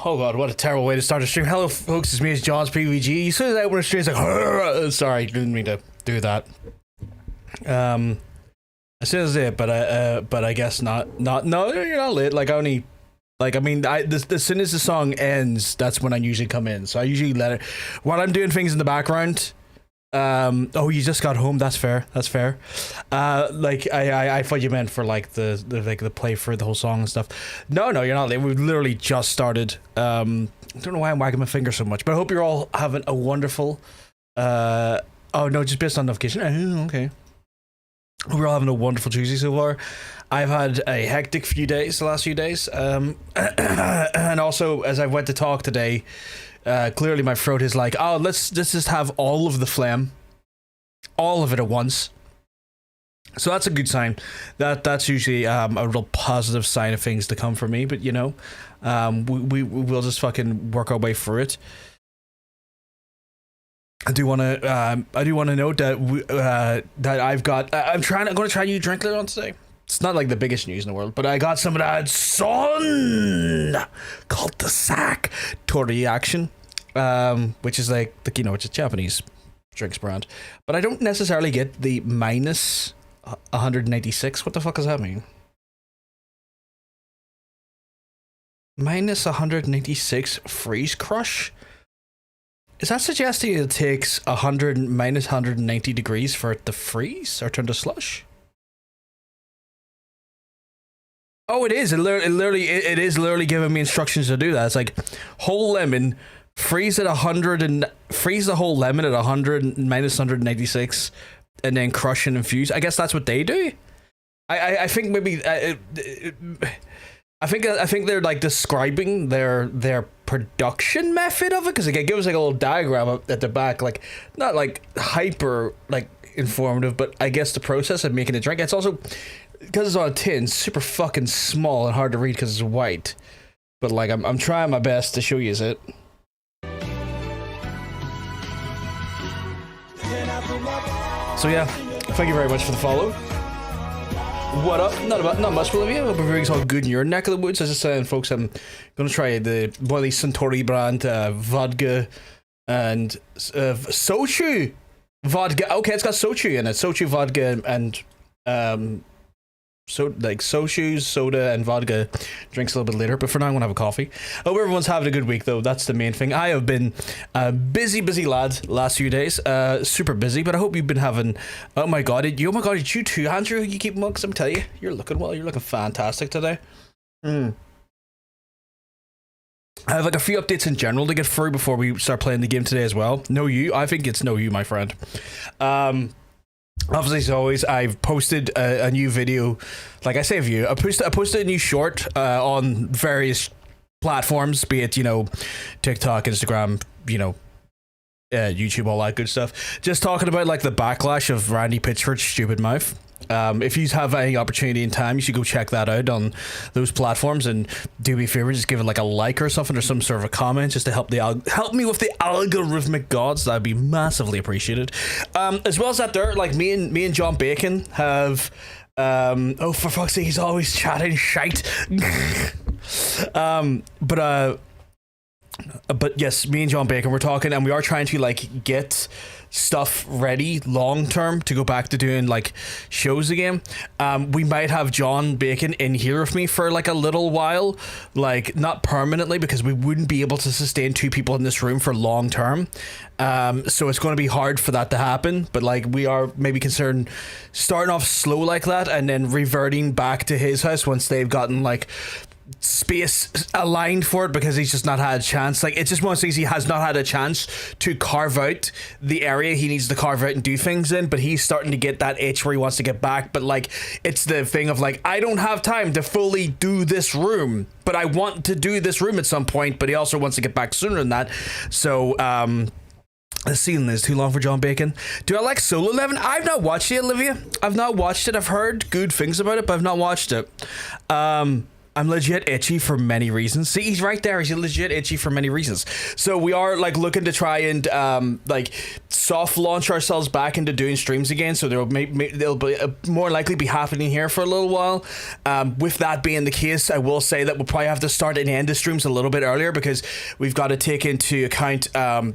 Oh god, what a terrible way to start a stream. Hello folks, it's me, it's John's PVG. As soon as I open a stream, it's like, sorry, didn't mean to do that. As soon as it, but I guess not, no, you're not late, like only, like, I mean, as soon as the song ends, that's when I usually come in, so I usually let it, while I'm doing things in the background. Oh, you just got home, that's fair, like, I thought you meant for, like, the play for the whole song and stuff. No, you're not late, we've literally just started. I don't know why I'm wagging my finger so much, but I hope you're all having a wonderful, oh no, just based on notification, okay. We're all having a wonderful Tuesday so far. I've had a hectic few days, the last few days, and also, as I went to talk today, clearly my throat is like, oh, let's just have all of the phlegm, all of it at once. So that's a good sign. That's usually a real positive sign of things to come for me. But you know, we'll just fucking work our way through it. I do want to note that that I'm going to try a new drink later on today. It's not like the biggest news in the world, but I got some of that Son called the Sack Tori Action, which is like the, you know, it's a Japanese drinks brand, but I don't necessarily get the minus 196. What the fuck does that mean? Minus 196 freeze crush? Is that suggesting it takes minus 190 degrees for it to freeze or turn to slush? Oh, it is. It is literally giving me instructions to do that. It's like whole lemon, freeze at 100 and freeze the whole lemon at 100 minus 196, and then crush and infuse. I guess that's what they do. I think maybe I think they're like describing their production method of it, because it gives like a little diagram at the back, like not like hyper like informative, but I guess the process of making a drink. It's also, because it's on a tin, super fucking small and hard to read because it's white. But like I'm trying my best to show you it. So yeah, thank you very much for the follow. What up? Not much, Olivia. Hope everything's all good in your neck of the woods. As I was saying, folks, I'm gonna try one of these Suntory brand vodka and sochu vodka. Okay, it's got sochu in it. Sochu vodka and so like soju, soda, and vodka drinks a little bit later. But for now, I'm gonna have a coffee. Hope everyone's having a good week, though. That's the main thing. I have been a busy lad last few days. Super busy. But I hope you've been having. Oh my god! It's you too, Andrew. You keep monks. I'm telling you, you're looking well. You're looking fantastic today. I have like a few updates in general to get through before we start playing the game today as well. I think it's you, my friend. Obviously, as always, I've posted a new video. Like I say, I posted a new short on various platforms, be it, you know, TikTok, Instagram, you know, YouTube, all that good stuff. Just talking about like the backlash of Randy Pitchford's stupid mouth. If you have any opportunity and time, you should go check that out on those platforms, and do me a favor, just give it like a like or something, or some sort of a comment, just to help me with the algorithmic gods. That'd be massively appreciated. As well as that, there, like me and John Bacon have oh, for fuck's sake, he's always chatting shite. But yes, me and John Bacon, we're talking, and we are trying to like get stuff ready long term to go back to doing like shows again. We might have John Bacon in here with me for like a little while, like not permanently, because we wouldn't be able to sustain two people in this room for long term. So it's going to be hard for that to happen, but like we are maybe considering starting off slow like that and then reverting back to his house once they've gotten like space aligned for it, because he's just not had a chance. Like, it's just one of those things, he has not had a chance to carve out the area he needs to carve out and do things in, but he's starting to get that itch where he wants to get back. But like, it's the thing of like, I don't have time to fully do this room, but I want to do this room at some point, but he also wants to get back sooner than that. So the ceiling is too long for John Bacon. Do I like Solo Leveling? I've not watched it, Olivia. I've not watched it. I've heard good things about it, but I've not watched it. I'm legit itchy for many reasons. See, he's right there. He's legit itchy for many reasons. So we are like looking to try and like soft launch ourselves back into doing streams again. So they'll be more likely be happening here for a little while. With that being the case, I will say that we'll probably have to start and end the streams a little bit earlier because we've got to take into account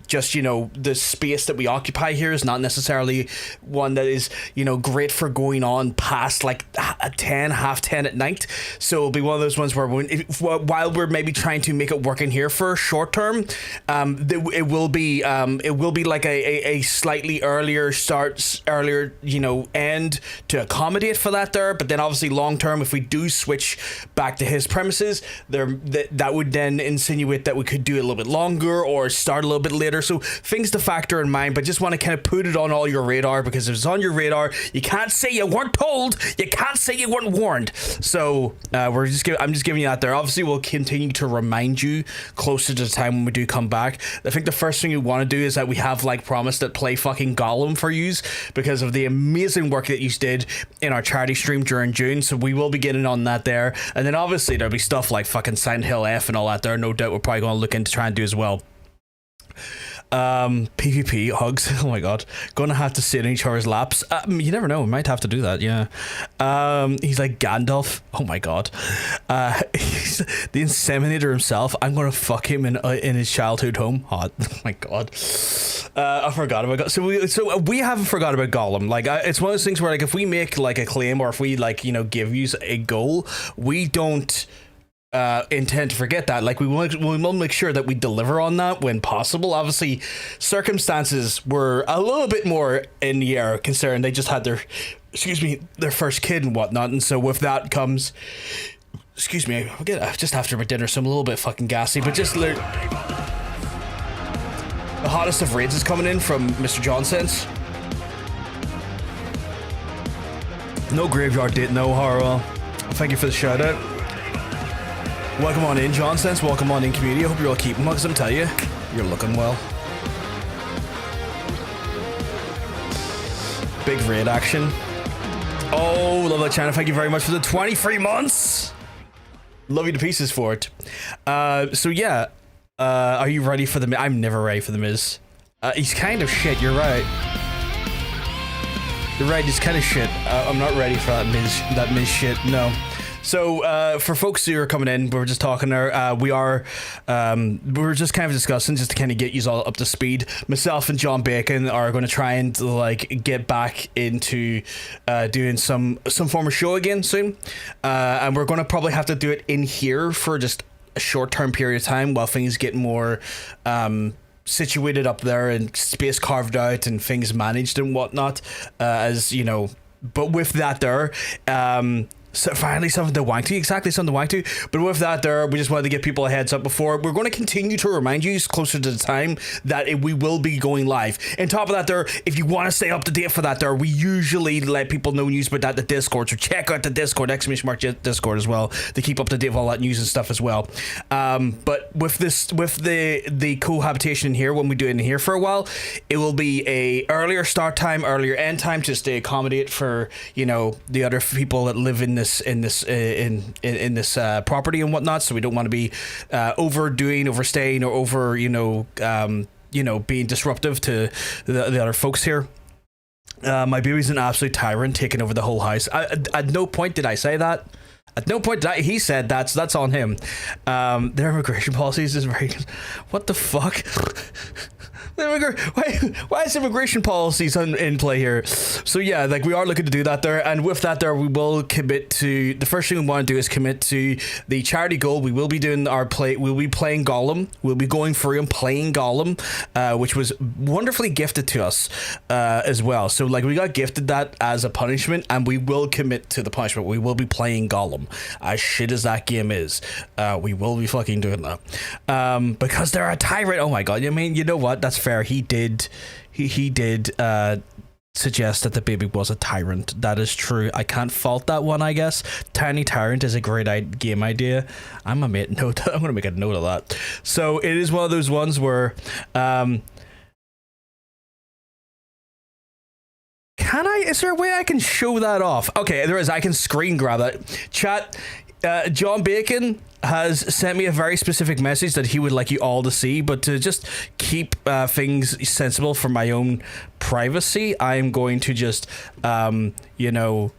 just, you know, the space that we occupy here is not necessarily one that is, you know, great for going on past like 10, half 10 at night. So it'll be one of those ones where while we're maybe trying to make it work in here for short term, it will be like a slightly earlier start, earlier, you know, end to accommodate for that there. But then obviously long term, if we do switch back to his premises, that would then insinuate that we could do it a little bit longer or start a little bit later. So things to factor in mind, but just want to kind of put it on all your radar, because if it's on your radar, you can't say you weren't told, you can't say you weren't warned. So I'm just giving you that there. Obviously we'll continue to remind you closer to the time when we do come back. I think the first thing you want to do is that we have like promised that play fucking Gollum for yous because of the amazing work that you did in our charity stream during June. So we will be getting on that there, and then obviously there'll be stuff like fucking Silent Hill F and all that there. No doubt we're probably going to look into try and do as well. PvP hugs. Oh my god, gonna have to sit in each other's laps. You never know, we might have to do that. Yeah. He's like Gandalf. Oh my god. He's the inseminator himself. I'm gonna fuck him in his childhood home. Hot. Oh my god. I forgot about God. So we haven't forgot about Gollum. Like it's one of those things where like if we make like a claim or if we like, you know, give you a goal, we don't intend to forget that. Like we will make sure that we deliver on that when possible. Obviously circumstances were a little bit more in the air considering they just had their first kid and whatnot, and so with that comes just after my dinner, so I'm a little bit fucking gassy, but just the hottest of raids is coming in from Mr. Johnson's. No graveyard date, no horror. Thank you for the shout out. Welcome on in, John Sense. Welcome on in, community. I hope you're all keeping well, because I'm telling you, you're looking well. Big raid action. Oh, love that channel. Thank you very much for the 23 months. Love you to pieces for it. So yeah, are you ready for the? I'm never ready for the Miz. He's kind of shit. You're right. You're right. He's kind of shit. I'm not ready for that Miz shit. No. So for folks who are coming in, we were just talking there. We were just kind of discussing just to kind of get you all up to speed. Myself and John Bacon are going to try and like get back into doing some form of show again soon, and we're going to probably have to do it in here for just a short-term period of time while things get more situated up there and space carved out and things managed and whatnot. As you know, but with that there. So finally something to wank to, exactly something to wank to. But with that there, we just wanted to give people a heads up before. We're going to continue to remind you closer to the time that we will be going live. And top of that there, if you want to stay up to date for that there, we usually let people know news about that the Discord. So check out the Discord, !Discord as well, to keep up to date with all that news and stuff as well. But with the cohabitation in here, when we do it in here for a while, it will be a earlier start time, earlier end time, just to accommodate for, you know, the other people that live in this property and whatnot. So we don't want to be overstaying or over being disruptive to the other folks here. My baby's an absolute tyrant, taking over the whole house. At no point did I say that. At no point did he said that's on him. Their immigration policies is very. What the fuck? Why is immigration policies in play here? So yeah, like we are looking to do that there, and with that there, we will commit to the first thing we want to do is commit to the charity goal. We will be doing we'll be playing Gollum. We'll be going through and playing Gollum, which was wonderfully gifted to us as well. So like we got gifted that as a punishment, and we will commit to the punishment. We will be playing Gollum. As shit as that game is, we will be fucking doing that because they're a tyrant. Oh my god! I mean, you know what? That's fair. He did suggest that the baby was a tyrant. That is true. I can't fault that one, I guess. Tiny Tyrant is a great game idea. I'm gonna make a note of that. So it is one of those ones where is there a way I can show that off? Okay, there is. I can screen grab that. Chat, John Bacon has sent me a very specific message that he would like you all to see, but to just keep things sensible for my own privacy, I'm going to just, you know,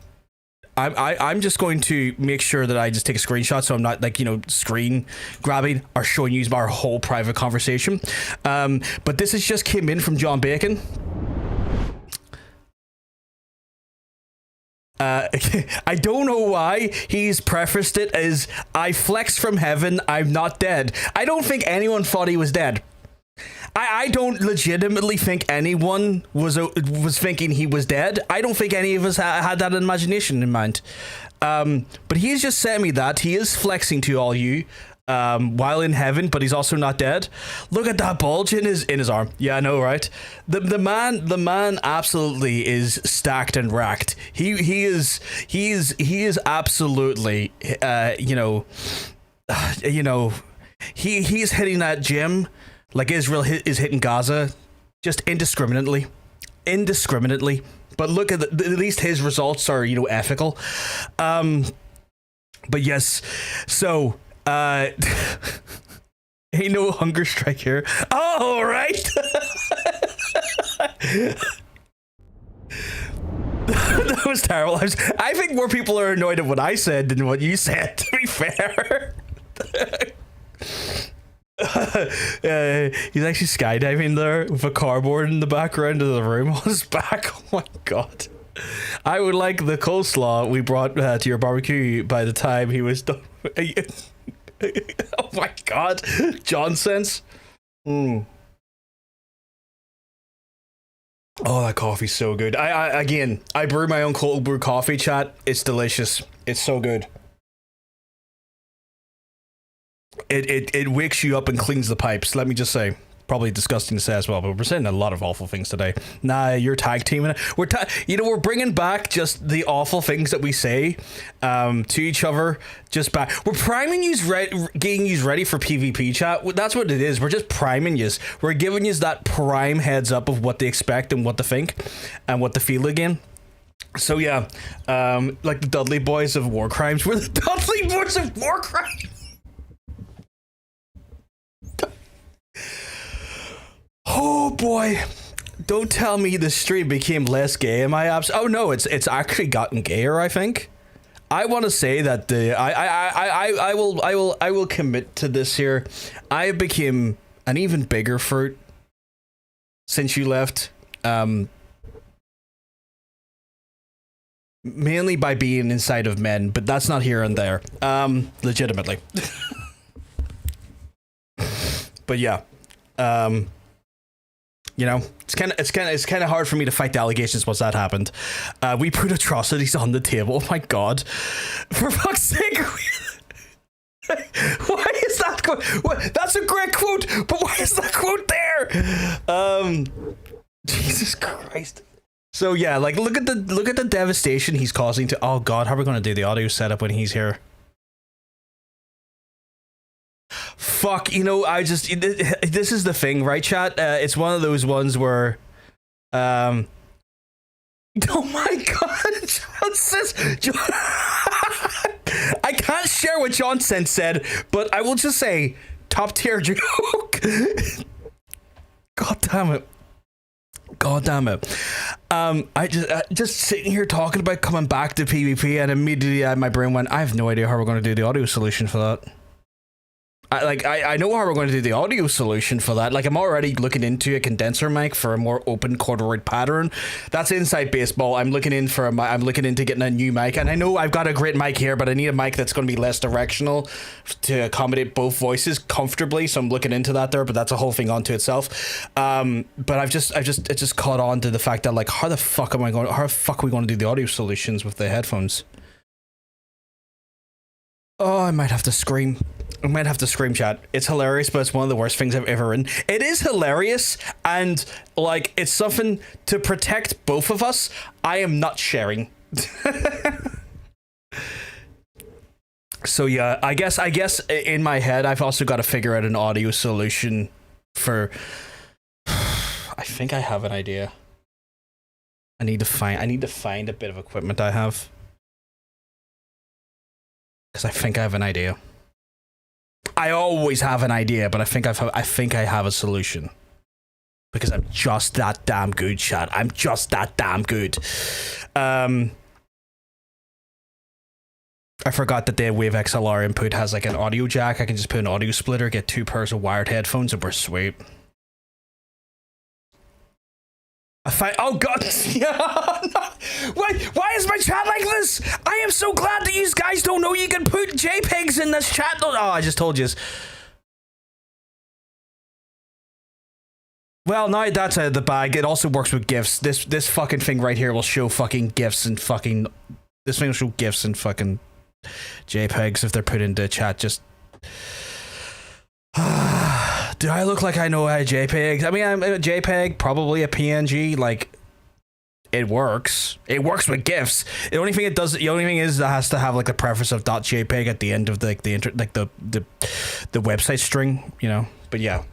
I'm just going to make sure that I just take a screenshot so I'm not like, you know, screen grabbing or showing you our whole private conversation. But this has just came in from John Bacon. I don't know why he's prefaced it as I flex from heaven, I'm not dead. I don't think anyone thought he was dead. I don't legitimately think anyone was thinking he was dead. I don't think any of us had that imagination in mind. But he's just sent me that. He is flexing to all you while in heaven, but he's also not dead. Look at that bulge in his arm. Yeah, I know, right? The man absolutely is stacked and racked. He is absolutely he's hitting that gym like Israel is hitting Gaza, just indiscriminately. But look at at least his results are, you know, ethical. But yes, so ain't no hunger strike here. Oh, right. That was terrible. I think more people are annoyed at what I said than what you said, to be fair. He's actually skydiving there with a cardboard in the background of the room on his back. Oh my god. I would like the coleslaw we brought to your barbecue by the time he was done. Oh my god. John sense. Oh, that coffee's so good. I brew my own cold brew coffee, chat. It's delicious. It's so good. It wakes you up and cleans the pipes, let me just say. Probably disgusting to say as well, but we're saying a lot of awful things today. Nah, you're tag teaming it. We're bringing back just the awful things that we say to each other. Just back. We're priming you, getting you ready for PvP chat. That's what it is. We're just priming you. We're giving you that prime heads up of what they expect and what to think and what to feel again. So yeah, like the Dudley Boys of War Crimes. We're the Dudley Boys of War Crimes. Oh boy, don't tell me the stream became less gay. Am I oh no, it's actually gotten gayer, I think. I want to say that I will commit to this here. I became an even bigger fruit since you left. Mainly by being inside of men, but that's not here and there. Legitimately. But yeah. You know, it's kind of hard for me to fight the allegations once that happened. We put atrocities on the table. Oh my god! For fuck's sake! Why is that quote? That's a great quote, but why is that quote there? Jesus Christ! So yeah, like look at the devastation he's causing to. Oh god, how are we gonna do the audio setup when he's here? Fuck, you know, this is the thing, right, chat? It's one of those ones where, oh my god, John says, I can't share what John said, but I will just say, top tier joke. God damn it. I just sitting here talking about coming back to PvP, and immediately my brain went, I have no idea how we're going to do the audio solution for that. I know how we're going to do the audio solution for that. Like, I'm already looking into a condenser mic for a more open corduroy pattern. That's inside baseball. I'm looking into getting a new mic, and I know I've got a great mic here, but I need a mic that's going to be less directional to accommodate both voices comfortably. So I'm looking into that there, but that's a whole thing onto itself. But it just caught on to the fact that, like, how the fuck are we going to do the audio solutions with the headphones? Oh, I might have to scream. Chat. It's hilarious, but it's one of the worst things I've ever written. It is hilarious, and like it's something to protect both of us. I am not sharing. So yeah, I guess in my head I've also got to figure out an audio solution for. I think I have an idea. I need to find a bit of equipment I have. because I think I have an idea. I always have an idea, but I think I have a solution. Because I'm just that damn good, chat. I'm just that damn good. I forgot that the Wave XLR input has like an audio jack. I can just put an audio splitter, get 2 pairs of wired headphones, and we're sweet. Oh god! Why is my chat like this? I am so glad that you guys don't know you can put JPEGs in this chat. Oh, I just told you. Well, now that's out of the bag. It also works with GIFs. This fucking thing right here will show fucking GIFs and fucking. This thing will show GIFs and fucking JPEGs if they're put into chat. Just. Do I look like I know how JPEG? I mean, I'm a JPEG, probably a PNG. Like, it works. It works with GIFs. The only thing it does, the only thing is, it has to have like a preface of .jpeg at the end of the website string, you know. But yeah,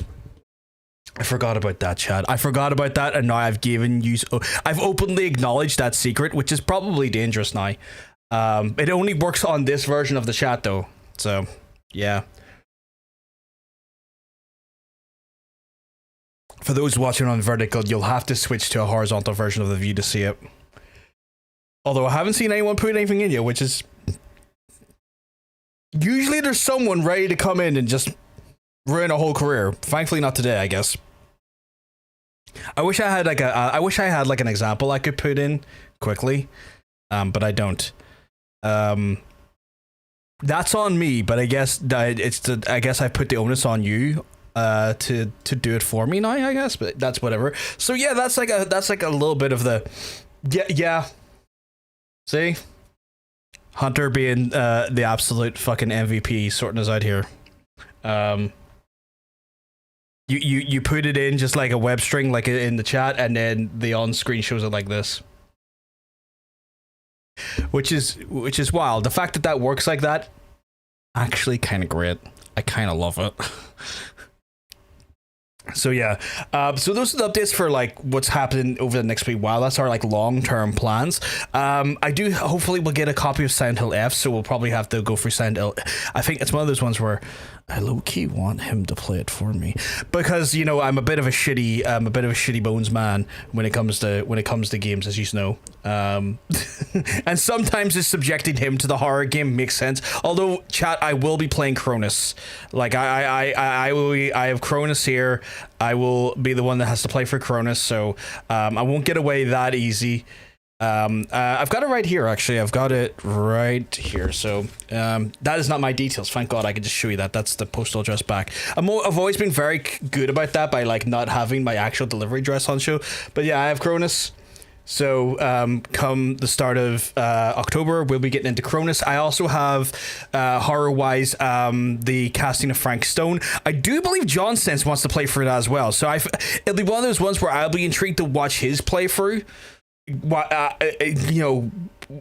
I forgot about that, chat. I forgot about that, and now I've given you. I've openly acknowledged that secret, which is probably dangerous now. It only works on this version of the chat, though. So yeah. For those watching on vertical, you'll have to switch to a horizontal version of the view to see it. Although I haven't seen anyone put anything in yet, which is... Usually there's someone ready to come in and just ruin a whole career. Thankfully not today, I guess. I wish I had like an example I could put in quickly, but I don't. That's on me, but I guess I guess I put the onus on you to do it for me now, I guess, but that's whatever. So yeah, that's like a little bit of the yeah. See, Hunter being the absolute fucking MVP, sorting us out here. You put it in just like a web string, like in the chat, and then the on screen shows it like this, which is wild. The fact that works like that, actually, kind of great. I kind of love it. So yeah, so those are the updates for like what's happening over the next week. Wow, that's our like long-term plans. Hopefully we'll get a copy of Silent Hill F, so we'll probably have to go for Silent Hill. I think it's one of those ones where I low-key want him to play it for me, because you know I'm a bit of a shitty bones man when it comes to games, as you know. And sometimes it's subjecting him to the horror game makes sense. Although, chat, I will be playing Cronus. Like I have Cronus here. I will be the one that has to play for Cronus, so I won't get away that easy. I've got it right here, actually. I've got it right here. So that is not my details. Thank God I can just show you that. That's the postal address back. I've always been very good about that, by like not having my actual delivery address on show. But yeah, I have Cronus. So come the start of October, we'll be getting into Cronus. I also have, horror-wise, the casting of Frank Stone. I do believe John Sense wants to play for it as well. So it'll be one of those ones where I'll be intrigued to watch his playthrough. You know,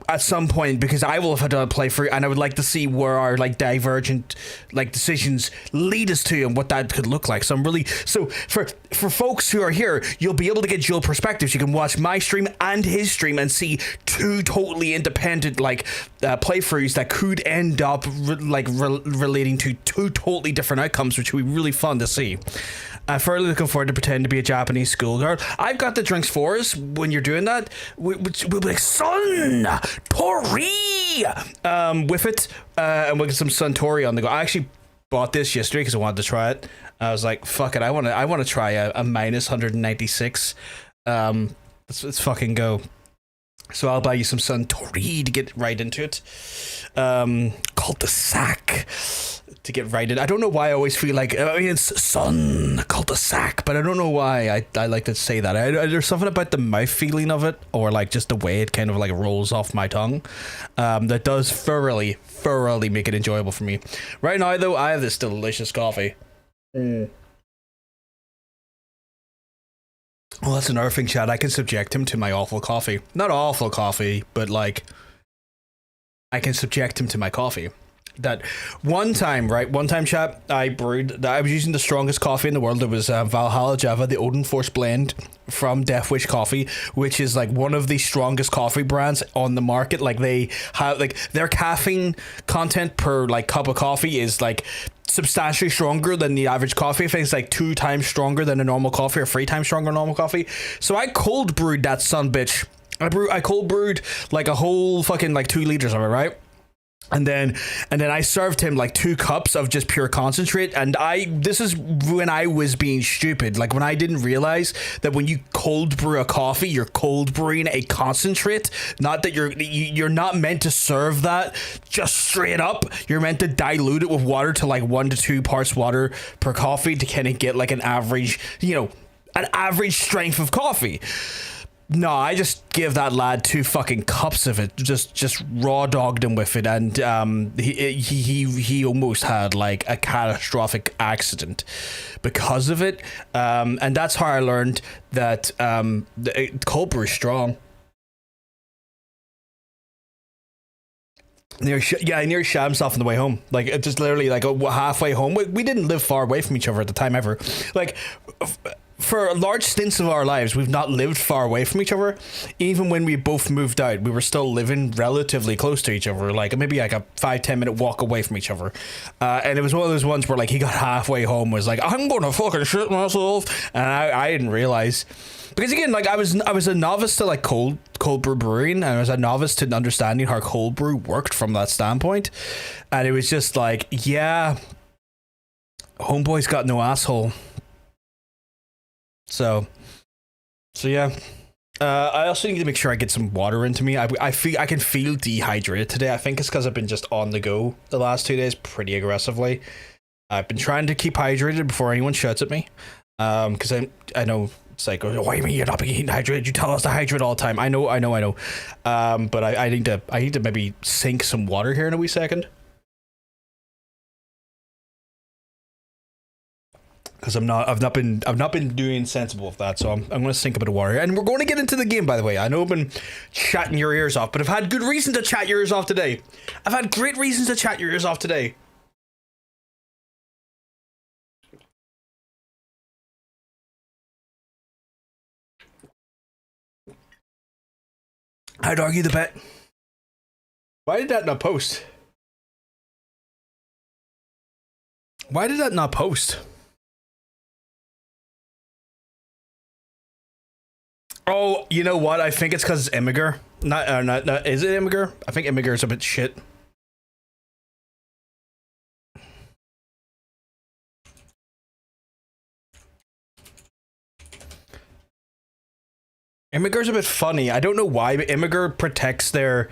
at some point, because I will have had to play through, and I would like to see where our like divergent like decisions lead us to and what that could look like. So I'm really for folks who are here, you'll be able to get dual perspectives. You can watch my stream and his stream and see two totally independent like playthroughs that could end up relating to two totally different outcomes, which would be really fun to see. I'm fairly looking forward to pretend to be a Japanese schoolgirl. I've got the drinks for us when you're doing that. We'll be like, Sun Tori! With it. And we'll get some Suntory on the go. I actually bought this yesterday because I wanted to try it. I was like, fuck it, I want to try a minus 196. Let's fucking go. So I'll buy you some Suntory to get right into it. Called the Sack. To get right in. I don't know why I always feel like, I mean, it's Sun cul-de-sac, but I don't know why I like to say that. There's something about the mouth feeling of it, or like just the way it kind of like rolls off my tongue, that does thoroughly make it enjoyable for me. Right now, though, I have this delicious coffee. Well, that's another thing, Chad. I can subject him to my awful coffee. Not awful coffee, but like, I can subject him to my coffee. that one time, right? One time, chat, I brewed. I was using the strongest coffee in the world. It was Valhalla Java, the Odin Force blend from Death Wish Coffee, which is like one of the strongest coffee brands on the market. Like they have like their caffeine content per like cup of coffee is like substantially stronger than the average coffee. I think it's like 2 times stronger than a normal coffee or 3 times stronger than normal coffee. So I cold brewed that son bitch. I cold brewed like a whole fucking like 2 liters of it, right? And then I served him like 2 cups of just pure concentrate. And this is when I was being stupid. Like when I didn't realize that when you cold brew a coffee, you're cold brewing a concentrate. Not that you're not meant to serve that just straight up. You're meant to dilute it with water to like 1 to 2 parts water per coffee to kind of get like an average, an average strength of coffee. No, I just gave that lad 2 fucking cups of it, just raw dogged him with it, and he almost had like a catastrophic accident because of it, and that's how I learned that cold brew is strong. I nearly shot himself on the way home. Like it just literally like halfway home. We didn't live far away from each other at the time ever. Like. For large stints of our lives, we've not lived far away from each other. Even when we both moved out, we were still living relatively close to each other, like maybe like a 5-10 minute walk away from each other. And it was one of those ones where like he got halfway home, was like, I'm gonna fucking shit myself, and I didn't realize, because again, like I was a novice to like cold brew brewing, and I was a novice to understanding how cold brew worked from that standpoint, and it was just like, yeah, homeboy's got no asshole. So yeah. I also need to make sure I get some water into me. I can feel dehydrated today. I think it's because I've been just on the go the last 2 days pretty aggressively. I've been trying to keep hydrated before anyone shouts at me. Because I know it's like, oh, why do you mean you're not being hydrated? You tell us to hydrate all the time. I know. But I need to maybe sink some water here in a wee second. Because I've not been doing sensible with that, so I'm going to sink a bit of water, and we're going to get into the game. By the way, I know I've been chatting your ears off, but I've had good reason to chat your ears off today. I've had great reasons to chat your ears off today. I'd argue the bet. Why did that not post? Why did that not post? Oh, you know what? I think it's because it's Immiger. Not. Is it Immiger? I think Immiger is a bit shit. Immiger's a bit funny. I don't know why, but Immiger protects their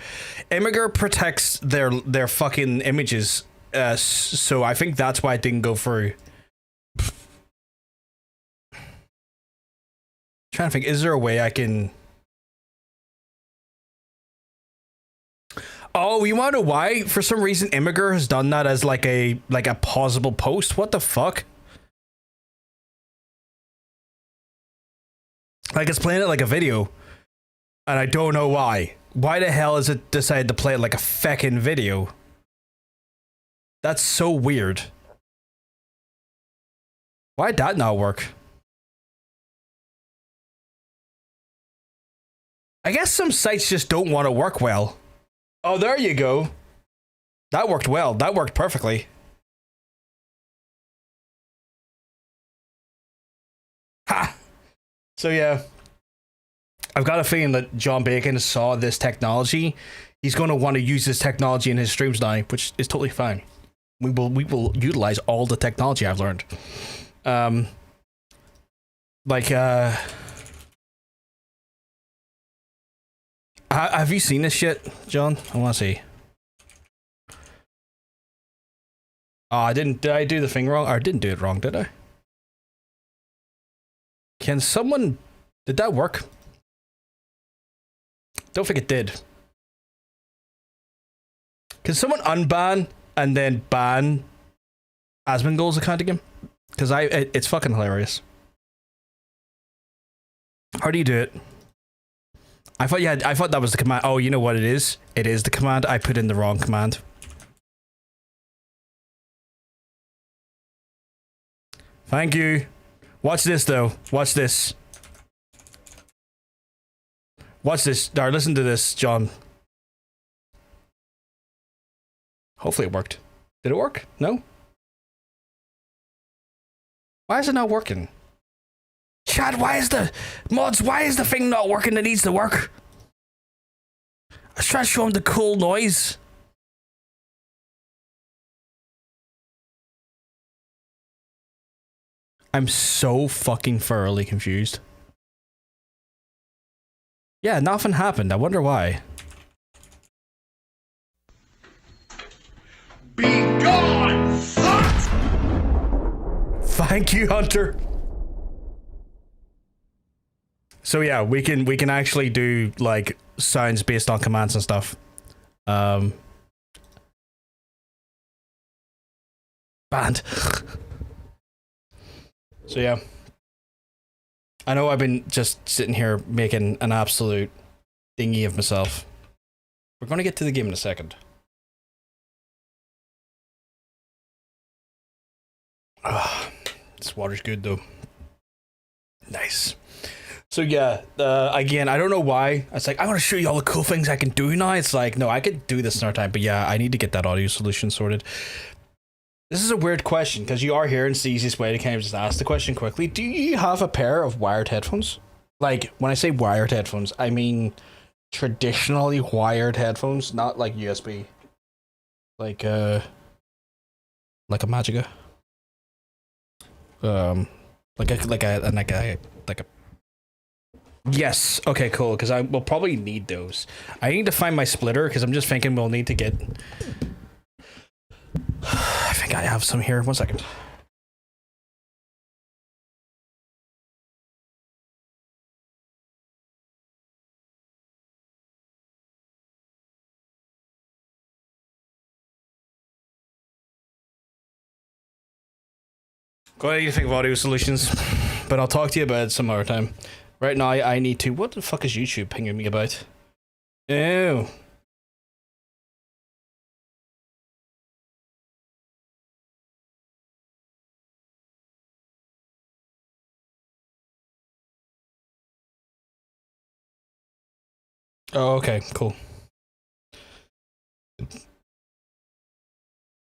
fucking images. So I think that's why it didn't go through. Trying to think, is there a way I can? Oh, you want to know why? For some reason, Immiger has done that as like a pausable post. What the fuck? Like it's playing it like a video, and I don't know why. Why the hell is it decided to play it like a feckin' video? That's so weird. Why'd that not work? I guess some sites just don't want to work well. Oh, there you go. That worked well. That worked perfectly. Ha! So yeah, I've got a feeling that John Bacon saw this technology. He's going to want to use this technology in his streams now, which is totally fine. We will utilize all the technology I've learned. Have you seen this shit, John? I want to see. Oh, did I do the thing wrong? Or I didn't do it wrong, did I? Can someone... Did that work? Don't think it did. Can someone unban and then ban Asmongold's account again? Because it's fucking hilarious. How do you do it? I thought that was the command. Oh, you know what it is? It is the command. I put in the wrong command. Thank you. Watch this, though. Watch this. Watch this. Or listen to this, John. Hopefully it worked. Did it work? No? Why is it not working? Chad, why is the... Mods, why is the thing not working that needs to work? I was trying to show him the cool noise. I'm so fucking thoroughly confused. Yeah, nothing happened. I wonder why. Be gone, slut! Thank you, Hunter. So yeah, we can actually do like sounds based on commands and stuff. Banned. So yeah. I know I've been just sitting here making an absolute dinghy of myself. We're gonna get to the game in a second. This water's good though. Nice. So yeah, again, I don't know why. It's like, I want to show you all the cool things I can do now. It's like, no, I could do this another time. But yeah, I need to get that audio solution sorted. This is a weird question, because you are here and it's the easiest way to kind of just ask the question quickly. Do you have a pair of wired headphones? Like, when I say wired headphones, I mean traditionally wired headphones, not like USB. Like a Magica. Like a Yes. Okay, cool. Because I will probably need those. I need to find my splitter because I'm just thinking we'll need to get... I think I have some here. 1 second. Go ahead and think of audio solutions, but I'll talk to you about it some other time. Right now, I need to... What the fuck is YouTube pinging me about? Ew. Oh, okay, cool.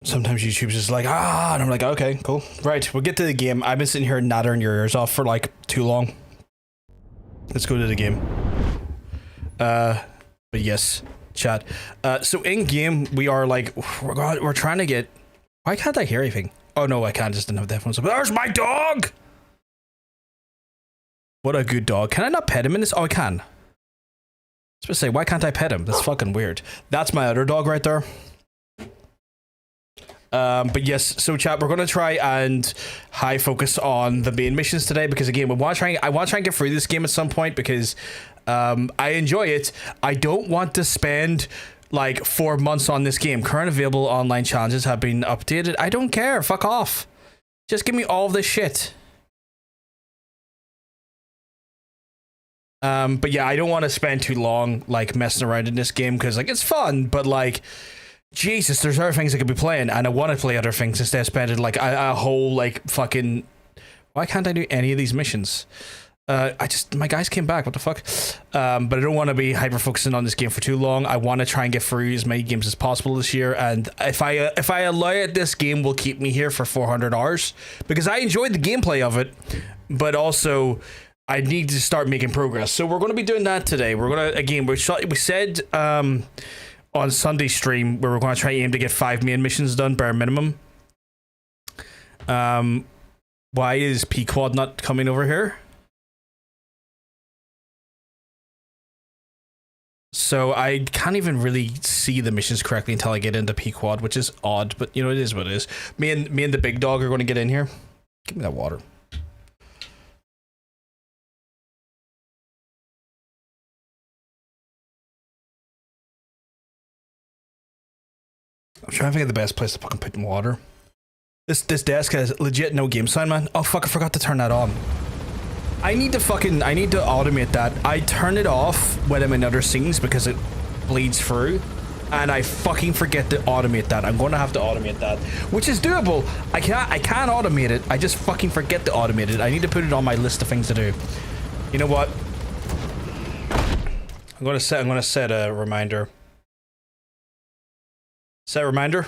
Sometimes YouTube's just like, and I'm like, okay, cool. Right, we'll get to the game. I've been sitting here nattering your ears off for like too long. Let's go to the game. But yes, chat. So in game, we are like, we're trying to get... Why can't I hear anything? Oh no, I can't, just didn't have the headphones. There's my dog! What a good dog. Can I not pet him in this? Oh, I can. I was supposed to say, why can't I pet him? That's fucking weird. That's my other dog right there. But yes, so chat, we're gonna try and high focus on the main missions today because again, I want to try and get through this game at some point because I enjoy it. I don't want to spend like 4 months on this game. Current available online challenges have been updated. I don't care. Fuck off. Just give me all of this shit. But yeah, I don't want to spend too long like messing around in this game because like it's fun, but like Jesus, there's other things I could be playing, and I want to play other things instead of spending like a whole like fucking... Why can't I do any of these missions? My guys came back, what the fuck? But I don't want to be hyper focusing on this game for too long. I want to try and get through as many games as possible this year, and if I allow it, this game will keep me here for 400 hours because I enjoyed the gameplay of it, but also I need to start making progress. So we're going to be doing that today. We're going to, again, we said on Sunday stream where we're going to try aim to get 5 main missions done bare minimum. Why is P-Quad not coming over here? So I can't even really see the missions correctly until I get into P-Quad, which is odd, but you know, it is what it is. Me and the big dog are going to get in here. Give me that water. I'm trying to think of the best place to fucking put in water. This desk has legit no game sound, man. Oh fuck, I forgot to turn that on. I need to automate that. I turn it off when I'm in other scenes because it bleeds through. and I fucking forget to automate that. I'm going to have to automate that, which is doable. I can automate it. I just fucking forget to automate it. I need to put it on my list of things to do. You know what? I'm gonna set a reminder. Set reminder.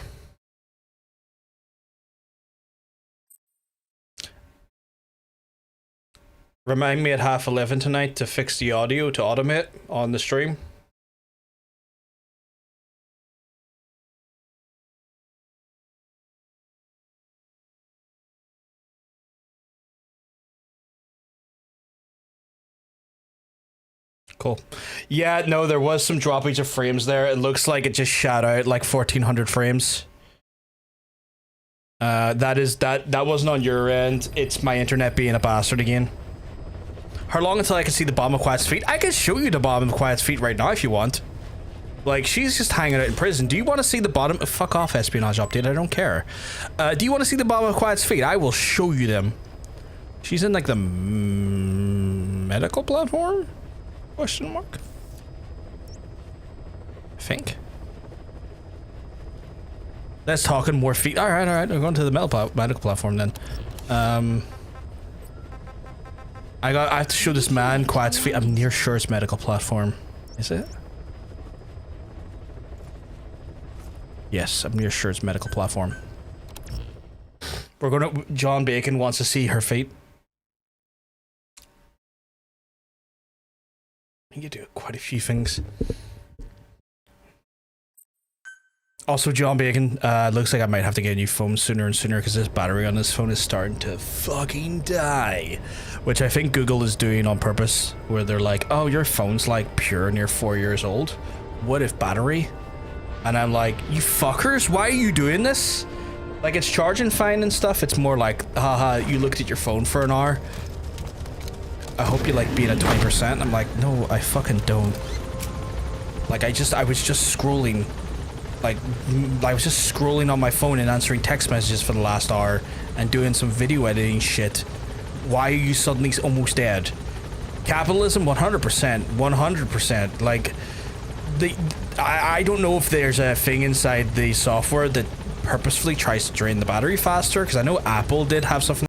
Remind me at 11:30 tonight to fix the audio to automate on the stream. Cool. Yeah, no, there was some droppage of frames there. It looks like it just shot out like 1400 frames. That wasn't on your end. It's my internet being a bastard again. How long until I can see the bottom of Quiet's feet? I can show you the bottom of Quiet's feet right now if you want. Like, she's just hanging out in prison. Do you want to see the bottom? Fuck off, espionage update. I don't care. Do you want to see the bottom of Quiet's feet? I will show you them. She's in like the medical platform? Question mark? I think. Let's talk in more feet. All right. We're going to the medical platform then. I have to show this man Quiet's feet. I'm near sure it's medical platform. Is it? Yes, I'm near sure it's medical platform. We're gonna. John Bacon wants to see her feet. You do quite a few things. Also, John Bacon, looks like I might have to get a new phone sooner and sooner because this battery on this phone is starting to fucking die. Which I think Google is doing on purpose, where they're like, oh, your phone's like pure and you're 4 years old. What if battery? And I'm like, you fuckers, why are you doing this? Like, it's charging fine and stuff. It's more like, haha, you looked at your phone for an hour. I hope you like being at 20%. I'm like, no, I fucking don't. Like, I was just scrolling. Like, I was just scrolling on my phone and answering text messages for the last hour and doing some video editing shit. Why are you suddenly almost dead? Capitalism, 100%. 100%. Like, I don't know if there's a thing inside the software that purposefully tries to drain the battery faster, because I know Apple did have something.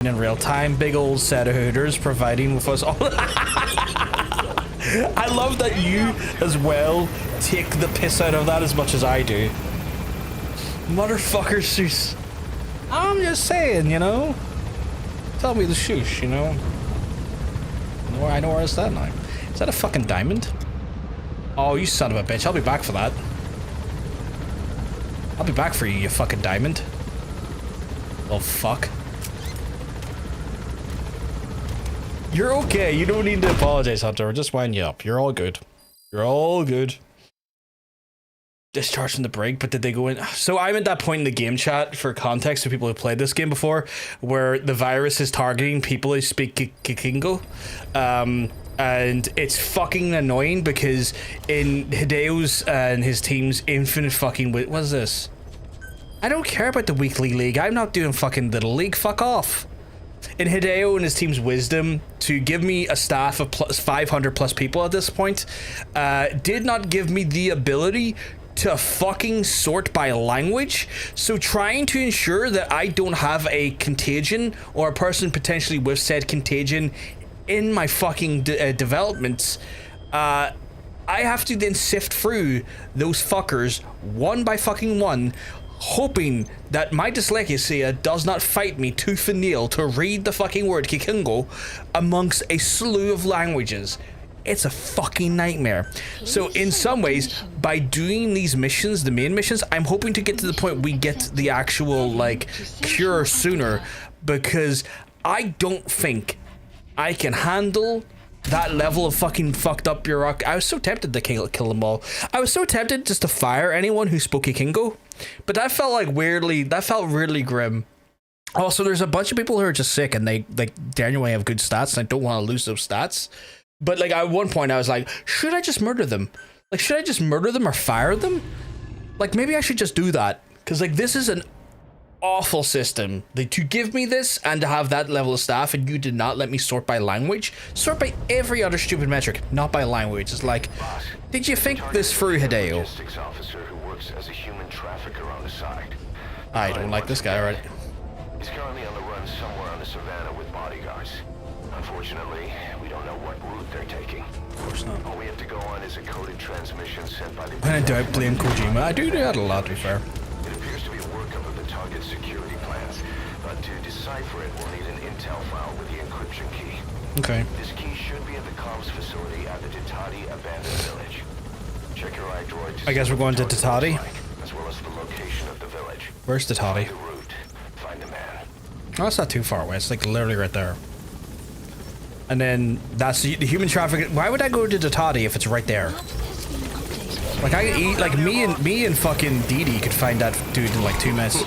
In real time, big old set of hooters providing with us all. I love that you as well take the piss out of that as much as I do. Motherfucker, Seuss. I'm just saying, you know. Tell me the shoosh, you know. I know where is that now. Is that a fucking diamond? Oh, you son of a bitch. I'll be back for that. I'll be back for you, you fucking diamond. Oh, fuck. You're okay. You don't need to apologize, Hunter. We're just winding you up. You're all good. You're all good. discharged from the break, but did they go in? So I'm at that point in the game chat, for context for people who played this game before, where the virus is targeting people who speak Kikingo. And it's fucking annoying because in Hideo's and his team's infinite fucking... What is this? I don't care about the weekly league. I'm not doing fucking little league. Fuck off. In Hideo and his team's wisdom to give me a staff of plus 500 plus people at this point, did not give me the ability to fucking sort by language. So trying to ensure that I don't have a contagion or a person potentially with said contagion in my fucking developments, I have to then sift through those fuckers one by fucking one, hoping that my dyslexia does not fight me tooth and nail to read the fucking word Kikingo amongst a slew of languages. It's a fucking nightmare. So in some ways, by doing these missions, the main missions, I'm hoping to get to the point we get the actual like cure sooner, because I don't think I can handle that level of fucking fucked up bureaucracy. I was so tempted to kill them all. I was so tempted just to fire anyone who spoke Kikingo, but that felt like that felt really grim. Also, there's a bunch of people who are just sick and they like genuinely have good stats, and I don't want to lose those stats. But like at one point I was like, should I just murder them? Like, should I just murder them or fire them? Like, maybe I should just do that, because like this is an awful system. Like, to give me this and to have that level of staff, and you did not let me sort by language, sort by every other stupid metric, not by language. It's like, did you think this through, Hideo? I don't like this guy already. He's currently on the run somewhere on the savannah with bodyguards. Unfortunately, we don't know what route they're taking. Of course not. All we have to go on is a coded transmission sent by the... When I don't blame Kojima, I do that a lot, to be fair. It appears to be a workup of the target security plans, but to decipher it, we'll need an intel file with the encryption key. Okay. This key should be at the comms facility at the Titati abandoned village. Check your iDroid. I guess we're going to Titati. As well as the location of the village. Where's Titati? Find the route. Find the man. Oh, it's not too far away. It's like literally right there. And then that's the human traffic. Why would I go to Titati if it's right there? Like, I could eat, like me and fucking Didi could find that dude in like 2 minutes.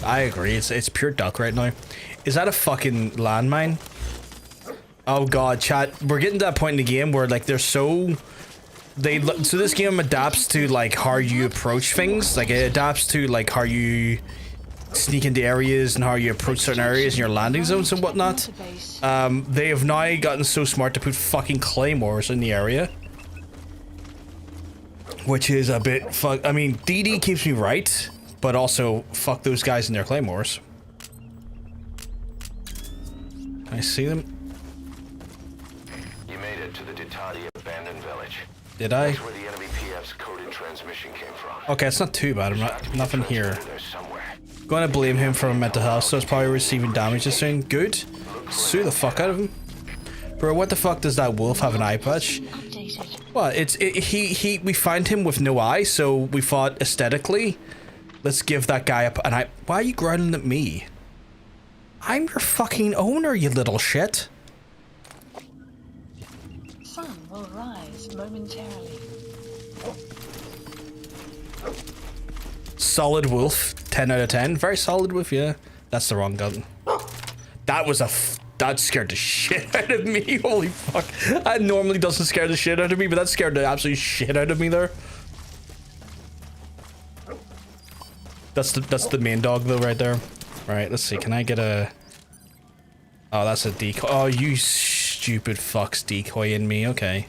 I agree. It's pure duck right now. Is that a fucking landmine? Oh god, chat. We're getting to that point in the game where like so this game adapts to like how you approach things. Like, it adapts to like how you sneak into areas and how you approach certain areas in your landing zones and whatnot. They have now gotten so smart to put fucking claymores in the area, which is a bit I mean, DD keeps me right, but also fuck those guys and their claymores. I see them. You made it to the Titati abandoned village. Did I? That's where the enemy PF's coded transmission came from. Okay, it's not too bad. I'm not nothing here. Going to blame him for mental health, so it's probably receiving damage soon. Good. Sue the fuck out of him. Bro, what the fuck does that wolf have an eye patch? Well, we find him with no eye, so we thought aesthetically, let's give that guy an eye. Why are you growling at me? I'm your fucking owner, you little shit. Sun will rise momentarily. Solid wolf, 10 out of 10. Very solid wolf, yeah. That's the wrong gun. That was that scared the shit out of me. Holy fuck. That normally doesn't scare the shit out of me, but that scared the absolute shit out of me there. That's the main dog though right there. Right, let's see. Can I get a... Oh, that's a decoy. Oh, you stupid fucks decoying me. Okay.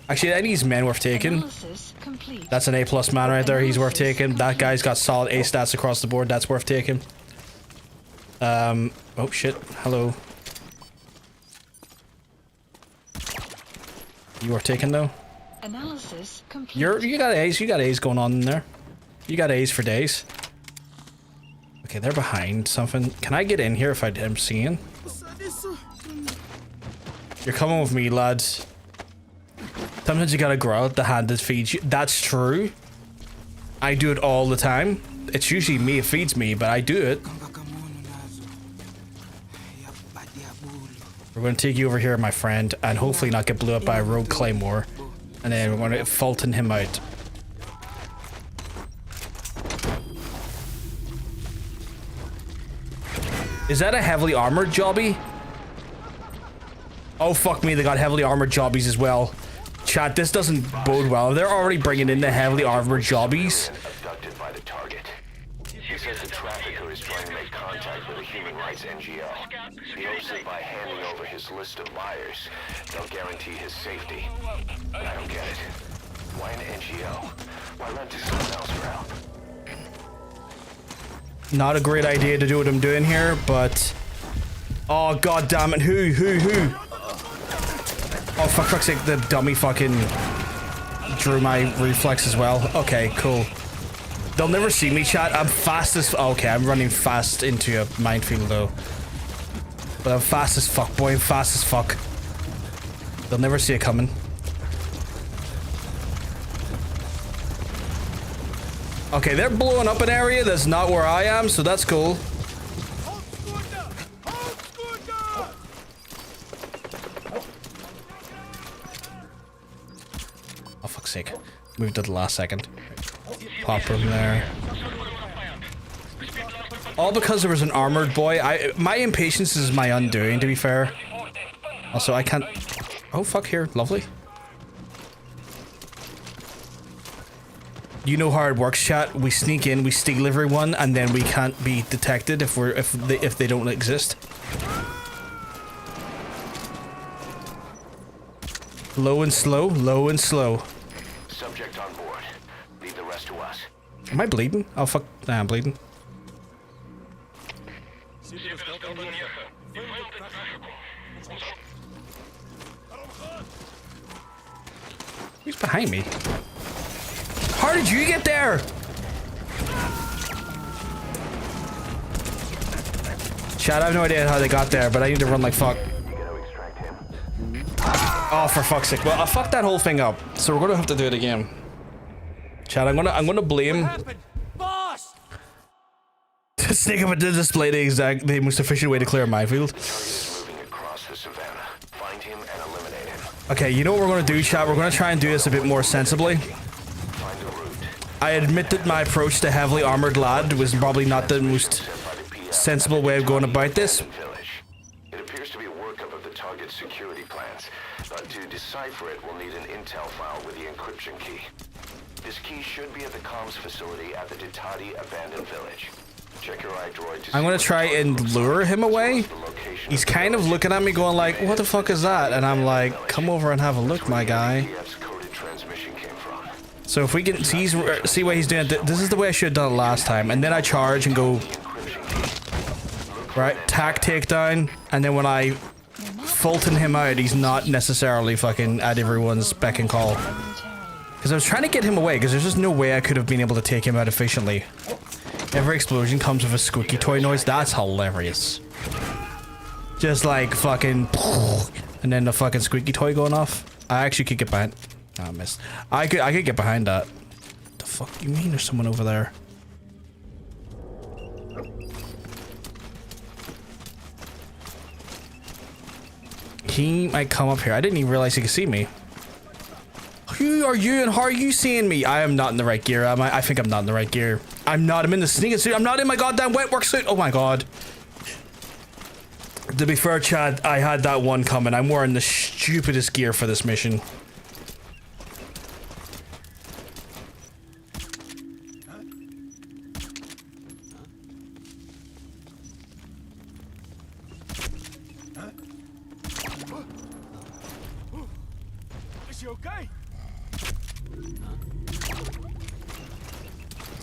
Actually, any of these men worth taking. That's an A+ man right there. He's worth taking. That guy's got solid A stats across the board. That's worth taking. Oh shit. Hello. You worth taking though? Analysis complete. You got A's. You got A's going on in there. You got A's for days. Okay, they're behind something. Can I get in here if I'm seeing? You're coming with me, lads. Sometimes you gotta grow out the hand that feeds you. That's true. I do it all the time. It's usually me that feeds me, but I do it. We're gonna take you over here, my friend, and hopefully not get blew up by a rogue claymore. And then we're gonna Fulton him out. Is that a heavily armored jobby? Oh fuck me, they got heavily armored jobbies as well. Chat, this doesn't bode well. They're already bringing in the heavily armored jobbies. Abducted by the target. He says the trafficker is trying to make contact with a human rights NGO. He hopes that by handing over his list of buyers, they'll guarantee his safety. But I don't get it. Why an NGO? Why not to someone else for help? Not a great idea to do what I'm doing here, but... Oh god damn it, who? Oh for fuck's sake, the dummy fucking drew my reflex as well. Okay, cool. They'll never see me, chat. I'm fast as... Okay, I'm running fast into a minefield though. But I'm fast as fuck, boy. I'm fast as fuck. They'll never see it coming. Okay, they're blowing up an area that's not where I am, so that's cool. Oh, fuck's sake. Moved at the last second. Pop room there. All because there was an armored boy. My impatience is my undoing, to be fair. Also, I can't... Oh, fuck here. Lovely. You know how it works, chat. We sneak in, we steal everyone, and then we can't be detected if they don't exist. Low and slow, low and slow. Subject on board. Leave the rest to us. Am I bleeding? Oh fuck, nah, I'm bleeding. Who's behind me? How did you get there? Chat, I have no idea how they got there, but I need to run like fuck. Oh, for fuck's sake. Well, I fucked that whole thing up, so we're gonna have to do it again. Chat, I'm gonna blame... Sneak up and display the most efficient way to clear a minefield. Okay, you know what we're gonna do, chat? We're gonna try and do this a bit more sensibly. I admit that my approach to heavily armored lad was probably not the most sensible way of going about this. It appears to be a workup of the target's security plans, but to decipher it, we'll need an intel file with the encryption key. This key should be at the comms facility at the Ditati abandoned village. Check your iDroid to I'm gonna try and lure him away. He's kind of looking at me going like, what the fuck is that? And I'm like, come over and have a look, my guy. So if we can see what he's doing, this is the way I should have done it last time. And then I charge and go, right, tack takedown. And then when I Fulton him out, he's not necessarily fucking at everyone's beck and call. Because I was trying to get him away, because there's just no way I could have been able to take him out efficiently. Every explosion comes with a squeaky toy noise. That's hilarious. Just like fucking, and then the fucking squeaky toy going off. I actually could get behind. Oh, I missed. I could get behind that. What the fuck do you mean there's someone over there? He might come up here. I didn't even realize he could see me. Who are you and how are you seeing me? I am not in the right gear, am I? I think I'm not in the right gear. I'm not. I'm in the sneaking suit. I'm not in my goddamn wet work suit. Oh my god. To be fair, Chad, I had that one coming. I'm wearing the stupidest gear for this mission.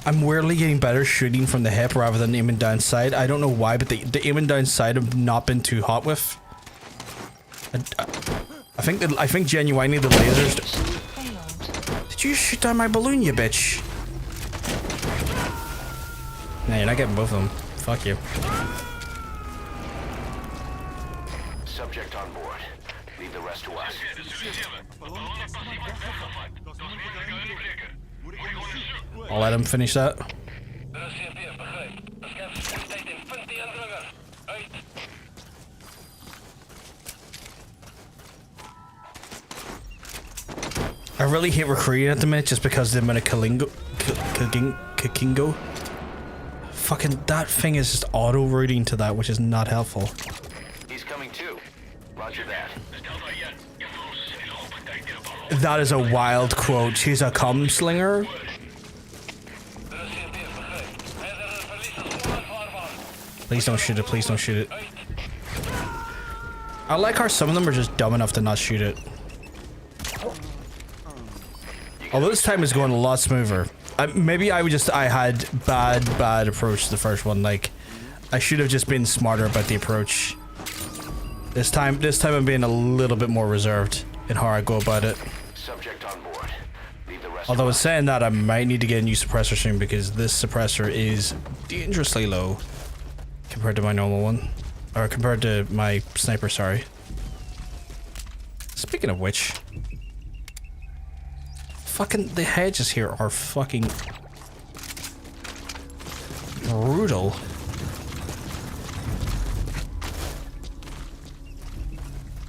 I'm weirdly getting better shooting from the hip rather than aiming down sight. I don't know why, but the aiming down sight I've not been too hot with. I think genuinely the lasers. Did you shoot down my balloon, you bitch? Nah, you're not getting both of them. Fuck you. Subject on board. Leave the rest to us. I'll let him finish that. I really hate recruiting at the minute just because the amount of Kakingo. Fucking that thing is just auto routing to that, which is not helpful. He's coming too. Roger that. That is a wild quote. She's a cum slinger. Please don't shoot it. Please don't shoot it. I like how some of them are just dumb enough to not shoot it. Although this time is going a lot smoother. Maybe I had bad approach to the first one. Like, I should have just been smarter about the approach. This time I'm being a little bit more reserved in how I go about it. Subject on board. Leave the rest. Although in saying that, I might need to get a new suppressor soon because this suppressor is dangerously low compared to my normal one, or compared to my sniper. Sorry. Speaking of which. Fucking the hedges here are fucking brutal.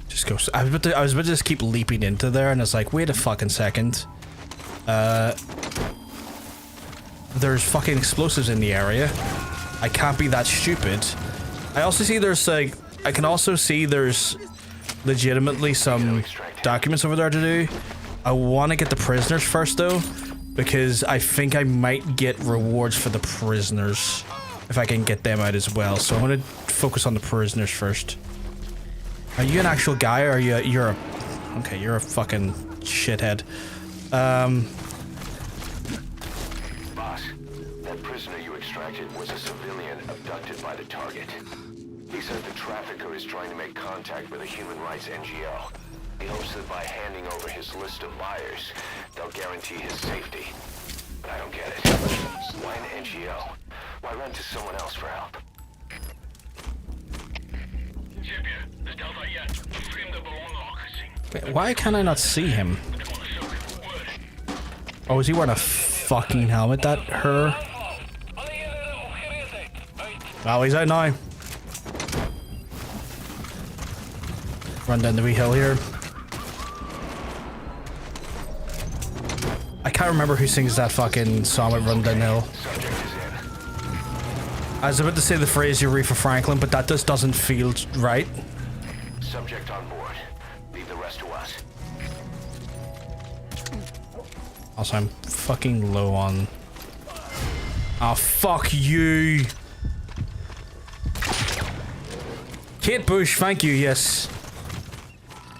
Just go. I was about to just keep leaping into there, and it's like, wait a fucking second. There's fucking explosives in the area. I can't be that stupid. I also see there's like, I can also see there's legitimately some documents over there to do. I want to get the prisoners first though, because I think I might get rewards for the prisoners if I can get them out as well. So I'm gonna focus on the prisoners first. Are you an actual guy, or you're a okay? You're a fucking shithead. Boss, that prisoner you extracted was a civilian abducted by the target. He says the trafficker is trying to make contact with a human rights NGO. He hopes that by handing over his list of buyers, they'll guarantee his safety. But I don't get it. Why an NGO? Why run to someone else for help? Wait, why can I not see him? Oh, is he wearing a fucking helmet? That her? Oh, he's out now. Run down the wee hill here. I can't remember who sings that fucking song with Run Down the Hill. I was about to say the phrase Aretha Franklin, but that just doesn't feel right. Subject on board. Leave the rest to us. Also, I'm fucking low on... Oh, fuck you! Kate Bush, thank you, yes.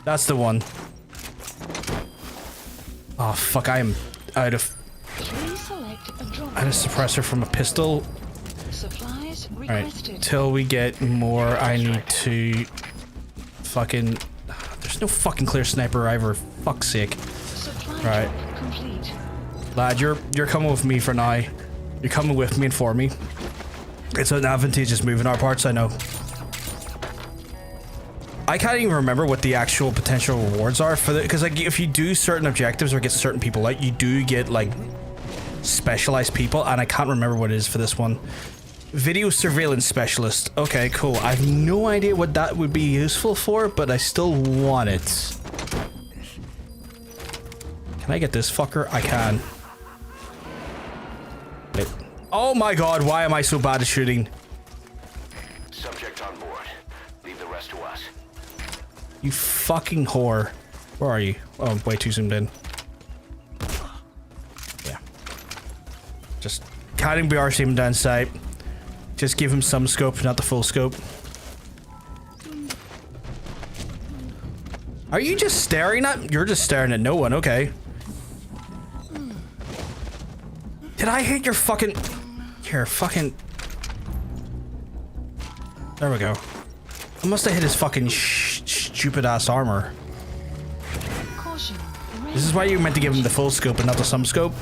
That's the one. Oh, fuck, I am out of... I had a suppressor from a pistol. Supplies Alright, requested. till we get more, I need to... Fucking... There's no fucking clear sniper either, fuck's sake. Supply Right. drop complete. Lad, you're coming with me for now. You're coming with me and for me. It's an advantageous move in our parts, I know. I can't even remember what the actual potential rewards are for the, because like if you do certain objectives or get certain people out, you do get like specialized people, and I can't remember what it is for this one. Video surveillance specialist. Okay, cool. I have no idea what that would be useful for, but I still want it. Can I get this fucker? I can. Wait. Oh my god, why am I so bad at shooting? Subject on board. Leave the rest to us. You fucking whore. Where are you? Oh, I'm way too zoomed in. Yeah. Just can't be arsed him down sight. Just give him some scope, not the full scope. Are you just staring at? You're just staring at no one, okay. Did I hit your fucking... Here, fucking... There we go. I must have hit his fucking stupid ass armor. Caution. This is why you meant to give him the full scope and not the some scope.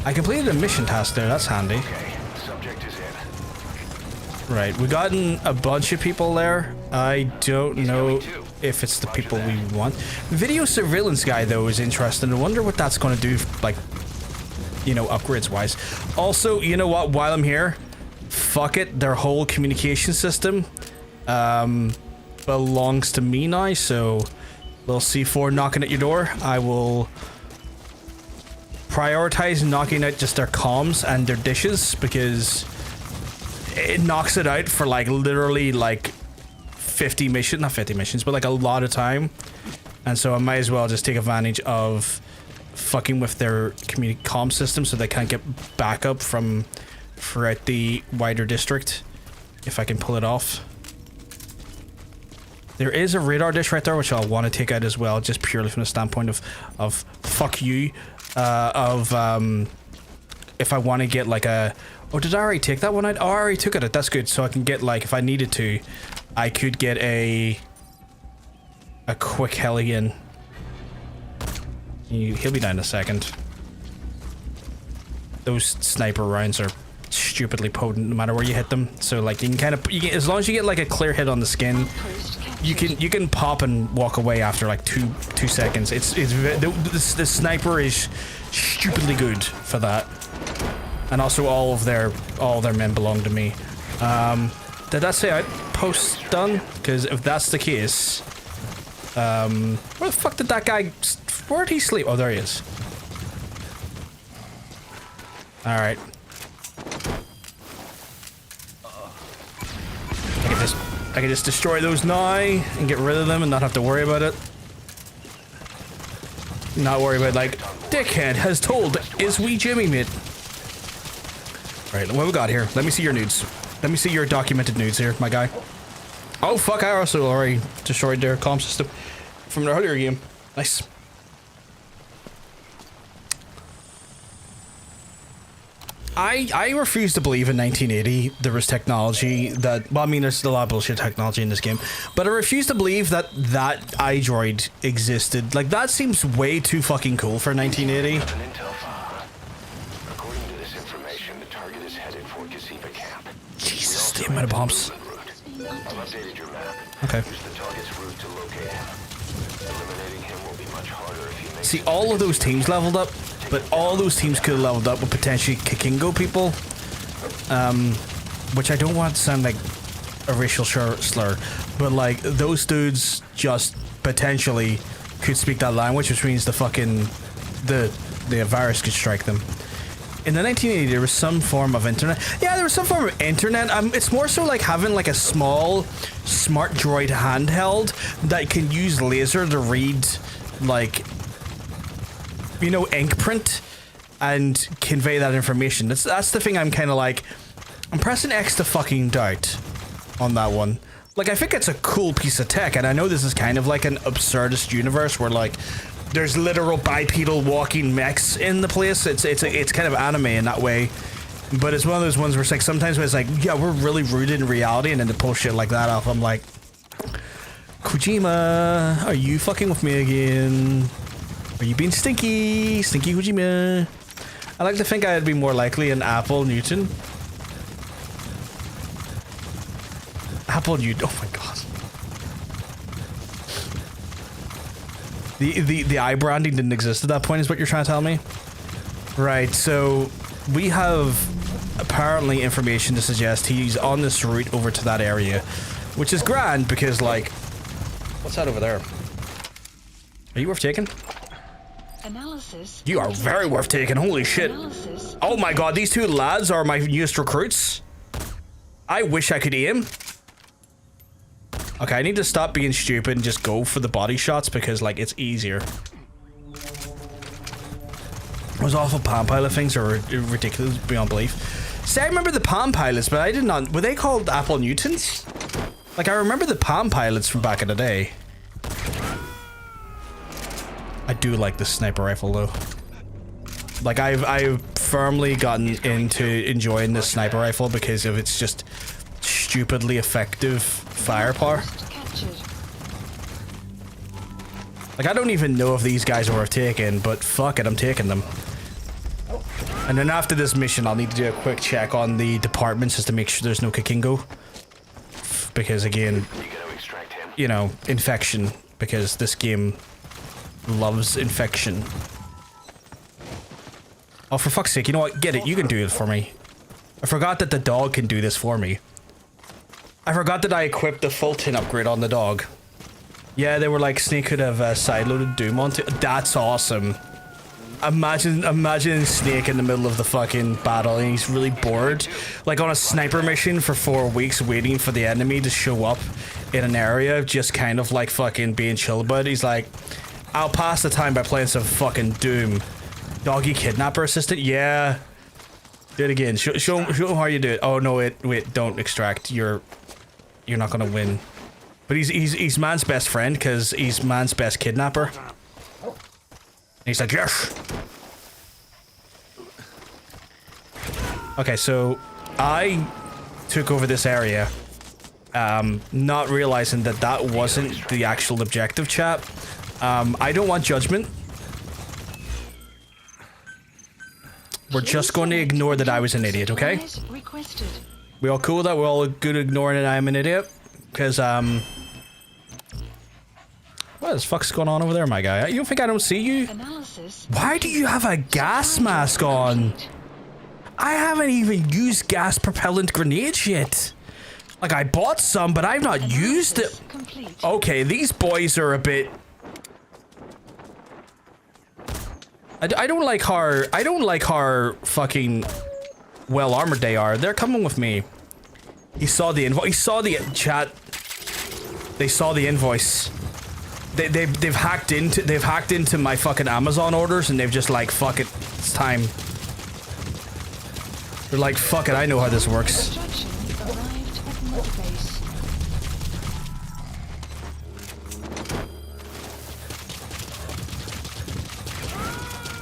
I completed a mission task there, that's handy. Okay, subject is in. Right, we gotten a bunch of people there. I don't know if it's the people we want. Video surveillance guy though is interesting. I wonder what that's going to do, like, you know, upgrades wise. Also, you know what, while I'm here, fuck it, their whole communication system belongs to me now, so Little C4 knocking at your door. I will prioritize knocking out just their comms and their dishes because it knocks it out for like literally like 50 missions, not 50 missions, but like a lot of time. And so I might as well just take advantage of fucking with their community comm system so they can't get backup from throughout the wider district if I can pull it off. There is a radar dish right there which I'll want to take out as well, just purely from the standpoint of fuck you, if I want to get like a... Oh, did I already take that one out? Oh, I already took it out. That's good. So I can get like, if I needed to, I could get a quick Hellion. He'll be down in a second. Those sniper rounds are stupidly potent no matter where you hit them. So like you can kind of, as long as you get like a clear hit on the skin, you can pop and walk away after like two seconds. The sniper is stupidly good for that. And also all of their men belong to me. Did that say outpost done? Because if that's the case, where the fuck did that guy? Where did he sleep? Oh, there he is. All right. I can just destroy those now and get rid of them and not have to worry about it. Not worry about like, dickhead has told is we Jimmy mate. All right, what we got here? Let me see your nudes. Let me see your documented nudes here, my guy. Oh fuck! I also already destroyed their comm system from the earlier game. Nice. I refuse to believe in 1980 there was technology that, well, I mean, there's a lot of bullshit technology in this game, but I refuse to believe that iDroid existed. Like, that seems way too fucking cool for 1980. According to this information, the target is headed for Gazeba Camp. Jesus, the amount of bombs. I've updated your map. Okay. Use the target's route to locate him. Eliminating him will be much harder if he makes... See, all of those teams leveled up, but all those teams could have leveled up with potentially Kikingo people. Which I don't want to sound like a racial slur, but like, those dudes just potentially could speak that language, which means the virus could strike them. In the 1980s, there was some form of internet. Yeah, there was some form of internet. It's more so like having like a small smart droid handheld that can use laser to read, like, you know, ink print and convey that information. That's the thing I'm kind of like, I'm pressing X to fucking doubt on that one. Like, I think it's a cool piece of tech, and I know this is kind of like an absurdist universe where like there's literal bipedal walking mechs in the place. It's kind of anime in that way, but it's one of those ones where it's like sometimes when it's like, yeah, we're really rooted in reality, and then to pull shit like that off, I'm like, Kojima, are you fucking with me again? Are you being stinky? Stinky Kojima. I like to think I'd be more likely an Apple Newton. Apple Newton. Oh my god. The eye branding didn't exist at that point is what you're trying to tell me? Right, so we have apparently information to suggest he's on this route over to that area, which is grand because, like, what's that over there? Are you worth taking? Analysis. You are very worth taking, holy shit. Analysis. Oh my god, these two lads are my newest recruits. I wish I could aim. Okay, I need to stop being stupid and just go for the body shots because, like, it's easier. Those awful Palm Pilot things are ridiculous beyond belief. See, I remember the Palm Pilots, but I did not... Were they called Apple Newtons? Like, I remember the Palm Pilots from back in the day. I do like the sniper rifle though. Like, I've firmly gotten into enjoying this sniper rifle because of its just stupidly effective firepower. Like, I don't even know if these guys are worth taking, but fuck it, I'm taking them. And then after this mission, I'll need to do a quick check on the departments just to make sure there's no Kikingo. Because again, you know, infection, because this game loves infection. Oh, for fuck's sake, you know what? Get it, you can do it for me. I forgot that the dog can do this for me. I forgot that I equipped the full tin upgrade on the dog. Yeah, they were like Snake could have sideloaded Doom onto. That's awesome. Imagine Snake in the middle of the fucking battle and he's really bored, like on a sniper mission for 4 weeks, waiting for the enemy to show up in an area, just kind of like fucking being chill about it. He's like, I'll pass the time by playing some fucking Doom. Doggy kidnapper assistant? Yeah. Do it again. Show him how you do it. Oh no, wait, don't extract. You're not gonna win. But he's man's best friend because he's man's best kidnapper. And he's like, yes. Okay, so I took over this area, not realizing that that wasn't the actual objective, chat. I don't want judgment. We're just going to ignore that I was an idiot, okay? We all cool with that? We're all good at ignoring that I'm an idiot? Because, what the fuck's going on over there, my guy? You don't think I don't see you? Why do you have a gas mask on? I haven't even used gas propellant grenades yet. Like, I bought some, but I've not used it. Okay, these boys are a bit... I don't like how fucking well armored they are. They're coming with me. He saw the invoice. He saw the chat. They saw the invoice. They've hacked into my fucking Amazon orders and they've just like, fuck it, it's time. They're like, fuck it, I know how this works.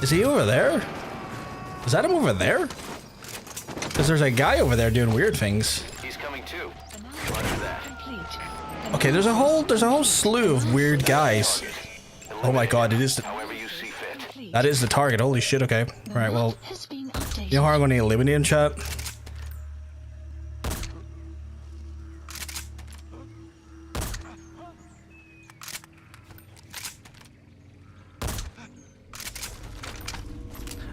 Is he over there? Is that him over there? Because there's a guy over there doing weird things. He's coming too. Okay, there's a whole slew of weird guys. Oh my god, it is that is the target. Holy shit, okay. Alright, well, you know how I'm going to eliminate him, chat?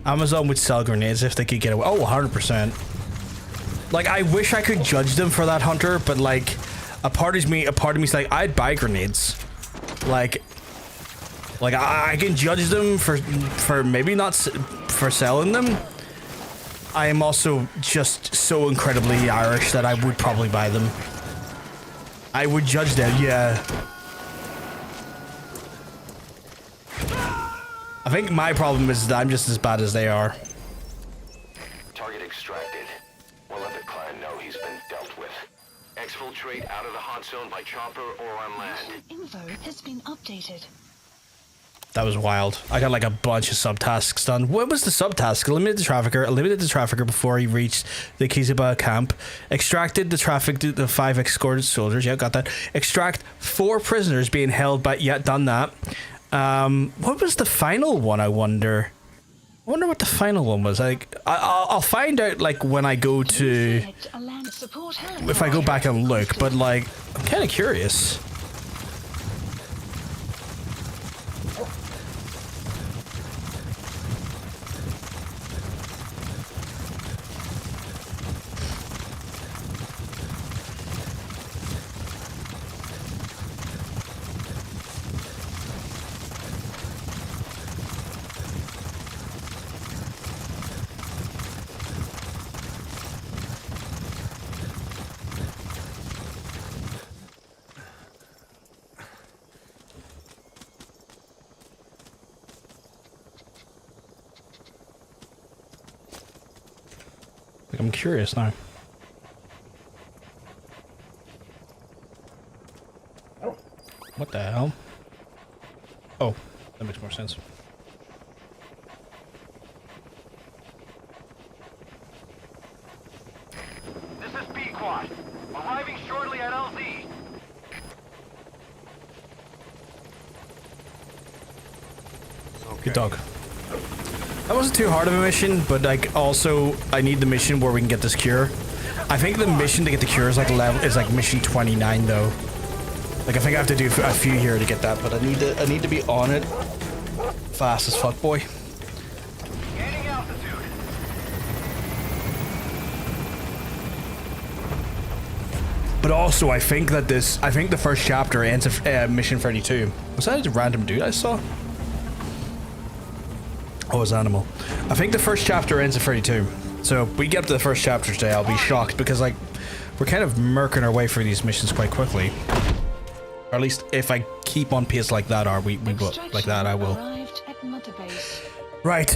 Amazon would sell grenades if they could get away. Oh, 100%. Like, I wish I could judge them for that, Hunter, but like, a part of me's like, I'd buy grenades. Like I can judge them for maybe not for selling them. I am also just so incredibly Irish that I would probably buy them. I would judge them, yeah. I think my problem is that I'm just as bad as they are. Target extracted. We'll let the client know he's been dealt with. Exfiltrate out of the hot zone by chopper or on land. Info has been updated. That was wild. I got like a bunch of subtasks done. What was the subtask? Eliminate the trafficker before he reached the Kiziba camp. Extracted the 5 escorted soldiers. Yeah, got that. Extract 4 prisoners being held by... Yeah, done that. What was the final one, I wonder? I wonder what the final one was. Like, I'll find out, like, when I go to... If I go back and look, but, like, I'm kind of curious. I'm curious now. What the hell? Oh, that makes more sense. This is B-Quad. Arriving shortly at LZ. Good dog. That wasn't too hard of a mission, but like also I need the mission where we can get this cure. I think the mission to get the cure is like mission 29 though. Like I think I have to do a few here to get that, but I need to be on it fast as fuck, boy. Gaining altitude. But also, I think the first chapter ends at mission 32. Was that a random dude I saw? Oh, it's animal. I think the first chapter ends at 32. So if we get up to the first chapter today, I'll be shocked because like we're kind of murking our way through these missions quite quickly. Or at least if I keep on pace like that, we will like that. I will. Right.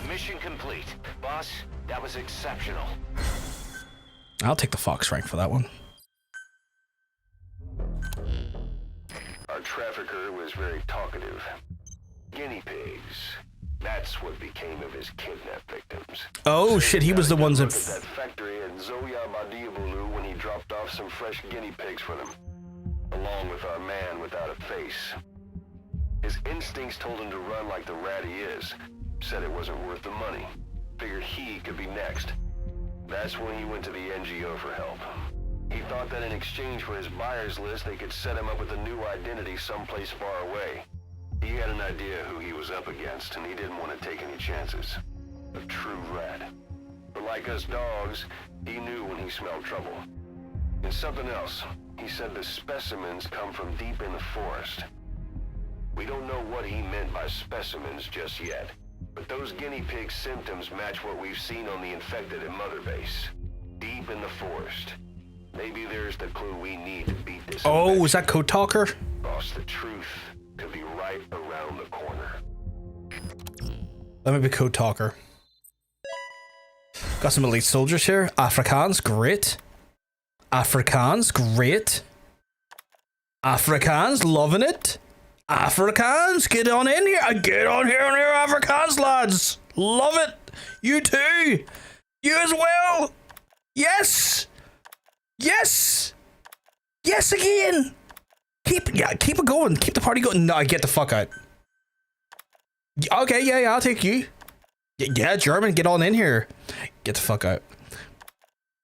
Mission complete. Boss, that was exceptional. I'll take the Fox rank for that one. Our trafficker was very talkative. Guinea pigs. That's what became of his kidnapped victims. Oh shit, he was the ones that factory at Zoya Badiabulu when he dropped off some fresh guinea pigs for them, along with our man without a face. His instincts told him to run like the rat he is. Said it wasn't worth the money. Figured he could be next. That's when he went to the NGO for help. He thought that in exchange for his buyer's list, they could set him up with a new identity someplace far away. He had an idea who he was up against, and he didn't want to take any chances. A true rat. But like us dogs, he knew when he smelled trouble. And something else. He said the specimens come from deep in the forest. We don't know what he meant by specimens just yet, but those guinea pig symptoms match what we've seen on the infected at Mother Base. Deep in the forest. Maybe there's the clue we need to beat this. Oh, was that Code Talker? Boss, the truth could be right around the corner. Let me be Code Talker. Got some elite soldiers here. Afrikaans, great. Afrikaans, great. Afrikaans, loving it. Afrikaans, get on in here. Get on here, Afrikaans lads. Love it. You too. You as well. Yes. Yes. Yes again. Keep it going. Keep the party going. No, get the fuck out. Okay, yeah, I'll take you. Yeah, German, get on in here. Get the fuck out.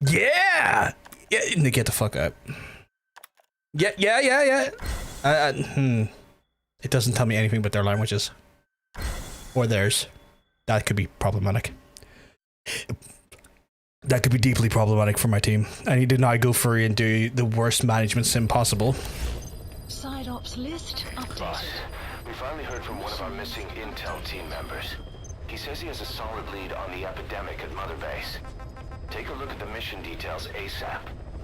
Yeah. Yeah, get the fuck out. Yeah. It doesn't tell me anything but their languages. Or theirs. That could be problematic. That could be deeply problematic for my team. I need to now go free and do the worst management sim possible. Side ops list updated. Boss, we finally heard from one of our missing intel team members. He says he has a solid lead on the epidemic at Mother Base. Take a look at the mission details ASAP.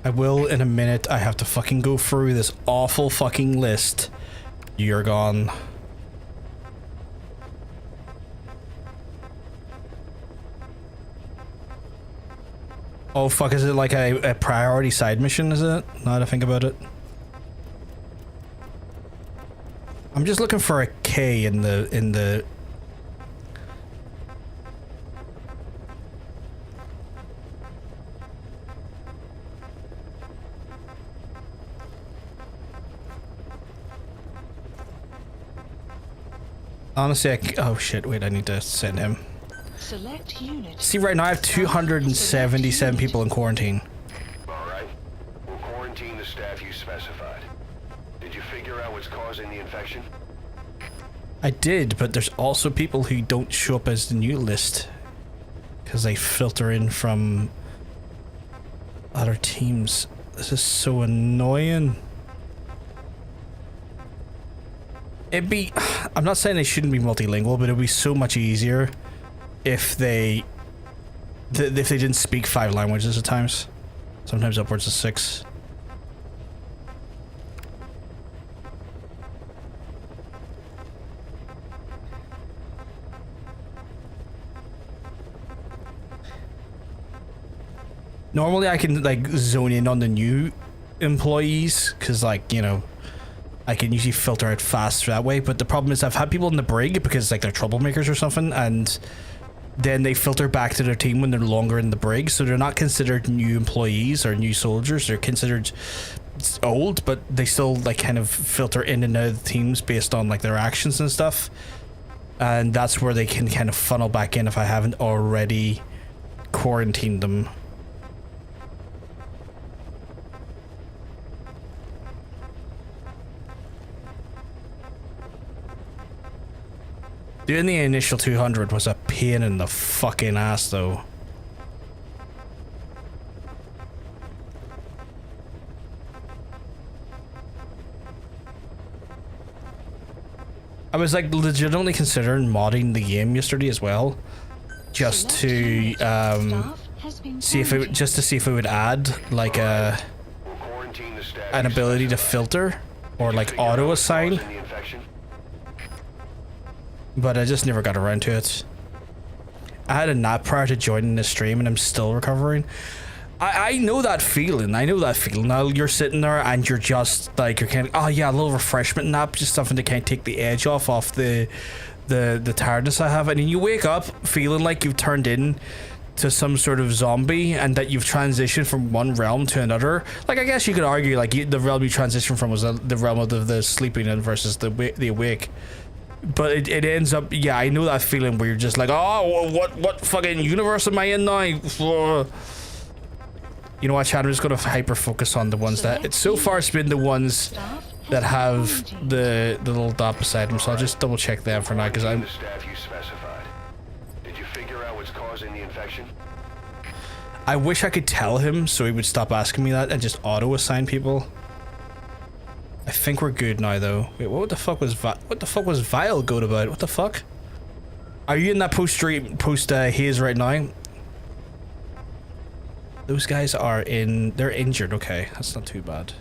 I will in a minute. I have to fucking go through this awful fucking list. You're gone. Oh fuck, is it like a priority side mission, is it? Now that I think about it. I'm just looking for a K in the honestly, oh shit, wait, I need to send him. Select unit. See, right now I have 277 people in quarantine. Alright. We'll quarantine the staff you specified. Did you figure out what's causing the infection? I did, but there's also people who don't show up as the new list. Because they filter in from other teams. This is so annoying. It'd be... I'm not saying they shouldn't be multilingual, but it'd be so much easier if they didn't speak 5 languages at times. Sometimes upwards of 6. Normally I can like zone in on the new employees because like, you know, I can usually filter it fast that way, but the problem is I've had people in the brig because like they're troublemakers or something, and then they filter back to their team when they're longer in the brig, so they're not considered new employees or new soldiers. They're considered old, but they still like kind of filter in and out of the teams based on like their actions and stuff, and that's where they can kind of funnel back in if I haven't already quarantined them. Doing the initial 200 was a pain in the fucking ass though. I was like legitimately considering modding the game yesterday as well, just to see if it just to see if it would add like an ability to filter or like auto assign, but I just never got around to it. I had a nap prior to joining the stream and I'm still recovering. I know that feeling. I know that feeling. Now you're sitting there and you're just like, you're kind of, oh yeah, a little refreshment nap, just something to kind of take the edge off the tiredness I have. And then you wake up feeling like you've turned in to some sort of zombie and that you've transitioned from one realm to another. Like, I guess you could argue like the realm you transitioned from was the realm of the sleeping in versus the awake. But it ends up, yeah, I know that feeling where you're just like, oh, what fucking universe am I in now? You know what, Chad, I'm just going to hyper focus on the ones that, it's so far it's been the ones that have the little dot beside them, so I'll just double check them for now, because I'm... Did you figure out what's causing the infection? I wish I could tell him so he would stop asking me that and just auto-assign people. I think we're good now, though. Wait, what the fuck was Vile good about? What the fuck? Are you in that post-haze right now? Those guys are they're injured. Okay, that's not too bad.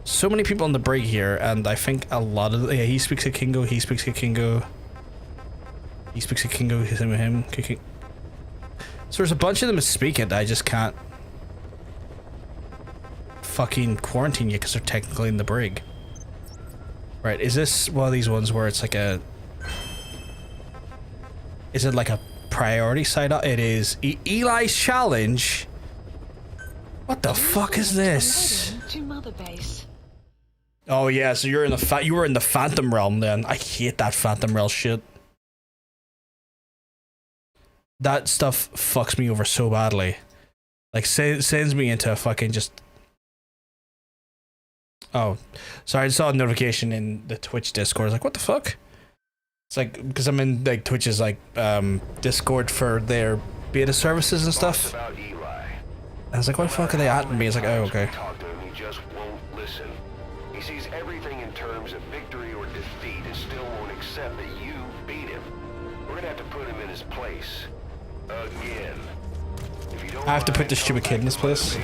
So many people on the break here, and I think a lot of, yeah, he speaks a Kingo, he speaks a Kingo. He speaks a Kingo, him. So there's a bunch of them that speak it, I just can't fucking quarantine you because they're technically in the brig. Right, is this one of these ones where it's like a... Is it like a priority side up? It is. Eli's challenge? What the fuck is this? To Mother Base. Oh yeah, so you're in the you were in the Phantom Realm then. I hate that Phantom Realm shit. That stuff fucks me over so badly. Like sends me into a fucking just... Oh, sorry, I saw a notification in the Twitch Discord. I was like, what the fuck? It's like, because I'm in like Twitch's like Discord for their beta services and stuff. I was like, what the fuck are they at me? It's like, oh, okay. He just won't listen. He sees everything in terms of victory or defeat and still won't accept that you beat him. We're gonna have to put him in his place. Again. If you don't I have to put this stupid kid in this place.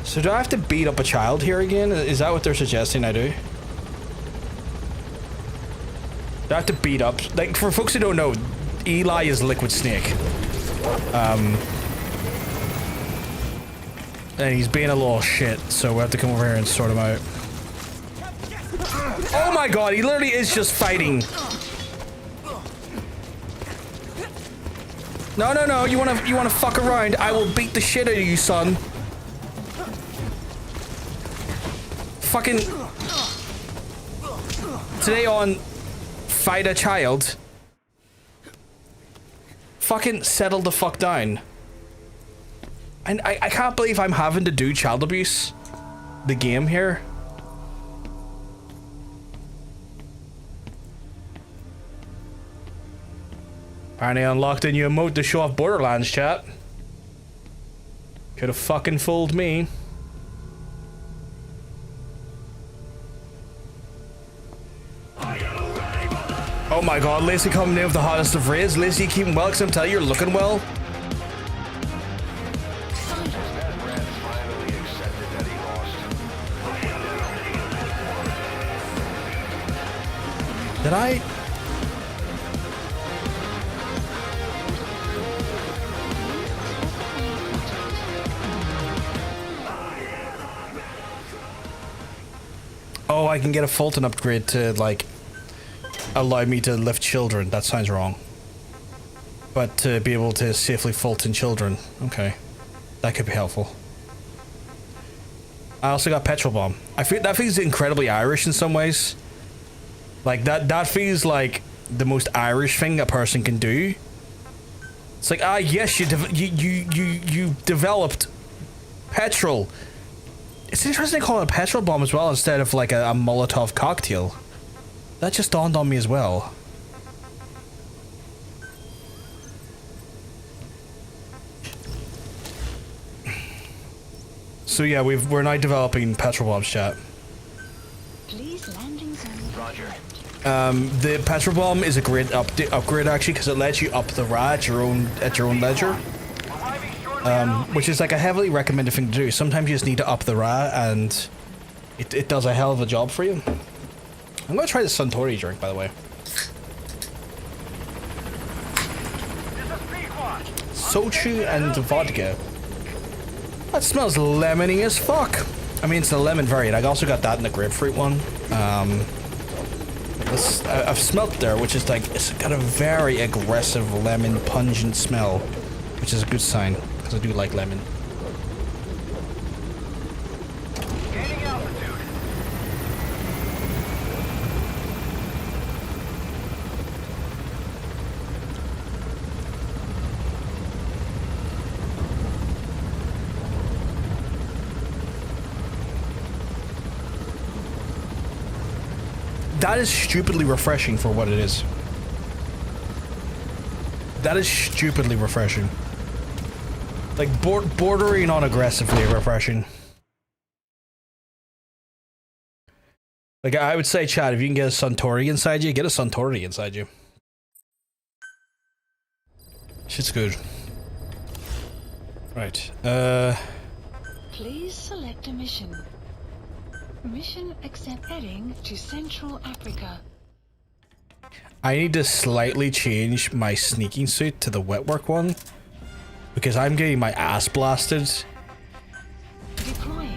So do I have to beat up a child here again? Is that what they're suggesting I do? Do I have to beat up? Like, for folks who don't know, Eli is Liquid Snake. And he's being a little shit, so we have to come over here and sort him out. Oh my god, he literally is just fighting. No, you wanna fuck around? I will beat the shit out of you, son. Fucking today on Fight a Child. Fucking settle the fuck down. And I can't believe I'm having to do child abuse the game here. Apparently unlocked a new emote to show off Borderlands, chat. Could have fucking fooled me. Oh my god, Lacey coming in with the hottest of raids. Lacey, keeping well, because I'm telling you, you're looking well. Did I? Oh, I can get a Fulton upgrade to, like, allow me to lift children. That sounds wrong. But to be able to safely Fulton children. Okay. That could be helpful. I also got Petrol Bomb. I feel that feels incredibly Irish in some ways. Like, that feels like the most Irish thing a person can do. It's like, ah, yes, you developed petrol. It's interesting to call it a petrol bomb as well instead of like a Molotov cocktail. That just dawned on me as well. So yeah, we're now developing petrol bombs, chat. Please landing zone. Roger. The petrol bomb is a great upgrade actually because it lets you up the RA at your own ledger, which is like a heavily recommended thing to do. Sometimes you just need to up the RA and it does a hell of a job for you. I'm gonna try the Suntory drink, by the way. Sochu and vodka. That smells lemony as fuck. I mean, it's a lemon variant. I also got that in the grapefruit one. I've smelt there, which is like, it's got a very aggressive lemon pungent smell, which is a good sign, because I do like lemon. Gaining altitude. That is stupidly refreshing for what it is. That is stupidly refreshing. Like, bordering on aggressively refreshing. Like, I would say, Chad, if you can get a Suntory inside you, get a Suntory inside you. Shit's good. Right, Please select a mission. Mission accept heading to Central Africa. I need to slightly change my sneaking suit to the wetwork one because I'm getting my ass blasted. Deploying.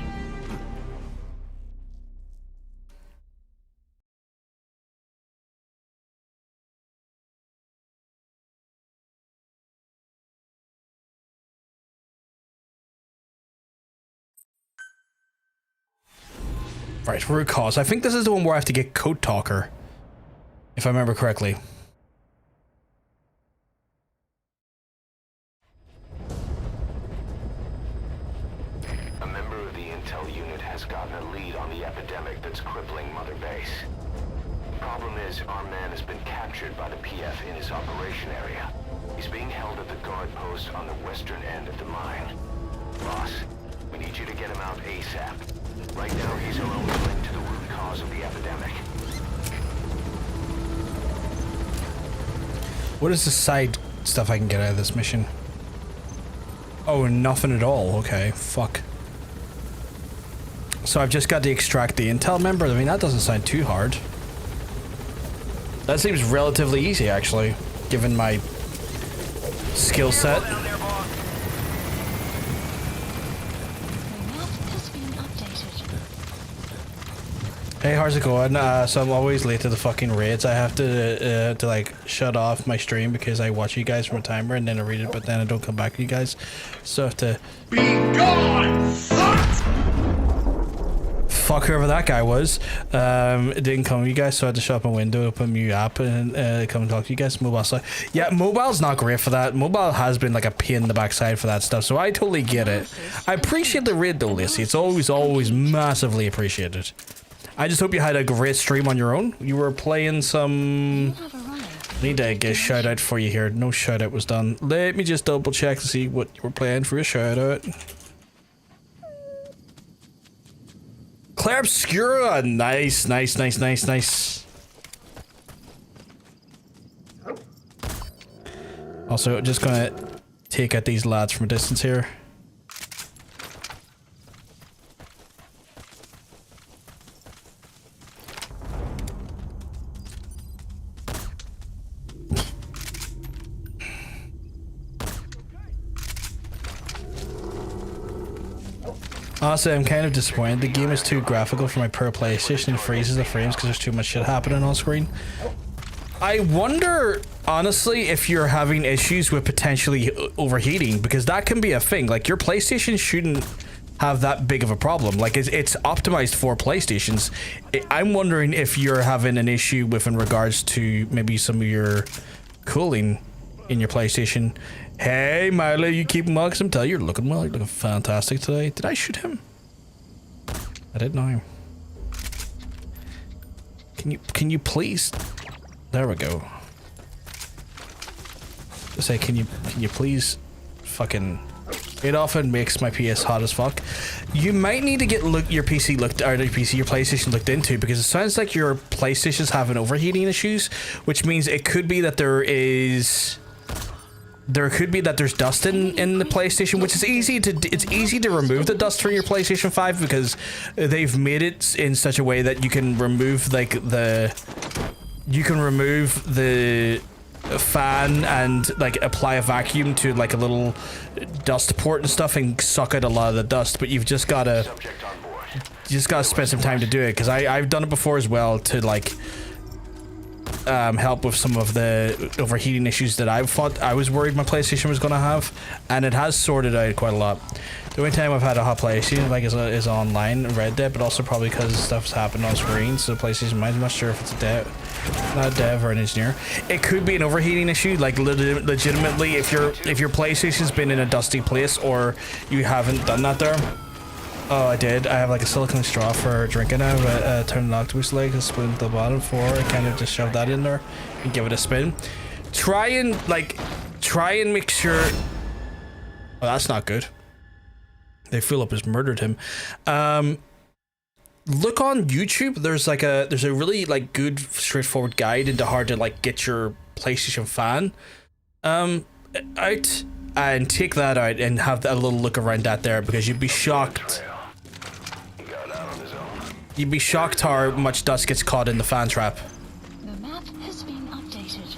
Right, root cause. I think this is the one where I have to get Code Talker, if I remember correctly. A member of the intel unit has gotten a lead on the epidemic that's crippling Mother Base. Problem is, our man has been captured by the PF in his operation area. He's being held at the guard post on the western end of the mine. Boss, we need you to get him out ASAP. Right now, he's our only link to the root cause of the epidemic. What is the side stuff I can get out of this mission? Oh, nothing at all. Okay, fuck. So I've just got to extract the intel member. I mean, that doesn't sound too hard. That seems relatively easy, actually, given my skill set. The map has been updated. Hey, how's it going? So I'm always late to the fucking raids. I have to like shut off my stream because I watch you guys from a timer and then I read it, but then I don't come back to you guys. So I have to Be gone, fuck! fuck whoever that guy was. It didn't come to you guys, so I had to shut up my window, open a new app, and come and talk to you guys. Mobile side, yeah, mobile's not great for that. Mobile has been like a pain in the backside for that stuff, so I totally get it. I appreciate the raid though, Lacey. It's always massively appreciated. I just hope you had a great stream on your own. You were playing some... Have arrived. Need to get a shout out for you here. No shout out was done. Let me just double check to see what you were playing for a shout out. Claire Obscura, nice. Also, just gonna take out these lads from a distance here. Honestly, I'm kind of disappointed. The game is too graphical for my poor PlayStation and freezes the frames because there's too much shit happening on screen. I wonder, honestly, if you're having issues with potentially overheating, because that can be a thing. Like, your PlayStation shouldn't have that big of a problem. Like, it's optimized for PlayStations. I'm wondering if you're having an issue with in regards to maybe some of your cooling in your PlayStation. Hey, Milo, you keep mugs. I'm telling you, you're looking well. You're looking fantastic today. Did I shoot him? I didn't know him. Can you please? There we go. Just say, can you please fucking... It often makes my PS hot as fuck. You might need to get your PC looked, or your PlayStation looked into, because it sounds like your PlayStation's having overheating issues, which means it could be that there's dust in the PlayStation, which is easy to remove the dust from your PlayStation 5 because they've made it in such a way that you can remove the fan and like apply a vacuum to like a little dust port and stuff and suck out a lot of the dust, but you've just gotta spend some time to do it, because I've done it before as well to like help with some of the overheating issues that I was worried my PlayStation was gonna have, and it has sorted out quite a lot. The only time I've had a hot PlayStation like is online Red Dead, but also probably because stuff's happened on screen, so the PlayStation, I'm not sure if it's not a dev or an engineer. It could be an overheating issue, like legitimately if your PlayStation's been in a dusty place or you haven't done that there. Oh, I did. I have like a silicone straw for drinking now, but turn an octopus leg and spoon at the bottom for it. Kind of just shove that in there and give it a spin. Try and make sure. Oh, that's not good. They Philip has murdered him. Look on YouTube. There's a really like good straightforward guide into how to like get your PlayStation fan out, and take that out and have a little look around that there, because you'd be shocked. You'd be shocked how much dust gets caught in the fan trap. The map has been updated.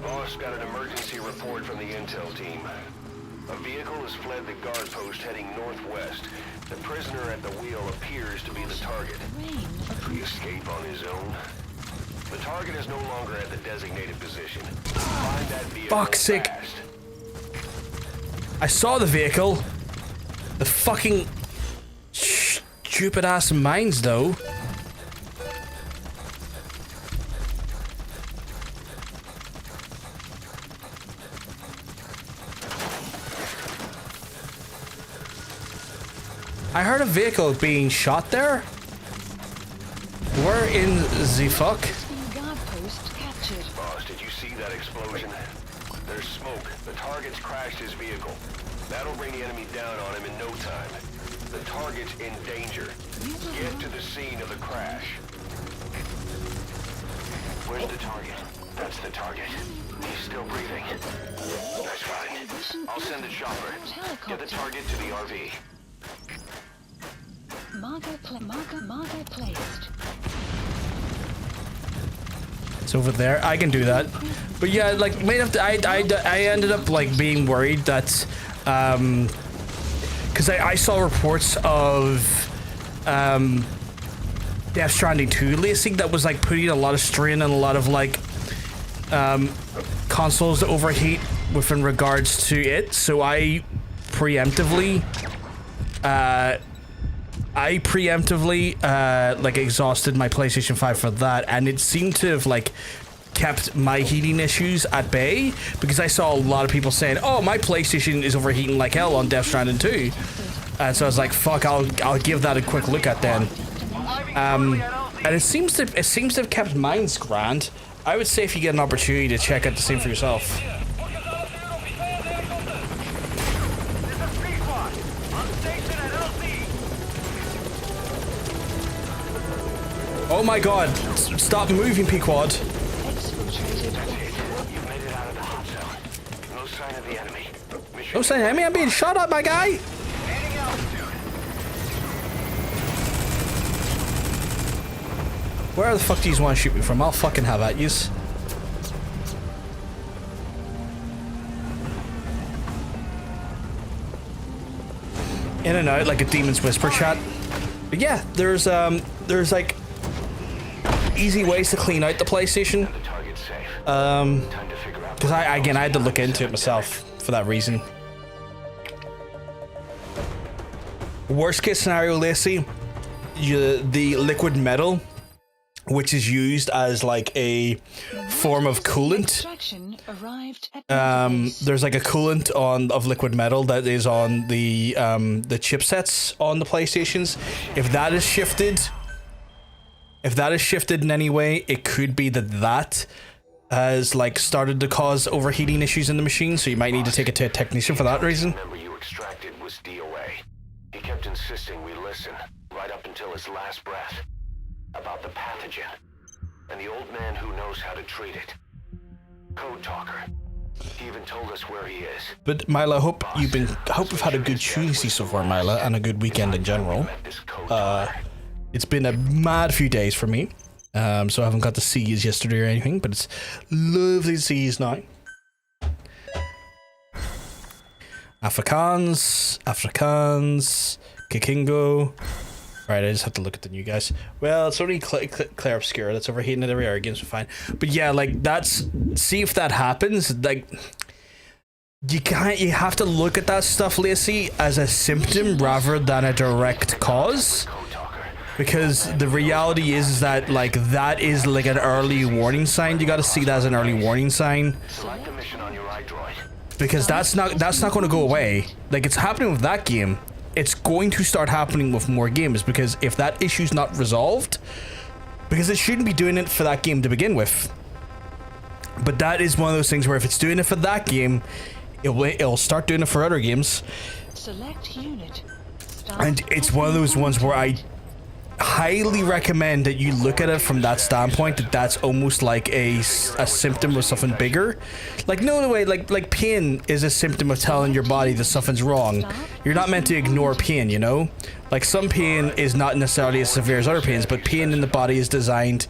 Boss got an emergency report from the intel team. A vehicle has fled the guard post heading northwest. The prisoner at the wheel appears to be the target. Could he escape on his own? The target is no longer at the designated position. Find that vehicle Fuck's sake. fast. I saw the vehicle. The fucking stupid ass mines though. I heard a vehicle being shot there. Where in the fuck? Guard post captured. Boss, did you see that explosion? There's smoke. The target's crashed his vehicle. That'll bring the enemy down on him in no time. The target's in danger. Get to the scene of the crash. Where's the target? That's the target. He's still breathing. That's fine. I'll send a chopper. Get the target to the RV. Marker placed. It's over there. I can do that. But yeah, like, I ended up like being worried that, because I saw reports of Death Stranding 2 releasing that was like putting a lot of strain and a lot of like consoles to overheat within regards to it. So I preemptively like exhausted my PlayStation 5 for that, and it seemed to have like kept my heating issues at bay, because I saw a lot of people saying, oh, my PlayStation is overheating like hell on Death Stranding 2, and so I was like, fuck, I'll give that a quick look at then. And it seems to have kept mine's grand. I would say if you get an opportunity to check out the same for yourself. Oh my god, stop moving, Pequod. You've made it out of the hot zone. No sign of the enemy. No sign of enemy? I'm being shot at, my guy. Where the fuck do you want to shoot me from? I'll fucking have at yous. In and out like a Demon's Whisper chat. But yeah, there's like easy ways to clean out the PlayStation. Because I had to look into it myself for that reason. Worst case scenario, Lacey, the liquid metal, which is used as like a form of coolant, arrived at Motor Base. there's like a coolant of liquid metal that is on the chipsets on the PlayStations. If that is shifted in any way, it could be that has like started to cause overheating issues in the machine, so you might need to take it to a technician for that reason. The member you extracted was DOA. He kept insisting we listen, right up until his last breath, about the pathogen, and the old man who knows how to treat it. Code Talker. He even told us where he is. But Mila, I hope you've had a good Tuesday so far, Mila, and a good weekend in general. It's been a mad few days for me. So I haven't got to see you yesterday or anything, but it's lovely to see you now. Afrikaans, Kikingo. Right, I just have to look at the new guys. Well, it's only Claire Obscura that's overheating it every hour. Games are fine. But yeah, like see if that happens. Like you have to look at that stuff, Lacey, as a symptom rather than a direct cause. Because the reality is that like that is like an early warning sign. You got to see that as an early warning sign. Select the mission on your iDroid. Because that's not going to go away. Like it's happening with that game. It's going to start happening with more games, because if that issue's not resolved, because it shouldn't be doing it for that game to begin with. But that is one of those things where if it's doing it for that game, it'll start doing it for other games. Select unit. And it's one of those ones where I highly recommend that you look at it from that standpoint, that that's almost like a symptom of something bigger. Like no way, like pain is a symptom of telling your body that something's wrong. You're not meant to ignore pain, you know? Like some pain is not necessarily as severe as other pains, but pain in the body is designed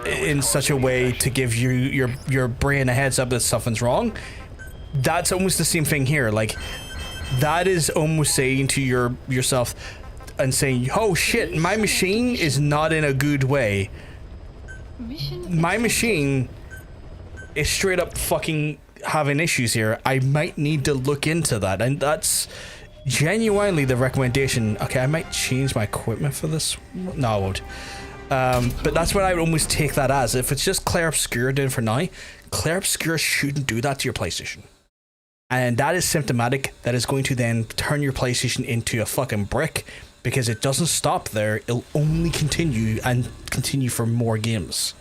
in such a way to give your brain a heads up that something's wrong. That's almost the same thing here. Like that is almost saying to yourself and saying, oh shit, my machine is not in a good way. My machine is straight up fucking having issues here. I might need to look into that. And that's genuinely the recommendation. Okay, I might change my equipment for this. No, I won't. But that's what I would almost take that as. If it's just Claire Obscura doing for now, Claire Obscura shouldn't do that to your PlayStation. And that is symptomatic. That is going to then turn your PlayStation into a fucking brick. Because it doesn't stop there, it'll only continue and continue for more games.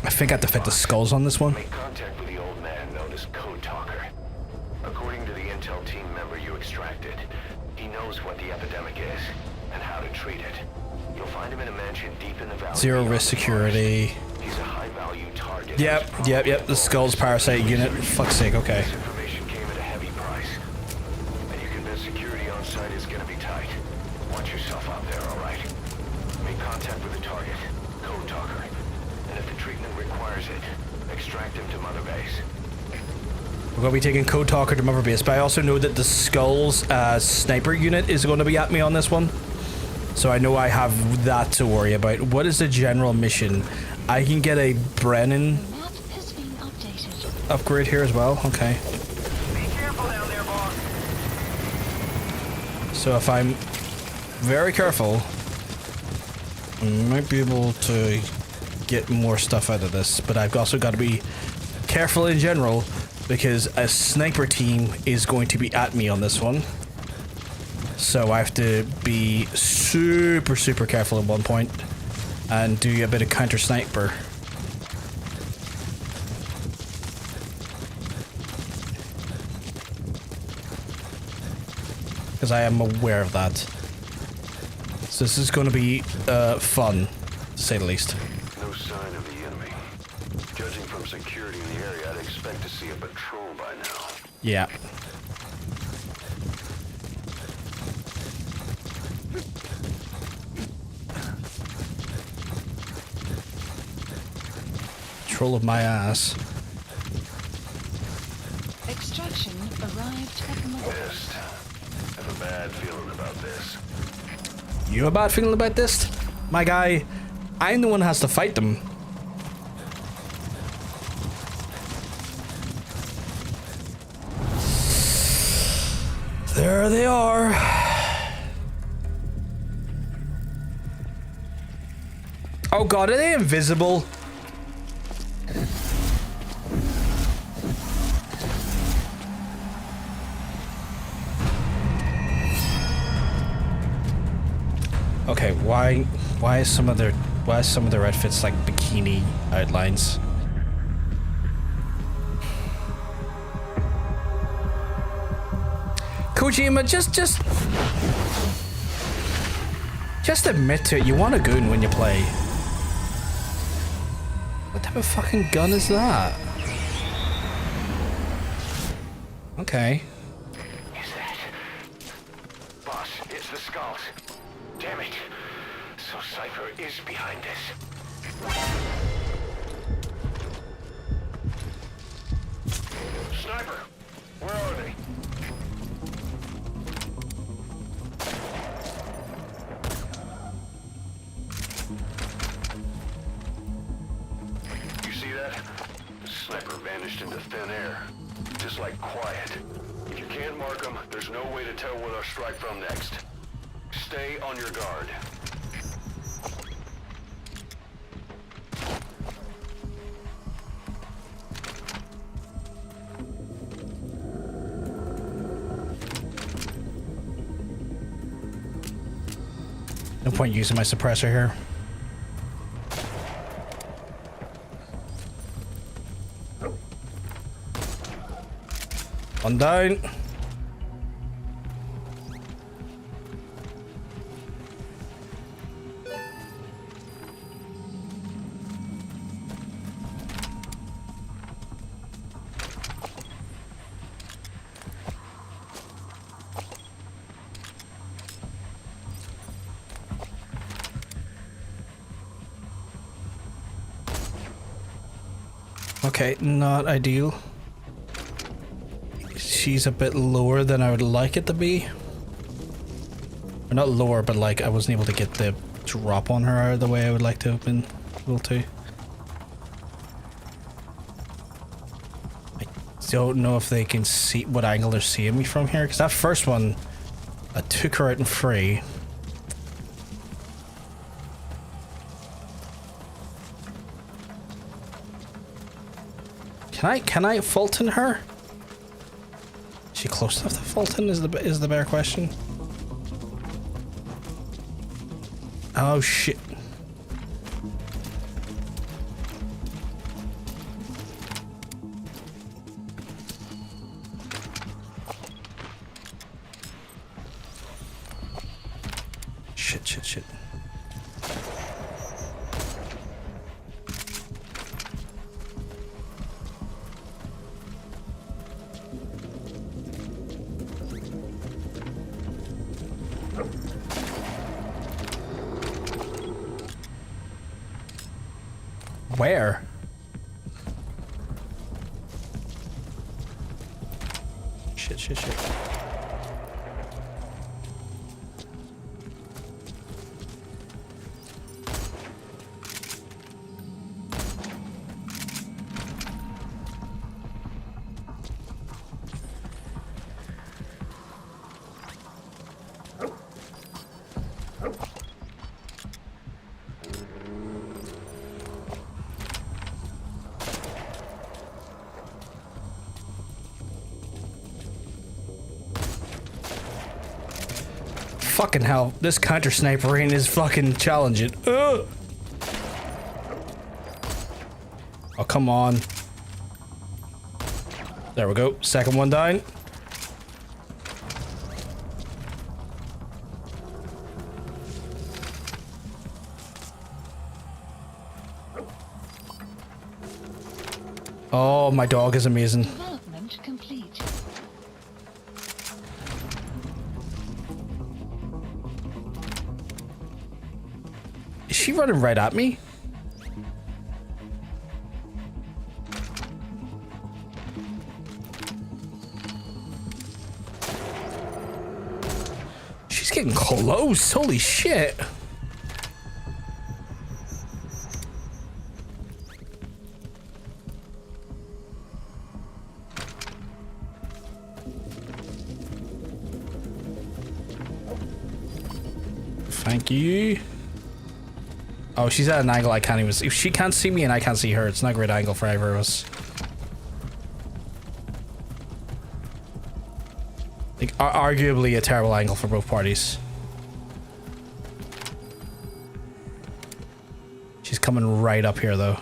I think I have to fit the skulls on this one. Make contact with the old man known as Code Talker. According to the intel team member you extracted, he knows what the epidemic is and how to treat it. You'll find him in a mansion deep in the valley. Zero risk security. He's a high-value target. Yep. The Skulls parasite unit. Fuck's sake, okay. This information came at a heavy price. And you convinced security on site is gonna be tight. Watch yourself out there, alright? Make contact with the target, Code Talker. And if the treatment requires it, extract him to Mother Base. We're going to be taking Code Talker to Mother Base, but I also know that the Skulls sniper unit is going to be at me on this one. So I know I have that to worry about. What is the general mission? I can get a Brennan upgrade here as well. Okay. Be careful down there, boss. So if I'm very careful, I might be able to get more stuff out of this. But I've also got to be careful in general, because a sniper team is going to be at me on this one. So I have to be super, super careful at one point and do a bit of counter sniper. Because I am aware of that. So this is going to be fun, to say the least. No sign of the enemy. Judging from security in the area, I'd expect to see a patrol by now. Yeah. Troll of my ass. Extraction arrived at Mother Base. Missed. Have a bad feeling about this. You have a bad feeling about this? My guy, I'm the one who has to fight them. There they are. Oh god, are they invisible? Okay, why is some of their outfits like bikini outlines? Kojima, just admit to it. You want a goon when you play. What type of fucking gun is that? Okay. Is that? Boss, it's the skulls. Damn it. So Cypher is behind this. Sniper, where are they? You see that? The sniper vanished into thin air. Just like quiet. If you can't mark them, there's no way to tell where they'll strike from next. Stay on your guard. No point using my suppressor here. One down. Okay, not ideal. She's a bit lower than I would like it to be. Or not lower, but like I wasn't able to get the drop on her the way I would like to have been able to. I don't know if they can see what angle they're seeing me from here, because that first one, I took her out in free. Can I Fulton her? Is she close enough to Fulton is the better question. Oh shit. Shit. Where? Shit. Fucking hell, this counter snipering is fucking challenging. Ugh. Oh, come on. There we go. Second one down. Oh, my dog is amazing. Development complete. Is she running right at me? She's getting close. Holy shit. Thank you. Oh, she's at an angle I can't even see. If she can't see me and I can't see her, it's not a great angle for either of us. Like, arguably a terrible angle for both parties. She's coming right up here, though.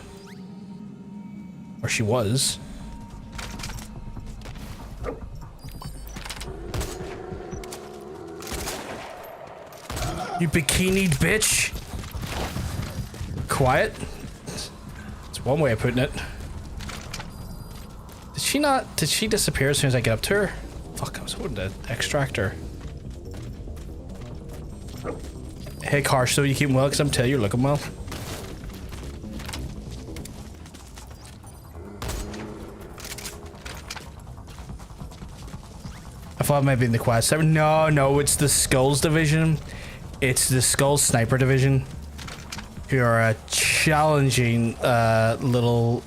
Or she was. You bikinied bitch. Quiet. It's one way of putting it. Did she not? Did she disappear as soon as I get up to her? Fuck, I was hoping to extract her. Hey, Karsh, so you keeping well? Because I'm telling you, you're looking well. I thought it might be in the quiet side. No, no, it's the Skulls division. It's the Skulls Sniper division. Who are a challenging little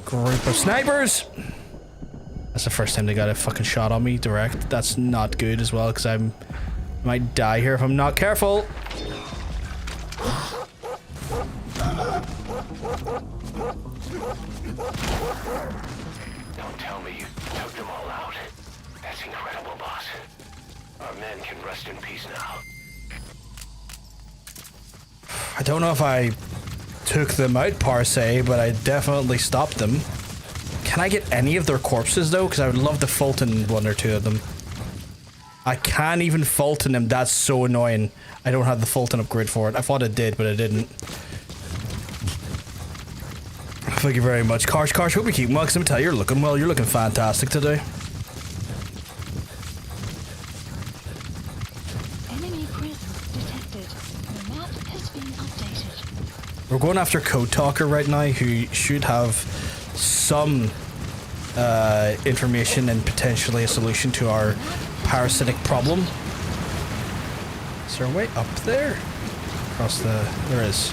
group of snipers. That's the first time they got a fucking shot on me direct. That's not good as well, because I might die here if I'm not careful. Don't tell me you took them all out. That's incredible, boss. Our men can rest in peace now. I don't know if I took them out per se, but I definitely stopped them. Can I get any of their corpses though? Because I would love to Fulton one or two of them. I can't even Fulton them. That's so annoying. I don't have the Fulton upgrade for it. I thought it did, but I didn't. Thank you very much. Karsh, hope you keep well, because I'm tell you, you're looking well. You're looking fantastic today. Enemy presence detected. The map has been updated. We're going after Code Talker right now, who should have some information and potentially a solution to our parasitic problem. Is there a way up there? Across the... There is.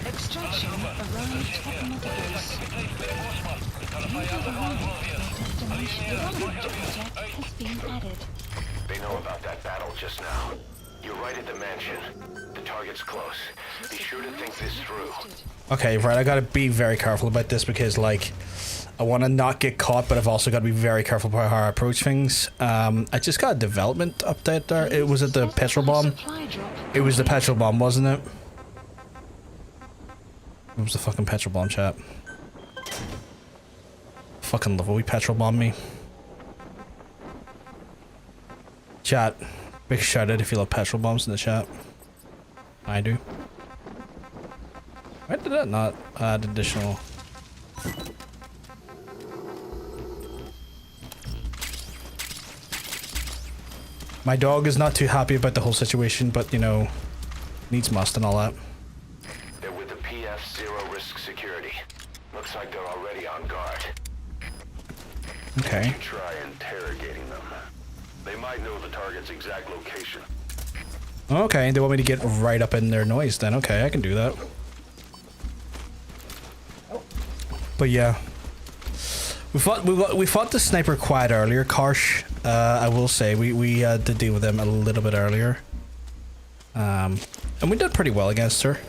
Extraction arrived at the mother base. You have arrived at destination. Development project has been added. They know about that battle just now. You're right at the mansion. The target's close. Be sure to think this through. Okay, right, I gotta be very careful about this because, like, I want to not get caught, but I've also got to be very careful about how I approach things. I just got a development update there. It was at the petrol bomb. It was the petrol bomb, wasn't it? It was the fucking petrol bomb, chat. Fucking love it. We petrol bomb me. Chat. Big shout out if you love petrol bombs in the chat. I do. Why did that not add additional? My dog is not too happy about the whole situation, but you know, needs must and all that. They're with the PF Zero Risk Security. Looks like they're already on guard. Okay. You try interrogating them. They might know the target's exact location. Okay, they want me to get right up in their noise then. Okay, I can do that. But yeah. We fought the sniper quite earlier, Karsh. I will say we had to deal with them a little bit earlier. And we did pretty well against her.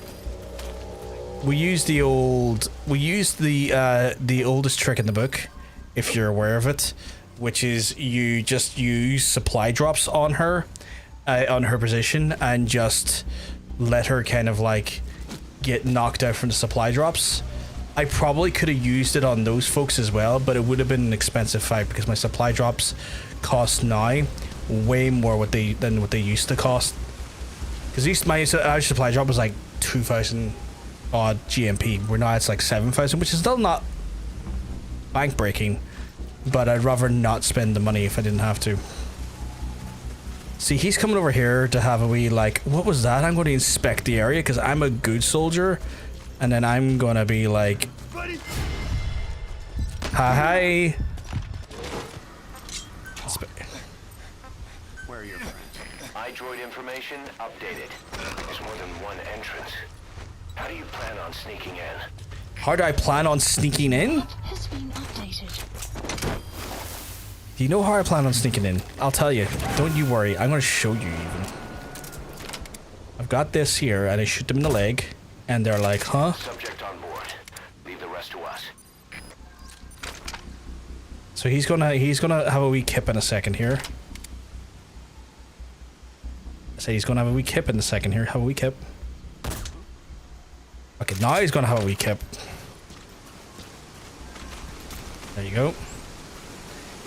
We used the oldest trick in the book, if you're aware of it, which is you just use supply drops on her position and just let her kind of like get knocked out from the supply drops. I probably could have used it on those folks as well, but it would have been an expensive fight because my supply drops cost now way more than what they used to cost. Because my average supply drop was like 2,000 odd GMP, where now it's like 7,000, which is still not bank breaking, but I'd rather not spend the money if I didn't have to. See, he's coming over here to have a wee like, what was that? I'm going to inspect the area because I'm a good soldier. And then I'm gonna be like, hi. Where are your friends? iDroid information updated. There's more than one entrance. How do you plan on sneaking in? How do I plan on sneaking in? Has been updated. Do you know how I plan on sneaking in? I'll tell you. Don't you worry. I'm gonna show you even. I've got this here, and I shoot them in the leg, and they're like, huh? Subject on board. Leave the rest to us. So he's gonna have a wee kip in a second here. So he's gonna have a wee kip in a second here. Have a wee kip. Okay, now he's gonna have a wee kip. There you go.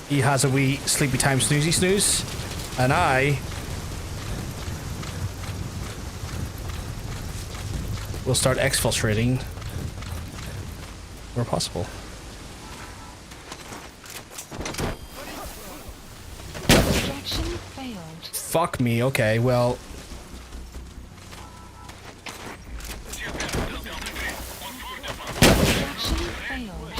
He has a wee sleepy time snoozy snooze. And I will start exfiltrating where possible. Extraction failed. Fuck me, okay, well. Extraction failed.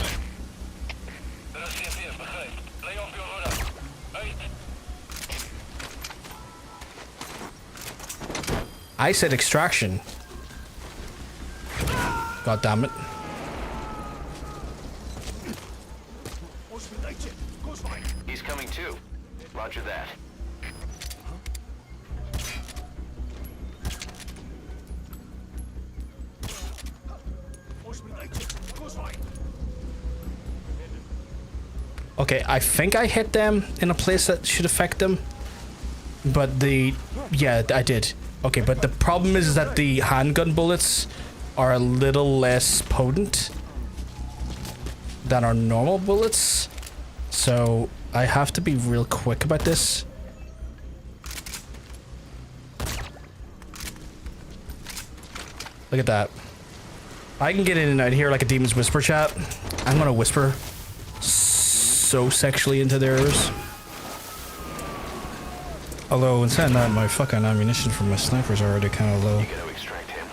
I said extraction. God damn it. He's coming too. Roger that. Okay, I think I hit them in a place that should affect them. But yeah, I did. Okay, but the problem is that the handgun bullets are a little less potent than our normal bullets. So I have to be real quick about this. Look at that. I can get in and out here like a demon's whisper chat. I'm gonna whisper so sexually into their ears. Although, in saying that, my fucking ammunition from my snipers are already kind of low. You gotta extract him.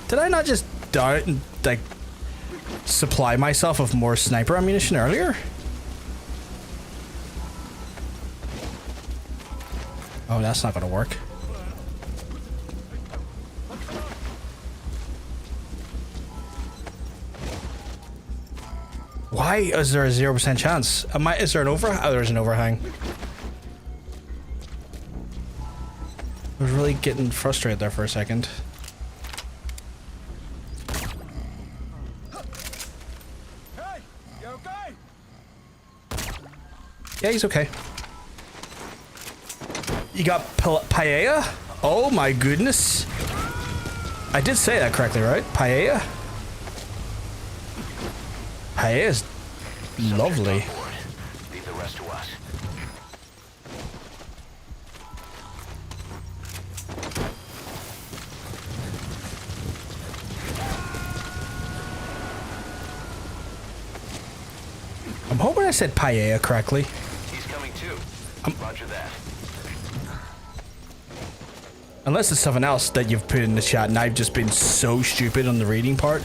Did I not just like supply myself with more sniper ammunition earlier? Oh, that's not gonna work. Why is there a 0% chance? Is there an overhang? Oh, there's an overhang. I was really getting frustrated there for a second. Hey, you okay? Yeah, he's okay. You got paella? Oh my goodness. I did say that correctly, right? Paella? Paella is lovely. Leave the rest to us. I'm hoping I said paella correctly. He's coming too. Roger that. Unless it's something else that you've put in the chat and I've just been so stupid on the reading part.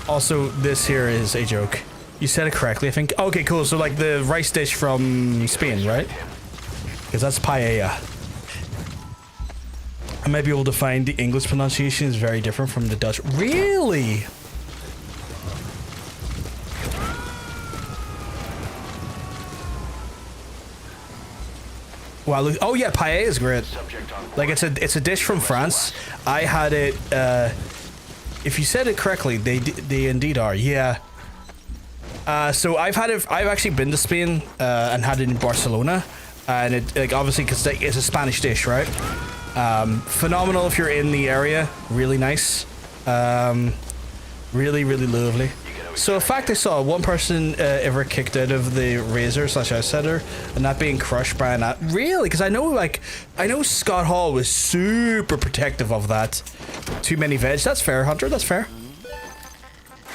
Also, this here is a joke. You said it correctly, I think. Okay, cool. So like the rice dish from Spain, right? Because that's paella. I might be able to find the English pronunciation is very different from the Dutch. Really? Wow, look, oh yeah, paella is great. Like it's a dish from France. I had it. If you said it correctly, they indeed are. Yeah. So I've actually been to Spain and had it in Barcelona, and it like obviously because it's a Spanish dish, right? Phenomenal if you're in the area. Really nice. Really lovely. So in fact, I saw one person ever kicked out of the Razor/Outsider, and that being crushed by an really, because I know Scott Hall was super protective of that. Too many veg. That's fair, Hunter. That's fair.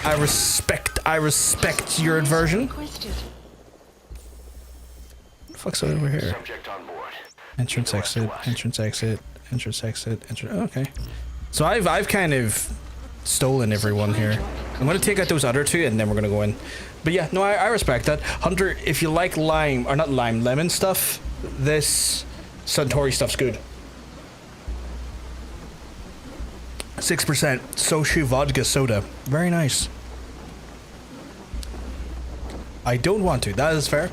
I respect your aversion. Requested. What the fuck's over here? Subject on board. Entrance, exit, entrance, exit, entrance, exit, entrance. Okay. So I've kind of stolen everyone here. I'm gonna take out those other two and then we're gonna go in. But yeah, no, I respect that. Hunter, if you like lime, or not lime, lemon stuff, this Suntory stuff's good. 6% Soshu vodka soda. Very nice. I don't want to. That is fair.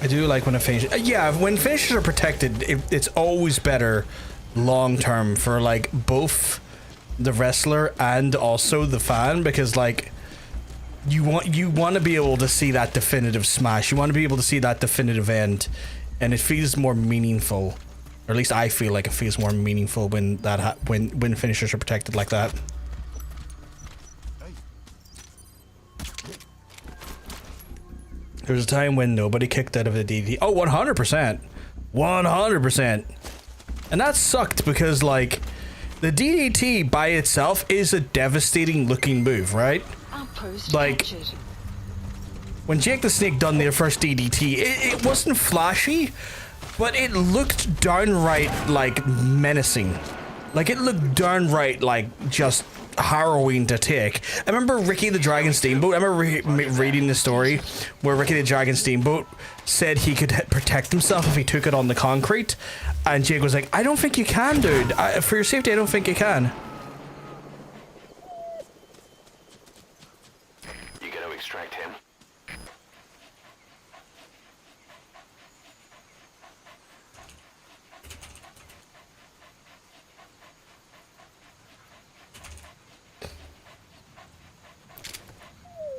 I do like when a finish. Yeah, when finishes are protected, it's always better long term for like both the wrestler and also the fan, because like you want to be able to see that definitive smash. You want to be able to see that definitive end, and it feels more meaningful. Or at least I feel like it feels more meaningful when that when finishers are protected like that. There was a time when nobody kicked out of the DDT. Oh, 100%. 100%. And that sucked because, like, the DDT by itself is a devastating looking move, right? Like, when Jake the Snake done their first DDT, it wasn't flashy, but it looked downright, like, menacing. Like, it looked downright, like, just harrowing to take. I remember Ricky the Dragon Steamboat. I remember reading the story where Ricky the Dragon Steamboat said he could protect himself if he took it on the concrete, and Jake was like, I don't think you can, dude. For your safety, I don't think you can. You gotta extract him.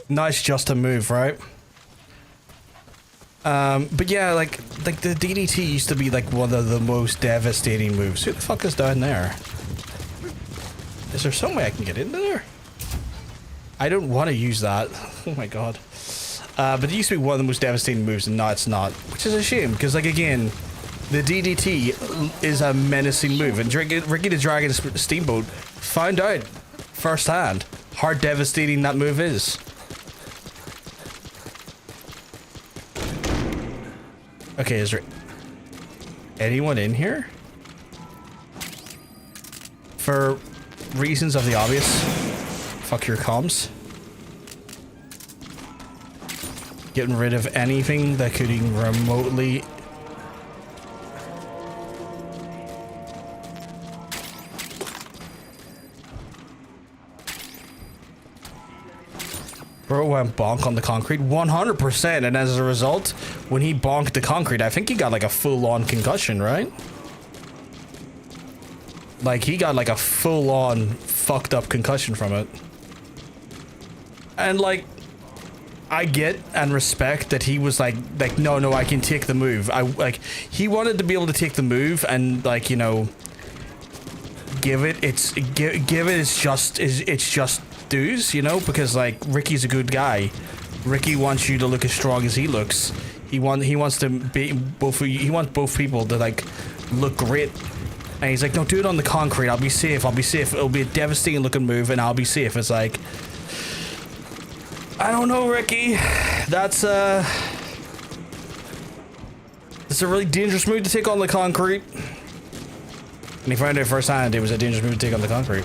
Nice just a move, right? But yeah, like the DDT used to be like one of the most devastating moves. Who the fuck is down there? Is there some way I can get into there? I don't want to use that. Oh my god. But it used to be one of the most devastating moves, and now it's not. Which is a shame, because like again, the DDT is a menacing move, and Ricky the Dragon Steamboat found out firsthand how devastating that move is. Okay, is there anyone in here? For reasons of the obvious, fuck your comms. Getting rid of anything that could even remotely... Bro went bonk on the concrete 100%, and as a result, when he bonked the concrete, I think he got like a full-on concussion, right? Like he got like a full-on fucked up concussion from it. And like, I get and respect that he was like no, I can take the move. He wanted to be able to take the move and like, you know, give it its just dues, you know, because like Ricky's a good guy. Ricky wants you to look as strong as he looks. He wants to be both. He wants both people to like look great. And he's like, no, do it on the concrete. I'll be safe. It'll be a devastating looking move, and I'll be safe. It's like, I don't know, Ricky. It's a really dangerous move to take on the concrete. And he found out firsthand it was a dangerous move to take on the concrete.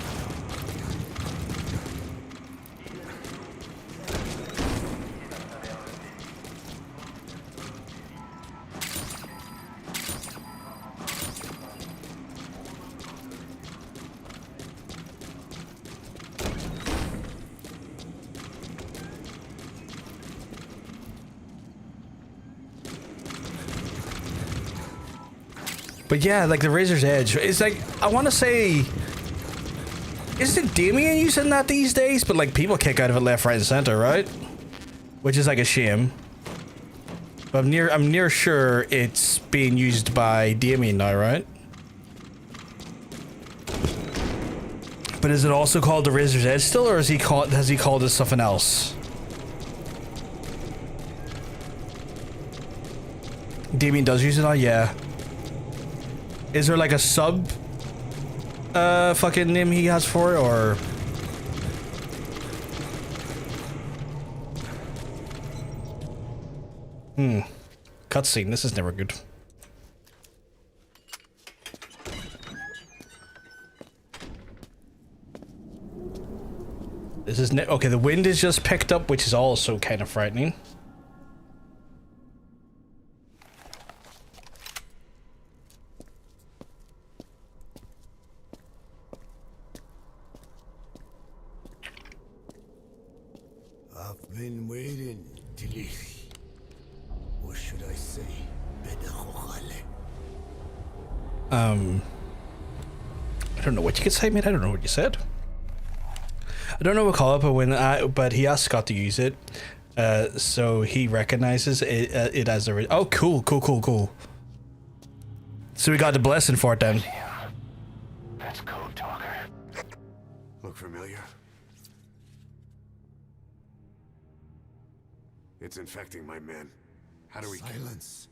But yeah, like the Razor's Edge, it's like, I want to say, isn't Damien using that these days? But like people kick out of it left, right, and center, right? Which is like a shame. But I'm near sure it's being used by Damien now, right? But is it also called the Razor's Edge still, or has he called it something else? Damien does use it now, yeah. Is there like a sub fucking name he has for it, or cutscene, this is never good. This is okay, the wind is just picked up, which is also kind of frightening. I've been waiting, Tillich. Or should I say, Bedachochale? I don't know what you could say, mate. I don't know what you said. I don't know what call it, but he asked Scott to use it, so he recognizes it as a. Oh, cool. So we got the blessing for it then. That's Code Talker. Look familiar? It's infecting my men. How do we Silence.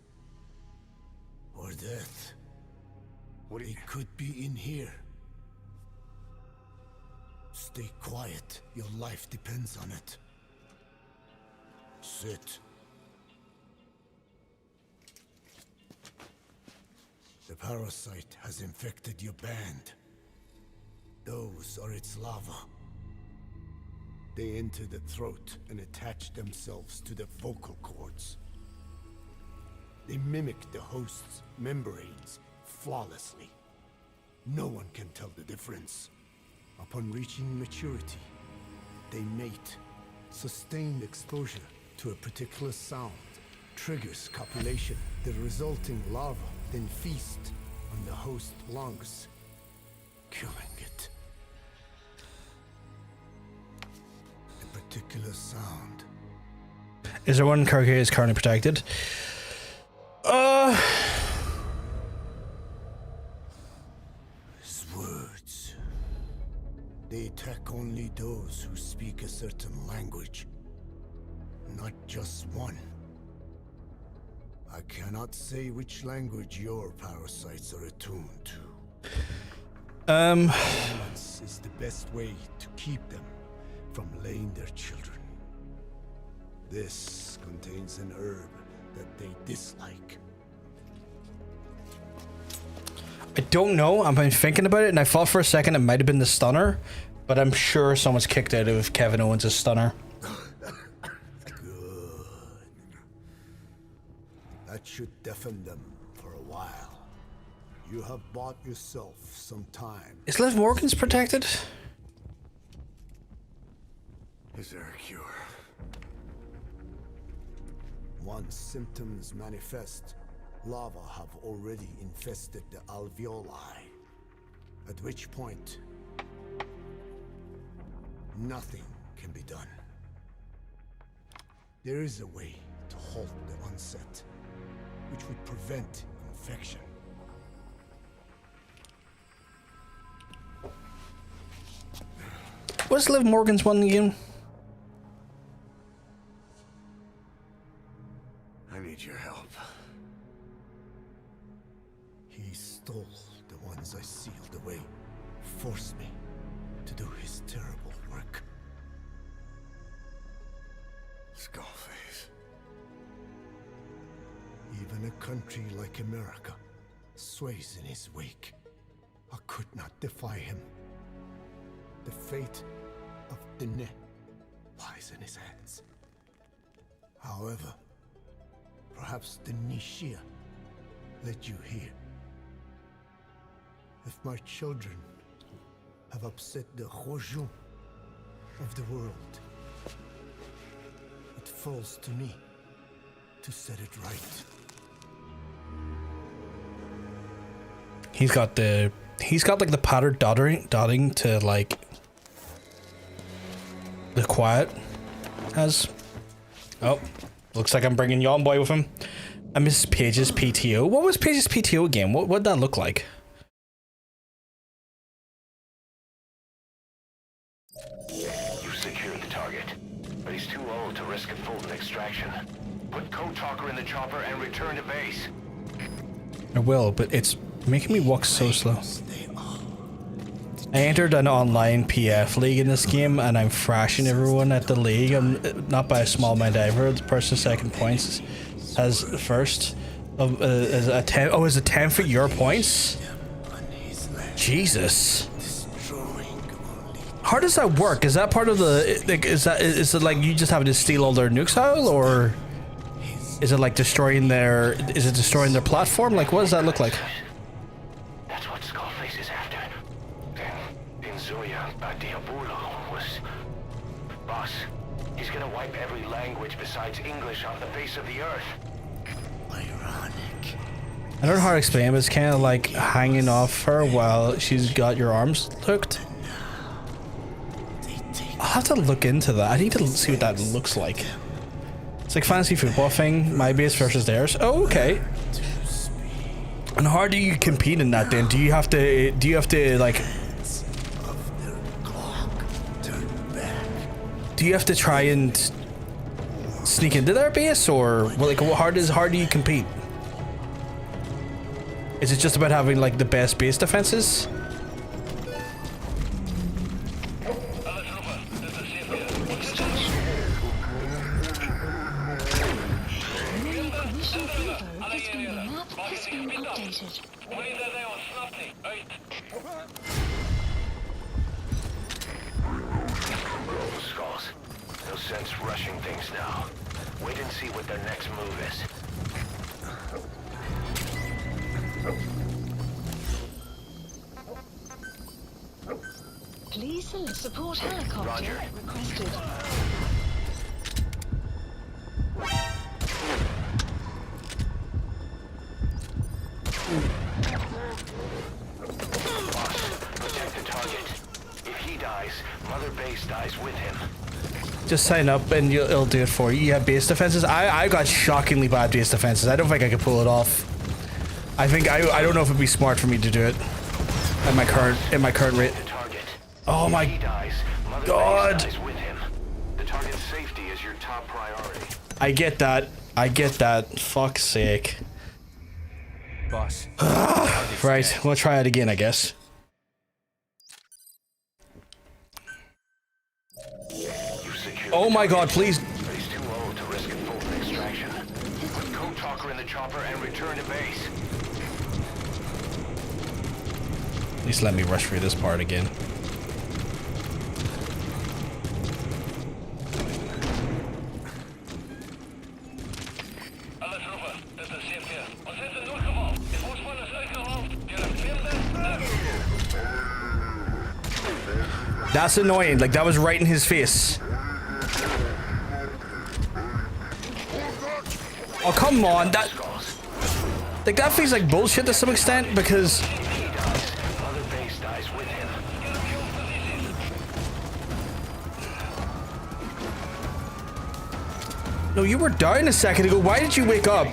Or death. What do you... It could be in here. Stay quiet. Your life depends on it. Sit. The parasite has infected your band. Those are its larvae. They enter the throat and attach themselves to the vocal cords. They mimic the host's membranes flawlessly. No one can tell the difference. Upon reaching maturity, they mate. Sustained exposure to a particular sound triggers copulation. The resulting larva then feast on the host lungs, killing it. A particular sound. Is there one character is currently protected? His words. They attack only those who speak a certain language. Not just one. I cannot say which language your parasites are attuned to. Silence is the best way to keep them from laying their children. This contains an herb that they dislike. I don't know. I've been thinking about it, and I thought for a second it might have been the stunner, but I'm sure someone's kicked out of Kevin Owens' stunner. Good. That should deafen them for a while. You have bought yourself some time. Is Liv Morgan's protected? Is there a cure? Once symptoms manifest, larvae have already infested the alveoli. At which point, nothing can be done. There is a way to halt the onset, which would prevent infection. What's Liv Morgan's one again? I need your help. He stole the ones I sealed away, forced me to do his terrible work. Skullface. Even a country like America sways in his wake. I could not defy him. The fate of Dine lies in his hands. However, perhaps the Nishia led you here. If my children have upset the Hojun of the world, it falls to me to set it right. He's got like the patter dotting to like the quiet has. Oh, looks like I'm bringing Yon Boy with him. I miss Paige's PTO. What was Paige's PTO again? What'd that look like? You secured the target, but he's too old to risk a full extraction. Put Code Talker in the chopper and return to base. I will, but it's making me walk so slow. They are. I entered an online PF league in this game, and I'm thrashing everyone at the league. I'm not by a small amount either. The person second points has first. Is a 10. Oh, is it 10 for your points? Jesus. How does that work? Is that part of the? Like, is it like you just having to steal all their nukes out, or is it like destroying their? Is it destroying their platform? Like, what does that look like? That's what Skullface is after. Then, in Zoya, Diabolo was... Boss, He's gonna wipe every language besides English off the face of the earth. Ironic. I don't know how to explain, but it's kind of like hanging off her while she's got your arms hooked. I'll have to look into that. I need to see what that looks like. It's like fantasy football thing, my base versus theirs. Oh, okay. And how do you compete in that then? Do you have to like... Do you have to try and sneak into their base, or like how do you compete? Is it just about having like the best base defenses? Skulls. No sense rushing things now. Wait and see what their next move is. Please select support helicopter requested. Protect the target. If he dies, Mother Base dies with him. Just sign up and it'll do it for you. You have base defenses. I got shockingly bad base defenses. I don't think I could pull it off. I don't know if it'd be smart for me to do it at my current rate. Oh my god. The target's safety is your top priority. I get that. Fuck's sake. Boss. Right, we'll try it again, I guess. Oh my god, please. But he's too old to risk a full extraction. Put Code Talker in the chopper and return to base. At least let me rush through this part again. That's annoying, like that was right in his face. Oh come on, that feels like bullshit to some extent because Mother Base dies with him. no, you were down a second ago. Why did you wake up?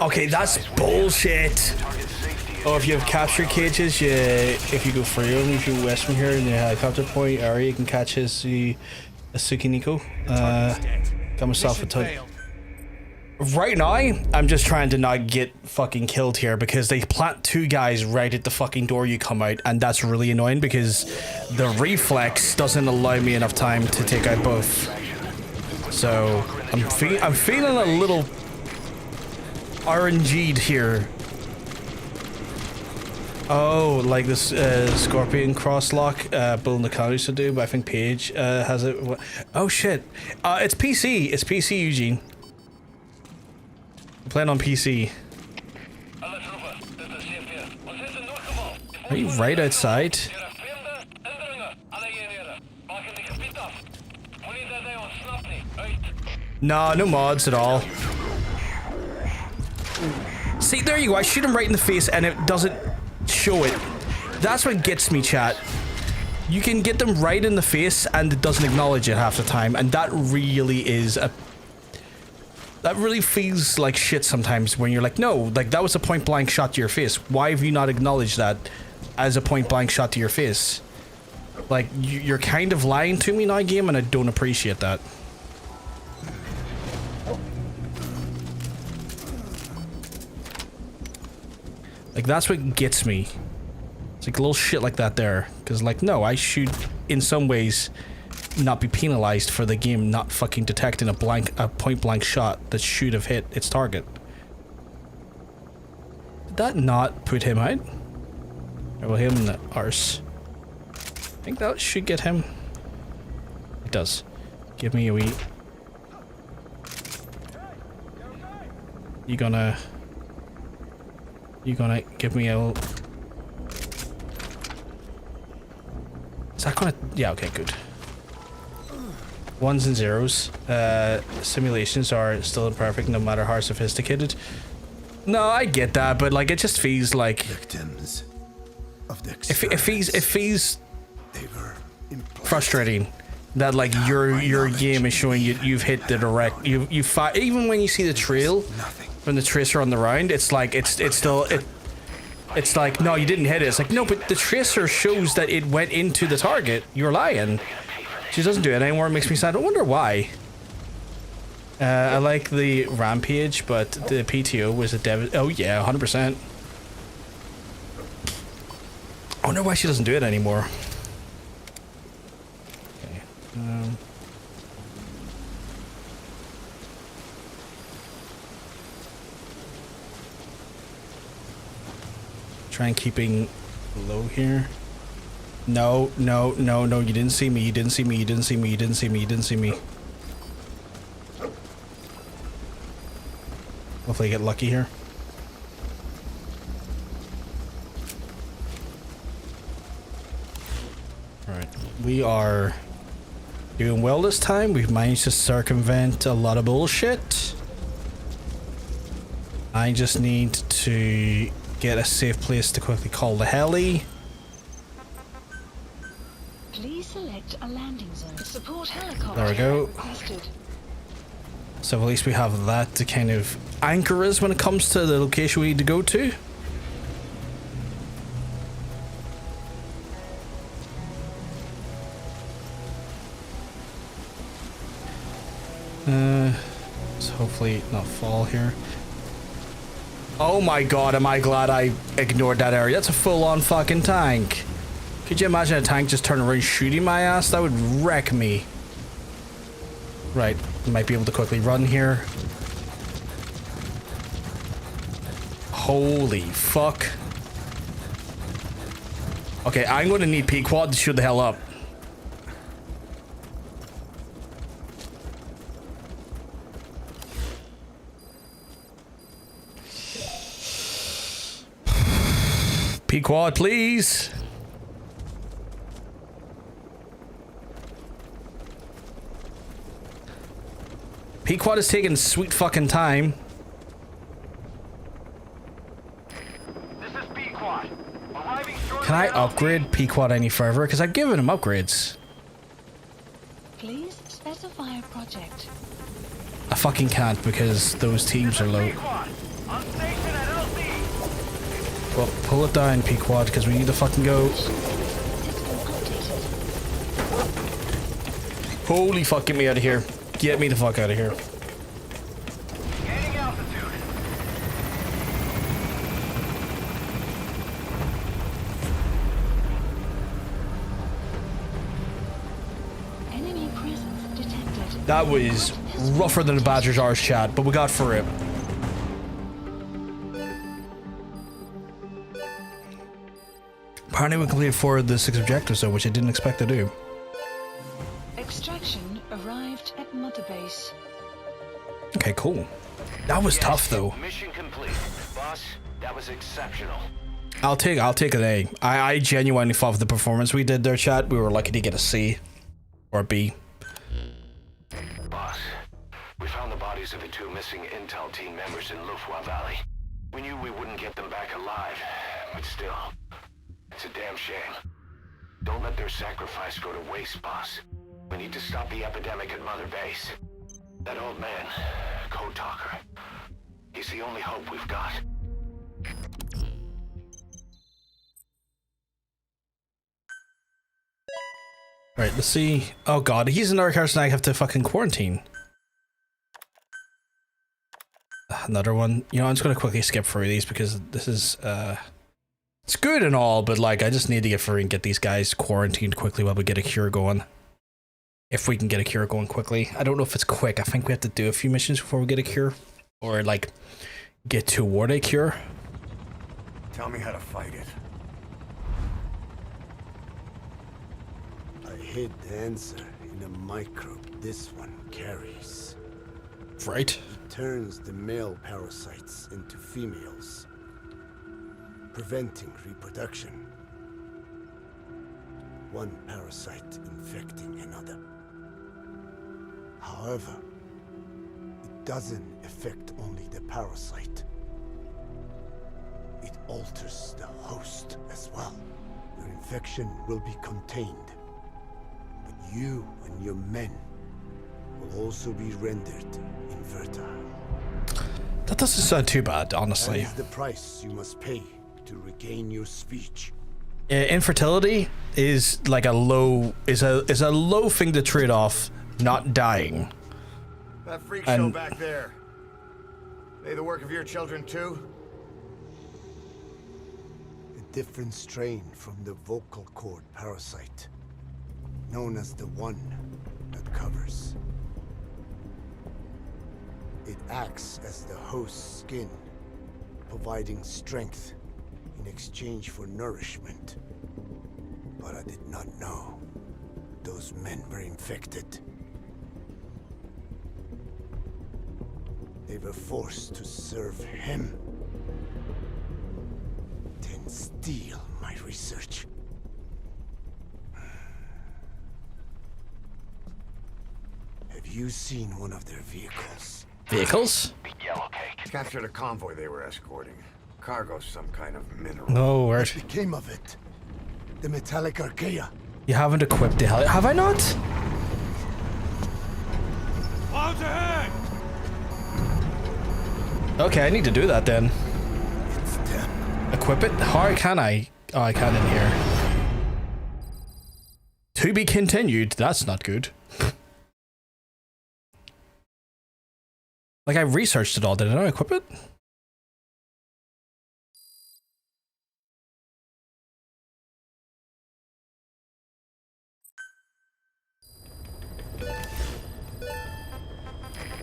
Okay, that's bullshit. Oh, if you have capture cages, if you go through them, if you west from here in the helicopter point area, you can catch his Asuki Nico. Got myself a ton. Right now, I'm just trying to not get fucking killed here because they plant two guys right at the fucking door you come out, and that's really annoying because the reflex doesn't allow me enough time to take out both. So I'm feeling a little RNG'd here. Oh, like this Scorpion crosslock Bill Nakano used to do, but I think Paige has it. Oh shit, it's PC. It's PC, Eugene. I'm playing on PC. Are you right outside? No, no mods at all. See, there you go. I shoot him right in the face and it doesn't show it. That's what gets me, chat. You can get them right in the face and it doesn't acknowledge it half the time, and that really is a... That really feels like shit sometimes when you're like, no, like that was a point blank shot to your face. Why have you not acknowledged that as a point blank shot to your face? Like, you're kind of lying to me now, game, and I don't appreciate that. Like, that's what gets me. It's like a little shit like that there. Because, like, no, I should, in some ways, not be penalized for the game not fucking detecting a point blank shot that should have hit its target. Did that not put him out? Or will him in the arse? I think that should get him. It does. Give me a wee... You gonna give me a... Is that gonna... Yeah, okay, good. Ones and zeros. Simulations are still imperfect no matter how sophisticated. No, I get that, but like it just feels like... Victims of the it feels frustrating that like your game is showing you've hit the direct... Even when you see the trail from the tracer on the round, it's like it's like, no, you didn't hit it. It's like, no, but the tracer shows that it went into the target. You're lying. She doesn't do it anymore. It makes me sad. I wonder why. I like the rampage, but the PTO was a dev... Oh yeah, 100%. I wonder why she doesn't do it anymore. Okay. Try and keeping low here. No, no, no, no, you didn't see me, you didn't see me, you didn't see me, you didn't see me, you didn't see me. Hopefully I get lucky here. Alright, we are doing well this time. We've managed to circumvent a lot of bullshit. I just need to get a safe place to quickly call the heli. Please select a landing zone. Support helicopter. There we go. Requested. So at least we have that to kind of anchor us when it comes to the location we need to go to. Let's hopefully not fall here. Oh my god, am I glad I ignored that area. That's a full-on fucking tank. Could you imagine a tank just turning around shooting my ass? That would wreck me. Right, might be able to quickly run here. Holy fuck. Okay, I'm going to need P-Quad to shoot the hell up. P-Quad, please. P-Quad is taking sweet fucking time. This is P-Quad. Arriving shortly. Can I upgrade P-Quad any further? Because I've given him upgrades. Please specify a project. I fucking can't because those teams are low. P-Quad. On station at LZ. Well, pull it down, P-Quad, because we need to fucking go. System updated. Holy fuck, get me out of here. Get me the fuck out of here. Gaining altitude. Enemy presence detected. That was rougher than a Badger's arse, chat, but we got for it. Apparently we completed 4 of the 6 objectives though, which I didn't expect to do. Extraction arrived at Mother Base. Okay, cool. That was tough though. Mission complete. Boss, that was exceptional. I'll take an A. I genuinely thought with the performance we did there, chat, we were lucky to get a C or a B. Boss, we found the bodies of the 2 missing Intel team members in Lufwa Valley. We knew we wouldn't get them back alive, but still, it's a damn shame. Don't let their sacrifice go to waste, boss. We need to stop the epidemic at Mother Base. That old man, Code Talker, he's the only hope we've got. Right, let's see. Oh god, he's another person I have to fucking quarantine. Another one. You know, I'm just gonna quickly skip through these because this is it's good and all, but like I just need to get through and get these guys quarantined quickly while we get a cure going. If we can get a cure going quickly. I don't know if it's quick. I think we have to do a few missions before we get a cure. Or like get toward a cure. Tell me how to fight it. I hid the answer in a microbe this one carries. Right. It turns the male parasites into females, preventing reproduction. One parasite infecting another. However, it doesn't affect only the parasite. It alters the host as well. Your infection will be contained, but you and your men will also be rendered infertile. That doesn't sound too bad, honestly. That is the price you must pay to regain your speech. Infertility is like a low thing to trade off not dying. That freak show back there. They the work of your children too? A different strain from the vocal cord parasite, known as the one that covers. It acts as the host's skin, providing strength in exchange for nourishment. But I did not know those men were infected. They were forced to serve him, then steal my research. Have you seen one of their vehicles? Vehicles? Yellow cake. Captured a convoy they were escorting. Cargo, some kind of mineral. No, where? What became of it? The metallic archaea. You haven't equipped the heli. Have I not? Clouds ahead! Okay, I need to do that then. It's them. Equip it? How can I? Oh, I can in here. To be continued. That's not good. Like I researched it all. Did I not equip it?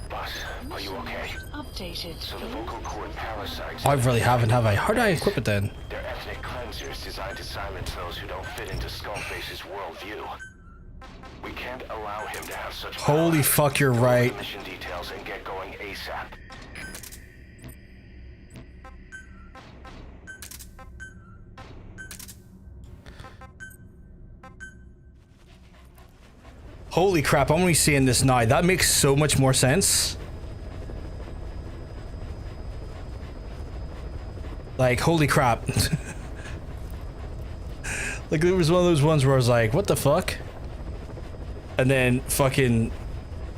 Boss, are you okay? Updated. So the vocal cord parasites... I really haven't, have I? How do I equip it then? They're ethnic cleansers designed to silence those who don't fit into Skullface's worldview. We can't allow him to have such... Holy fuck, you're right. Mission details and get going ASAP. Holy crap, I'm only seeing this now. That makes so much more sense. Like, holy crap. Like, it was one of those ones where I was like, what the fuck? And then fucking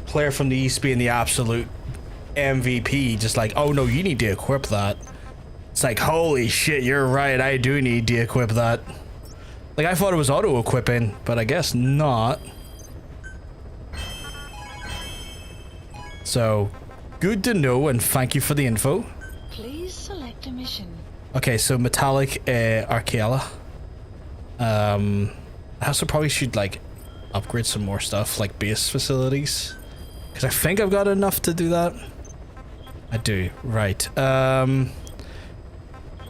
player from the East being the absolute MVP, just like, oh no, you need to equip that. It's like, holy shit, you're right, I do need to equip that. Like, I thought it was auto-equipping, but I guess not. So, good to know, and thank you for the info. Please select a mission. Okay, so metallic archaea. I also probably should like upgrade some more stuff, like base facilities, because I think I've got enough to do that. I do, right.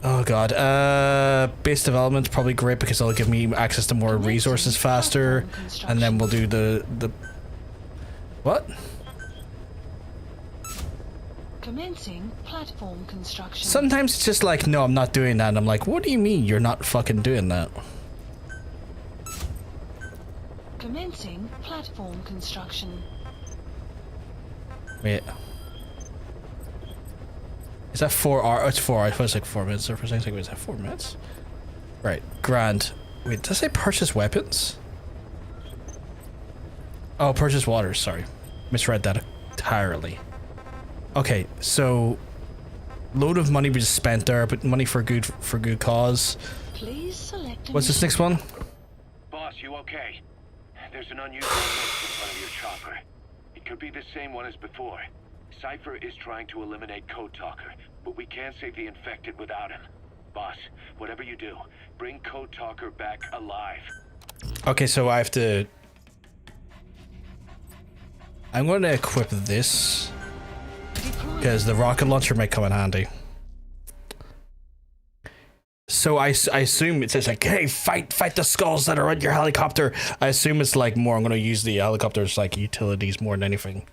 Oh god, base development's probably great because it'll give me access to more resources faster, and then we'll do the what? Commencing platform construction. Sometimes it's just like, no, I'm not doing that, and I'm like, what do you mean you're not fucking doing that? Commencing platform construction. Wait. Is that 4 hours? Oh, it's 4 hours. I thought it was like 4 minutes. So for a second, I was like, wait, is that 4 minutes? Right, grand. Wait, does it say purchase weapons? Oh, purchase waters, sorry. Misread that entirely. Okay, so load of money we just spent there, but money for good cause. Please select What's this next one? Boss, you okay? There's an unusual mist in front of your chopper. It could be the same one as before. Cypher is trying to eliminate Code Talker, but we can't save the infected without him. Boss, whatever you do, bring Code Talker back alive. Okay, so I have to... I'm going to equip this, because the rocket launcher might come in handy. So I assume it says like, hey, fight the skulls that are in your helicopter. I assume it's like more, I'm going to use the helicopters like utilities more than anything.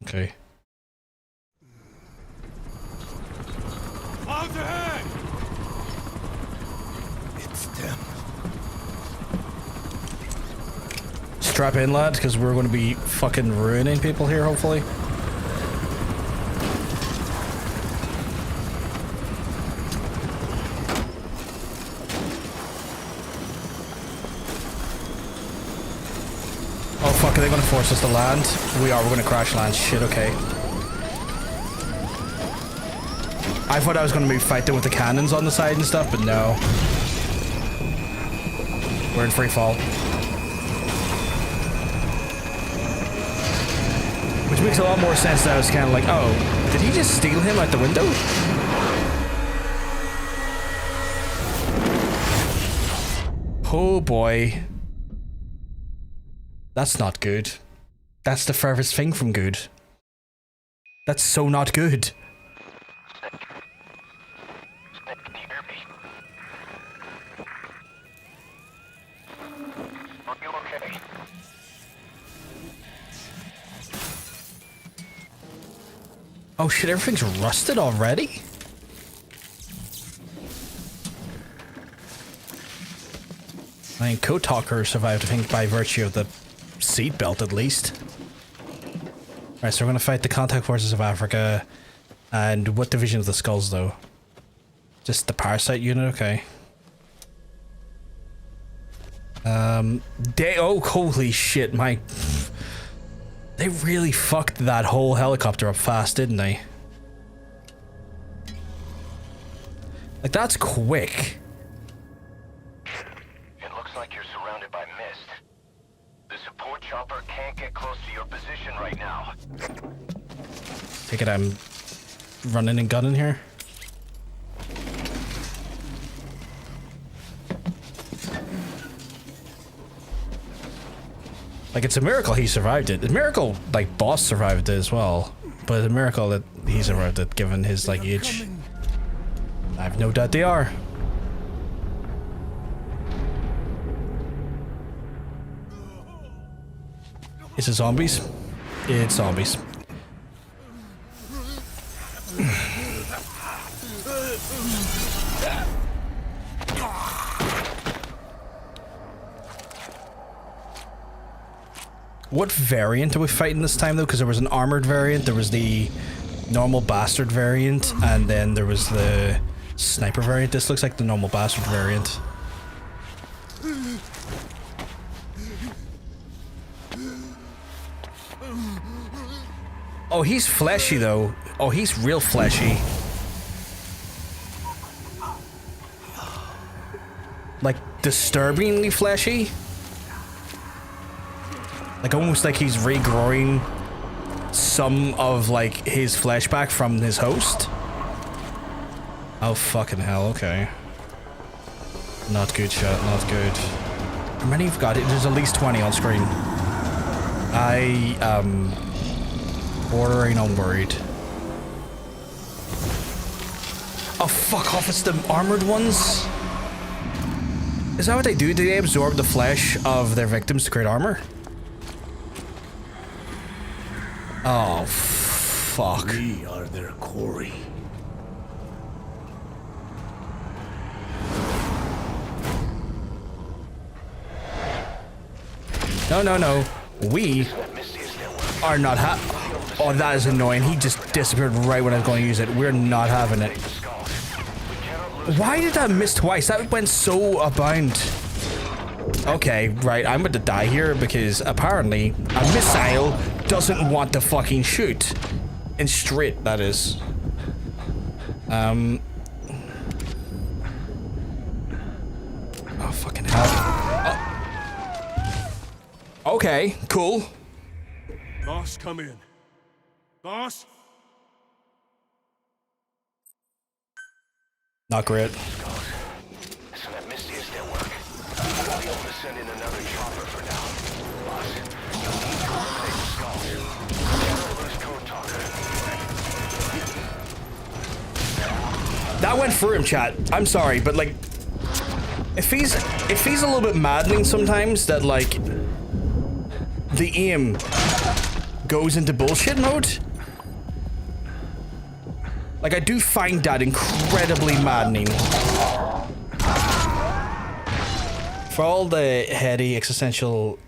Okay. Out ahead! It's them. Strap in, lads, because we're going to be fucking ruining people here, hopefully. Oh fuck, are they going to force us to land? We are, we're going to crash land. Shit, okay. I thought I was going to be fighting with the cannons on the side and stuff, but no. We're in free fall. Which makes a lot more sense now. It's kind of like, oh, did he just steal him out the window? Oh boy. That's not good. That's the furthest thing from good. That's so not good. Are you okay? Oh shit, everything's rusted already? I mean, Code Talker survived, I think, by virtue of the seatbelt, at least. Alright, so we're gonna fight the Contact Forces of Africa. And what division of the Skulls, though? Just the Parasite unit? Okay. Oh, holy shit, my... They really fucked that whole helicopter up fast, didn't they? Like, that's quick. It looks like you're surrounded by mist. The support chopper can't get close to your position right now. Take it, I'm running and gunning here. Like, it's a miracle he survived it. It's a miracle, like, Boss survived it as well. But it's a miracle that he survived it, given his, like, age. I have no doubt they are. Is it zombies? It's zombies. What variant are we fighting this time, though? Because there was an armored variant, there was the normal bastard variant, and then there was the sniper variant. This looks like the normal bastard variant. Oh, he's fleshy, though. Oh, he's real fleshy. Like, disturbingly fleshy. Like, almost like he's regrowing some of, like, his flesh back from his host. Oh, fucking hell, okay. Not good, chat, not good. How many have got it? There's at least 20 on screen. I am bordering on worried. Oh, fuck off, it's the armored ones? Is that what they do? Do they absorb the flesh of their victims to create armor? Oh, fuck. We are their quarry. No. We are not oh, that is annoying. He just disappeared right when I was going to use it. We're not having it. Why did that miss twice? That went so abound. Okay, right. I'm about to die here because apparently a missile doesn't want to fucking shoot. And straight, that is. Oh, fucking hell. Oh. Okay, cool. Boss, come in. Boss? Not great. So that Misty is their work. We'll be able to send in another chopper for now. Boss, you need to eliminate the skulls. Cannot lose Code Talker. That went through him, chat. I'm sorry, but like, it feels a little bit maddening sometimes that like the aim goes into bullshit mode. Like, I do find that incredibly maddening. For all the heady existential...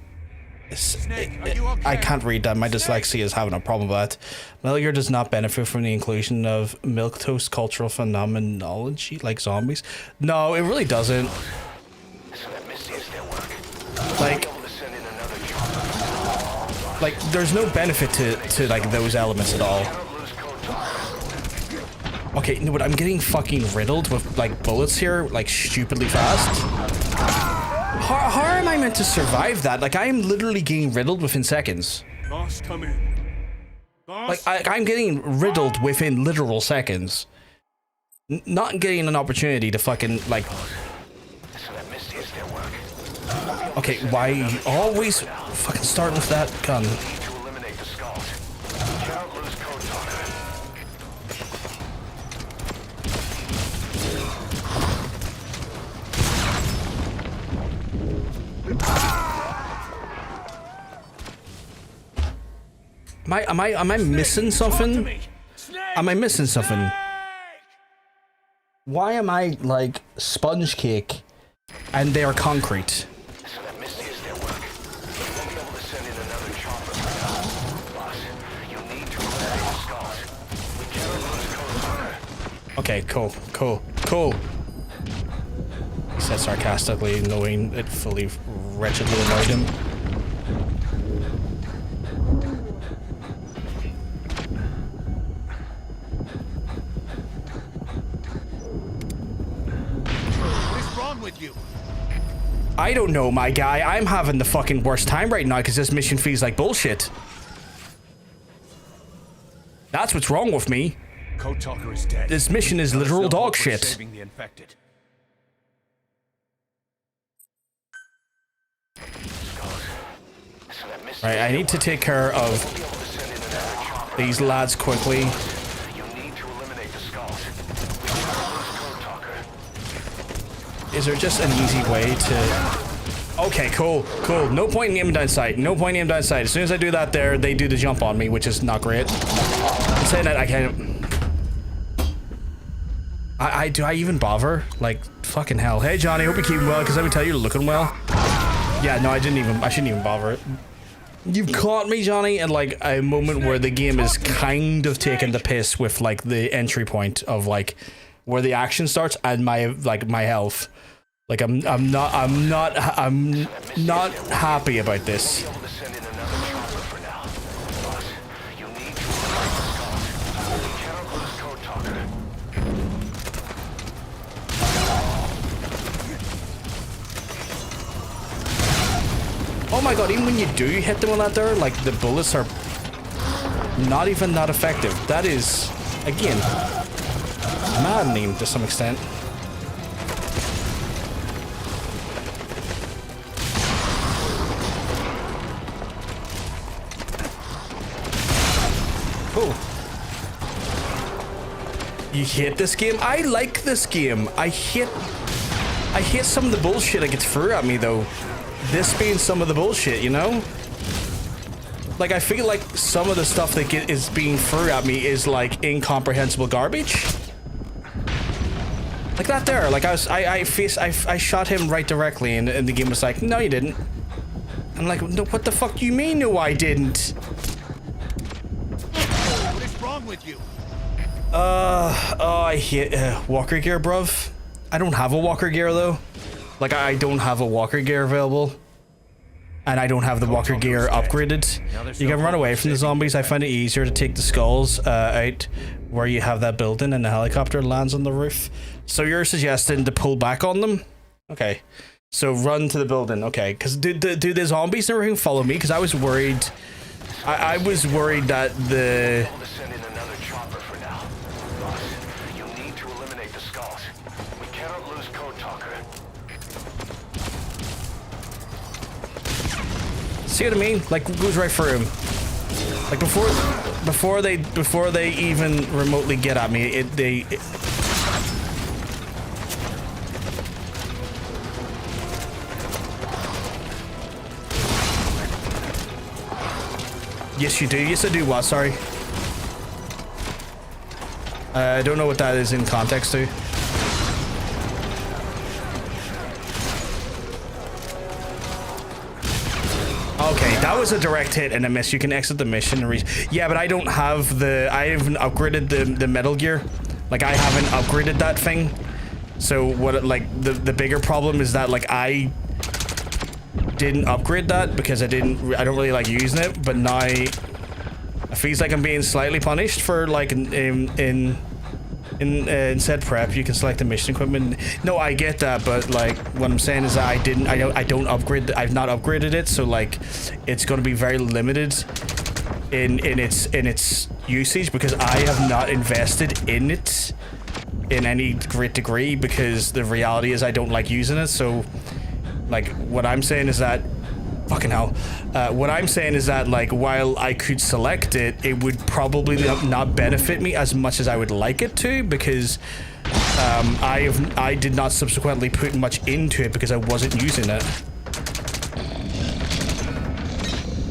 I can't read that. My dyslexia is having a problem with that. Melville does not benefit from the inclusion of milquetoast cultural phenomenology like zombies. No, it really doesn't. Like there's no benefit to like those elements at all. Okay, no, but I'm getting fucking riddled with like bullets here, like stupidly fast. How am I meant to survive that? Like I am literally getting riddled within seconds. Boss, come in. Boss? Like I'm getting riddled within literal seconds. Not getting an opportunity to fucking like. Okay, why are you always fucking starting with that gun? Am I missing something? Am I missing something? Why am I like sponge cake and they are concrete? Okay, cool. He said sarcastically, knowing it fully wretchedly annoyed him. With you. I don't know, my guy. I'm having the fucking worst time right now because this mission feels like bullshit. That's what's wrong with me. Code Talker is dead. This mission is literal dog shit. Saving the infected. Right, I need to take care of these lads quickly. Is there just an easy way to... Okay, cool. No point in aiming down sight. As soon as I do that there, they do the jump on me, which is not great. I'm saying that I can't... Do I even bother? Like, fucking hell. Hey, Johnny, hope you're keeping well, because let me tell you, you're looking well. Yeah, no, I shouldn't even bother it. You've caught me, Johnny, in like a moment where the game is kind of taking the piss with like the entry point of like where the action starts and my health. Like I'm not happy about this. Oh my god, even when you do hit them on that there, like the bullets are not even that effective. That is, again, maddening to some extent. Cool. You hate this game? I like this game. I hate some of the bullshit that gets through at me though. This being some of the bullshit, you know? Like, I feel like some of the stuff that is being through at me is like incomprehensible garbage. Like that there, like I shot him right directly and the game was like, no you didn't. I'm like, no, what the fuck do you mean? No, I didn't. What is wrong with you? Oh, I hate walker gear, bruv. I don't have a walker gear though. Like, I don't have a walker gear available. And I don't have the walker gear upgraded. You can run away from the zombies. I find it easier to take the skulls out where you have that building and the helicopter lands on the roof. So you're suggesting to pull back on them? Okay. So run to the building. Okay. Because do the zombies and everything follow me? Because I was worried. I was worried that the... We'll send in another chopper for now. Boss, you need to eliminate the skulls. We cannot lose Code Talker. See what I mean? Like, goes right through him. Like before they even remotely get at me, Yes, you do. Yes, I do. What? Sorry. I don't know what that is in context to. Okay, that was a direct hit and a miss. You can exit the mission and yeah, but I don't have I haven't upgraded the metal gear. Like, I haven't upgraded that thing. So what, like, the bigger problem is that, like, I didn't upgrade that because I don't really like using it, but now it feels like I'm being slightly punished for, like, in said prep you can select the mission equipment. No, I get that, but like what I'm saying is that I don't upgrade. I've not upgraded it, so like it's going to be very limited in its usage because I have not invested in it in any great degree because the reality is I don't like using it. So like what I'm saying is that fucking hell. What I'm saying is that, like, while I could select it, it would probably not benefit me as much as I would like it to because I did not subsequently put much into it because I wasn't using it.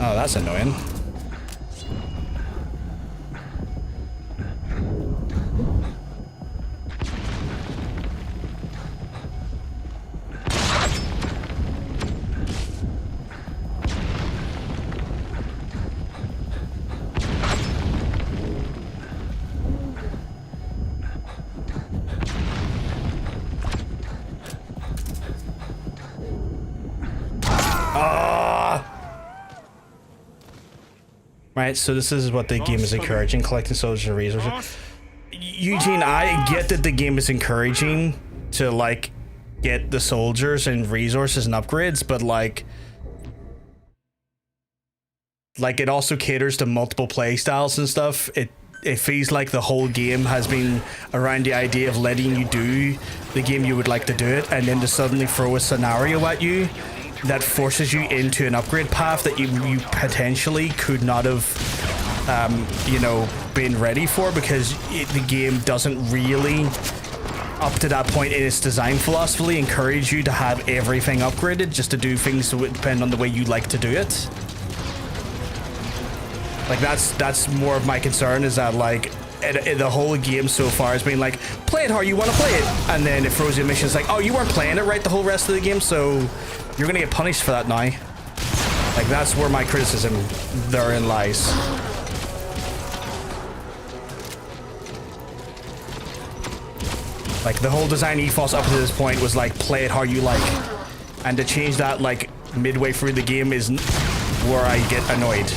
Oh, that's annoying. Right, so this is what the game is encouraging, collecting soldiers and resources. Eugene, I get that the game is encouraging to, like, get the soldiers and resources and upgrades, but, like it also caters to multiple play styles and stuff. It feels like the whole game has been around the idea of letting you do the game you would like to do it, and then to suddenly throw a scenario at you that forces you into an upgrade path that you potentially could not have, you know, been ready for because the game doesn't really, up to that point in its design philosophy, encourage you to have everything upgraded just to do things that would depend on the way you like to do it. Like, that's more of my concern is that, like, the whole game so far has been like, play it how you want to play it, and then it throws you missions like, oh, you weren't playing it right the whole rest of the game, so you're gonna get punished for that now. Like, that's where my criticism therein lies. Like, the whole design ethos up to this point was like, play it how you like, and to change that like midway through the game is where I get annoyed.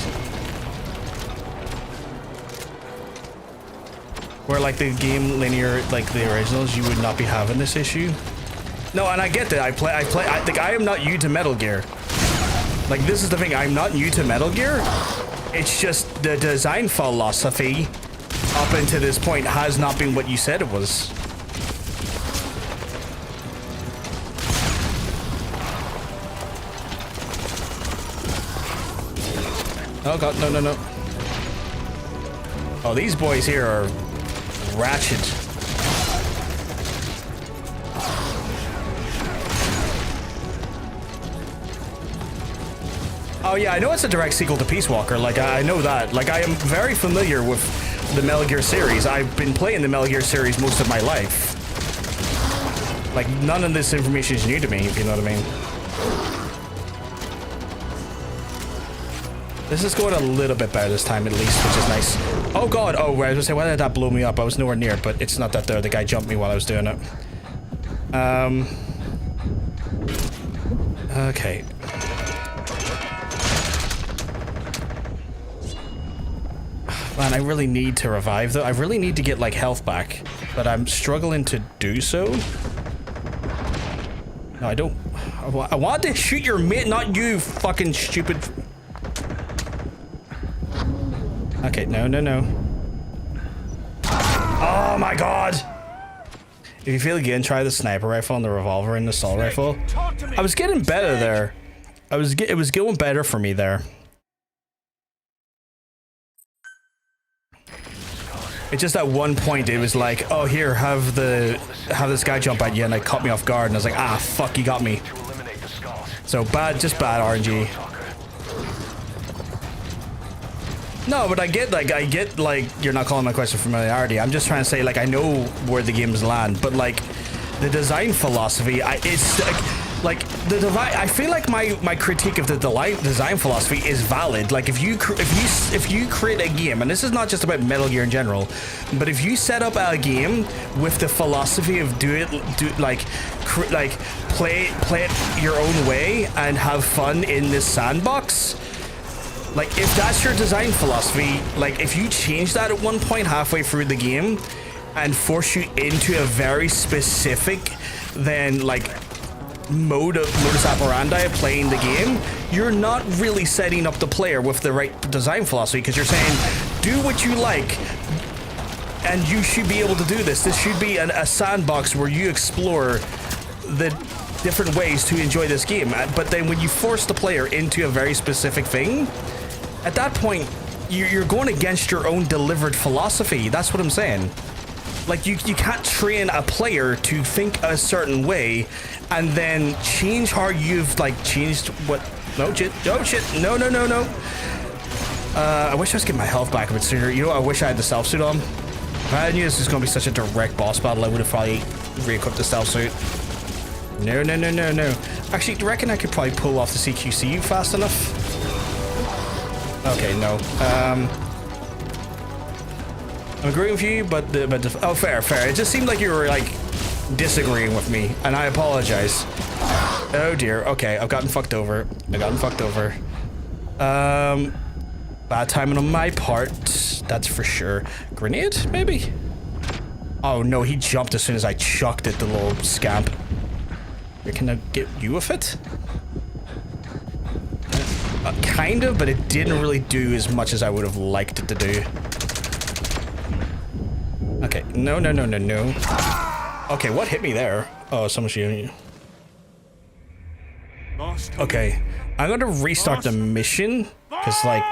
Where, like, the game linear, like the originals, you would not be having this issue. No, and I get that. I am not new to Metal Gear. Like, this is the thing. I'm not new to Metal Gear. It's just the design philosophy up until this point has not been what you said it was. Oh god, no, no, no. Oh, these boys here are ratchet. Oh yeah, I know it's a direct sequel to Peace Walker. Like, I know that. Like, I am very familiar with the Metal Gear series. I've been playing the Metal Gear series most of my life. Like, none of this information is new to me, if you know what I mean. This is going a little bit better this time, at least, which is nice. Oh god, oh, I was gonna say, why did that blow me up? I was nowhere near, but it's not that there. The guy jumped me while I was doing it. Okay. Man, I really need to revive, though. I really need to get, like, health back, but I'm struggling to do so. No, I don't. I want to shoot your mate, not you, fucking stupid. Okay, no, no, no. Oh my god! If you feel again, try the sniper rifle and the revolver and the assault rifle. I was getting better there. It was going better for me there. It's just at one point it was like, oh here, have this guy jump at you, and it caught me off guard, and I was like, ah fuck, you got me. So bad, just bad RNG. No, but I get like you're not calling my question familiarity. I'm just trying to say, like, I know where the games land, but like the design philosophy, it's like I feel like my critique of the design philosophy is valid. Like if you create a game, and this is not just about Metal Gear in general, but if you set up a game with the philosophy of play it your own way and have fun in this sandbox. Like, if that's your design philosophy, like, if you change that at one point halfway through the game and force you into a very specific, then, like, modus operandi of playing the game, you're not really setting up the player with the right design philosophy, because you're saying, do what you like, and you should be able to do this. This should be a sandbox where you explore the different ways to enjoy this game. But then when you force the player into a very specific thing, at that point, you're going against your own delivered philosophy. That's what I'm saying. Like, you can't train a player to think a certain way and then change how you've, like, changed what... No, shit. No, shit. No, no, no, no. I wish I was getting my health back a bit sooner. You know, I wish I had the stealth suit on. If I knew this was going to be such a direct boss battle, I would have probably re-equipped the stealth suit. No, no, no, no, no. Actually, do you reckon I could probably pull off the CQC fast enough? Okay, no. I'm agreeing with you, but oh, fair. It just seemed like you were, like, disagreeing with me, and I apologize. Oh dear. Okay, I've gotten fucked over. Bad timing on my part. That's for sure. Grenade, maybe? Oh no, he jumped as soon as I chucked it, the little scamp. Can I get you with it? Kind of, but it didn't really do as much as I would have liked it to do. Okay, no. Okay, what hit me there? Oh, someone's shooting you. Okay, I'm gonna restart the mission, because, like,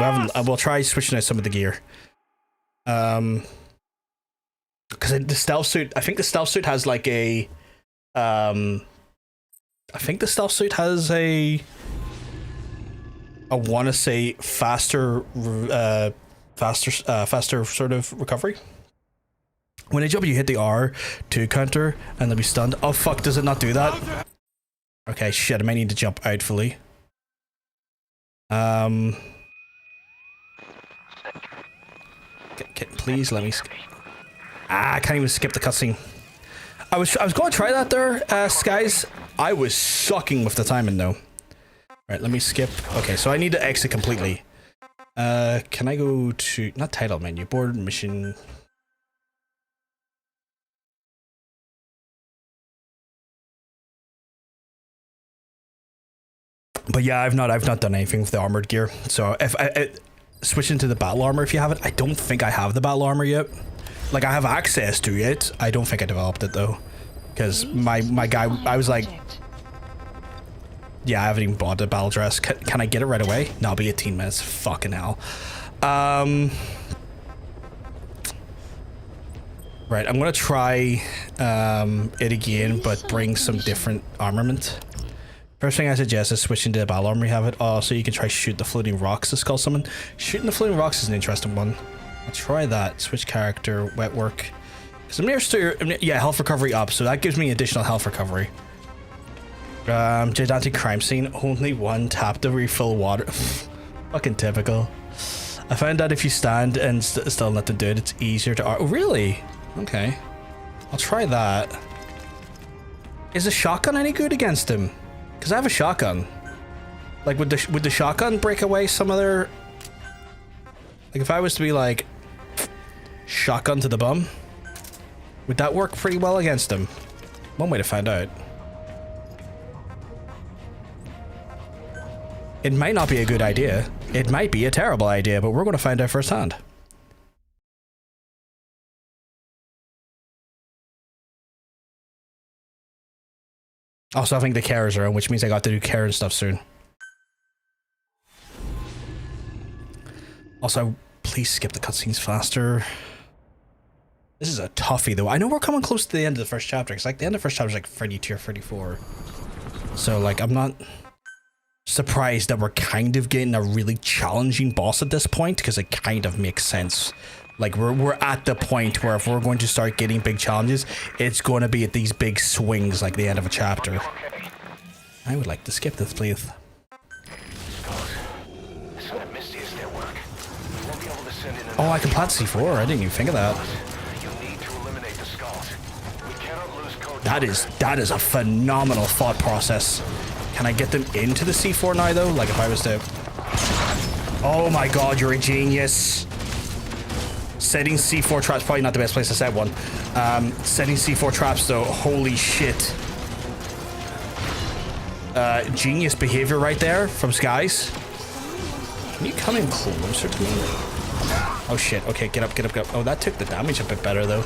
we'll try switching out some of the gear. Because the stealth suit, I think the stealth suit has, like, a... I want to say faster sort of recovery. When they jump, you hit the R to counter, and they'll be stunned. Oh fuck, does it not do that? Okay, shit, I might need to jump out fully. Please let me I can't even skip the cutscene. I was going to try that there, guys. I was sucking with the timing though. Right, let me skip. Okay, so I need to exit completely. Can I go to... Not title menu, board mission... But yeah, I've not done anything with the armored gear. So if I switch into the battle armor, if you have it, I don't think I have the battle armor yet. Like, I have access to it. I don't think I developed it though, because my guy, I was like, yeah, I haven't even bought the battle dress. Can I get it right away? No, it'll be 18 minutes. Fucking hell. Right, I'm gonna try it again, but bring some different armament. First thing I suggest is switching to the battle armor you have it. Oh, so you can try shoot the floating rocks to skull summon. Shooting the floating rocks is an interesting one. I'll try that. Switch character, wet work. Because I'm near to, yeah, health recovery up, so that gives me additional health recovery. Gigantic crime scene. Only one tap to refill water. Fucking typical. I found out if you stand and still let them do it, it's easier to... Oh, really? Okay. I'll try that. Is a shotgun any good against him? Because I have a shotgun. Like, would the shotgun break away some of their... Like, if I was to be like... Shotgun to the bum? Would that work pretty well against him? One way to find out. It might not be a good idea. It might be a terrible idea, but we're going to find out firsthand. Also, I think the carers are on, which means I got to do care and stuff soon. Also, please skip the cutscenes faster. This is a toughie, though. I know we're coming close to the end of the first chapter. It's like the end of the first chapter is like 32 or 34. So, like, I'm not surprised that we're kind of getting a really challenging boss at this point, because it kind of makes sense. Like, we're at the point where if we're going to start getting big challenges, it's going to be at these big swings like the end of a chapter. I would like to skip this, please. Oh, I can plant C4. I didn't even think of that. That is a phenomenal thought process. Can I get them into the C4 now, though? Like, if I was to... Oh my god, you're a genius. Setting C4 traps, probably not the best place to set one. Setting C4 traps, though, holy shit. Genius behavior right there from Skies. Can you come in closer to me? Oh shit, okay, get up, get up, get up. Oh, that took the damage a bit better, though.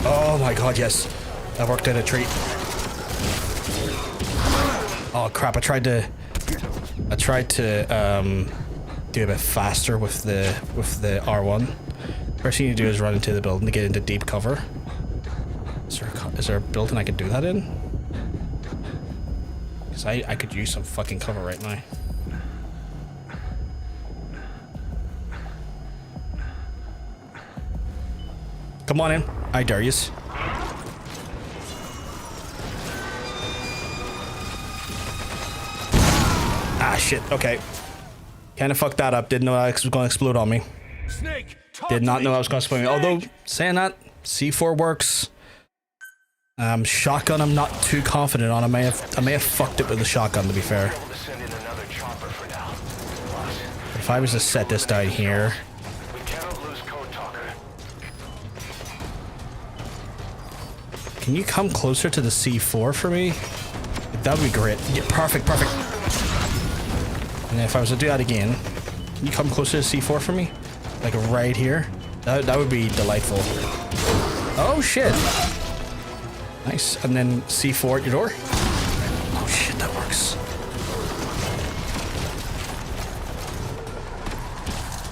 Oh my god, yes. That worked out a treat. Oh crap, I tried to do a bit faster with the R1. First thing you do is run into the building to get into deep cover. Is there a building I could do that in? Because I could use some fucking cover right now. Come on in. I dare yous. Ah, shit. Okay. Kind of fucked that up. Didn't know that was going to explode on me. Snake, Did not know I was going to explode on me. Although, saying that, C4 works. Shotgun, I'm not too confident on. I may have fucked it with the shotgun, to be fair. If I was to set this down here... Can you come closer to the C4 for me? That would be great. Yeah, perfect, perfect. And if I was to do that again, can you come closer to C4 for me? Like right here? That would be delightful. Oh shit. Nice. And then C4 at your door. Oh shit, that works.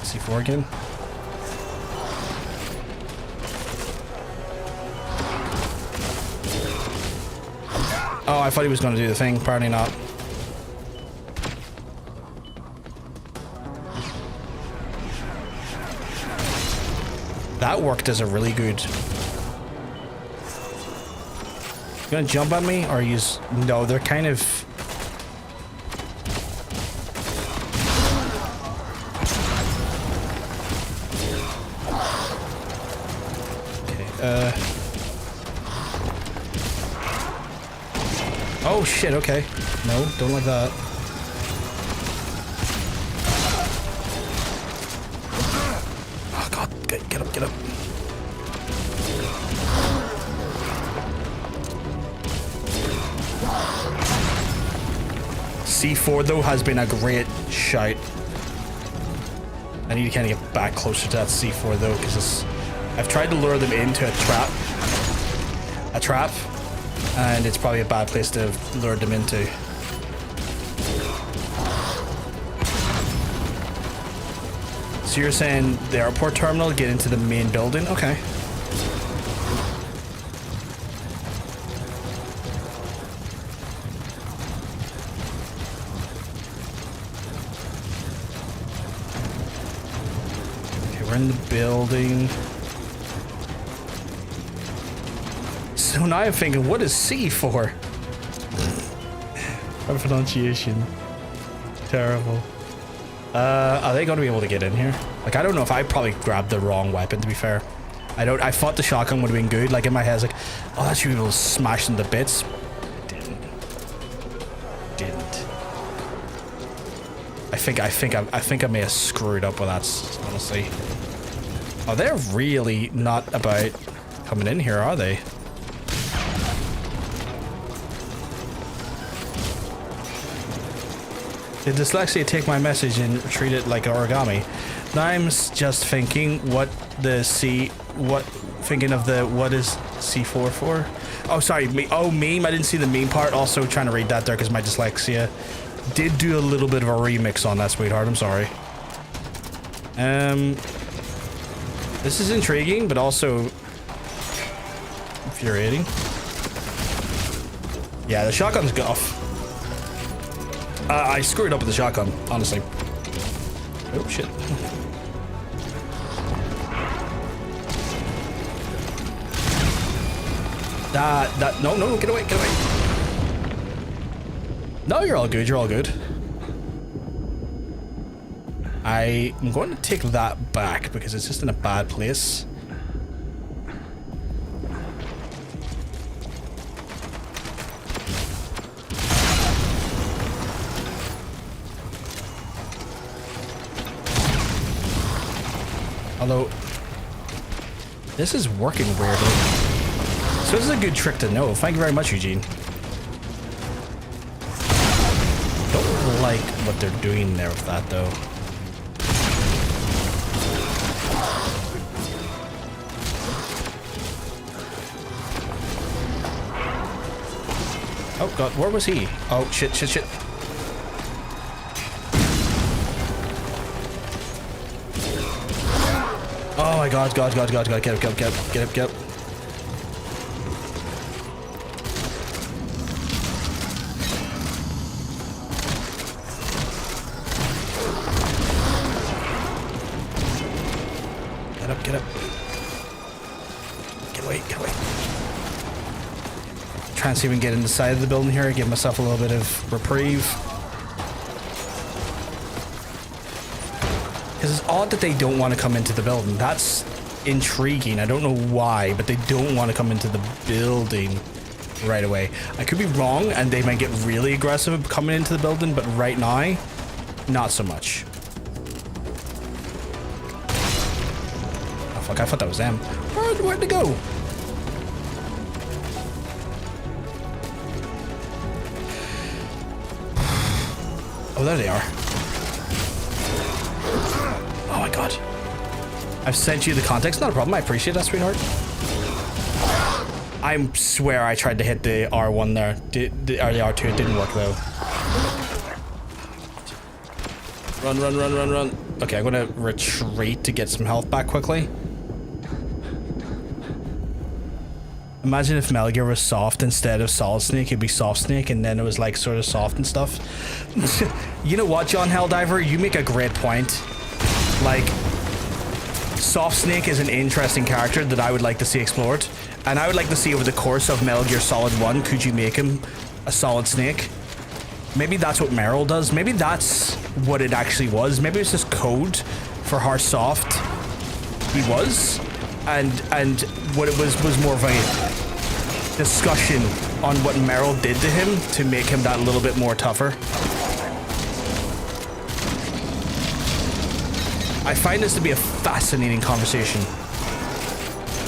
C4 again. Oh, I thought he was going to do the thing. Apparently not. That worked as a really good... You gonna jump on me or use... No, they're kind of... Okay, Oh shit, okay. No, don't like that. Oh god, get up, get up. C4 though has been a great shout. I need to kind of get back closer to that C4 though, because I've tried to lure them into a trap. And it's probably a bad place to lure them into. So you're saying the airport terminal, get into the main building? Okay. Okay, we're in the building. So now I'm thinking, what is C for? My pronunciation. Terrible. Are they going to be able to get in here? Like, I don't know if I probably grabbed the wrong weapon, to be fair. I thought the shotgun would have been good. Like, in my head, I was like, oh, that should be able to smash them to bits. Didn't. I think I may have screwed up with that, honestly. Oh, they're really not about coming in here, are they? Did dyslexia take my message and treat it like origami? Now I'm just thinking what is C4 for? Oh, sorry, meme. I didn't see the meme part. Also trying to read that there because my dyslexia did do a little bit of a remix on that, sweetheart. I'm sorry. This is intriguing, but also infuriating. Yeah, the shotgun's off. I screwed up with the shotgun, honestly. Oh, shit. No, get away. No, you're all good, I'm going to take that back because it's just in a bad place. Although, this is working weirdly. So this is a good trick to know. Thank you very much, Eugene. Don't like what they're doing there with that, though. Oh, God, where was he? Oh, shit. Oh my God, get up. Get up. Get away. Try and see if we can get in the side of the building here, give myself a little bit of reprieve. Because it's odd that they don't want to come into the building. That's intriguing. I don't know why, but they don't want to come into the building right away. I could be wrong, and they might get really aggressive coming into the building, but right now, not so much. Oh, fuck, I thought that was them. Where'd they go? Oh, there they are. Oh my God. I've sent you the context. Not a problem. I appreciate that, sweetheart. I swear I tried to hit the R1 there. Or the R2. It didn't work, though. Run. Okay, I'm going to retreat to get some health back quickly. Imagine if Metal Gear was soft instead of Solid Snake. It'd be Soft Snake, and then it was like sort of soft and stuff. You know what, John Helldiver? You make a great point. Like, Soft Snake is an interesting character that I would like to see explored, and I would like to see over the course of Metal Gear Solid 1, could you make him a Solid Snake? Maybe that's what Meryl does. Maybe that's what it actually was. Maybe it's just code for how soft he was, and what it was more of a discussion on what Meryl did to him to make him that little bit more tougher. I find this to be a fascinating conversation.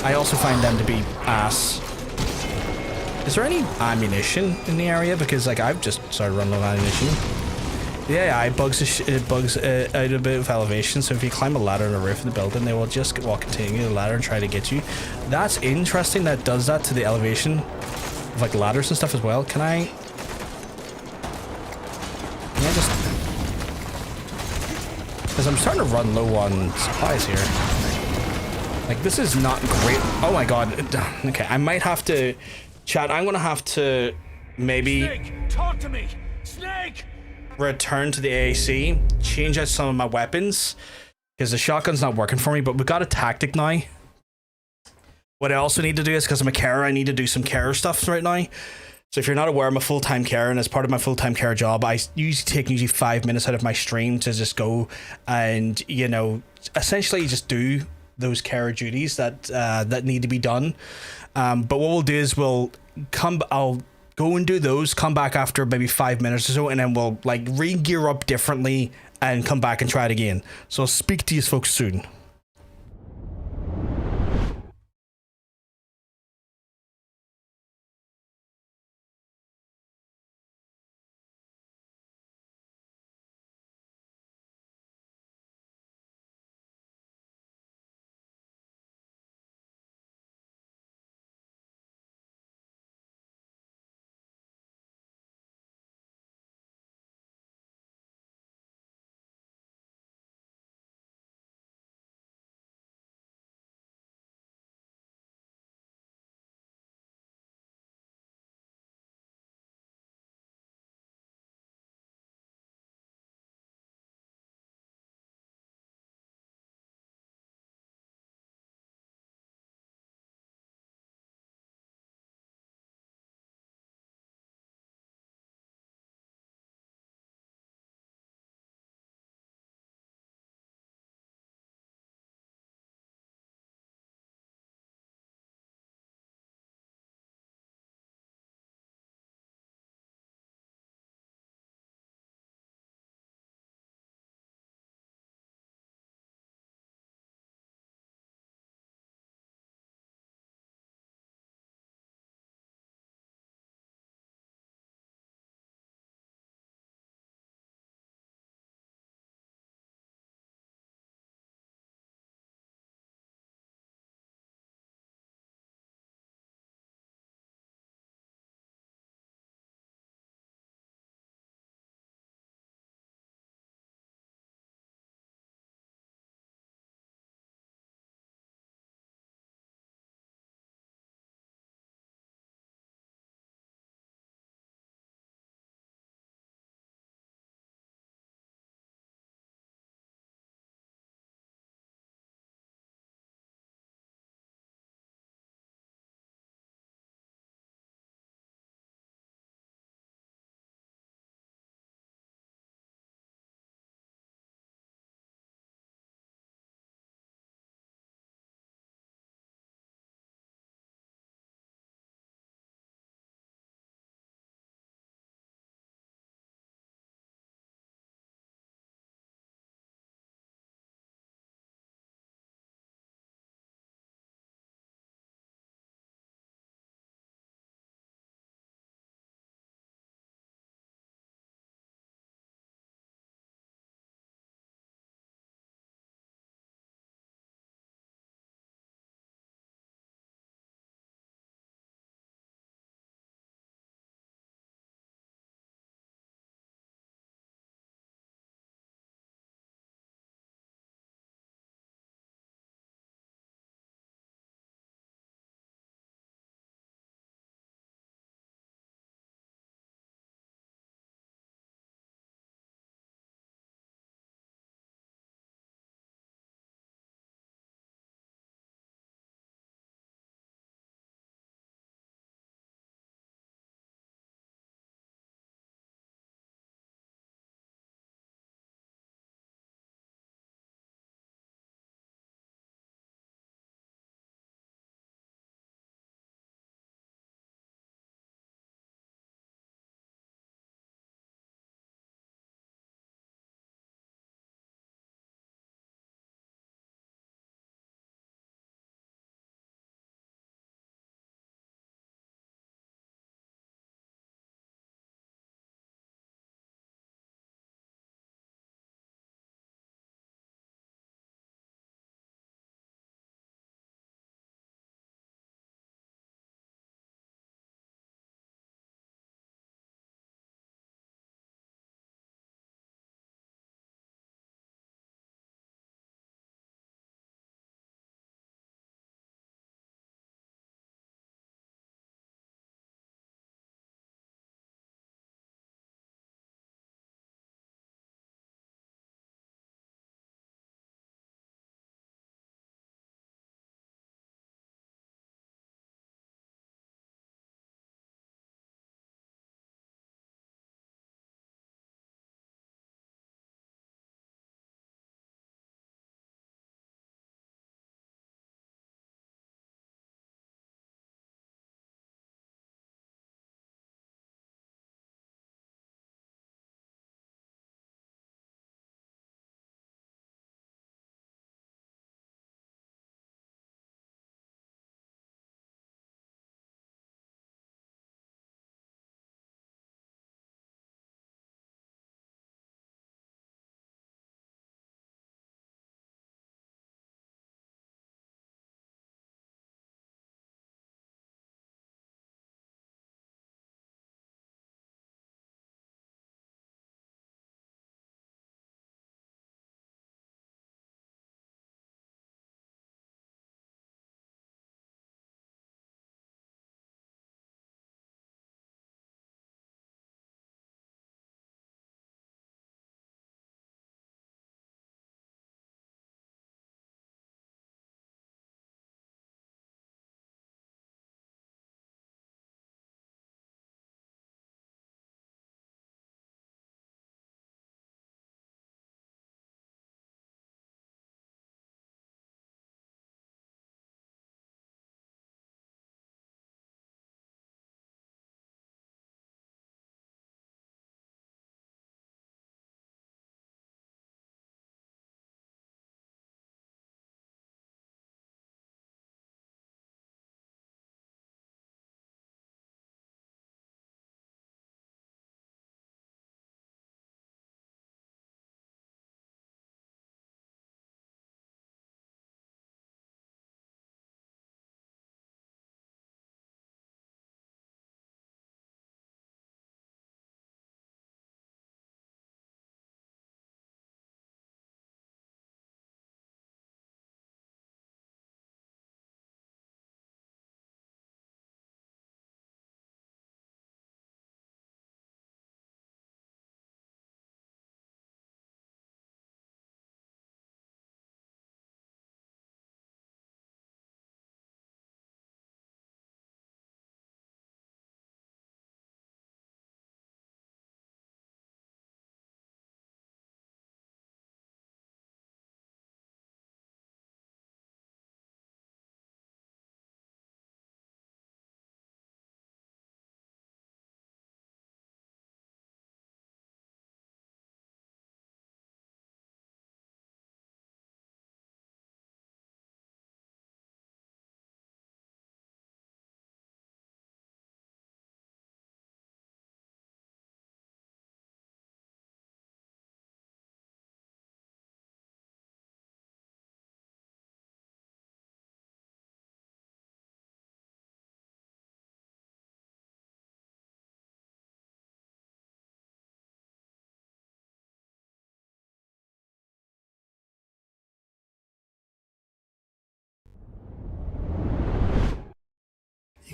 I also find them to be ass. Is there any ammunition in the area? Because like I've just started running out of ammunition. Yeah, it bugs out a bit of elevation. So if you climb a ladder on the roof of the building, they will just continue the ladder and try to get you. That's interesting. That does that to the elevation of like ladders and stuff as well. Can I just? Because I'm starting to run low on supplies here. Like, this is not great. Oh my God. Okay, I might have to... Chat, I'm going to have to maybe... Snake, talk to me! Snake! Return to the AAC, change out some of my weapons, because the shotgun's not working for me, but we've got a tactic now. What I also need to do is, because I'm a carer, I need to do some carer stuff right now. So if you're not aware, I'm a full-time carer, and as part of my full-time care job, I usually 5 minutes out of my stream to just go and, essentially just do those carer duties that need to be done. But what we'll do is I'll go and do those, come back after maybe 5 minutes or so, and then we'll re-gear up differently and come back and try it again. So I'll speak to you folks soon.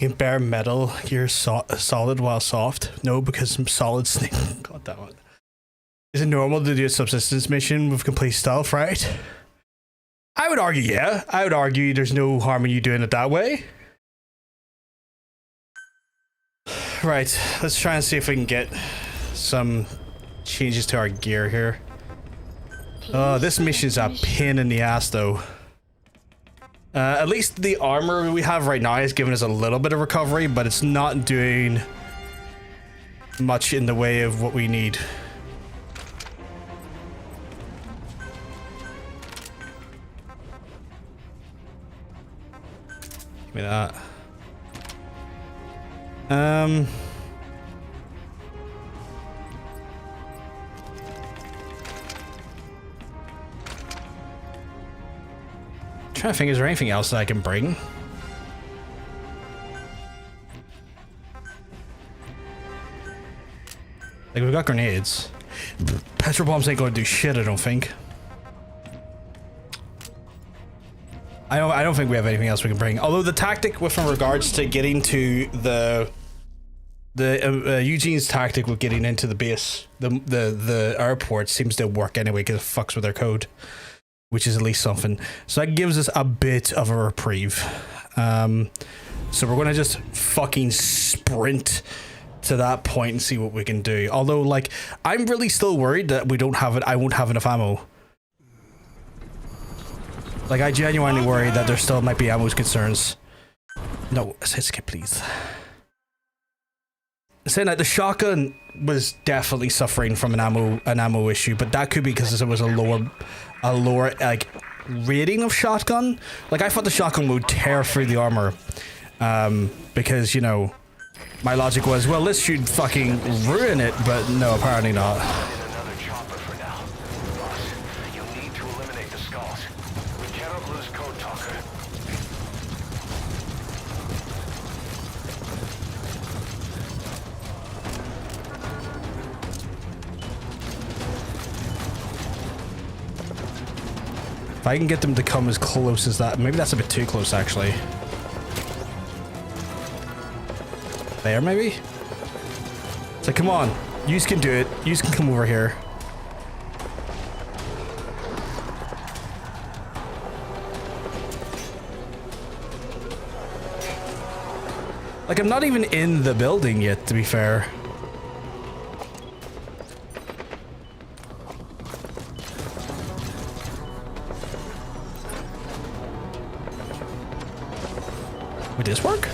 You can bear metal. You're solid while soft. No, because I'm solid snake. God damn it. Is it normal to do a subsistence mission with complete stealth, right? I would argue, yeah. I would argue there's no harm in you doing it that way. Right, let's try and see if we can get some changes to our gear here. Oh, this mission's a pain in the ass, though. At least the armor we have right now is giving us a little bit of recovery, but it's not doing much in the way of what we need. Give me that. Trying to think, is there anything else that I can bring? Like, we've got grenades. Petrol bombs ain't gonna do shit, I don't think. I don't think we have anything else we can bring. Although the tactic with regards to getting to the Eugene's tactic with getting into the base, the airport seems to work anyway because it fucks with their code, which is at least something. So that gives us a bit of a reprieve. So we're gonna just fucking sprint to that point and see what we can do. Although, like, I'm really still worried that we don't have it. I won't have enough ammo. Like, I genuinely worry that there still might be ammo concerns. No, say skip, please. Saying that the shotgun was definitely suffering from an ammo issue, but that could be because it was a lower like rating of shotgun. Like, I thought the shotgun would tear through the armor, because, you know, my logic was, well, this should fucking ruin it, but no, apparently not. Another chopper for now. Boss, you'll need to eliminate the skulls. We cannot lose Code Talker. If I can get them to come as close as that, maybe that's a bit too close, actually. There, maybe? So come on, you can do it. You can come over here. Like, I'm not even in the building yet, to be fair. Would this work?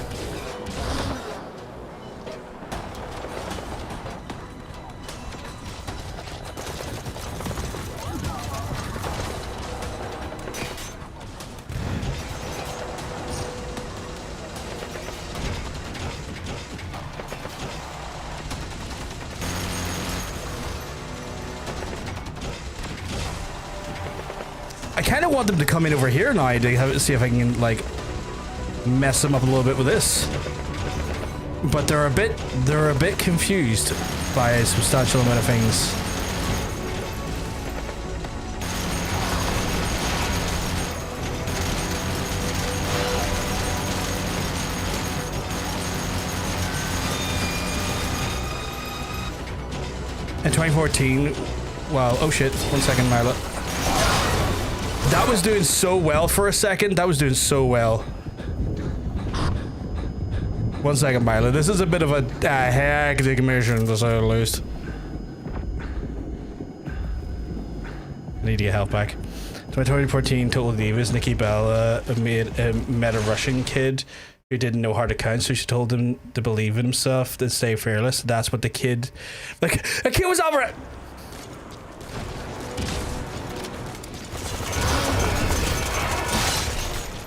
I kind of want them to come in over here now to see if I can, like, mess them up a little bit with this. But they're a bit confused by a substantial amount of things. In 2014, wow, oh shit, 1 second, Marla. That was doing so well for a second. That was doing so well. 1 second, Marla. This is a bit of a hectic mission, to say the least. I need to get help back. So in 2014, Total Divas, Nikki Bella met a Russian kid who didn't know how to count, so she told him to believe in himself, to stay fearless. That's what the kid... Like, a kid was over it!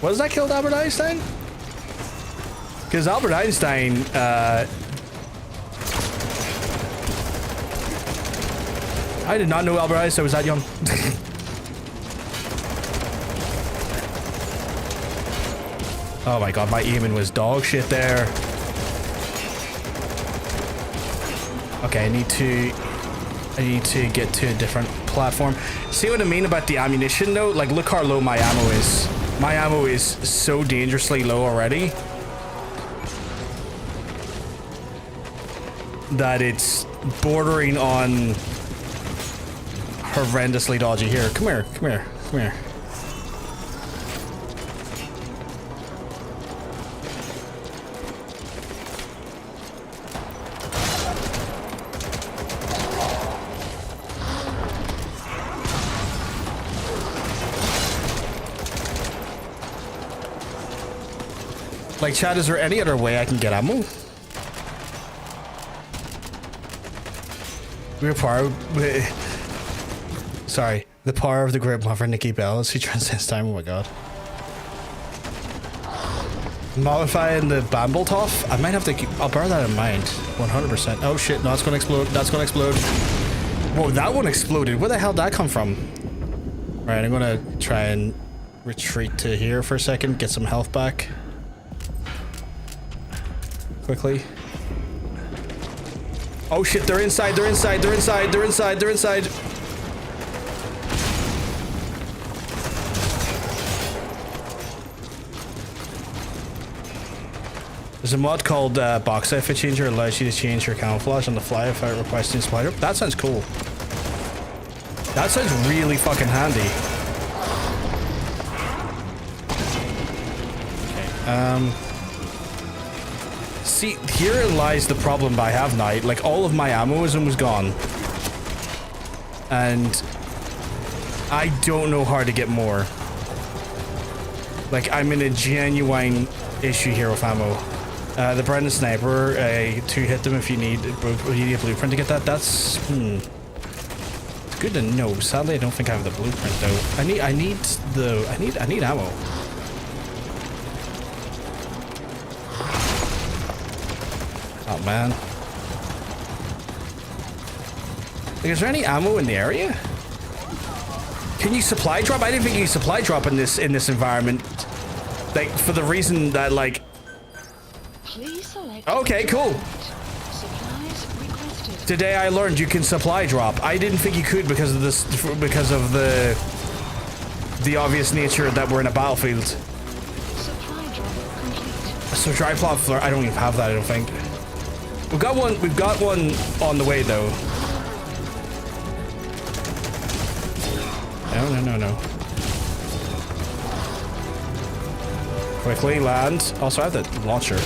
Was that killed Albert Einstein? Because Albert Einstein, I did not know Albert Einstein was that young. Oh my god, my aiming was dog shit there. Okay, I need to get to a different platform. See what I mean about the ammunition though? Like, look how low my ammo is. My ammo is so dangerously low already. that it's bordering on horrendously dodgy. Here, come here, come here, come here. Like, Chad, is there any other way I can get ammo? Sorry, the power of the grip for Nikki Bell as he transcends time. Oh my god. Modifying the Bamble Toff? I might have to keep. I'll bear that in mind. 100%. Oh shit, no, it's gonna explode. That's gonna explode. Whoa, that one exploded. Where the hell did that come from? Alright, I'm gonna try and retreat to here for a second, get some health back. Quickly. Oh shit, they're inside, they're inside, they're inside, they're inside, they're inside. There's a mod called Box Outfit Changer, allows you to change your camouflage on the fly without requesting spider. That sounds cool. That sounds really fucking handy. Okay, see, herein lies the problem I have now. Like, all of my ammo is almost gone. And I don't know how to get more. Like, I'm in a genuine issue here with ammo. The Brendan Sniper, to hit them if you need a blueprint to get that. That's, it's good to know. Sadly, I don't think I have the blueprint though. I need ammo. Oh man. Like, is there any ammo in the area? Can you supply drop? I didn't think you could supply drop in this environment. Like, for the reason that, like. Please select. Okay, cool. Supplies requested. Today I learned you can supply drop. I didn't think you could because of this, because of the obvious nature that we're in a battlefield. Supply drop complete. So dry plot floor. I don't even have that. I don't think. We've got one on the way though. No. Quickly land. Also, I have the launcher.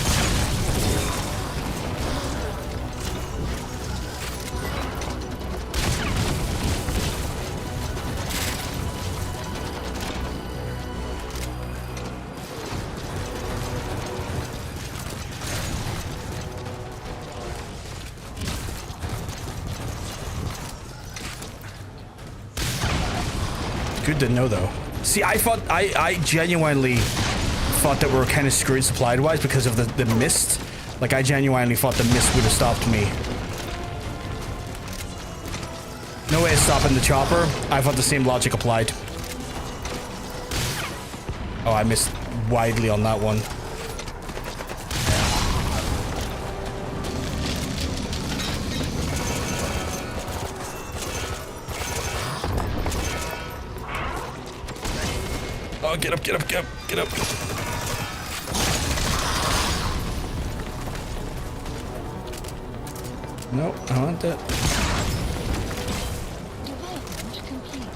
Good to know though. See, I genuinely thought that we were kind of screwed supply wise because of the mist. Like, I genuinely thought the mist would have stopped me. No way of stopping the chopper. I thought the same logic applied. Oh, I missed widely on that one. Oh, get up. No, I want that. Development complete.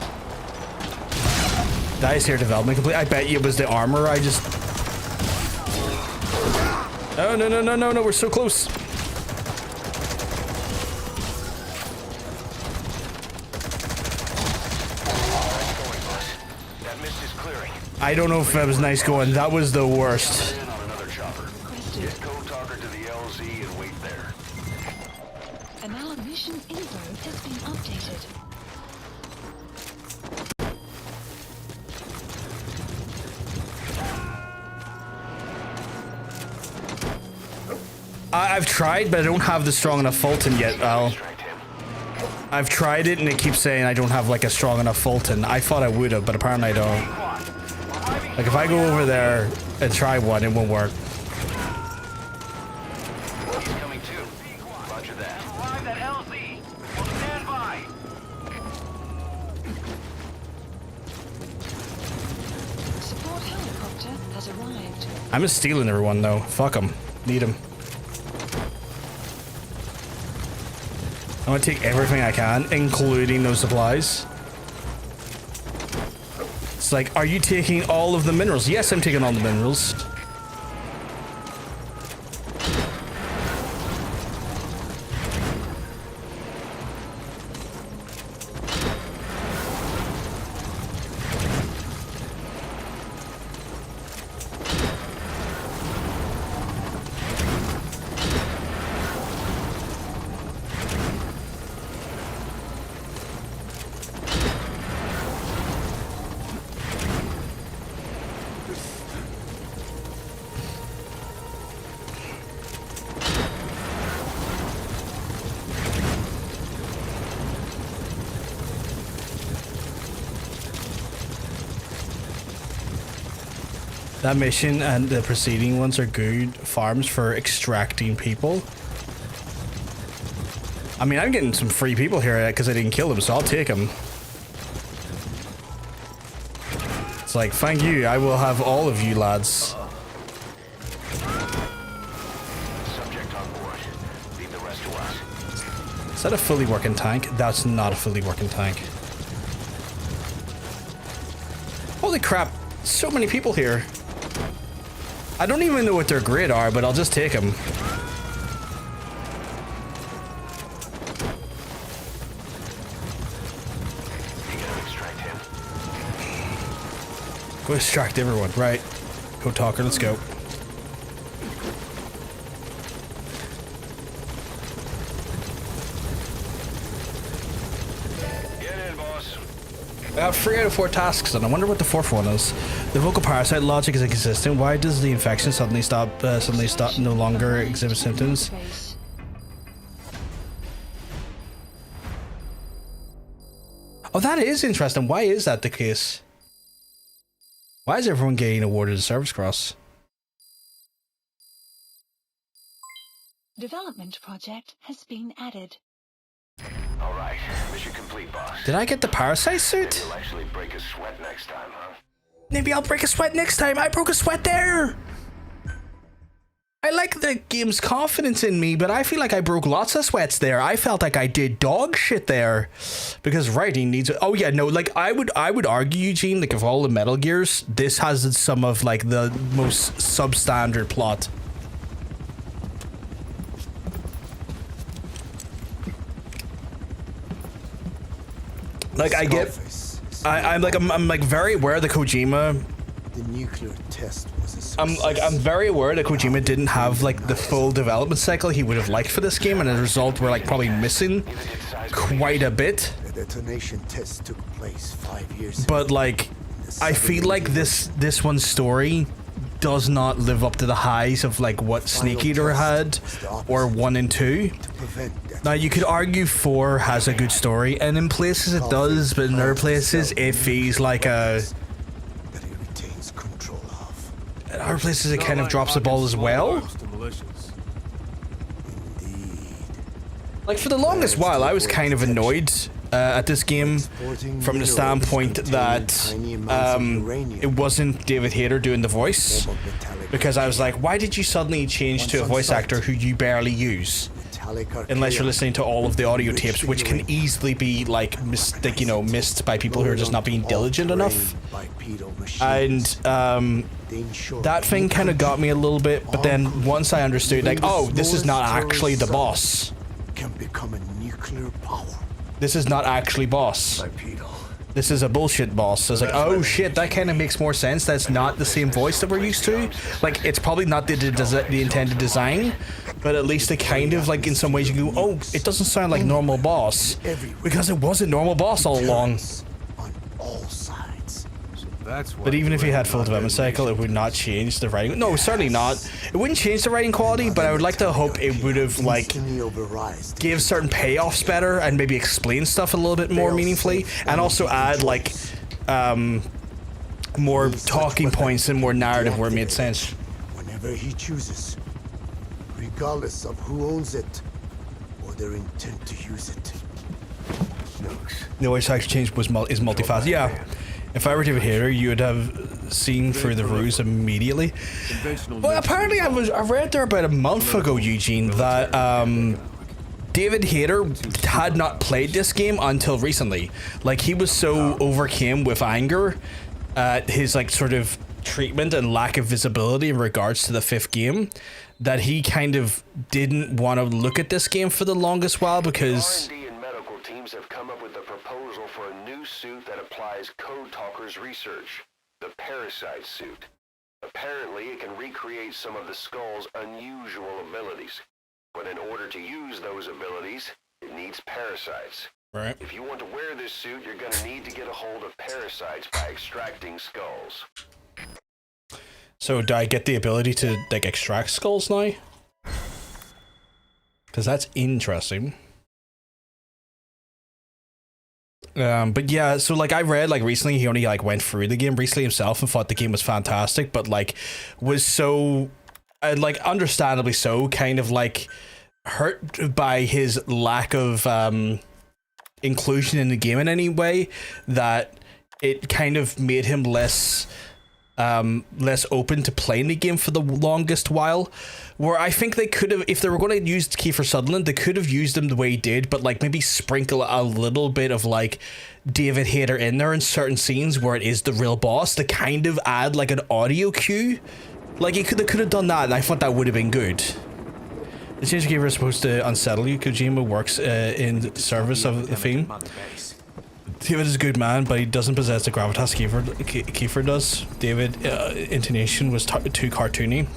Dice here, development complete. I bet you it was the armor. I just. Oh, no, we're so close. I don't know if that was nice going. That was the worst. On another chopper. Get code talker to the LZ and wait there. And our mission info has been updated. I've tried, but I don't have the strong enough Fulton yet, Al. I've tried it and it keeps saying I don't have like a strong enough Fulton. I thought I would have, but apparently I don't. Like, if I go over there and try one, it won't work. He's coming too. Roger that. Arrived at LZ. We'll stand by. Support helicopter has arrived. I'm just stealing everyone though. Fuck them. Need them. I'm gonna take everything I can, including those supplies. It's like, are you taking all of the minerals? Yes, I'm taking all the minerals. That mission and the preceding ones are good farms for extracting people. I mean, I'm getting some free people here because I didn't kill them, so I'll take them. It's like, thank you, I will have all of you lads. Subject on board. Leave the rest to us. Is that a fully working tank? That's not a fully working tank. Holy crap, so many people here. I don't even know what their grade are, but I'll just take them. Go extract everyone, right? Go talker, let's go. Get in, boss. I have 3 out of 4 tasks, and I wonder what the 4th one is. The vocal parasite logic is inconsistent. Why does the infection suddenly stop, no longer exhibit symptoms? Oh, that is interesting. Why is that the case? Why is everyone getting awarded a service cross? Development project has been added. All right, mission complete, boss. Did I get the parasite suit? You'll actually break a sweat next time, huh? Maybe I'll break a sweat next time. I broke a sweat there. I like the game's confidence in me, but I feel like I broke lots of sweats there. I felt like I did dog shit there because writing needs. Oh yeah, no, like I would argue, Eugene, like of all the Metal Gears, this has some of like the most substandard plot. Like I'm like very aware that Kojima. The nuclear test was a success. I'm very aware that Kojima didn't have like the full development cycle he would have liked for this game, and as a result, we're like probably missing quite a bit. The detonation test took place 5 years ago. But like, I feel like this one's story does not live up to the highs of like what Snake Eater had, or 1 and 2. Now you could argue 4 has a good story, and in places it does, but in other places it feels like a. In other places it kind of drops the ball as well. Like for the longest while, I was kind of annoyed at this game from the standpoint that it wasn't David Hayter doing the voice, because I was like, why did you suddenly change to a voice actor who you barely use? Unless you're listening to all of the audio tapes, which can easily be like missed by people who are just not being diligent enough. And that thing kind of got me a little bit, but then once I understood, like, oh, this is not actually the boss. Can become a nuclear power. This is not actually boss. This is a bullshit boss. So I was like, oh shit, that kind of makes more sense. That's not the same voice that we're used to. Like, it's probably not the intended design, but at least it kind of, like, in some ways you go, oh, it doesn't sound like normal boss, because it wasn't normal boss all along. But even if you had full development cycle, it would not change the writing. No, certainly not. It wouldn't change the writing quality, but I would like to hope it would have, like, give certain payoffs better and maybe explain stuff a little bit more meaningfully, and also add, like, more talking points and more narrative where it made sense. Whenever he chooses, regardless of who owns it or their intent to use it. The way sex change is multifaceted. Yeah. If I were David Hayter, you would have seen through the ruse immediately. Well, apparently I read there about a month ago, Eugene, that David Hayter had not played this game until recently. Like, he was so overcame with anger at his like sort of treatment and lack of visibility in regards to the 5th game that he kind of didn't want to look at this game for the longest while because R&D and medical teams have come up with a proposal for a new suit that applies Code Talker's research, the Parasite suit. Apparently, it can recreate some of the Skull's unusual abilities. But in order to use those abilities, it needs parasites. right. If you want to wear this suit, you're going to need to get a hold of parasites by extracting skulls. So do I get the ability to like extract skulls now? Because that's interesting. But yeah, so like I read like recently he only like went through the game recently himself and thought the game was fantastic, but like was so like understandably so kind of like hurt by his lack of inclusion in the game in any way that it kind of made him less open to playing the game for the longest while, where I think they could have, if they were going to use Kiefer Sutherland, they could have used him the way he did, but like maybe sprinkle a little bit of like David Hayter in there in certain scenes where it is the real boss to kind of add like an audio cue. Like they could have done that, and I thought that would have been good. The change Kiefer is supposed to unsettle you. Kojima works in service of the theme. David is a good man, but he doesn't possess the gravitas Kiefer does. David, intonation was too cartoony.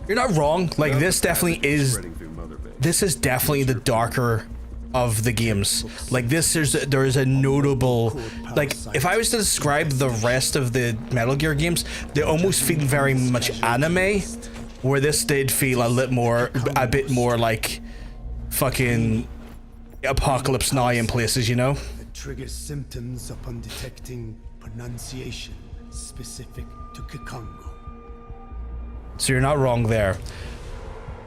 You're not wrong. Like this definitely is. This is definitely the darker of the games. Like this, there is a notable. Like if I was to describe the rest of the Metal Gear games, they almost feel very much anime, where this did feel a bit more like fucking Apocalypse Now in places, you know. Triggers symptoms upon detecting pronunciation specific to Kikongo. So you're not wrong there.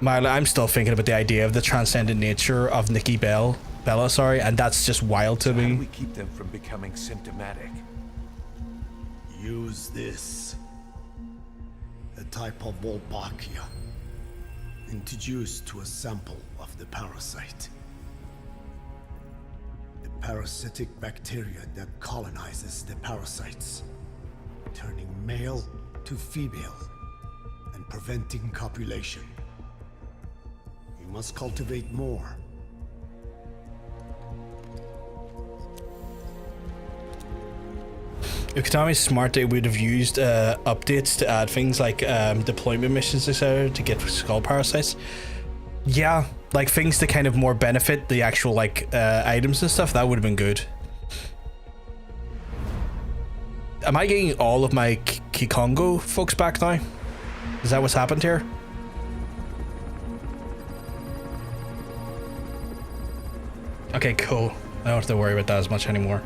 Marla, I'm still thinking about the idea of the transcendent nature of Nikki Bella, and that's just wild to me. How do we keep them from becoming symptomatic? Use this. A type of Wolbachia, introduced to a sample of the parasite. Parasitic bacteria that colonizes the parasites, turning male to female and preventing copulation. We must cultivate more. If Konami's smart, they would have used updates to add things like deployment missions, etc., to get skull parasites. Yeah, like things to kind of more benefit the actual like items and stuff. That would have been good. Am I getting all of my Kikongo folks back now? Is that what's happened here? Okay, cool. I don't have to worry about that as much anymore.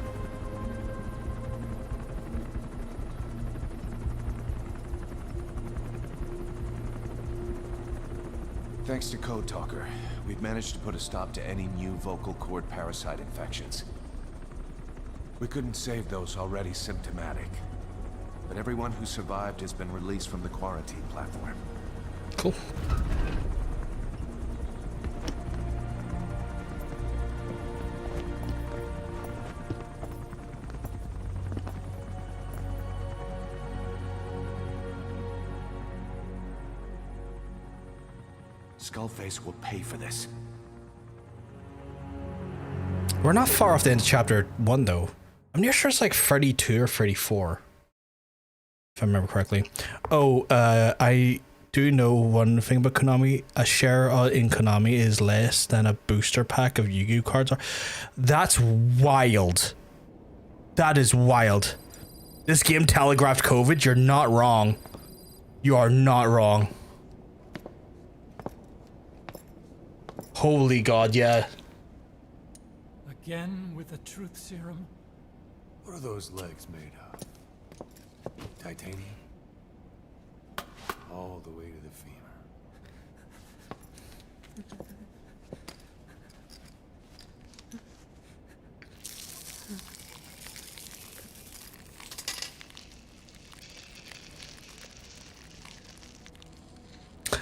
Thanks to Code Talker, we've managed to put a stop to any new vocal cord parasite infections. We couldn't save those already symptomatic, but everyone who survived has been released from the quarantine platform. Cool. Skullface will pay for this. We're not far off the end of chapter 1 though. I'm near sure it's like 32 or 34. If I remember correctly. Oh, I do know one thing about Konami. A share in Konami is less than a booster pack of Yu-Gi-Oh cards are. That's wild. That is wild. This game telegraphed COVID. You're not wrong. You are not wrong. Holy God, yeah. Again with the truth serum? What are those legs made of? Titanium? All the way to the femur.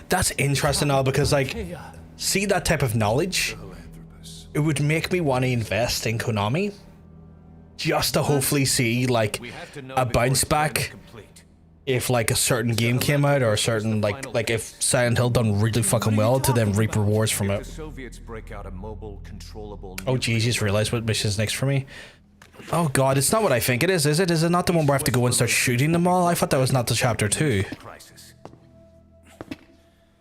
That's interesting now because like see that type of knowledge, it would make me want to invest in Konami, just to hopefully see like a bounce back if like a certain game came out, or a certain like if Silent Hill done really fucking well, to then reap rewards from it. Oh jeez, just realized what mission's next for me. Oh god, it's not what I think it is it? Is it not the one where I have to go and start shooting them all? I thought that was not the chapter 2.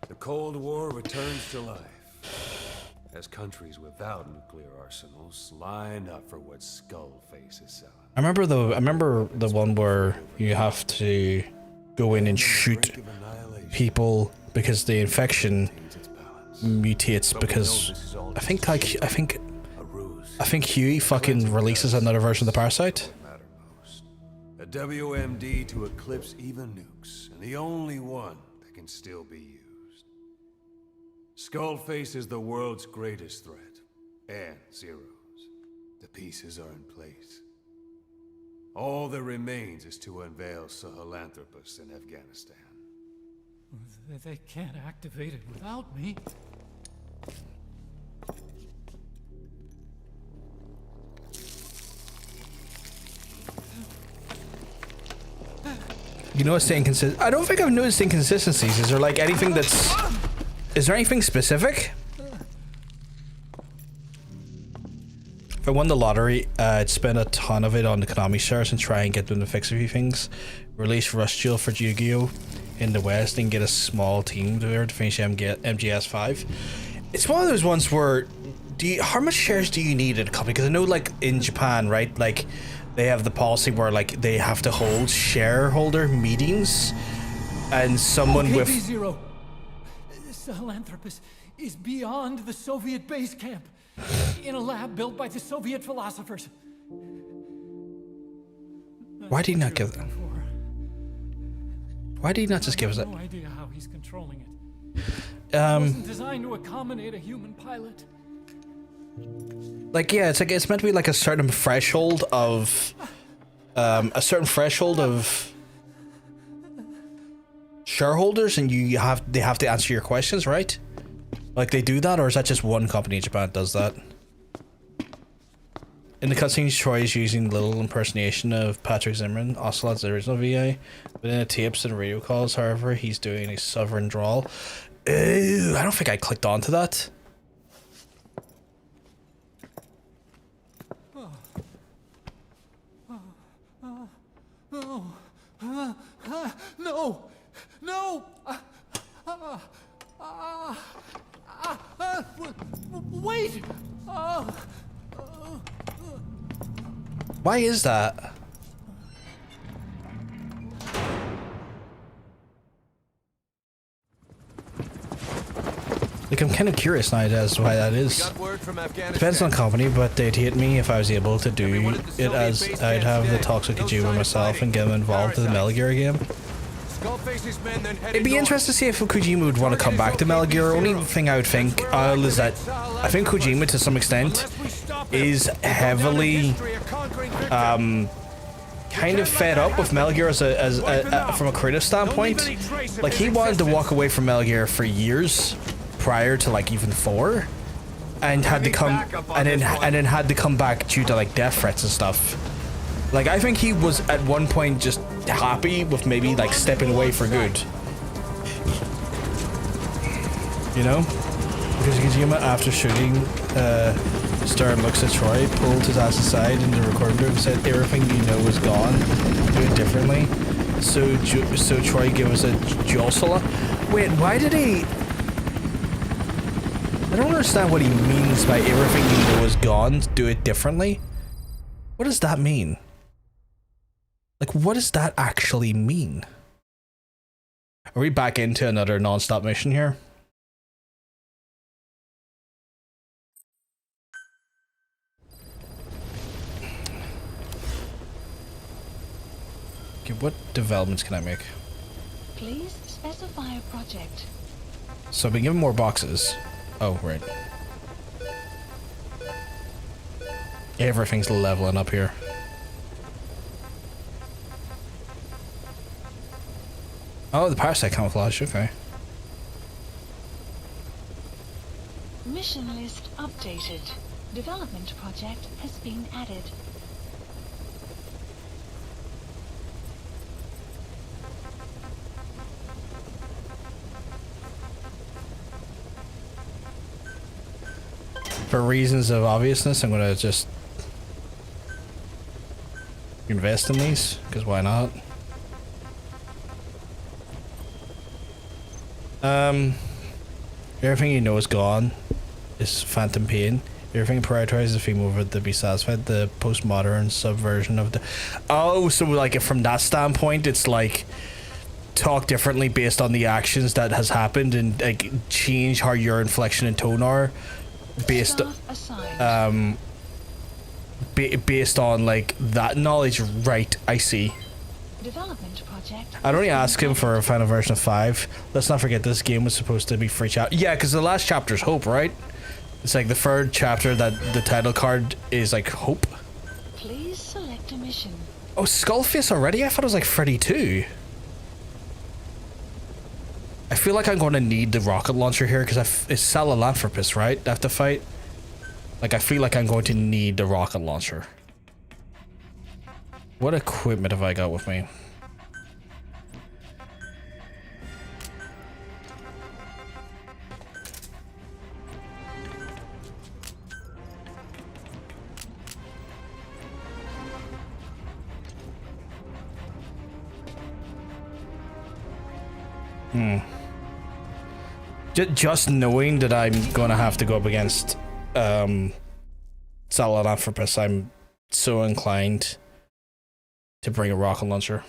The Cold War returns to life as countries without nuclear arsenals line up for what Skullface is selling. I remember the one where you have to go in and shoot people because the infection mutates, because I think Huey fucking releases another version of the parasite. A WMD to eclipse even nukes, and the only one that can still be used. Skullface is the world's greatest threat, and Zero's. The pieces are in place. All that remains is to unveil Sahelanthropus in Afghanistan. They can't activate it without me. You notice the inconsist? I don't think I've noticed inconsistencies. Is there like anything that's... Is there anything specific? If I won the lottery, I'd spend a ton of it on the Konami stars and try and get them to fix a few things. Release Rustchill for Yu-Gi-Oh! In the West and get a small team there to finish MGS 5. It's one of those ones where... how much shares do you need in a company? Because I know like in Japan, right? Like... They have the policy where like they have to hold shareholder meetings, and someone with Zero. Sahelanthropus is beyond the Soviet base camp, in a lab built by the Soviet philosophers. Why did he not give them? Why did he not just give us that? No idea how he's controlling it. It wasn't designed to accommodate a human pilot. Like, yeah, it's like it's meant to be like a certain threshold of shareholders, and they have to answer your questions, right? Like they do that, or is that just one company in Japan that does that? In the cutscenes, Troy is using little impersonation of Patrick Zimmerman, Ocelot's original VA, but in the tapes and radio calls, however, he's doing a southern drawl. Ew, I don't think I clicked onto that. No! No! Wait! Why is that? Like, I'm kind of curious now as to why that is. Depends on company, but they'd hate me if I was able to do it, as I'd have the Toxic Kojima myself and get them involved in the Metal Gear game. It'd be interesting to see if Kojima would want to come back to Metal Gear. Only thing I would think is that I think Kojima, to some extent, is heavily kind of fed up with Metal Gear from a creative standpoint. Like, he wanted to walk away from Metal Gear for years prior to like even 4, and had to come and then had to come back due to like death threats and stuff. Like, I think he was at one point just happy with maybe like stepping away for good, you know, because Kojima, after shooting Stern looks at Troy, pulled his ass aside in the recording room, said everything you know is gone, do it differently. So Troy gives a jostle. Wait, why did he? I don't understand what he means by everything you know is gone, do it differently. What does that mean? Like, what does that actually mean? Are we back into another non-stop mission here? Okay, what developments can I make? Please specify a project. So I've been given more boxes. Oh, right. Everything's leveling up here. Oh, the parasite camouflage, okay. Mission list updated. Development project has been added. For reasons of obviousness, I'm gonna just invest in these, because why not? Everything you know is gone. Is phantom pain. Everything prioritizes the theme over to be satisfied. The postmodern subversion of the... Oh, so like from that standpoint, it's like talk differently based on the actions that has happened and like change how your inflection and tone are based based on like that knowledge. Right, I see. Development project. I'd only ask him for a final version of 5. Let's not forget this game was supposed to be free chapter. Yeah, because the last chapter's Hope, right? It's like the third chapter that the title card is like Hope. Please select a mission. Oh, Skullface already? I thought it was like Freddy 2. I feel like I'm going to need the rocket launcher here because it's Sahelanthropus, right? I have to fight. Like, I feel like I'm going to need the rocket launcher. What equipment have I got with me? Just knowing that I'm gonna have to go up against Sahelanthropus, I'm so inclined to bring a rocket launcher.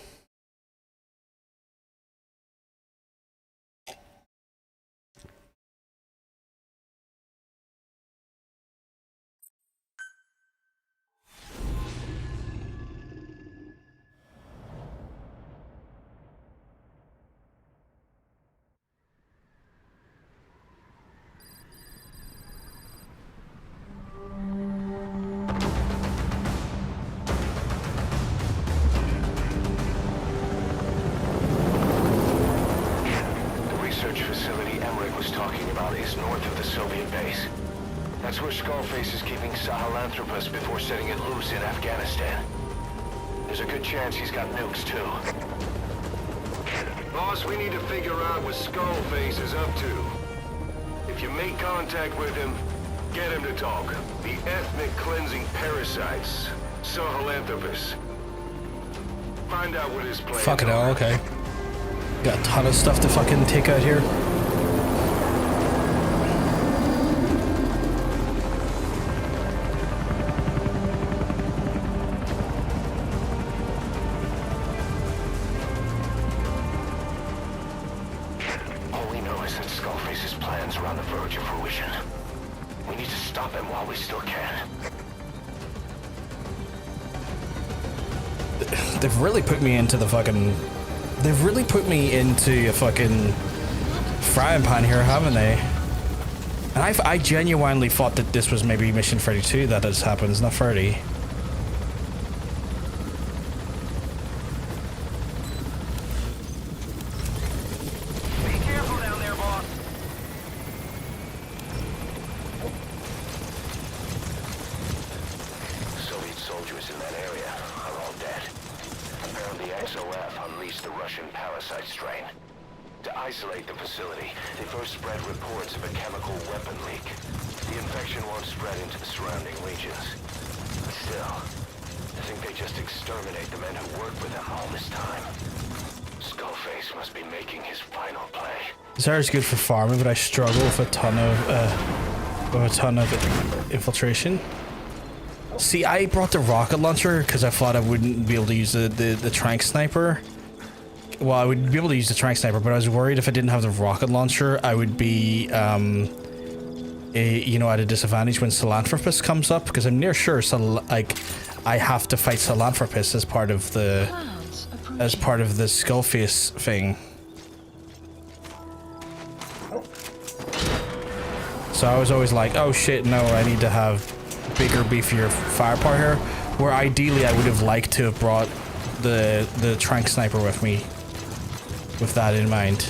That's where Skullface is keeping Sahelanthropus before setting it loose in Afghanistan. There's a good chance he's got nukes, too. Boss, we need to figure out what Skullface is up to. If you make contact with him, get him to talk. The ethnic cleansing parasites, Sahelanthropus. Find out what his plan is. Fucking hell, okay. Got a ton of stuff to fucking take out here. They've really put me into the fucking... They've really put me into a fucking frying pan here, haven't they? And I genuinely thought that this was maybe Mission 32 that has happened. It's not 30. Zara's good for farming, but I struggle with a ton of infiltration. See, I brought the rocket launcher because I thought I wouldn't be able to use the trank sniper. Well, I would be able to use the trank sniper, but I was worried if I didn't have the rocket launcher, I would be you know, at a disadvantage when Sahelanthropus comes up, because I'm near sure like I have to fight Sahelanthropus as part of the Skullface thing. So I was always like, oh shit, no, I need to have bigger, beefier firepower here. Where ideally I would have liked to have brought the trank sniper with me, with that in mind.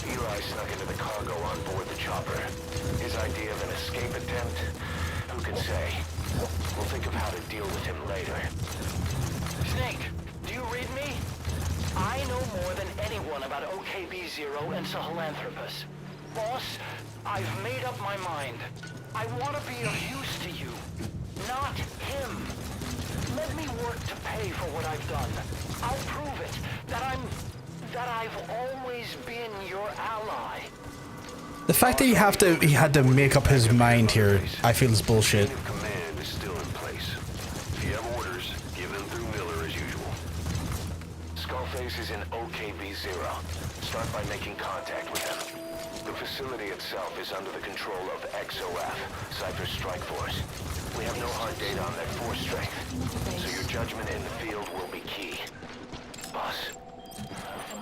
Eli snuck into the cargo on board the chopper. His idea of think of how to deal with him later. Snake, do you read me? I know more than anyone about OKB-0 and Sahelanthropus. Boss, I've made up my mind. I want to be of use to you, not him. Let me work to pay for what I've done. I'll prove it, that I've always been your ally. The fact that he had to make up his mind here, I feel is bullshit. Chain of command is still in place. If you have orders, give them through Miller as usual. Skullface is in OKB-0. Start by making contact with him. The facility itself is under the control of XOF, Cypher's strike force. We have no hard data on their force strength, so your judgment in the field will be key. Boss,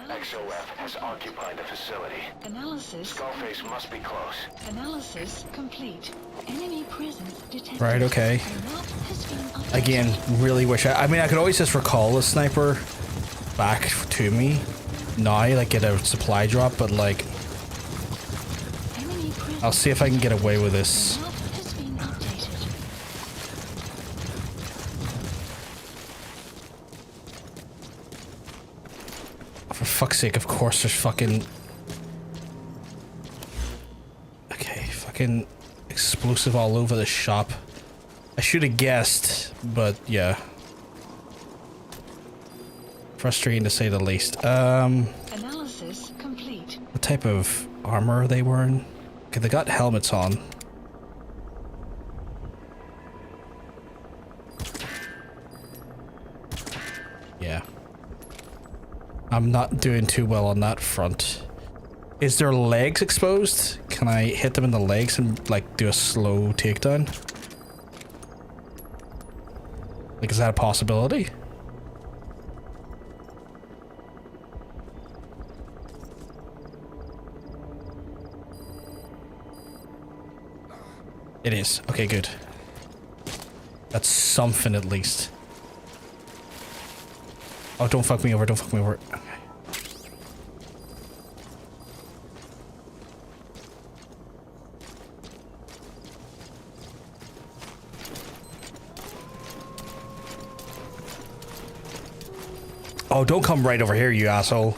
XOF has occupied the facility. Analysis. Skullface must be close. Analysis complete. Enemy presence detected. Right, okay. A map has been updated. Again, really wish I mean, I could always just recall the sniper back to me now, like get a supply drop, but like, Enemy presence I'll see if I can get away with this. map has been updated. For fuck's sake, of course there's fucking... Okay, fucking explosive all over the shop. I should have guessed, but yeah. Frustrating to say the least. Analysis complete. What type of armor are they wearing? Okay, they got helmets on. Yeah. I'm not doing too well on that front. Is their legs exposed? Can I hit them in the legs and like do a slow takedown? Like, is that a possibility? It is. Okay, good. That's something at least. Oh, don't fuck me over, don't fuck me over. Okay. Oh, don't come right over here, you asshole.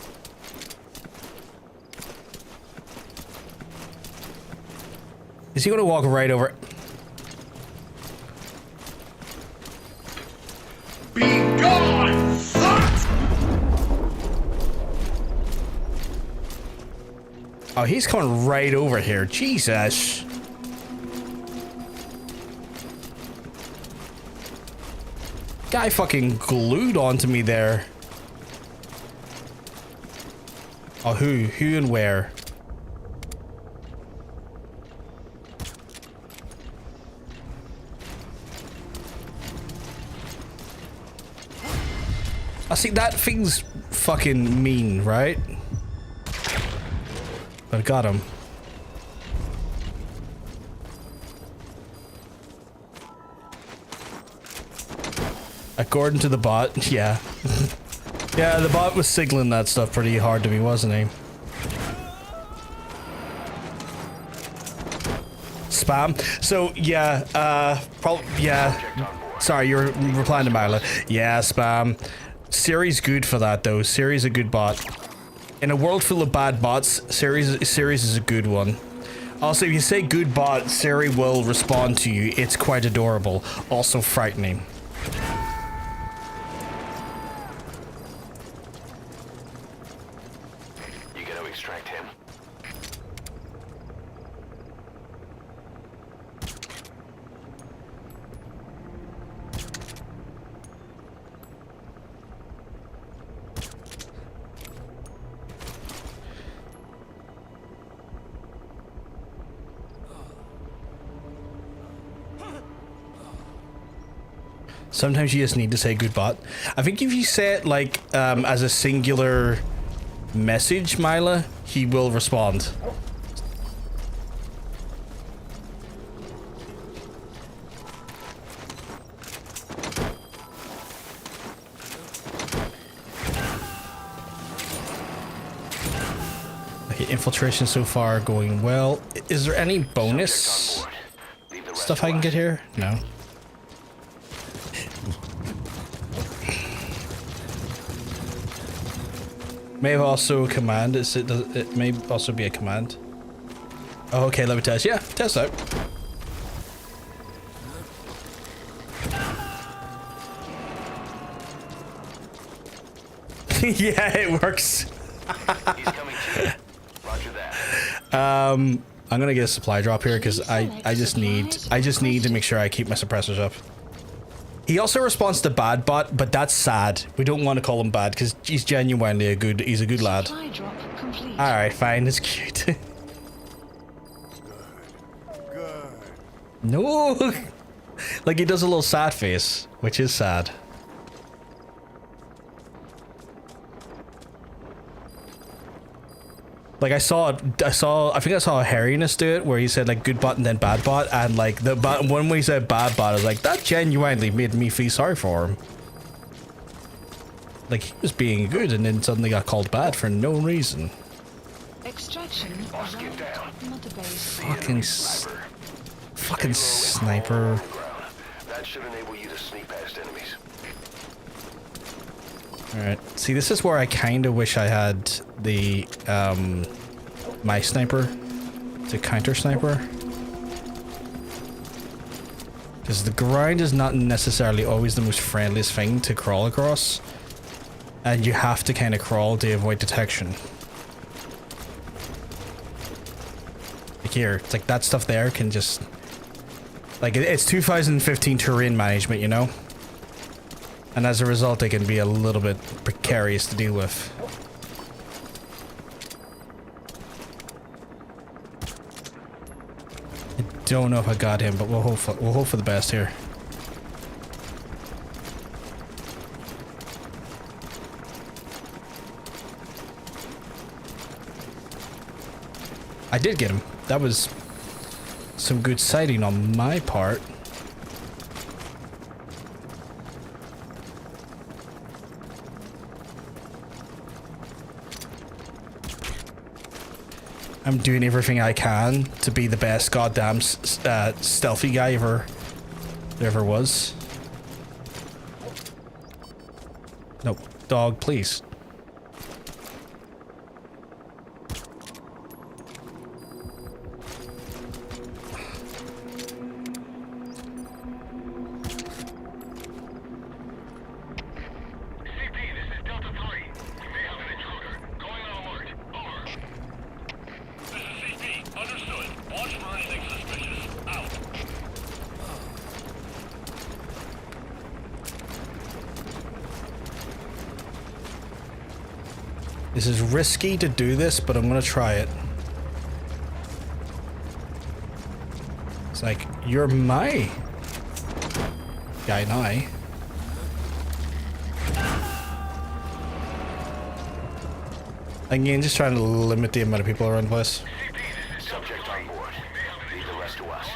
Is he gonna walk right over? Be gone, fuck! Oh, he's coming right over here. Jesus. Guy fucking glued onto me there. Oh, who? Who and where? I see, that thing's fucking mean, right? But I got him. According to the bot, yeah. Yeah, the bot was signaling that stuff pretty hard to me, wasn't he? Spam. So, yeah, yeah. Sorry, you're replying to Mila. Yeah, spam. Siri's good for that, though. Siri's a good bot. In a world full of bad bots, Siri's is a good one. Also, if you say good bot, Siri will respond to you. It's quite adorable. Also frightening. You gotta extract him. Sometimes you just need to say good bot. I think if you say it like as a singular message, Mila, he will respond. Okay, infiltration so far going well. Is there any bonus stuff I can get here? No. May also a command. It may also be a command. Oh, okay, let me test. Yeah, test out. Yeah, it works. He's coming to. Roger that. I'm gonna get a supply drop here because I just need to make sure I keep my suppressors up. He also responds to bad bot, but that's sad. We don't want to call him bad because he's genuinely he's a good lad. Alright, fine, it's cute. Good. No! Like he does a little sad face, which is sad. Like I think I saw a hairiness do it where he said like good bot and then bad bot, and like the bot when we said bad bot, I was like, that genuinely made me feel sorry for him. Like he was being good and then suddenly got called bad for no reason. Extraction Boss, get down. Fucking sniper. That should enable you to sneak past enemies. Alright, see this is where I kind of wish I had the my sniper to counter sniper, because the ground is not necessarily always the most friendliest thing to crawl across, and you have to kind of crawl to avoid detection. Like here, it's like that stuff there can just like it's 2015 terrain management, you know, and as a result it can be a little bit precarious to deal with. Don't know if I got him, but we'll hope for the best here. I did get him. That was some good sighting on my part. I'm doing everything I can to be the best goddamn stealthy guy there ever was. No, dog, please. This is risky to do this, but I'm gonna try it. It's like, you're my guy now. Again, just trying to limit the amount of people around the place. Subject on board. Leave the rest to us.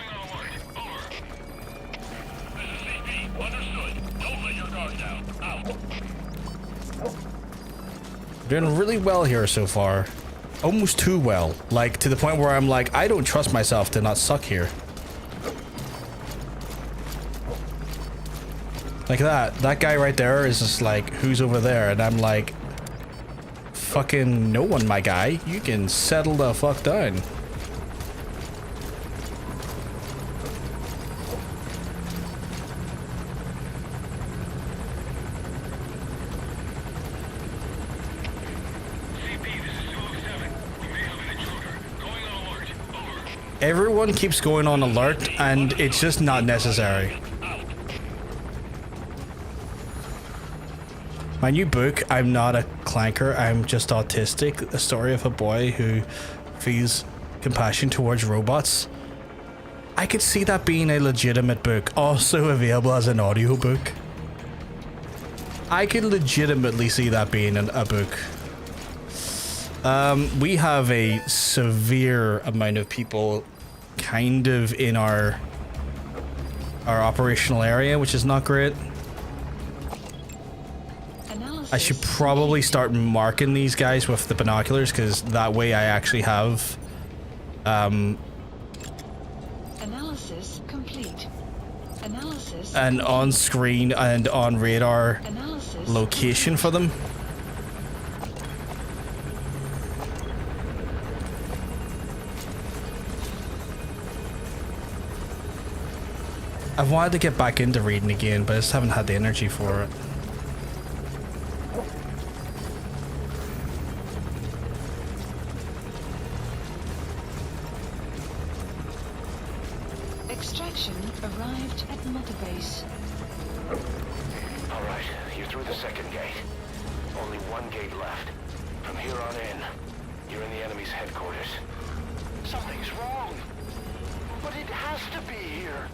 Doing really well here so far. Almost too well. Like, to the point where I'm like, I don't trust myself to not suck here. Like that. That guy right there is just like, who's over there? And I'm like, fucking no one, my guy. You can settle the fuck down. Everyone keeps going on alert, and it's just not necessary. My new book, I'm not a clanker, I'm just autistic, a story of a boy who feels compassion towards robots. I could see that being a legitimate book, also available as an audiobook. I could legitimately see that being a book. We have a severe amount of people kind of in our operational area, which is not great. I should probably start marking these guys with the binoculars, because that way I actually have Analysis complete. Analysis an on-screen and on-radar location for them. I've wanted to get back into reading again, but I just haven't had the energy for it. Extraction arrived at Mother Base. All right, you're through the second gate. Only one gate left. From here on in, you're in the enemy's headquarters. Something's wrong. But it has to be here.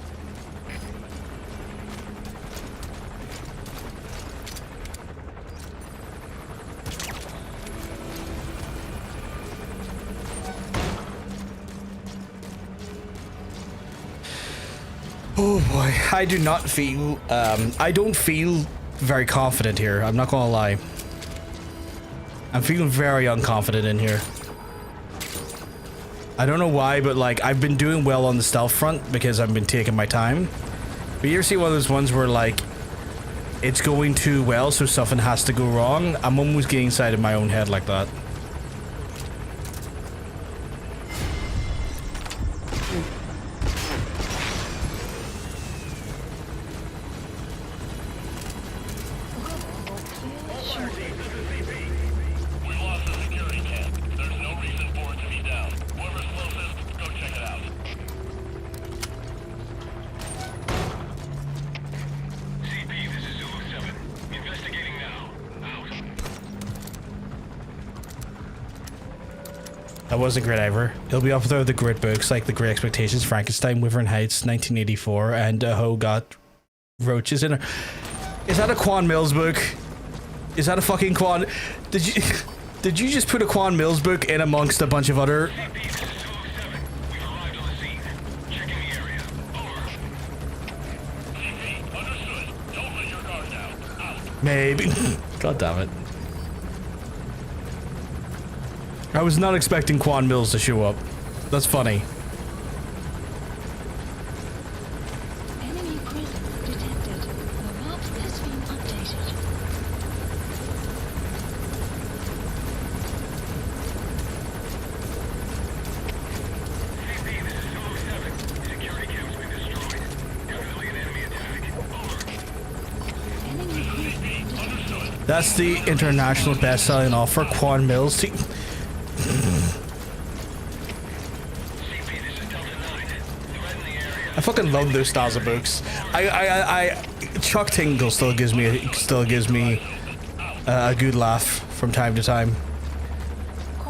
Oh boy, I do not feel, I don't feel very confident here. I'm not gonna lie. I'm feeling very unconfident in here. I don't know why, but like, I've been doing well on the stealth front because I've been taking my time. But you ever see one of those ones where like, it's going too well, so something has to go wrong? I'm almost getting inside of my own head like that. That wasn't great ever. It'll be up there with the great books like The Great Expectations, Frankenstein, Wyvern Heights, 1984, and Ho Got Roaches in her. Is that a Quan Mills book? Is that a fucking Quan? Did you just put a Quan Mills book in amongst a bunch of other? Maybe. God damn it. I was not expecting Quan Mills to show up. That's funny. Enemy presence detected. The map has been updated. CP, this is 207. Security cam's been destroyed. Definitely an enemy attack. Over. Enemy presence detected. That's the international best-selling author, Quan Mills. I fucking love those styles of books. Chuck Tingle still gives me a good laugh from time to time.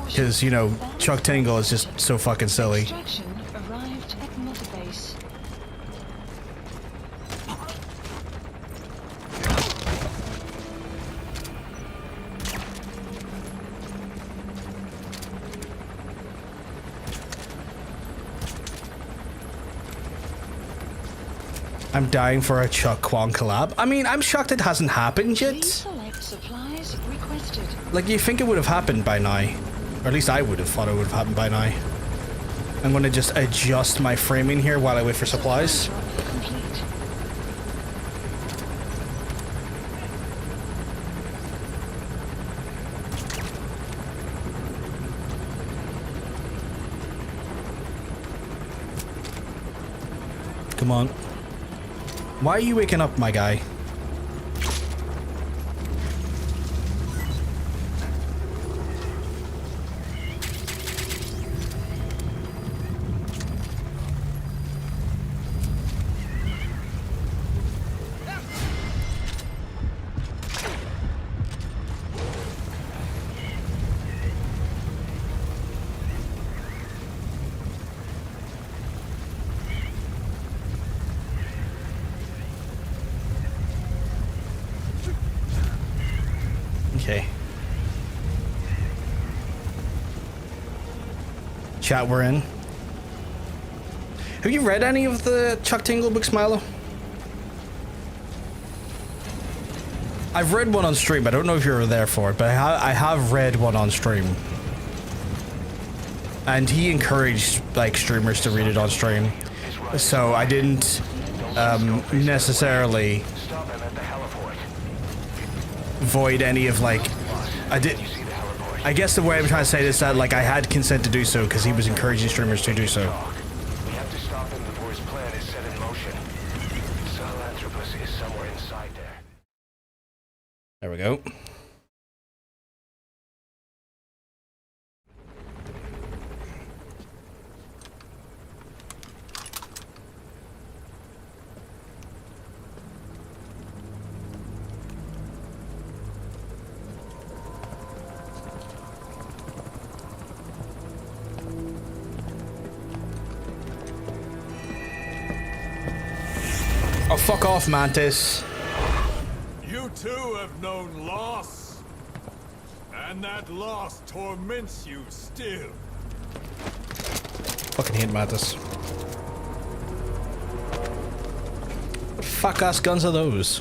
Because, you know, Chuck Tingle is just so fucking silly. Extraction arrived at Mother Base. I'm dying for a Chuck Quan collab. I mean, I'm shocked it hasn't happened Please yet. select supplies requested. Like, you think it would have happened by now. Or at least I would have thought it would have happened by now. I'm gonna just adjust my framing here while I wait for supplies. Complete. Come on. Why are you waking up, my guy? Okay. Chat, we're in. Have you read any of the Chuck Tingle books, Milo? I've read one on stream. I don't know if you were there for it, but I have read one on stream. And he encouraged like streamers to read it on stream. So I didn't necessarily void any of like I guess the way I'm trying to say this is that like I had consent to do so because he was encouraging streamers to do so. We have to stop him before his plan is set in motion. Sahelanthropus is somewhere inside there. There we go. Oh, fuck off, Mantis. You too have known loss. And that loss torments you still. Fucking hate Mantis. What fuck ass guns are those?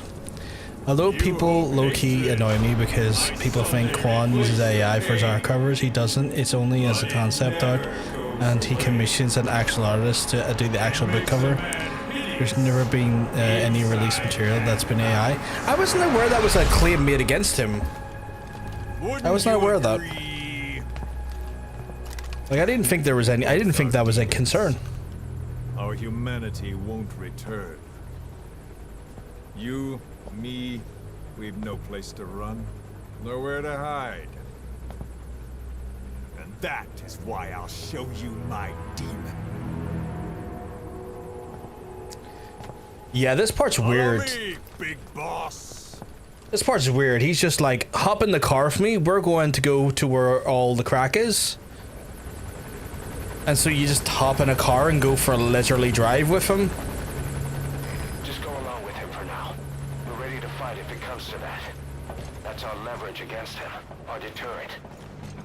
Although people low-key annoy me because people think Quan uses AI for his art covers, he doesn't. It's only as a concept art, and he commissions an actual artist to do the actual book cover. There's never been any release material that's been AI. I wasn't aware that was a claim made against him. I was not aware of that. Like, I didn't think there was any. I didn't think that was a concern. Our humanity won't return. You, me, we've no place to run, nowhere to hide. And that is why I'll show you my demon. Yeah, this part's weird. Follow me, big boss. This part's weird. He's just like, hop in the car with me. We're going to go to where all the crack is. And so you just hop in a car and go for a leisurely drive with him. Just go along with him for now. We're ready to fight if it comes to that. That's our leverage against him, our deterrent.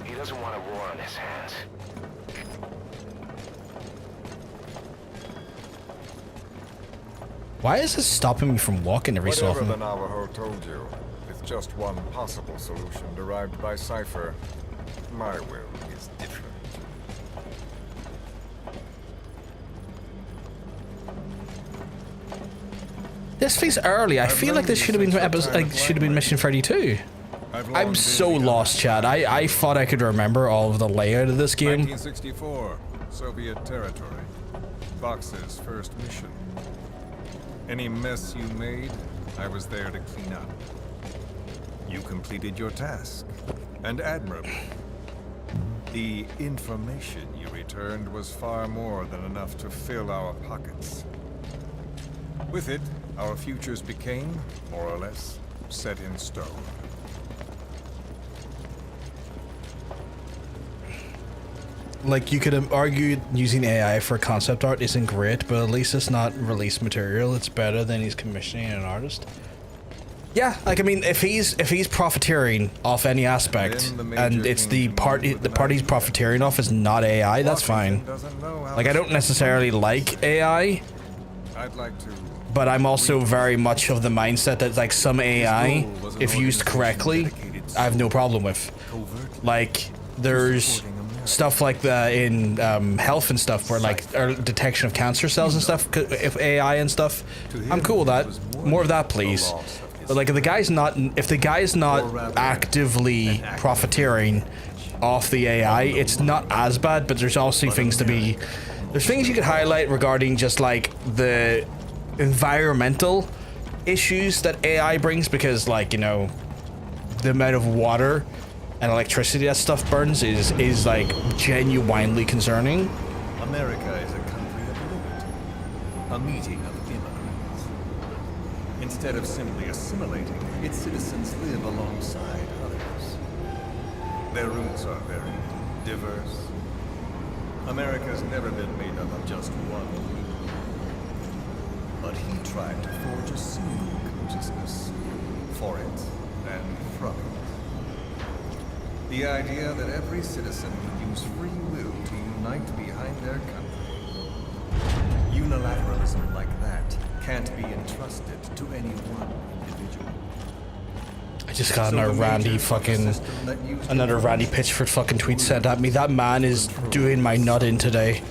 He doesn't want a war on his hands. Why is this stopping me from walking every so Whatever often? the Navajo told you, it's just one possible solution derived by Cypher. My will is different. This feels early. I feel like this should have been should have been mission 32. I'm so lost, Chad. I thought I could remember all of the layout of this game. 1964, Soviet territory. Fox's first mission. Any mess you made, I was there to clean up. You completed your task, and admirably. The information you returned was far more than enough to fill our pockets. With it, our futures became, more or less, set in stone. Like, you could argue using AI for concept art isn't great, but at least it's not release material. It's better than he's commissioning an artist. Yeah, like, I mean, if he's profiteering off any aspect, and it's the part he's profiteering off is not AI, that's fine. Like, I don't necessarily like AI, but I'm also very much of the mindset that, like, some AI, if used correctly, I have no problem with. Like, there's stuff like that in health and stuff, where, like, detection of cancer cells and stuff, if AI and stuff, I'm cool with that. More of that, please. But, like, if the guy's not actively profiteering off the AI, it's not as bad. But there's also things there's things you could highlight regarding just, like, the environmental issues that AI brings, because, like, you know, the amount of water and electricity that stuff burns is like genuinely concerning. America is a country of liberty, a meeting of immigrants. Instead of simply assimilating, its citizens live alongside others. Their roots are very diverse. America's never been made up of just one people. But he tried to forge a single consciousness for it and from it. The idea that every citizen would use free will to unite behind their country. Unilateralism like that can't be entrusted to any one individual. I just got another Randy Pitchford fucking tweet sent at me. That man is doing my nut in today.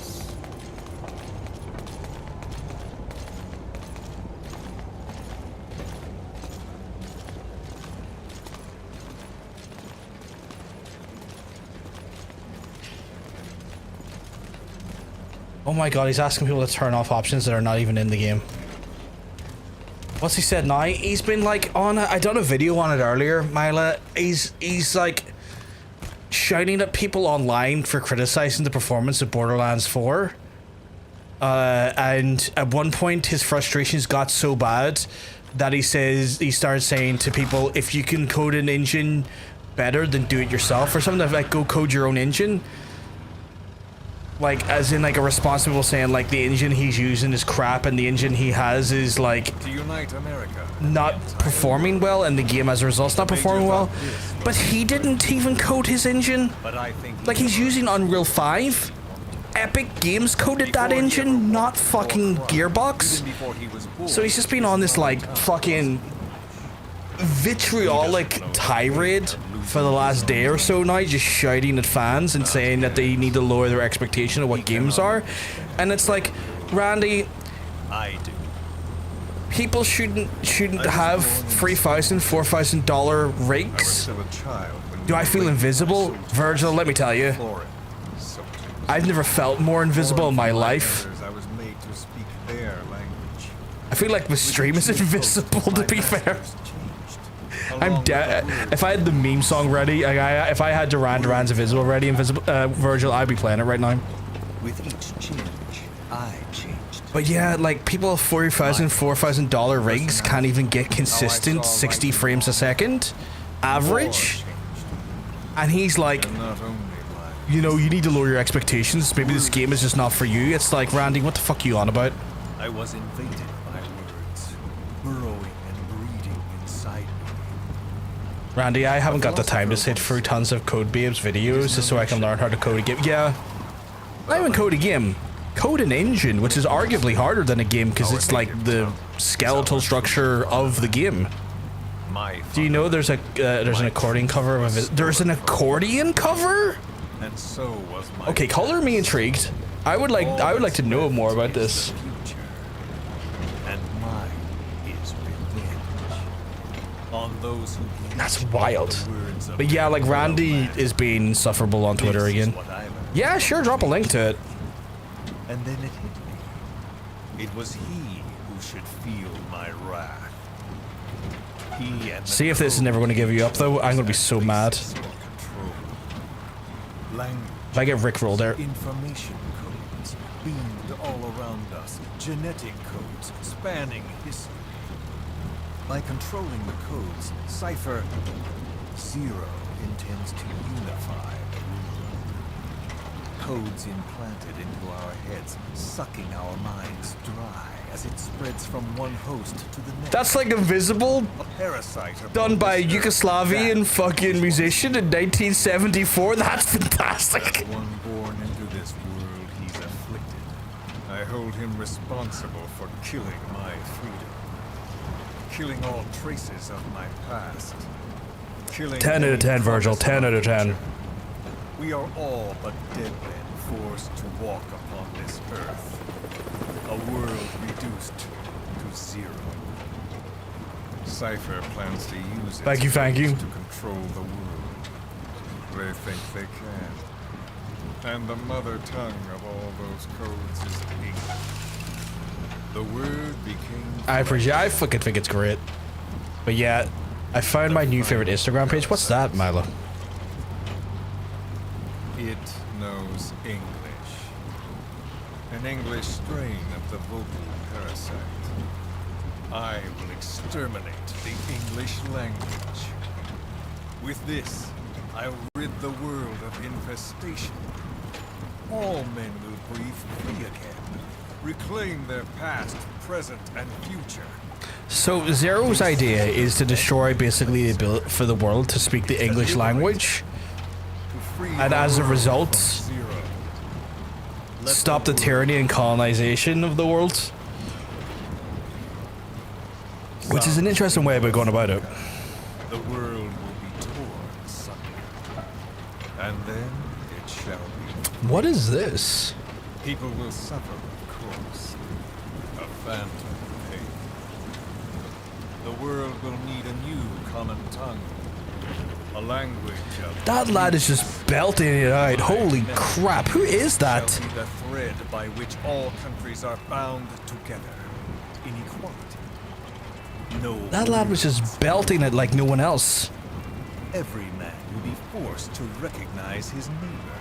Oh my god, he's asking people to turn off options that are not even in the game. what's he said now? He's been like on I done a video on it earlier, Mila. He's like shouting at people online for criticizing the performance of Borderlands 4. And at one point his frustrations got so bad that he started saying to people, if you can code an engine better, then do it yourself or something, like go code your own engine. Like, as in like a response to people saying like the engine he's using is crap and the engine he has is like To unite America, not performing well, and the game as a result is not performing well. But he didn't even code his engine. Like, he's using Unreal 5. Epic Games coded that engine, not fucking Gearbox. So he's just been on this like fucking vitriolic tirade for the last day or so now, just shouting at fans and saying that they need to lower their expectation of what games are. And it's like, Randy, people shouldn't have $3,000, $4,000 rigs. Do I feel invisible? Virgil, let me tell you, I've never felt more invisible in my life. I feel like the stream is invisible, to be fair. I'm dead. If I had the meme song ready, if I had Duran Duran's Invisible ready, Virgil, I'd be playing it right now. With each change, I changed. But yeah, like, people with $4,000, $4,000 rigs can't even get consistent 60 frames a second average. And he's like, you know, you need to lower your expectations. Maybe this game is just not for you. It's like, Randy, what the fuck are you on about? I was invaded by words, burrowing and breeding inside me. Randy, I haven't got the time to sit through tons of Code Babes videos just so I can learn how to code a game. Yeah, not even code a game. Code an engine, which is arguably harder than a game because it's like the skeletal structure of the game. Do you know there's an accordion cover of it? There's an accordion cover? And so was my Okay, color me intrigued. I would like to know more about this. And mine is revenge on those who. That's wild. But yeah, like, Randy is being insufferable on Twitter again. Yeah, sure, drop a link to it. And then it hit me. It was he who should feel my wrath. He and See if this is never going to give you up, though. I'm going to be so mad. If I get rickrolled there. Information codes beamed all around us. Genetic codes spanning history. By controlling the codes, Cypher Zero intends to unify the world. Codes implanted into our heads, sucking our minds dry as it spreads from one host to the next. That's like Invisible, done by a Yugoslavian fucking musician in 1974. That's fantastic. One born into this world, he's afflicted. I hold him responsible for killing my freedom. Killing all traces of my past. Killing 10 out of 10, Virgil. 10 out of 10. We are all but dead men forced to walk upon this earth. A world reduced to zero. Cypher plans to use it Thank you. to control the world. They think they can. And the mother tongue of all those codes is English. The word became... I fucking think it's great. But yeah, I found my new favorite Instagram page. What's that, Milo? It knows English. An English strain of the vocal parasite. I will exterminate the English language. With this, I'll rid the world of infestation. All men will breathe free again. Reclaim their past, present, and future. So Zero's idea is to destroy basically the ability for the world to speak the English language, and as a result, stop the tyranny and colonization of the world. Which is an interesting way of going about it. The world will be torn asunder. And then it shall be. What is this? People will suffer, of course. A phantom pain. The world will need a new common tongue. A language of... That lad is just belting it out. Holy crap, who is that? Shall be the thread by which all countries are bound together in equality. No. That lad was just belting it like no one else. Every man will be forced to recognize his neighbor.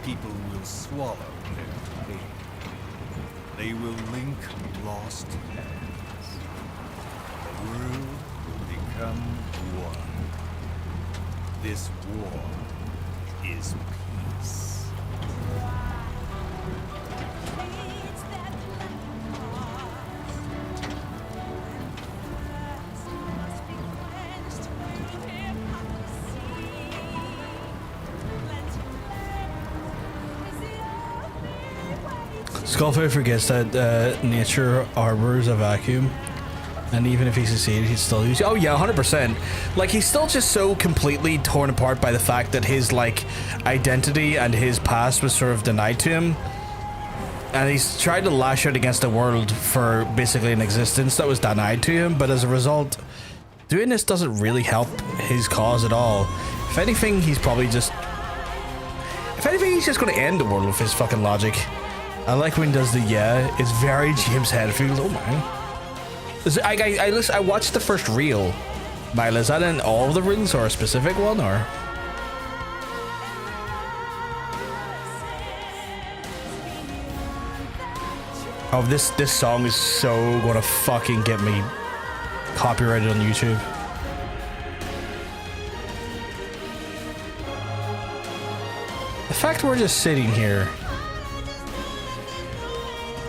People will swallow their pain. They will link lost hands. The world will become one. This war is peace. Skullfire forgets that nature harbors a vacuum, and even if he succeeded, he'd still lose. Oh yeah, 100%. Like, he's still just so completely torn apart by the fact that his, like, identity and his past was sort of denied to him, and he's tried to lash out against the world for basically an existence that was denied to him, but as a result, doing this doesn't really help his cause at all. If anything, he's probably just... If anything, he's just going to end the world with his fucking logic. I like when he does the it's very James Hetfield. Oh my. I watched the first reel. Mila, is that in all of the reels or a specific one, or? Oh, this song is so gonna fucking get me copyrighted on YouTube. The fact we're just sitting here.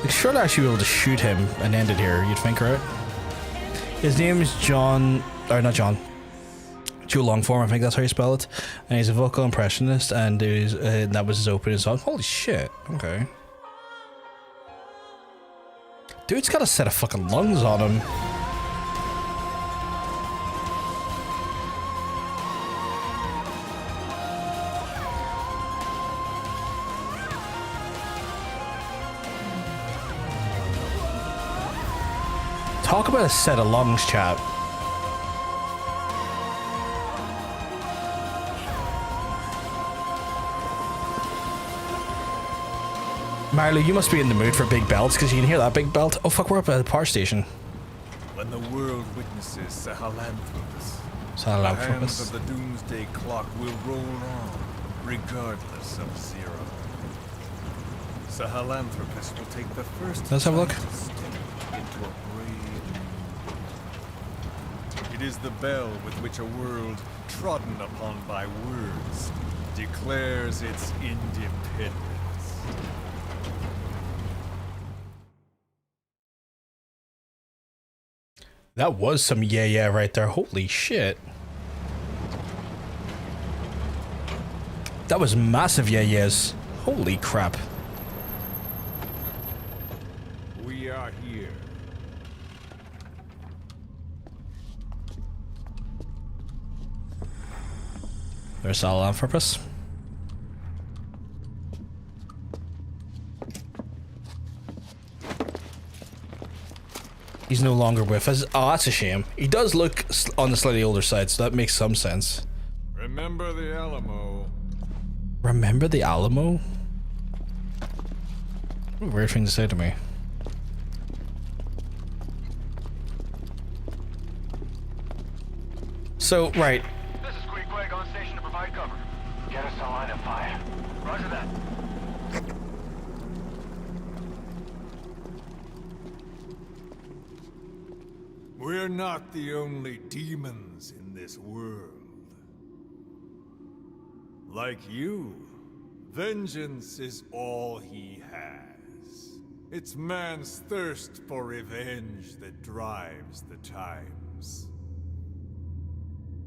Like, surely I should be able to shoot him and end it here, you'd think, right? His name is John, or not John, Joe Longform, I think that's how you spell it. And he's a vocal impressionist, and that was his opening song. Holy shit, okay. Dude's got a set of fucking lungs on him. Talk about a set of lungs, chat. Marley, you must be in the mood for big belts, because you can hear that big belt. Oh fuck, we're up at the power station. When the world witnesses Sahelanthropus, the Sahelanthropus. hands of the doomsday clock will roll on, regardless of Zero. Sahelanthropus will take the first Let's have a look. step into a brave new. It is the bell with which a world trodden upon by words declares its independence. That was some yeah right there. Holy shit. That was massive yeahs. Holy crap. We are here. There's Sahelanthropus. He's no longer with us. Oh, that's a shame. He does look on the slightly older side, so that makes some sense. Remember the Alamo. Remember the Alamo? What a weird thing to say to me. So, right. This is Queequeg on station to provide cover. Get us a line of fire. Roger that. We're not the only demons in this world. Like you, vengeance is all he has. It's man's thirst for revenge that drives the times.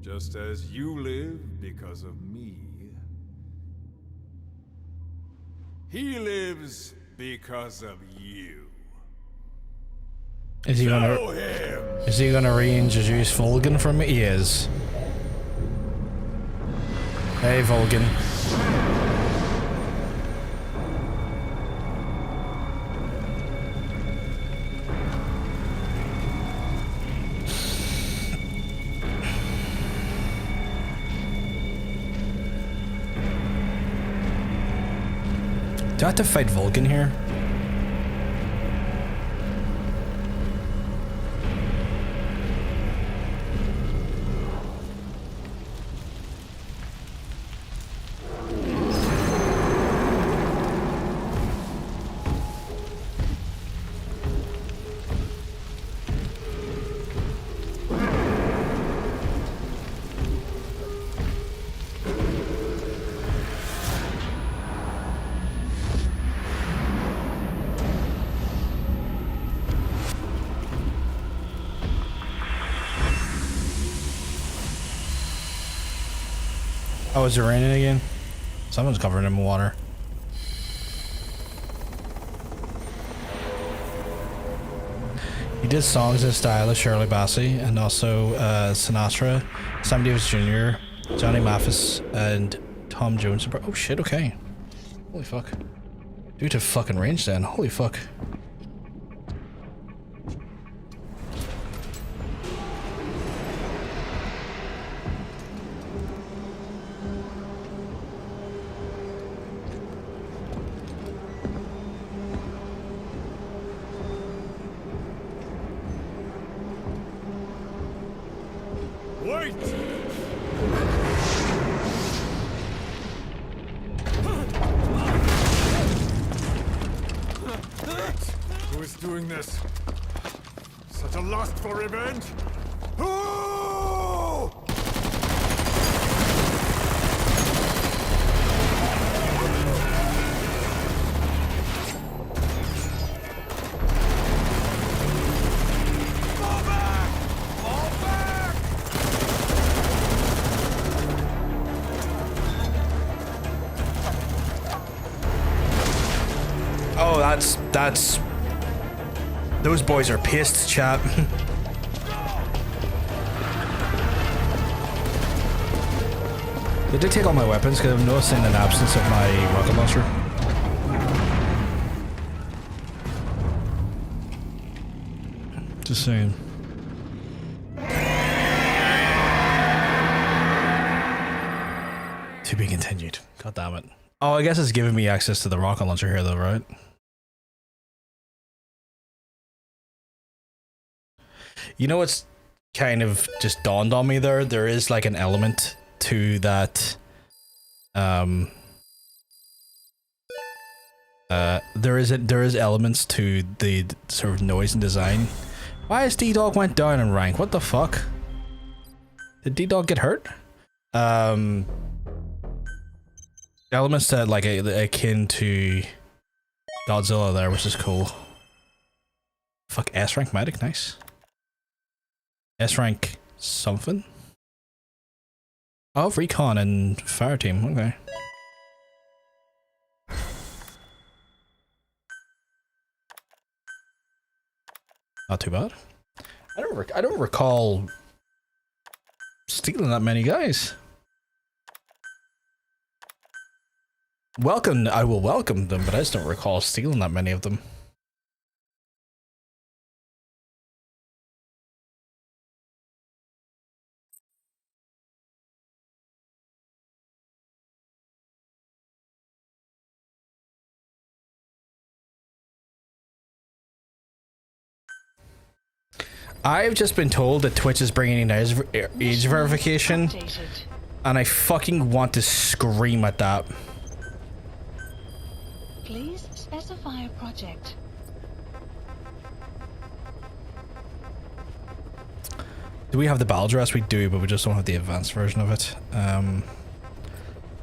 Just as you live because of me, he lives because of you. Is he gonna reintroduce Volgan for me? He is. Hey, Volgan. Do I have to fight Volgan here? Oh, is it raining again? Someone's covered in water. He did songs in the style of Shirley Bassey and also Sinatra, Sam Davis Jr., Johnny Mathis, and Tom Jones. Oh shit, okay. Holy fuck. Due to fucking range then. Holy fuck. Wait! Who is doing this? Such a lust for revenge? Who? Fall back! Fall back! Oh, that's... Those boys are pissed, chap. They did take all my weapons because I'm noticing an absence of my rocket launcher. Just saying. To be continued. God damn it. Oh, I guess it's giving me access to the rocket launcher here though, right? You know what's kind of just dawned on me there? There is like an element to that. There is elements to the sort of noise and design. Why has D-Dog went down in rank? What the fuck? Did D-Dog get hurt? Elements that like akin to Godzilla there, which is cool. Fuck, S rank medic, nice. S rank something. Oh, recon and fire team. Okay. Not too bad. I don't recall stealing that many guys. Welcome, I will welcome them, but I just don't recall stealing that many of them. I've just been told that Twitch is bringing in age verification, and I fucking want to scream at that. Please specify a project. Do we have the battle dress? We do, but we just don't have the advanced version of it.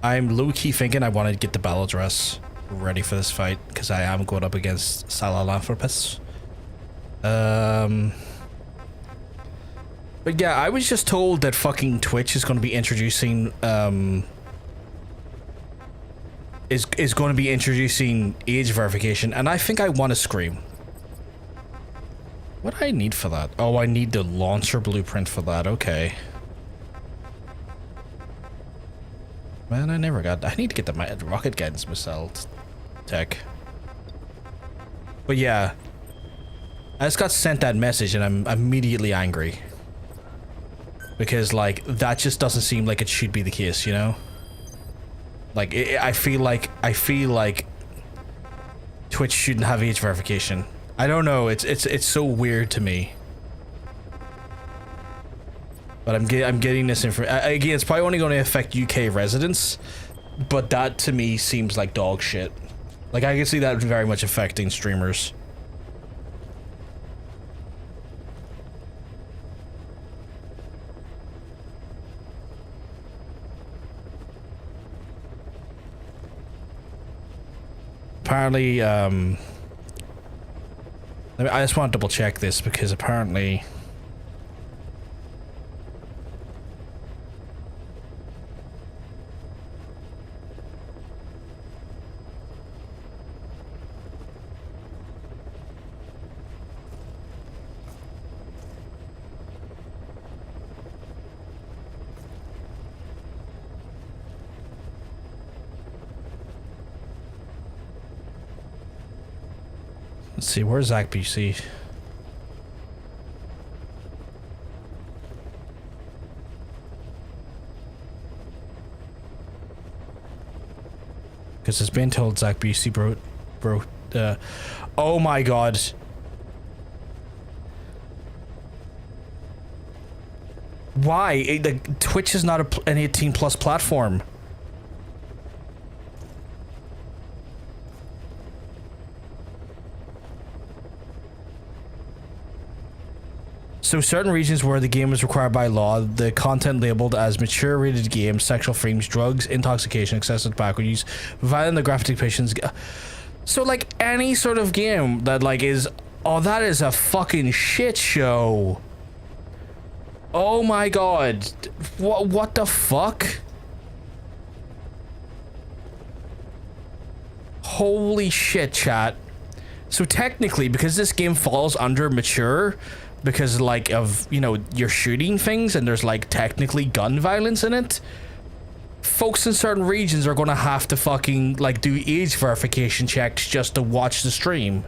I'm low-key thinking I want to get the battle dress ready for this fight, because I am going up against Sahelanthropus. But yeah, I was just told that fucking Twitch is going to be introducing is going to be introducing age verification, and I think I want to scream. What do I need for that? Oh, I need the launcher blueprint for that. Okay. Man, I need to get the rocket guidance missile tech. But yeah, I just got sent that message and I'm immediately angry. Because, like, that just doesn't seem like it should be the case, you know? Like, I feel like Twitch shouldn't have age verification. I don't know, it's so weird to me. But I'm getting this info. Again, it's probably only going to affect UK residents, but that to me seems like dog shit. Like, I can see that very much affecting streamers. Apparently, I just want to double check this because apparently Let's see, where's Zach BC? Because it's been told Zach BC bro, oh my god. Why? Twitch is not an 18 plus platform. So certain regions where the game is required by law, the content labeled as mature rated games, sexual themes, drugs, intoxication, excessive tobacco use, violent or graphic depictions. So like any sort of game that like is, oh, that is a fucking shit show. Oh my god. What the fuck? Holy shit, chat. So technically, because this game falls under mature, because like of, you know, you're shooting things and there's like technically gun violence in it, folks in certain regions are gonna have to fucking like do age verification checks just to watch the stream.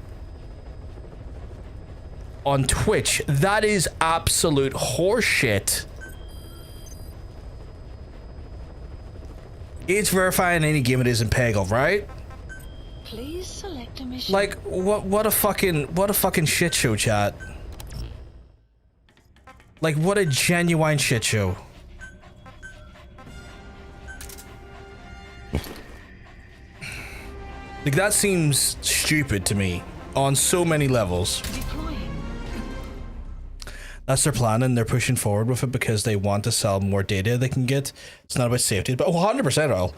On Twitch, that is absolute horseshit. Age verifying any game it is in Peggle, right? Please select a mission. Like what a fucking shit show, chat. Like what a genuine shit show. Like that seems stupid to me on so many levels. That's their plan and they're pushing forward with it because they want to sell more data they can get. It's not about safety, but 100% all.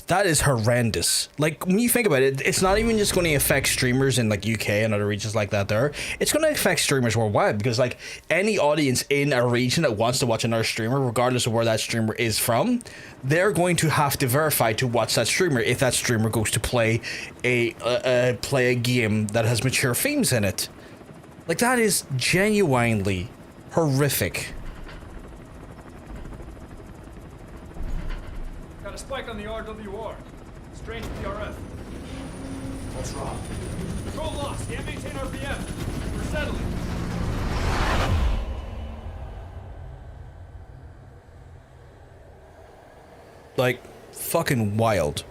That is horrendous. Like, when you think about it, it's not even just going to affect streamers in, like, UK and other regions like that there. It's going to affect streamers worldwide because, like, any audience in a region that wants to watch another streamer, regardless of where that streamer is from, they're going to have to verify to watch that streamer if that streamer goes to play a game that has mature themes in it. Like, that is genuinely horrific. Spike on the RWR. Strange PRF. What's wrong? Control lost. Can't maintain RPM. We're settling. Like, fucking wild.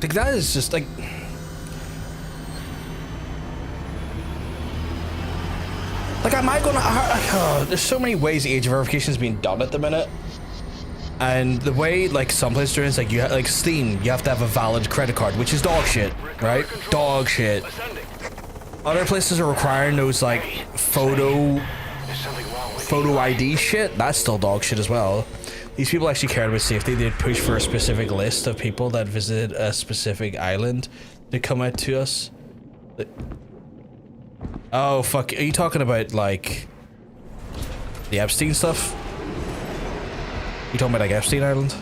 Like, that is just like, am I gonna, there's so many ways age verification is being done at the minute, and the way like some places are, like you like Steam, you have to have a valid credit card, which is dog shit, right? Dog shit. Other places are requiring those like photo ID shit. That's still dog shit as well. These people actually cared about safety. They'd push for a specific list of people that visited a specific island to come out to us. Oh, fuck. Are you talking about, like, the Epstein stuff? You talking about, like, Epstein Island?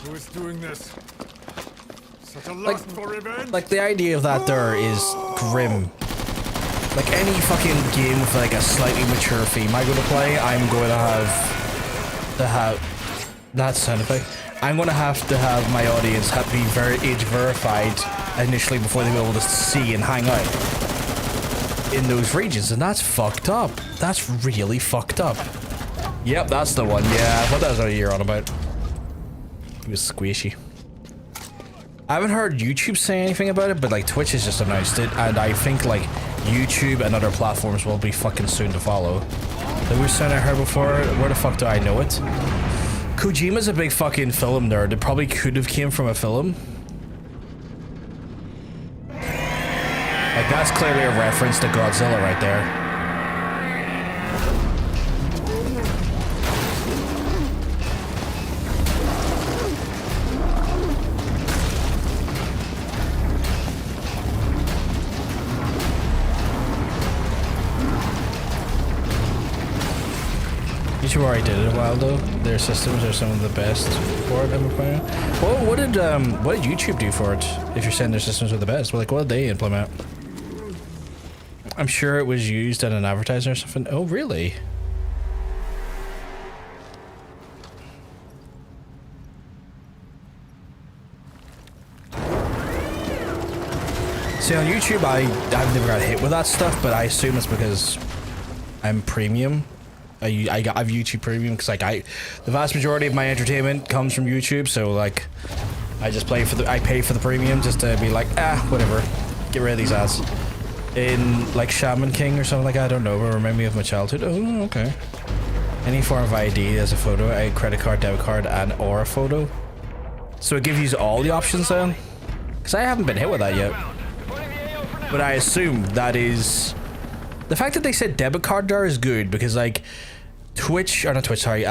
Who is doing this? Such a lust for revenge? Like, the idea of that there is grim. Like, any fucking game with, like, a slightly mature theme I go to play, I'm going to have that sound effect. I'm going to have my audience be very age verified initially before they be able to see and hang out in those regions, and that's fucked up. That's really fucked up. Yep, that's the one. Yeah, I thought that was what you're on about. It was squishy. I haven't heard YouTube say anything about it, but like Twitch has just announced it, and I think like YouTube and other platforms will be fucking soon to follow. There was something I heard before. Where the fuck do I know it? Kojima's a big fucking film nerd. It probably could have came from a film. Like that's clearly a reference to Godzilla right there. YouTube already did it a while though. Their systems are some of the best for it ever playing. Well, what did YouTube do for it? If you're saying their systems were the best, well, like what did they implement? I'm sure it was used in an advertising or something. Oh, really? See, on YouTube, I've never got hit with that stuff, but I assume it's because I'm premium. I have YouTube Premium because like the vast majority of my entertainment comes from YouTube, so like I pay for the premium just to be like whatever, get rid of these ads. In like Shaman King or something like that, I don't know, but remind me of my childhood. Oh, okay. Any form of ID as a photo, a credit card, debit card, and or a photo. So it gives you all the options then, because I haven't been hit with that yet. But I assume that is. The fact that they said debit card there is good because like Twitch or not Twitch, sorry,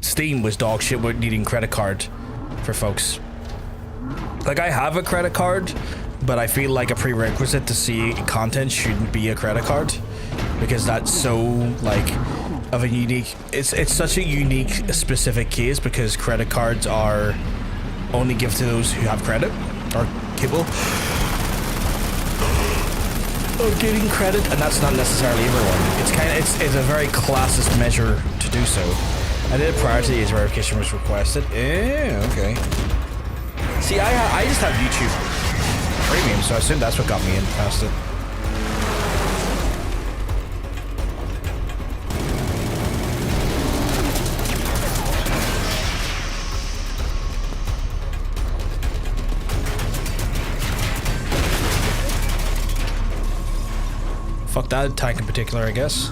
Steam was dog shit with needing credit card for folks. Like I have a credit card, but I feel like a prerequisite to see content shouldn't be a credit card because that's so like of a unique. It's such a unique specific case because credit cards are only given to those who have credit or capable of getting credit, and that's not necessarily everyone. It's a very classist measure to do so. I did it prior to the age verification was requested. Okay. See, I just have YouTube Premium, so I assume that's what got me in past it. Fuck that tank in particular, I guess.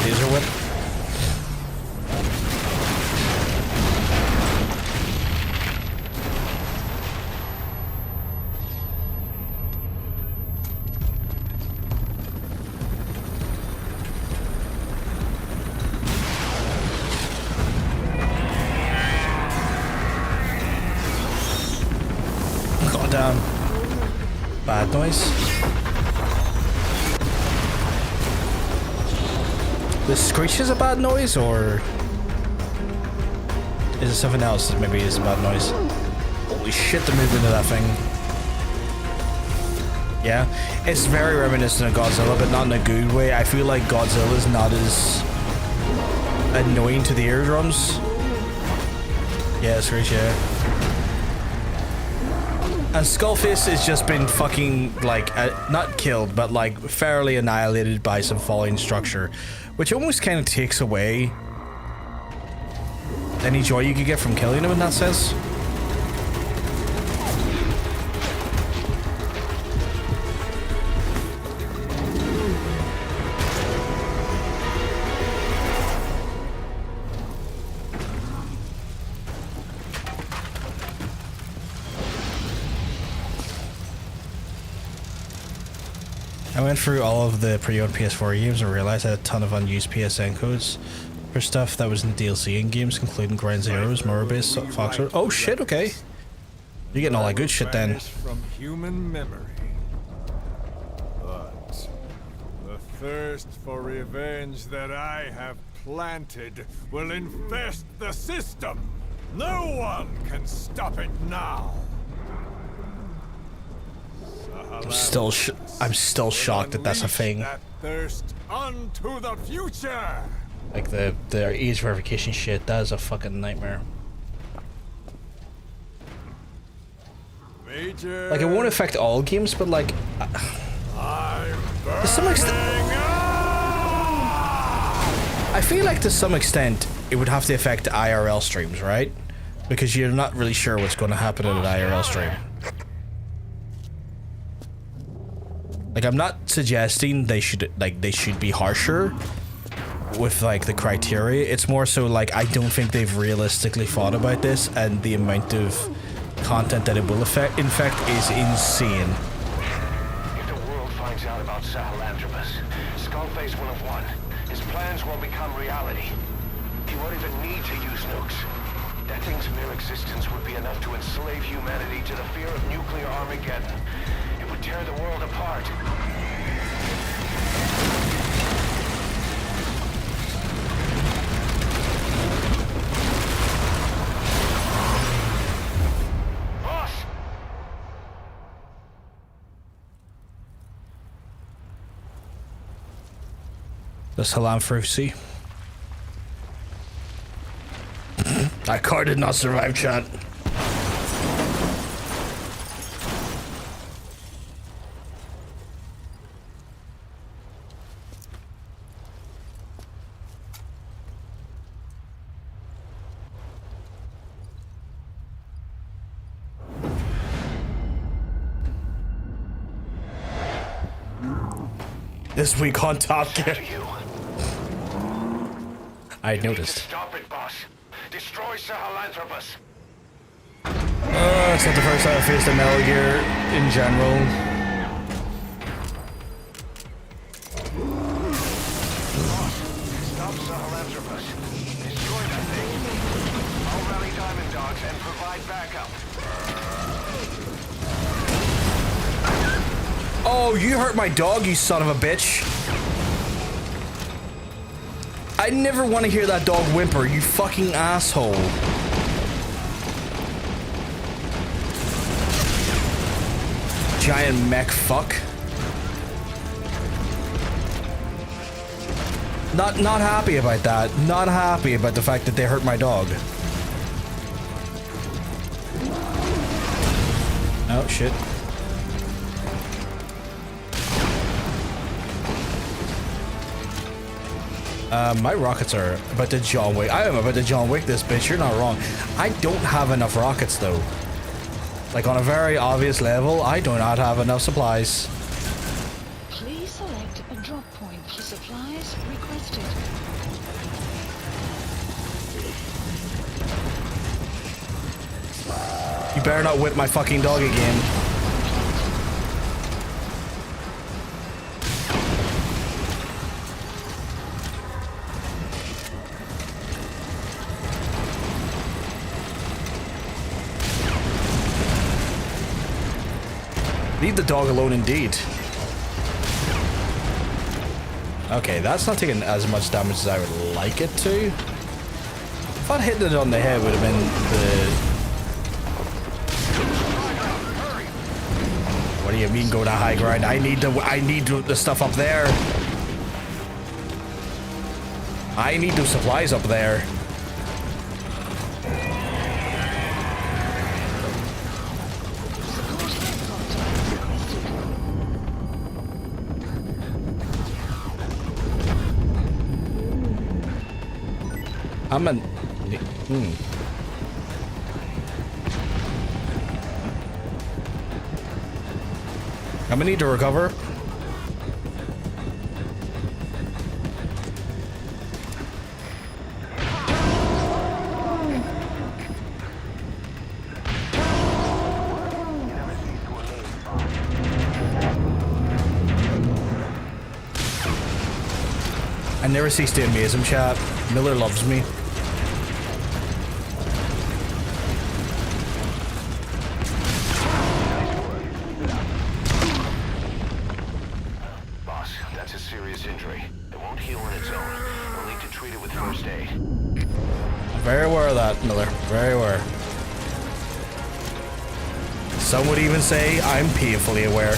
Laser whip. Bad noise. The screech is a bad noise, or is it something else that maybe is a bad noise? Holy shit, the movement of that thing. Yeah, it's very reminiscent of Godzilla, but not in a good way. I feel like Godzilla is not as annoying to the eardrums. Yeah, screech, yeah. And Skullface has just been fucking, like, not killed, but, like, fairly annihilated by some falling structure. Which almost kind of takes away any joy you could get from killing him in that sense. I went through all of the pre-owned PS4 games and realized I had a ton of unused PSN codes for stuff that was in DLC in games, including Ground Zeroes, Moby-Dick, Foxtrot. Oh shit, okay. You're getting all that good shit then. From human memory. But the thirst for revenge that I have planted will infest the system. No one can stop it now. I'm still shocked that that's a thing. That thirst unto the future. Like the age verification shit, that is a fucking nightmare. Like, it won't affect all games, but like, to some extent, I feel like to some extent it would have to affect IRL streams, right? Because you're not really sure what's going to happen in an IRL stream. Like, I'm not suggesting they should be harsher with like the criteria. It's more so like, I don't think they've realistically thought about this, and the amount of content that it will infect is insane. If the world finds out about Sahelanthropus, Skullface will have won. His plans won't become reality. He won't even need to use nukes. That thing's mere existence would be enough to enslave humanity to the fear of nuclear Armageddon. It would tear the world apart. Boss! The Sahelanthropus. That car did not survive, chat. This week on Top Gear. I noticed. Stop it, boss. Destroy Sahelanthropus. It's not the first time I've faced a Metal Gear in general. Stop Sahelanthropus. Destroy that thing. I'll rally Diamond Dogs and provide backup. Oh, you hurt my dog, you son of a bitch. I never want to hear that dog whimper, you fucking asshole. Giant mech fuck. Not happy about that. Not happy about the fact that they hurt my dog. Oh shit. My rockets are about to John Wick. I am about to John Wick this bitch, you're not wrong. I don't have enough rockets though. Like, on a very obvious level, I do not have enough supplies. Please select a drop point for supplies requested. You better not whip my fucking dog again. Leave the dog alone indeed. Okay, that's not taking as much damage as I would like it to. If I'd hit it on the head, would have been the... What do you mean go to high ground? I need the stuff up there. I need those supplies up there. I'm I'm gonna need to recover. I never cease to amaze him, chat. Miller loves me. Boss, that's a serious injury. It won't heal on its own. We'll need to treat it with first aid. Very aware of that, Miller. Very aware. Some would even say I'm painfully aware.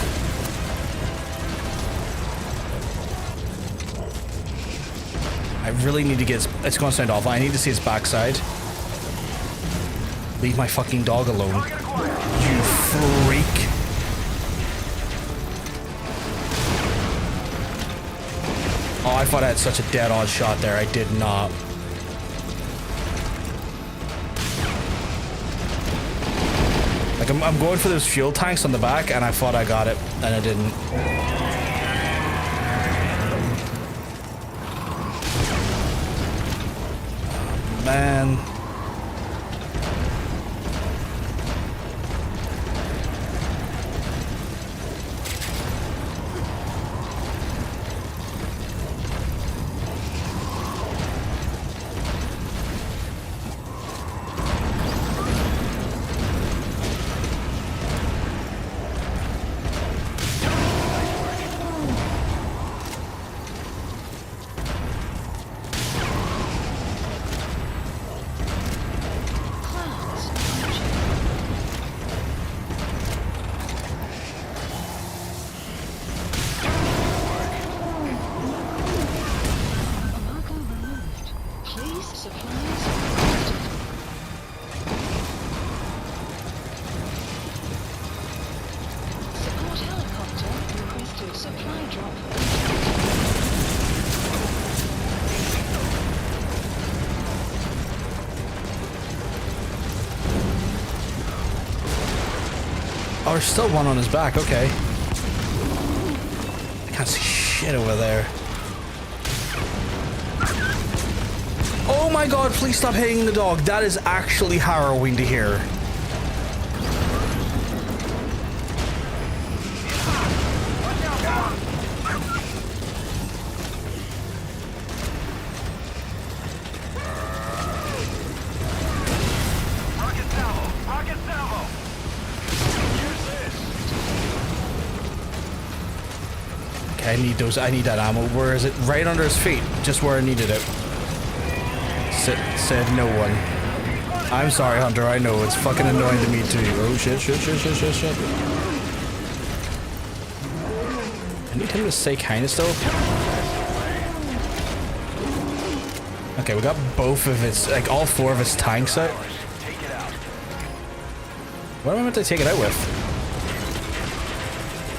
I really need to get it's gonna sound awful. I need to see its backside. Leave my fucking dog alone. You freak. Oh, I thought I had such a dead-on shot there. I did not. Like, I'm going for those fuel tanks on the back, and I thought I got it, and I didn't. Man. Oh, there's still one on his back, okay. I can't see shit over there. Oh my god, please stop hitting the dog. That is actually harrowing to hear. I need that ammo. Where is it? Right under his feet. Just where I needed it. Said no one. I'm sorry, Hunter. I know. It's fucking annoying to me too. Oh, shit. I need him to stay kind of still. Okay, we got both of its, like all four of its tanks out. What am I meant to take it out with?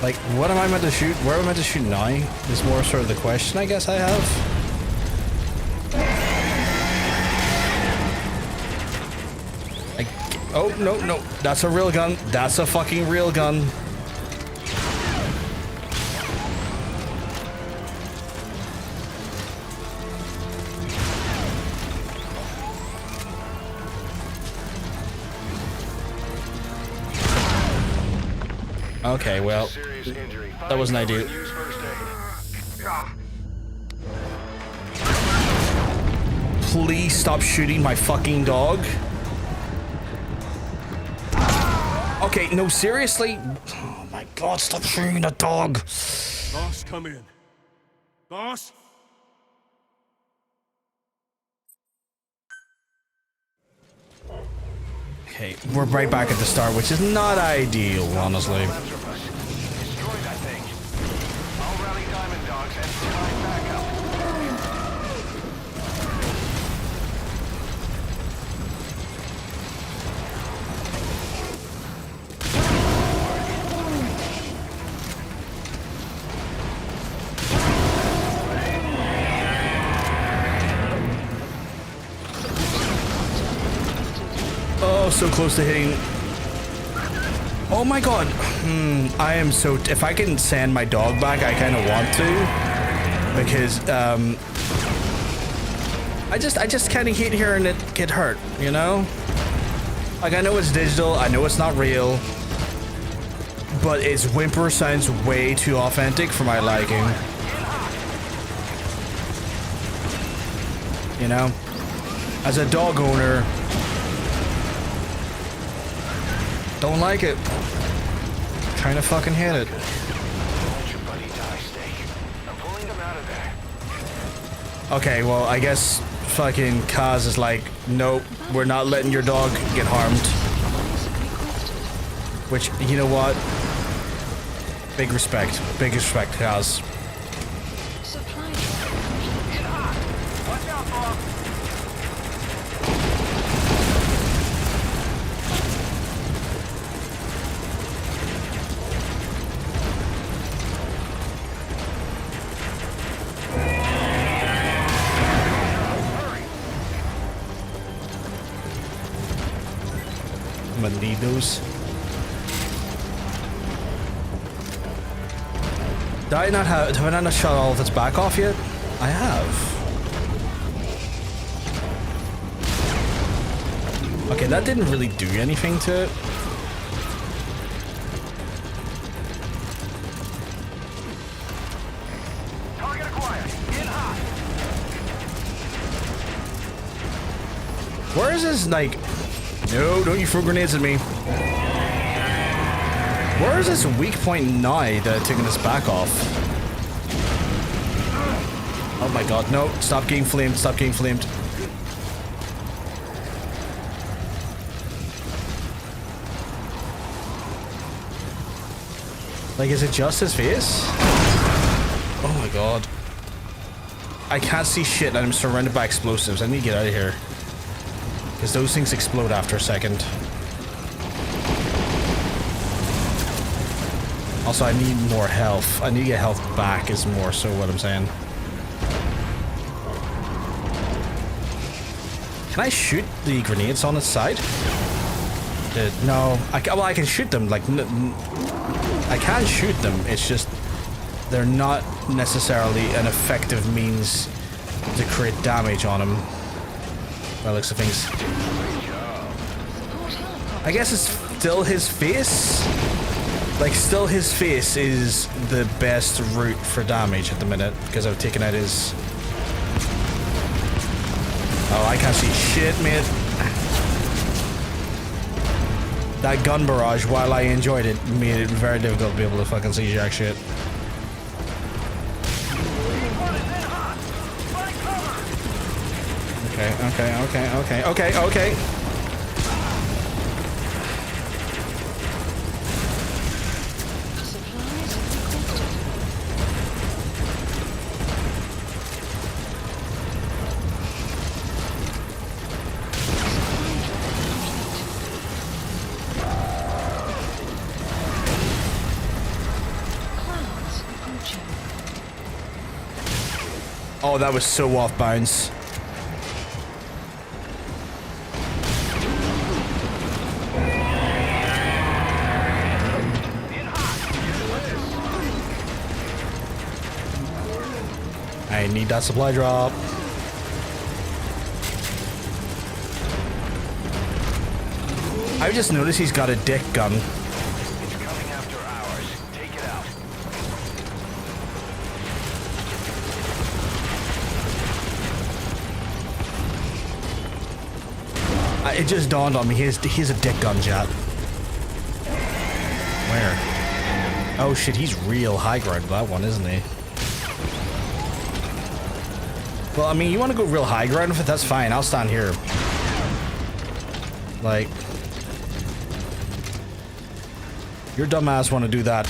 Like, what am I meant to shoot? Where am I meant to shoot now? Is more sort of the question I guess I have. Oh, no. That's a real gun. That's a fucking real gun. Okay, well, that wasn't ideal. Please stop shooting my fucking dog. Okay, no, seriously? Oh my god, stop shooting the dog. Boss, come in. Boss? Okay, we're right back at the start, which is not ideal, honestly. Destroy that thing. I'll rally Diamond Dogs and time back up. Oh, so close to hitting. Oh my god. I am so... If I can send my dog back, I kind of want to. Because, I just kind of hate hearing it get hurt, you know? Like, I know it's digital, I know it's not real. But its whimper sounds way too authentic for my liking. You know? As a dog owner... Don't like it. Trying to fucking hit it. Okay, well, I guess fucking Kaz is like, nope, we're not letting your dog get harmed. Which, you know what? Big respect, Kaz. I'm gonna need those. Did I not have I not shot all of its back off yet? I have. Okay, that didn't really do anything to it. Target acquired. In hot. Where is this, like... No, don't you throw grenades at me. Where is this weak point now that I've taken this back off? Oh my god, no. Stop getting flamed, stop getting flamed. Like, is it just his face? Oh my god. I can't see shit and I'm surrounded by explosives. I need to get out of here. Because those things explode after a second. Also, I need more health. I need to get health back is more so what I'm saying. Can I shoot the grenades on its side? No. Well, I can shoot them. Like, I can shoot them. It's just they're not necessarily an effective means to create damage on them. By the looks of things. I guess it's still his face. Like, still his face is the best route for damage at the minute because I've taken out his. Oh, I can't see shit, mate. That gun barrage, while I enjoyed it, made it very difficult to be able to fucking see jack shit. Okay. Oh, that was so off bounds. I need that supply drop. I just noticed he's got a dick gun. It's coming after ours. Take it out. It just dawned on me. He's a dick gun, chat. Where? Oh shit, he's real high ground with that one, isn't he? Well, I mean, you want to go real high ground with it? That's fine. I'll stand here. Like, your dumbass want to do that.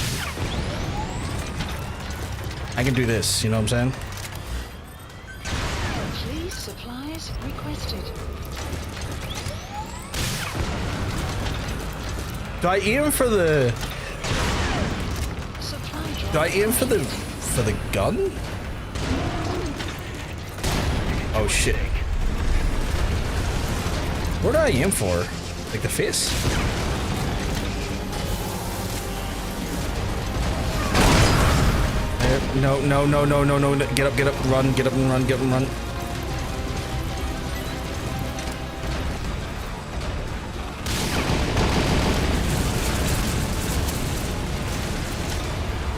I can do this. You know what I'm saying? Please, supplies requested. Do I aim for the? Do I aim for the gun? Oh shit! Where do I aim for? Like the face? No! Get up, run! Get up and run! Get up and run!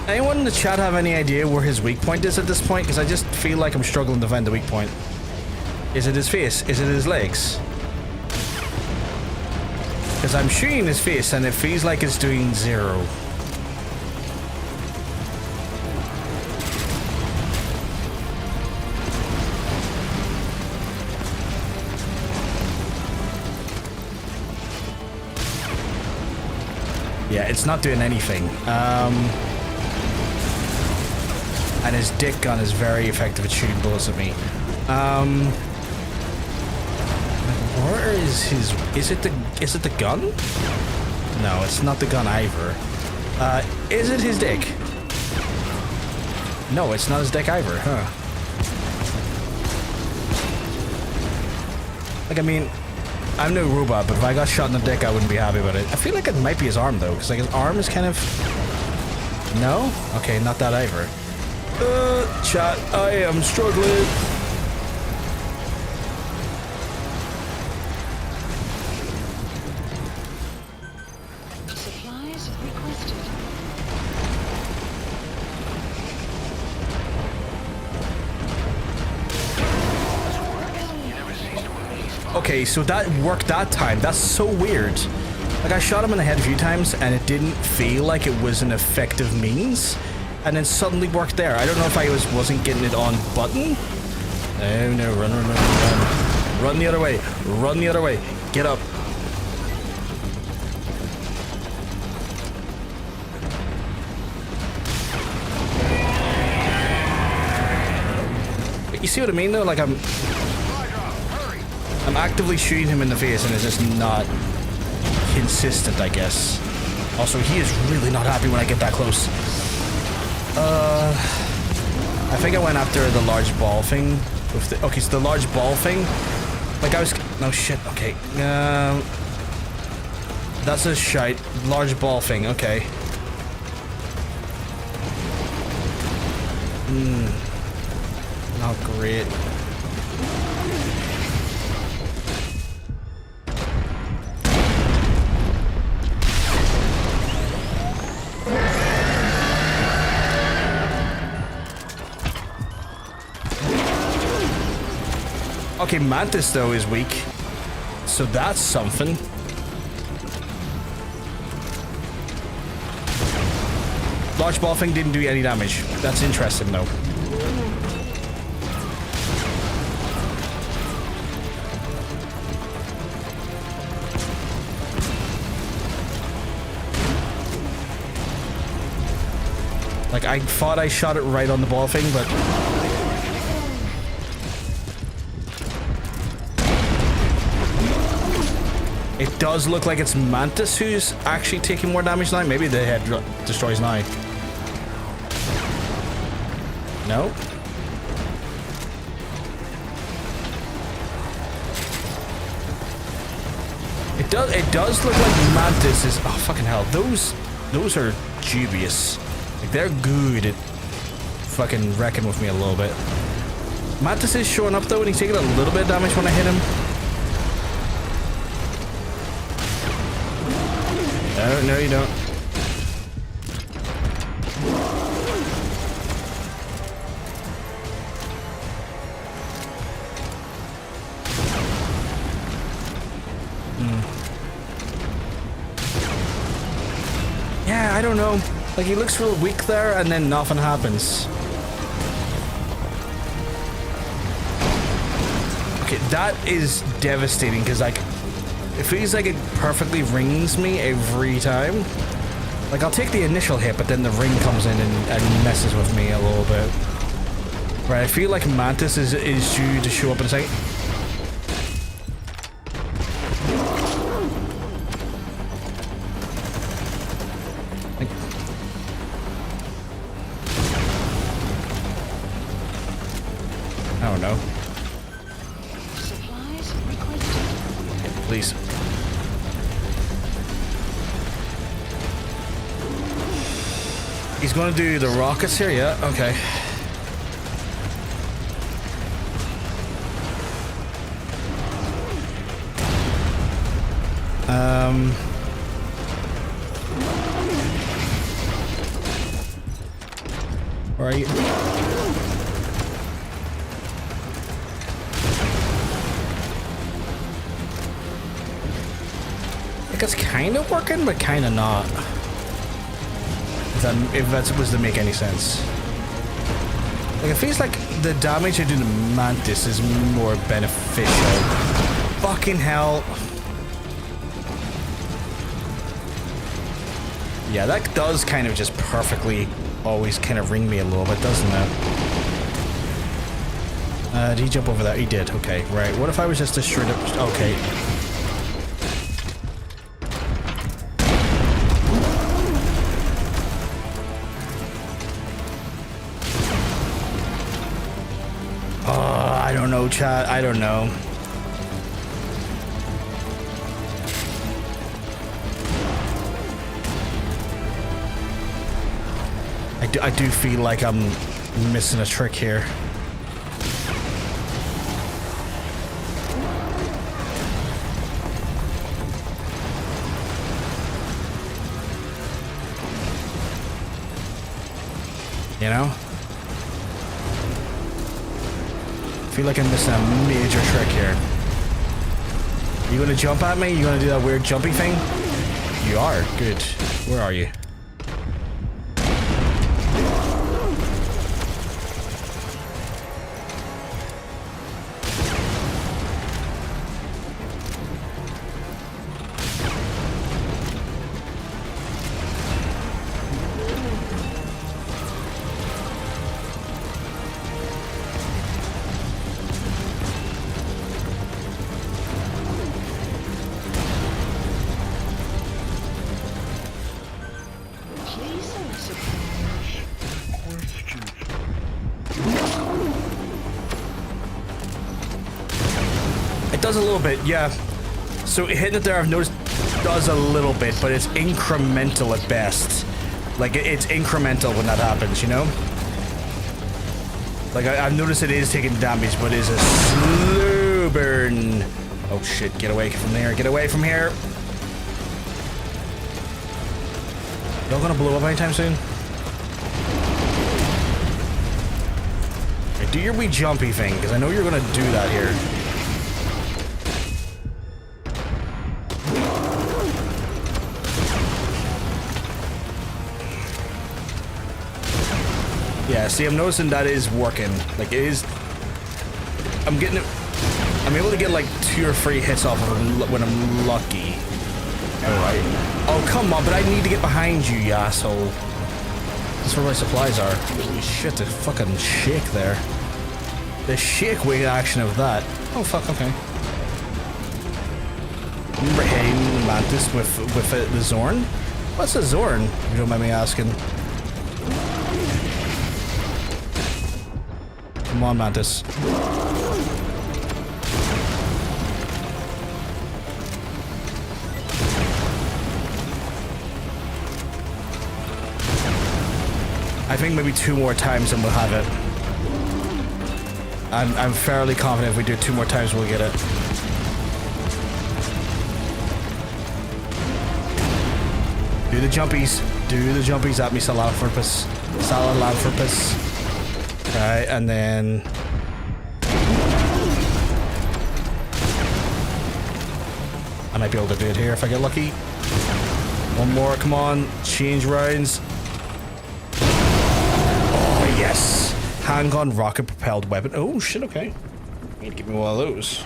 Anyone in the chat have any idea where his weak point is at this point? Because I just feel like I'm struggling to find the weak point. Is it his face? Is it his legs? Because I'm shooting his face and it feels like it's doing 0. Yeah, it's not doing anything. And his dick gun is very effective at shooting bullets at me. Where is his? Is it the gun? No, it's not the gun either. Is it his dick? No, it's not his dick either, huh? Like, I mean, I'm no robot, but if I got shot in the dick, I wouldn't be happy about it. I feel like it might be his arm though, because like his arm is kind of. No? Okay, not that either. Chat, I am struggling. Supplies requested. Okay, so that worked that time. That's so weird. Like, I shot him in the head a few times, and it didn't feel like it was an effective means, and then suddenly worked there. I don't know if I wasn't getting it on button. Oh no, run. Run the other way. Run the other way. Get up. You see what I mean, though? Like, I'm actively shooting him in the face, and it's just not consistent, I guess. Also, he is really not happy when I get that close. I think I went after the large ball thing. Okay, so the large ball thing. Like, I was... No, shit. Okay. That's a shite. Large ball thing. Okay. Not great. Okay, Mantis, though, is weak. So that's something. Large ball thing didn't do any damage. That's interesting, though. Like, I thought I shot it right on the ball thing, but... It does look like it's Mantis who's actually taking more damage now. Maybe the head destroys now. No? It does look like Mantis is... Oh, fucking hell. Those are dubious. Like, they're good at fucking wrecking with me a little bit. Mantis is showing up, though, and he's taking a little bit of damage when I hit him. No, no, you don't. Yeah, I don't know. Like, he looks real weak there, and then nothing happens. Okay, that is devastating, because, like, it feels like it perfectly rings me every time. Like, I'll take the initial hit, but then the ring comes in and messes with me a little bit. Right, I feel like Mantis is due to show up in a second. I don't know. Supplies requested. Please. He's going to do the rockets here, yeah? Okay. Where are you? Like, it's kind of working, but kind of not. If that's supposed to make any sense. Like, it feels like the damage I do to Mantis is more beneficial. Fucking hell. Yeah, that does kind of just perfectly always kind of ring me a little bit, doesn't it? Did he jump over that? He did. Okay, right. What if I was just a straight up... Okay. I don't know, chat. I don't know. do feel like I'm missing a trick here. You know? I feel like I'm missing a major trick here. You gonna jump at me? You gonna do that weird jumpy thing? You are. Good. Where are you? Does a little bit, yeah. So hitting it there, I've noticed, does a little bit, but it's incremental at best. Like, it's incremental when that happens, you know? Like, I've noticed it is taking damage, but it's a slow burn. Oh shit, get away from there, get away from here. Y'all gonna blow up anytime soon? Okay, do your wee jumpy thing, because I know you're gonna do that here. Yeah, see, I'm noticing that is working. Like, it is... I'm able to get, like, 2 or 3 hits off of him when I'm lucky. Alright. Oh, come on, but I need to get behind you, you asshole. That's where my supplies are. Holy shit, the fucking shake there. The shake wing action of that. Oh, fuck, okay. Remember hitting Mantis with the Zorn? What's a Zorn, if you don't mind me asking? Come on, Mantis. I think maybe 2 more times and we'll have it. I'm fairly confident if we do it 2 more times we'll get it. Do the jumpies. Do the jumpies at me, Salanthropus. Salanthropus. Right, and then... I might be able to do it here if I get lucky. 1 more, come on. Change rounds. Oh, yes. Handgun rocket propelled weapon. Oh, shit, okay. You need to give me one of those.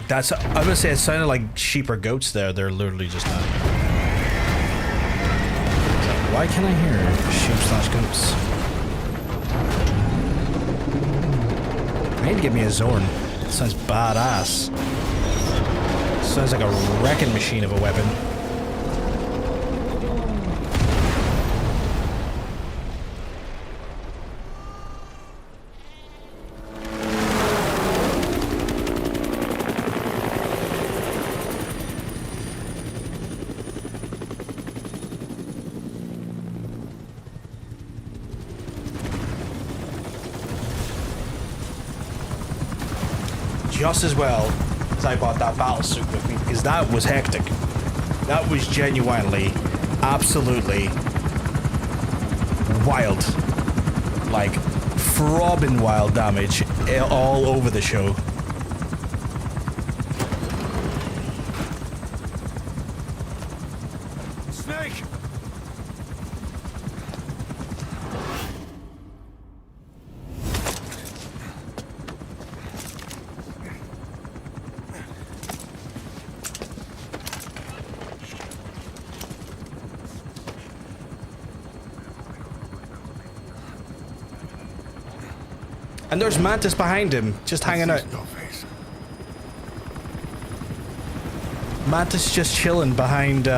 That's, I'm gonna say it sounded like sheep or goats there. They're literally just not. Why can't I hear sheep/goats? I need to get me a Zorn. It sounds badass. Sounds like a wrecking machine of a weapon. Just as well as I bought that battle suit with me, because that was hectic. That was genuinely, absolutely wild. Like, throbbing wild damage all over the show. Snake! And there's Mantis behind him, just hanging out. Mantis just chilling behind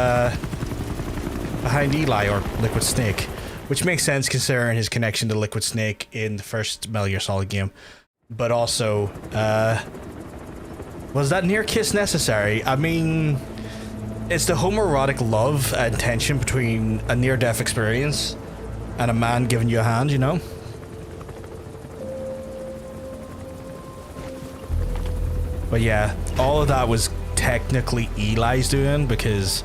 behind Eli, or Liquid Snake, which makes sense considering his connection to Liquid Snake in the first Metal Gear Solid game. But also, was that near kiss necessary? I mean, it's the homoerotic love and tension between a near-death experience and a man giving you a hand, you know? But yeah, all of that was technically Eli's doing, because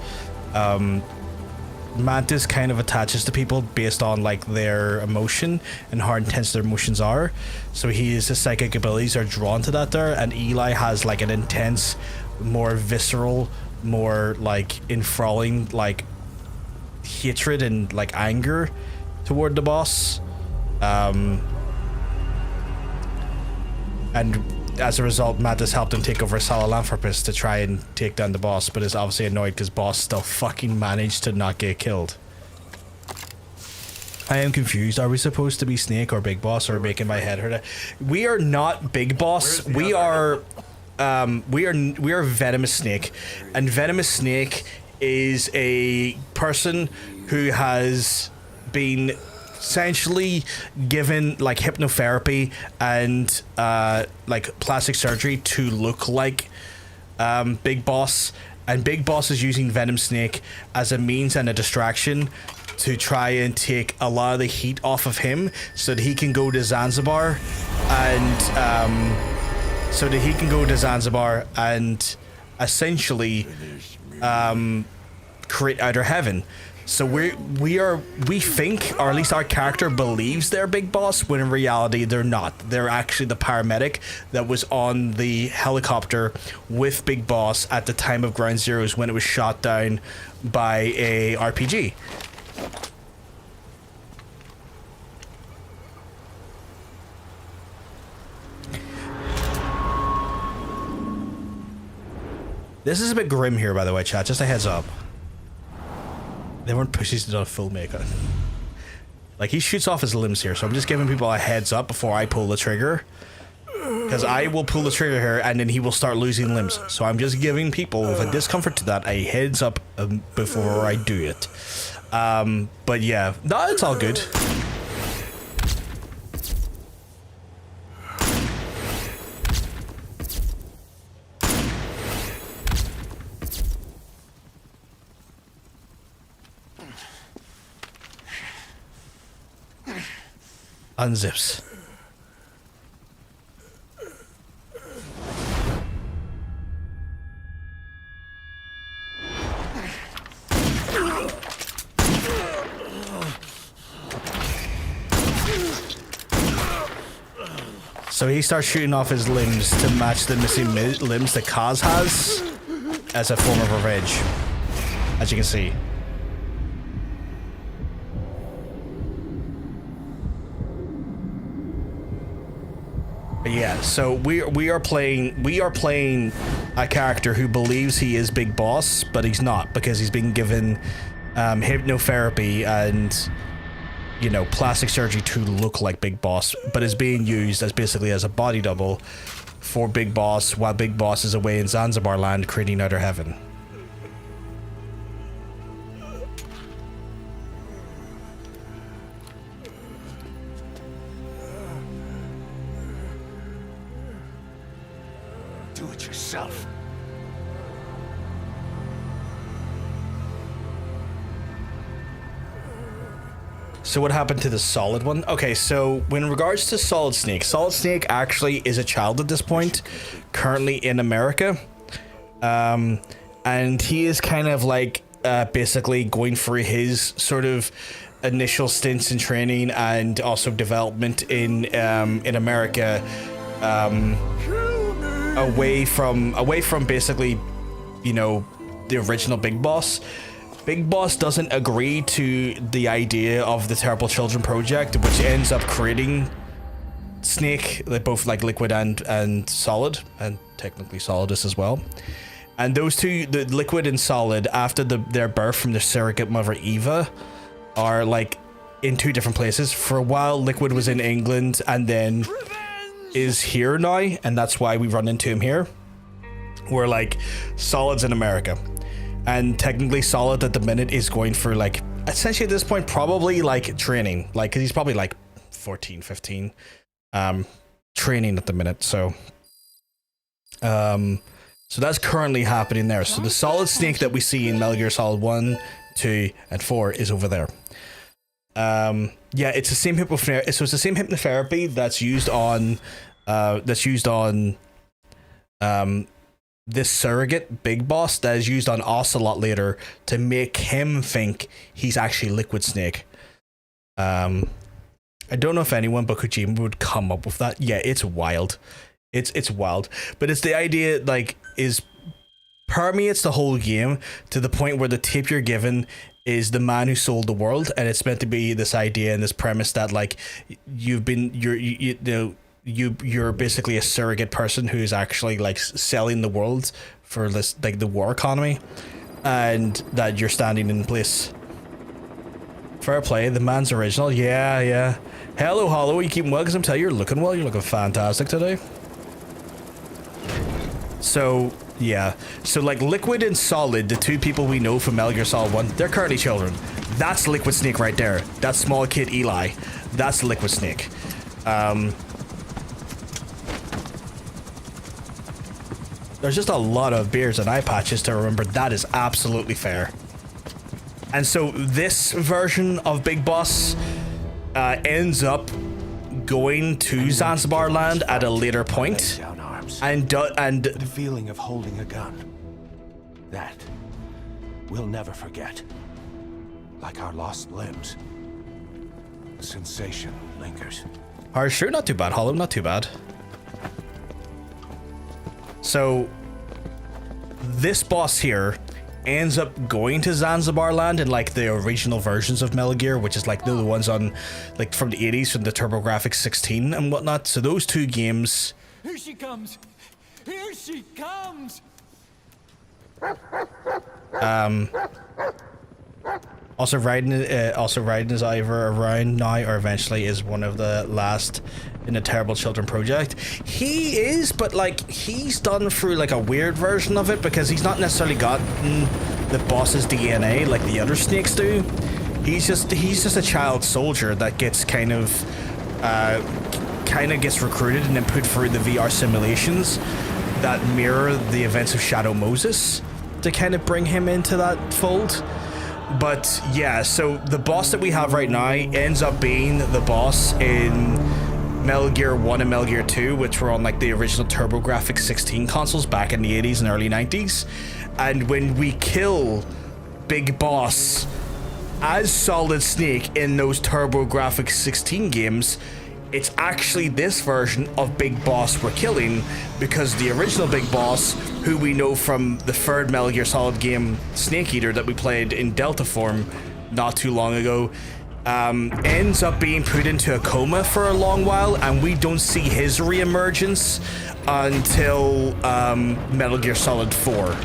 Mantis kind of attaches to people based on like their emotion and how intense their emotions are. So his psychic abilities are drawn to that there, and Eli has like an intense, more visceral, more like enthralling like hatred and like anger toward the boss. And as a result, Mantis helped him take over Sahelanthropus to try and take down the boss, but is obviously annoyed because boss still fucking managed to not get killed. I am confused. Are we supposed to be Snake or Big Boss, or making my head hurt? We are not Big Boss. We are Venomous Snake, and Venomous Snake is a person who has been essentially given like hypnotherapy and like plastic surgery to look like Big Boss, and Big Boss is using Venom Snake as a means and a distraction to try and take a lot of the heat off of him so that he can go to Zanzibar and essentially create Outer Heaven. So we think, or at least our character believes they're Big Boss, when in reality they're not. They're actually the paramedic that was on the helicopter with Big Boss at the time of Ground Zeroes when it was shot down by a RPG. This is a bit grim here, by the way, chat. Just a heads up. They weren't pussies to do a filmmaker. Like, he shoots off his limbs here, so I'm just giving people a heads up before I pull the trigger. Because I will pull the trigger here, and then he will start losing limbs. So I'm just giving people with a discomfort to that a heads up before I do it. But yeah, no, it's all good. Unzips. So he starts shooting off his limbs to match the missing limbs that Kaz has as a form of revenge, as you can see. Yeah, so we are playing a character who believes he is Big Boss, but he's not, because he's been given hypnotherapy and, you know, plastic surgery to look like Big Boss, but is being used as basically as a body double for Big Boss while Big Boss is away in Zanzibar land creating Outer Heaven. Do it yourself. So what happened to the Solid one? Okay, so in regards to Solid Snake actually is a child at this point, currently in America. And he is kind of like basically going through his sort of initial stints in training and also development in America, away from basically, you know, the original Big Boss. Big Boss doesn't agree to the idea of the Terrible Children project, which ends up creating Snake, both like Liquid and Solid, and technically Solidus as well. And those two, the Liquid and Solid, after their birth from their surrogate mother Eva, are like in two different places. For a while, Liquid was in England and then is here now, and that's why we run into him here. We're like Solid's in America. And technically Solid at the minute is going through like essentially at this point probably like training, like, because he's probably like 14, 15, training at the minute. So so that's currently happening there. So the Solid Snake that we see in Metal Gear Solid 1, 2, and 4 is over there. Yeah, it's the same hypnotherapy. So it's the same hypnotherapy that's used on this surrogate Big Boss that is used on Ocelot later to make him think he's actually Liquid Snake. I don't know if anyone but Kojima would come up with that. Yeah, it's wild. It's wild. But it's the idea, like, is permeates the whole game to the point where the tape you're given is the man who sold the world, and it's meant to be this idea and this premise that, like, you're basically a surrogate person who's actually, like, selling the world for this, like, the war economy, and that you're standing in place. Fair play, the man's original. Yeah. Hello, Hollow, you keeping well? Because I'm telling you, you're looking well. You're looking fantastic today. So, yeah. So, like, Liquid and Solid, the two people we know from Metal Gear Solid 1, they're currently children. That's Liquid Snake right there. That small kid, Eli. That's Liquid Snake. There's just a lot of beers and eye patches to remember. That is absolutely fair. And so this version of Big Boss ends up going to Zanzibar land at a later point. And the feeling of holding a gun, that we'll never forget. Like our lost limbs. The sensation lingers. Alright, sure, not too bad, Hollow, not too bad. So this boss here ends up going to Zanzibar land in, like, the original versions of Metal Gear, which is like the ones on, like, from the 80s, from the TurboGrafx 16 and whatnot. So those two games. Here she comes! Here she comes! Also Raiden is either around now or eventually is one of the last in the Terrible Children project. He is, but, like, he's done through, like, a weird version of it because he's not necessarily gotten the boss's DNA like the other Snakes do. He's just a child soldier that gets kind of gets recruited and then put through the VR simulations that mirror the events of Shadow Moses to kind of bring him into that fold. But yeah, so the boss that we have right now ends up being the boss in Metal Gear 1 and Metal Gear 2, which were on, like, the original TurboGrafx 16 consoles back in the 80s and early 90s. And when we kill Big Boss as Solid Snake in those TurboGrafx 16 games, it's actually this version of Big Boss we're killing, because the original Big Boss, who we know from the third Metal Gear Solid game, Snake Eater, that we played in Delta form not too long ago, ends up being put into a coma for a long while, and we don't see his reemergence until Metal Gear Solid 4.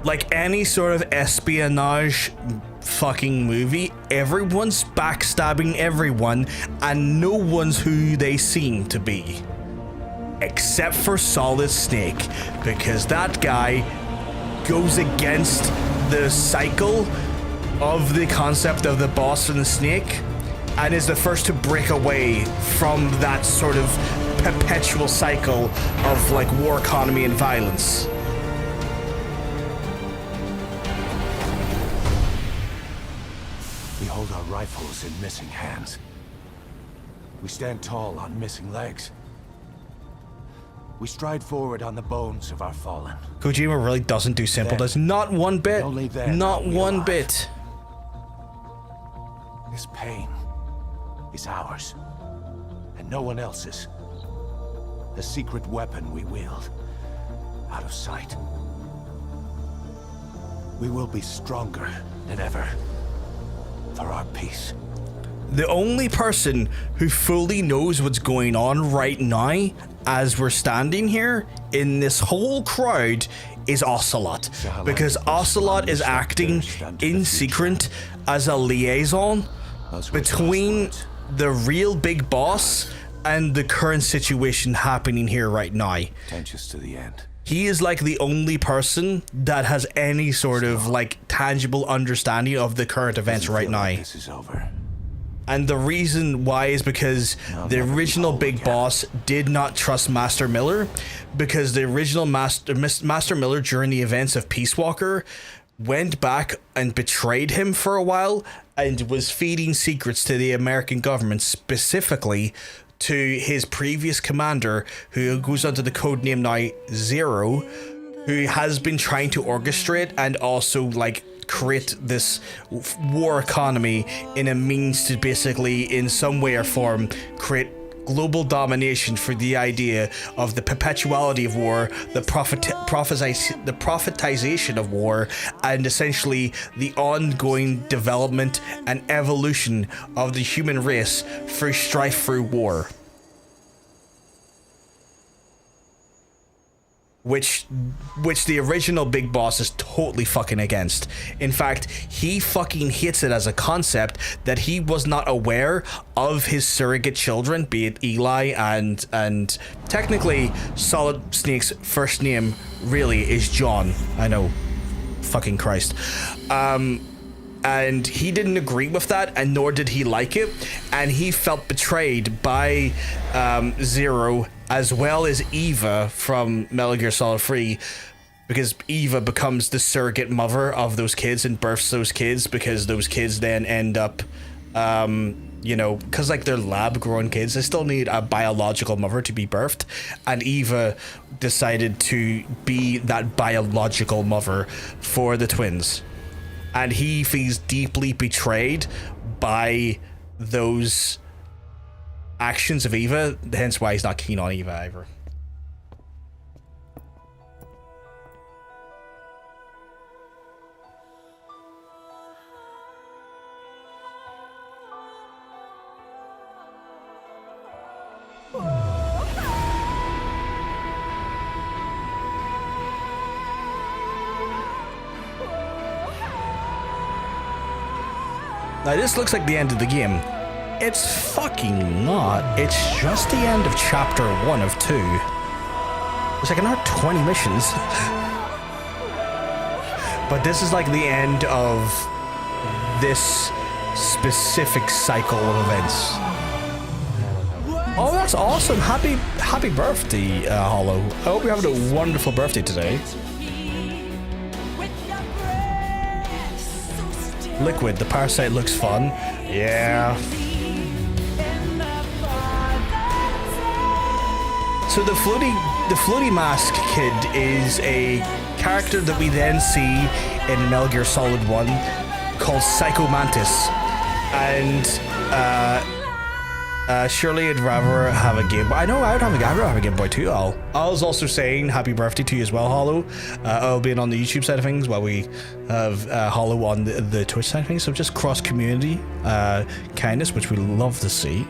Like any sort of espionage fucking movie, everyone's backstabbing everyone and no one's who they seem to be. Except for Solid Snake, because that guy goes against the cycle of the concept of the boss and the snake and is the first to break away from that sort of perpetual cycle of, like, war economy and violence. We hold our rifles in missing hands. We stand tall on missing legs. We stride forward on the bones of our fallen. Kojima really doesn't do simple. There's not one bit. Not one bit. This pain is ours, and no one else's. The secret weapon we wield, out of sight. We will be stronger than ever. For our peace. The only person who fully knows what's going on right now, as we're standing here in this whole crowd, is Ocelot. Because Ocelot is acting in secret as a liaison between the real Big Boss and the current situation happening here right now. Tensions to the end. He is like the only person that has any sort of like tangible understanding of the current events right now. This is over. And the reason why is because the original big boss did not trust Master Miller, because the original Master Miller during the events of Peace Walker went back and betrayed him for a while and was feeding secrets to the American government, specifically to his previous commander, who goes under the codename now Zero, who has been trying to orchestrate and also like create this war economy in a means to basically in some way or form create global domination for the idea of the perpetuality of war, the profitization of war, and essentially the ongoing development and evolution of the human race through strife through war. Which the original big boss is totally fucking against. In fact, he fucking hates it as a concept that he was not aware of his surrogate children, be it Eli and technically Solid Snake's first name really is John. I know, fucking Christ. And he didn't agree with that, and nor did he like it, and he felt betrayed by Zero as well as Eva from Metal Gear Solid 3, because Eva becomes the surrogate mother of those kids and births those kids, because those kids then end up, you know, because like they're lab-grown kids, they still need a biological mother to be birthed, and Eva decided to be that biological mother for the twins. And he feels deeply betrayed by those actions of Eva, hence why he's not keen on Eva either. Now this looks like the end of the game. It's fucking not. It's just the end of chapter 1 of 2. There's like another 20 missions. But this is like the end of this specific cycle of events. Oh, that's awesome. Happy birthday, Hollow. I hope you're having a wonderful birthday today. Liquid, the parasite looks fun. Yeah. So the floaty mask kid is a character that we then see in Metal Gear Solid 1 called Psycho Mantis. And surely I'd rather have a Game Boy. I know I'd rather have a Game Boy too. I was also saying happy birthday to you as well, Hollow. I'll be on the YouTube side of things while we have Hollow on the Twitch side of things. So just cross community kindness, which we love to see.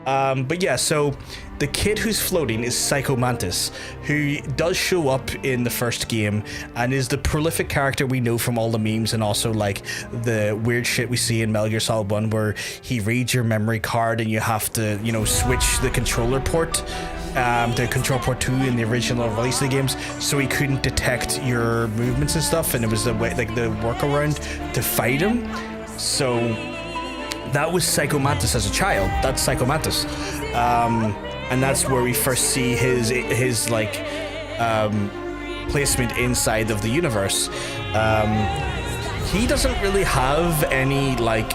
But yeah, so the kid who's floating is Psycho Mantis, who does show up in the first game and is the prolific character we know from all the memes and also like the weird shit we see in Metal Gear Solid 1 where he reads your memory card and you have to, you know, switch the controller port to control port 2 in the original release of the games, so he couldn't detect your movements and stuff, and it was the way, like the workaround to fight him. So that was Psycho Mantis as a child. That's Psycho Mantis. And that's where we first see his like placement inside of the universe. He doesn't really have any like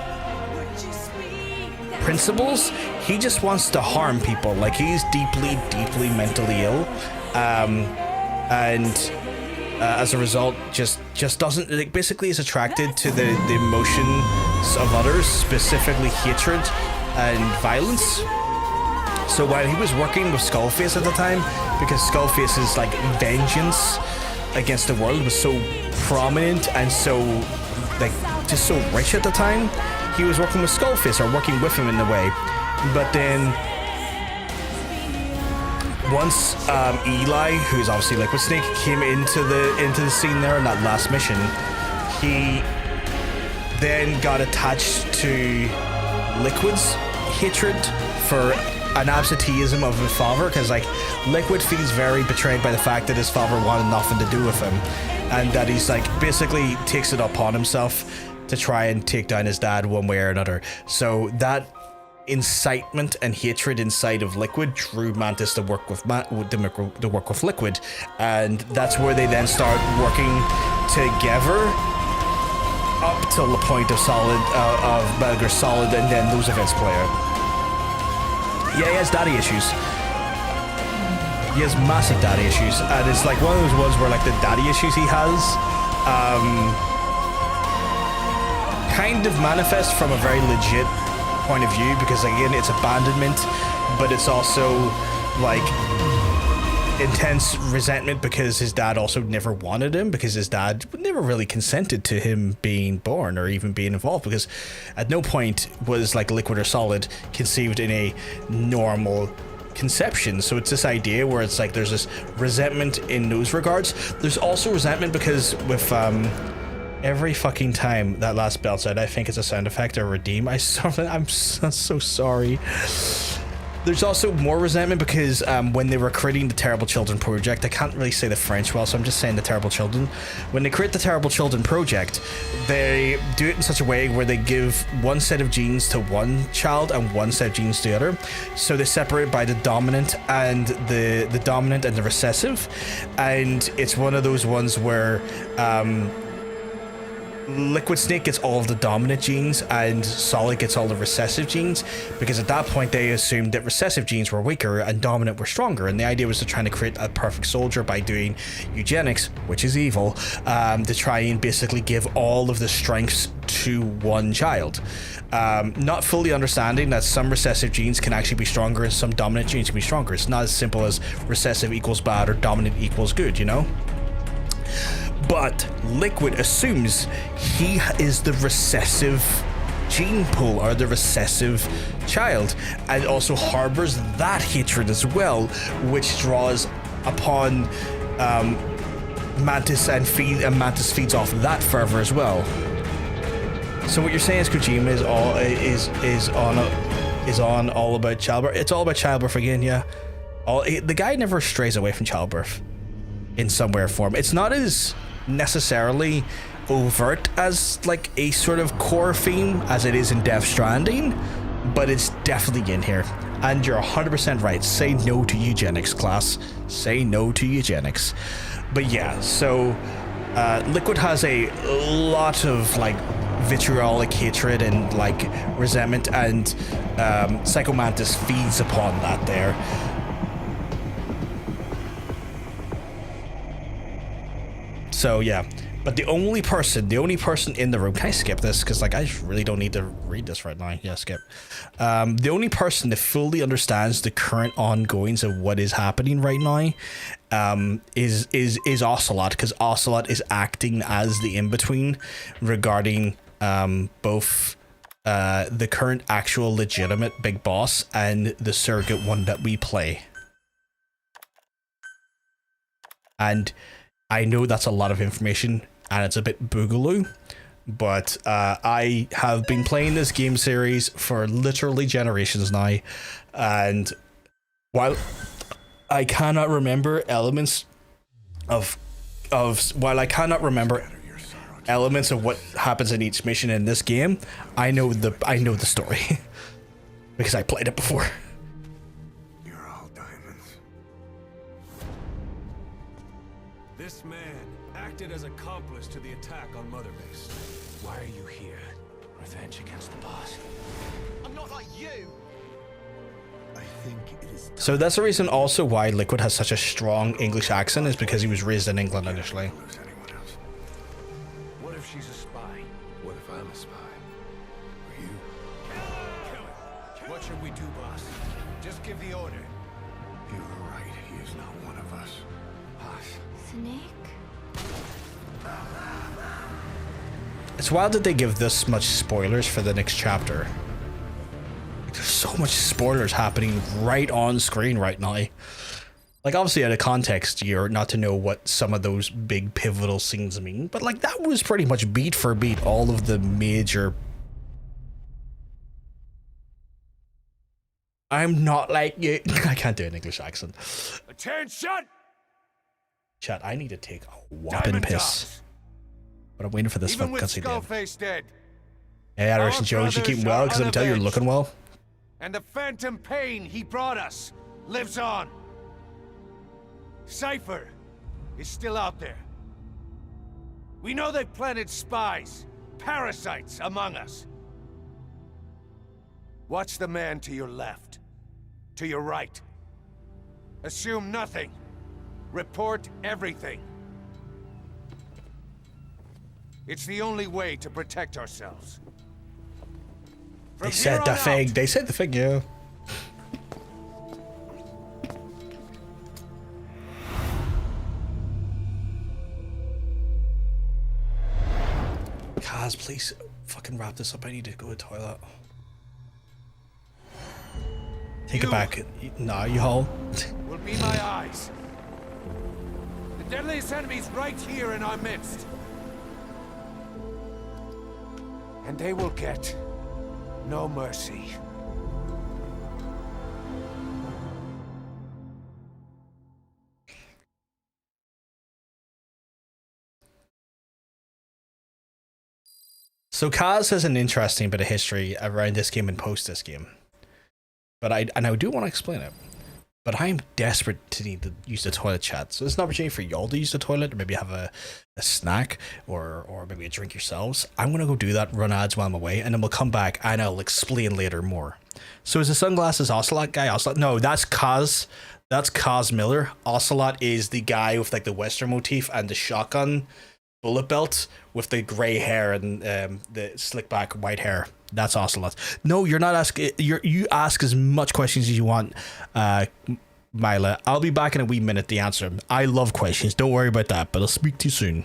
principles. He just wants to harm people. Like he's deeply mentally ill, and as a result just doesn't, like, basically is attracted to the emotions of others, specifically hatred and violence. So while he was working with Skullface at the time, because Skullface's like vengeance against the world was so prominent and so like just so rich at the time, he was working with Skullface, or working with him in a way. But then once Eli, who's obviously Liquid Snake, came into the scene there in that last mission, he then got attached to Liquid's hatred for an absenteeism of his father, because like Liquid feels very betrayed by the fact that his father wanted nothing to do with him, and that he's like basically takes it upon himself to try and take down his dad one way or another. So that incitement and hatred inside of Liquid drew Mantis to work with Liquid, and that's where they then start working together up till the point of Metal Gear Solid, and then those events play out. Yeah, he has daddy issues. He has massive daddy issues, and it's like one of those ones where like the daddy issues he has kind of manifest from a very legit point of view, because again it's abandonment, but it's also like intense resentment because his dad also never wanted him, because his dad never really consented to him being born or even being involved, because at no point was like Liquid or Solid conceived in a normal conception. So it's this idea where it's like there's this resentment in those regards. There's also resentment because with every fucking time that last belt's out, I think it's a sound effect or redeem. I'm so sorry. There's also more resentment because when they were creating the Terrible Children project, I can't really say the French well, so I'm just saying the Terrible Children. When they create the Terrible Children project, they do it in such a way where they give one set of genes to one child and one set of genes to the other. So they separate by the dominant and the dominant and the recessive. And it's one of those ones where Liquid Snake gets all of the dominant genes and Solid gets all the recessive genes, because at that point they assumed that recessive genes were weaker and dominant were stronger, and the idea was to try to create a perfect soldier by doing eugenics, which is evil, to try and basically give all of the strengths to one child, not fully understanding that some recessive genes can actually be stronger and some dominant genes can be stronger. It's not as simple as recessive equals bad or dominant equals good, you know? But Liquid assumes he is the recessive gene pool, or the recessive child, and also harbors that hatred as well, which draws upon Mantis, and Mantis feeds off that fervor as well. So what you're saying is Kojima is on all about childbirth. It's all about childbirth again, yeah. The guy never strays away from childbirth in some way or form. It's not as necessarily overt as like a sort of core theme as it is in Death Stranding, but it's definitely in here. And you're 100% right. Say no to eugenics, class. Say no to eugenics. But yeah, so Liquid has a lot of like vitriolic hatred and like resentment, and Psycho Mantis feeds upon that there. So yeah, but the only person in the room, can I skip this? Because like I really don't need to read this right now. Yeah, skip. The only person that fully understands the current ongoings of what is happening right now is Ocelot, because Ocelot is acting as the in-between regarding both the current actual legitimate big boss and the surrogate one that we play. And I know that's a lot of information and it's a bit boogaloo, but I have been playing this game series for literally generations now, and while I cannot remember elements of what happens in each mission in this game, I know the story because I played it before. This man acted as accomplice to the attack on Mother Base. Why are you here? Revenge against the boss? I'm not like you! I think it is... So that's the reason also why Liquid has such a strong English accent, is because he was raised in England initially. What if she's a spy? What if I'm a spy? Or you? Kill her! What should we do, boss? Just give the order. You were right, he is not one of us. Boss. Snake? It's wild that they give this much spoilers for the next chapter. Like, there's so much spoilers happening right on screen right now. Like, obviously out of context, you're not to know what some of those big pivotal scenes mean, but like that was pretty much beat for beat all of the major... I'm not like you. I can't do an English accent. Attention! Chat, I need to take a whopping piss. But I'm waiting for this Even fucking with cutscene. Skullface dead, Hey, Adoration Jones, you keeping well? Because I can tell you're looking well. and the phantom pain he brought us lives on. Cypher is still out there. We know they've planted spies, parasites among us. Watch the man to your left, to your right. Assume nothing. Report everything. It's the only way to protect ourselves. They said the thing. They said the thing, yeah. Kaz, please fucking wrap this up. I need to go to the toilet. Take it back. Nah, you haul. Will be my eyes. The deadliest enemy's right here in our midst. And they will get no mercy. So Kaz has an interesting bit of history around this game and post this game. But I do want to explain it. But I'm desperate to need to use the toilet, chat. So it's an opportunity for y'all to use the toilet, or maybe have a snack, or maybe a drink yourselves. I'm going to go do that, run ads while I'm away, and then we'll come back and I'll explain later more. So is the sunglasses Ocelot guy? Ocelot? No, that's Kaz. That's Kaz Miller. Ocelot is the guy with like the Western motif and the shotgun bullet belt with the gray hair and the slick back white hair. That's Ocelot. No, you're not asking. You ask as much questions as you want, Mila. I'll be back in a wee minute to answer them. I love questions. Don't worry about that. But I'll speak to you soon.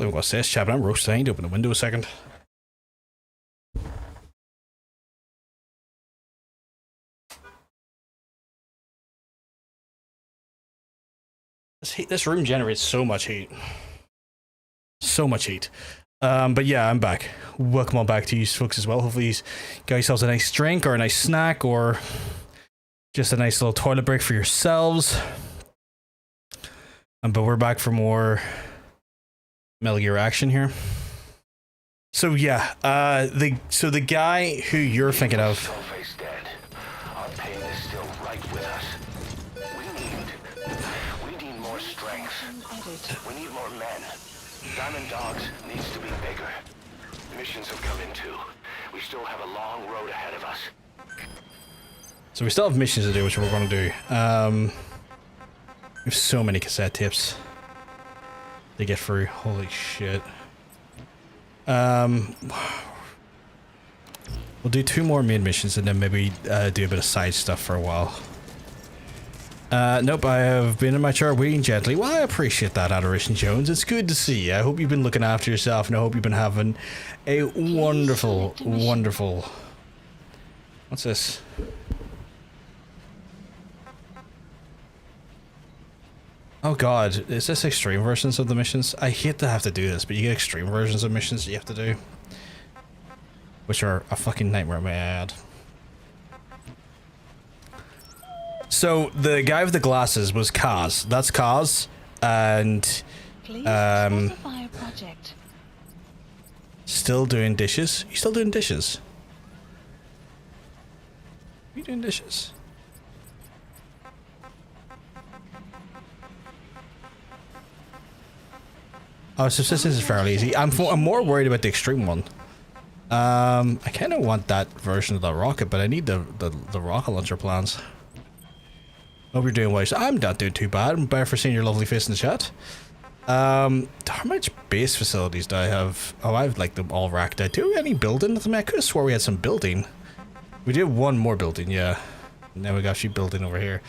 What's this? Chapter, I'm roasting. I need to open the window a second. This room generates so much heat. So much heat. But yeah, I'm back. Welcome on back to you folks as well. Hopefully you got yourselves a nice drink or a nice snack or just a nice little toilet break for yourselves. But we're back for more Metal Gear action here. So yeah, the guy who you're thinking of. Skullface dead. Our pain is still right with us. We need more strength. We need more men. Diamond Dogs needs to be bigger. Missions have come in too. We still have a long road ahead of us. So we still have missions to do, which we're going to do. We have so many cassette tapes to get through. Holy shit. We'll do 2 more main missions and then maybe do a bit of side stuff for a while. Nope, I have been in my chair waiting gently. Well, I appreciate that, Adoration Jones. It's good to see you. I hope you've been looking after yourself, and I hope you've been having a wonderful, wonderful... What's this? Oh god, is this extreme versions of the missions? I hate to have to do this, but you get extreme versions of missions that you have to do. Which are a fucking nightmare, may I add. So, the guy with the glasses was Kaz. That's Kaz. And, still doing dishes? You still doing dishes? Are you doing dishes? Oh, so this is fairly easy. I'm more worried about the extreme one. I kind of want that version of the rocket, but I need the rocket launcher plans. Hope you're doing well. I'm not doing too bad. I'm better for seeing your lovely face in the chat. How much base facilities do I have? Oh, I have like them all racked out. Do we have any building? I mean, I could have swore we had some building. We did one more building, yeah. Now we got sheep building over here.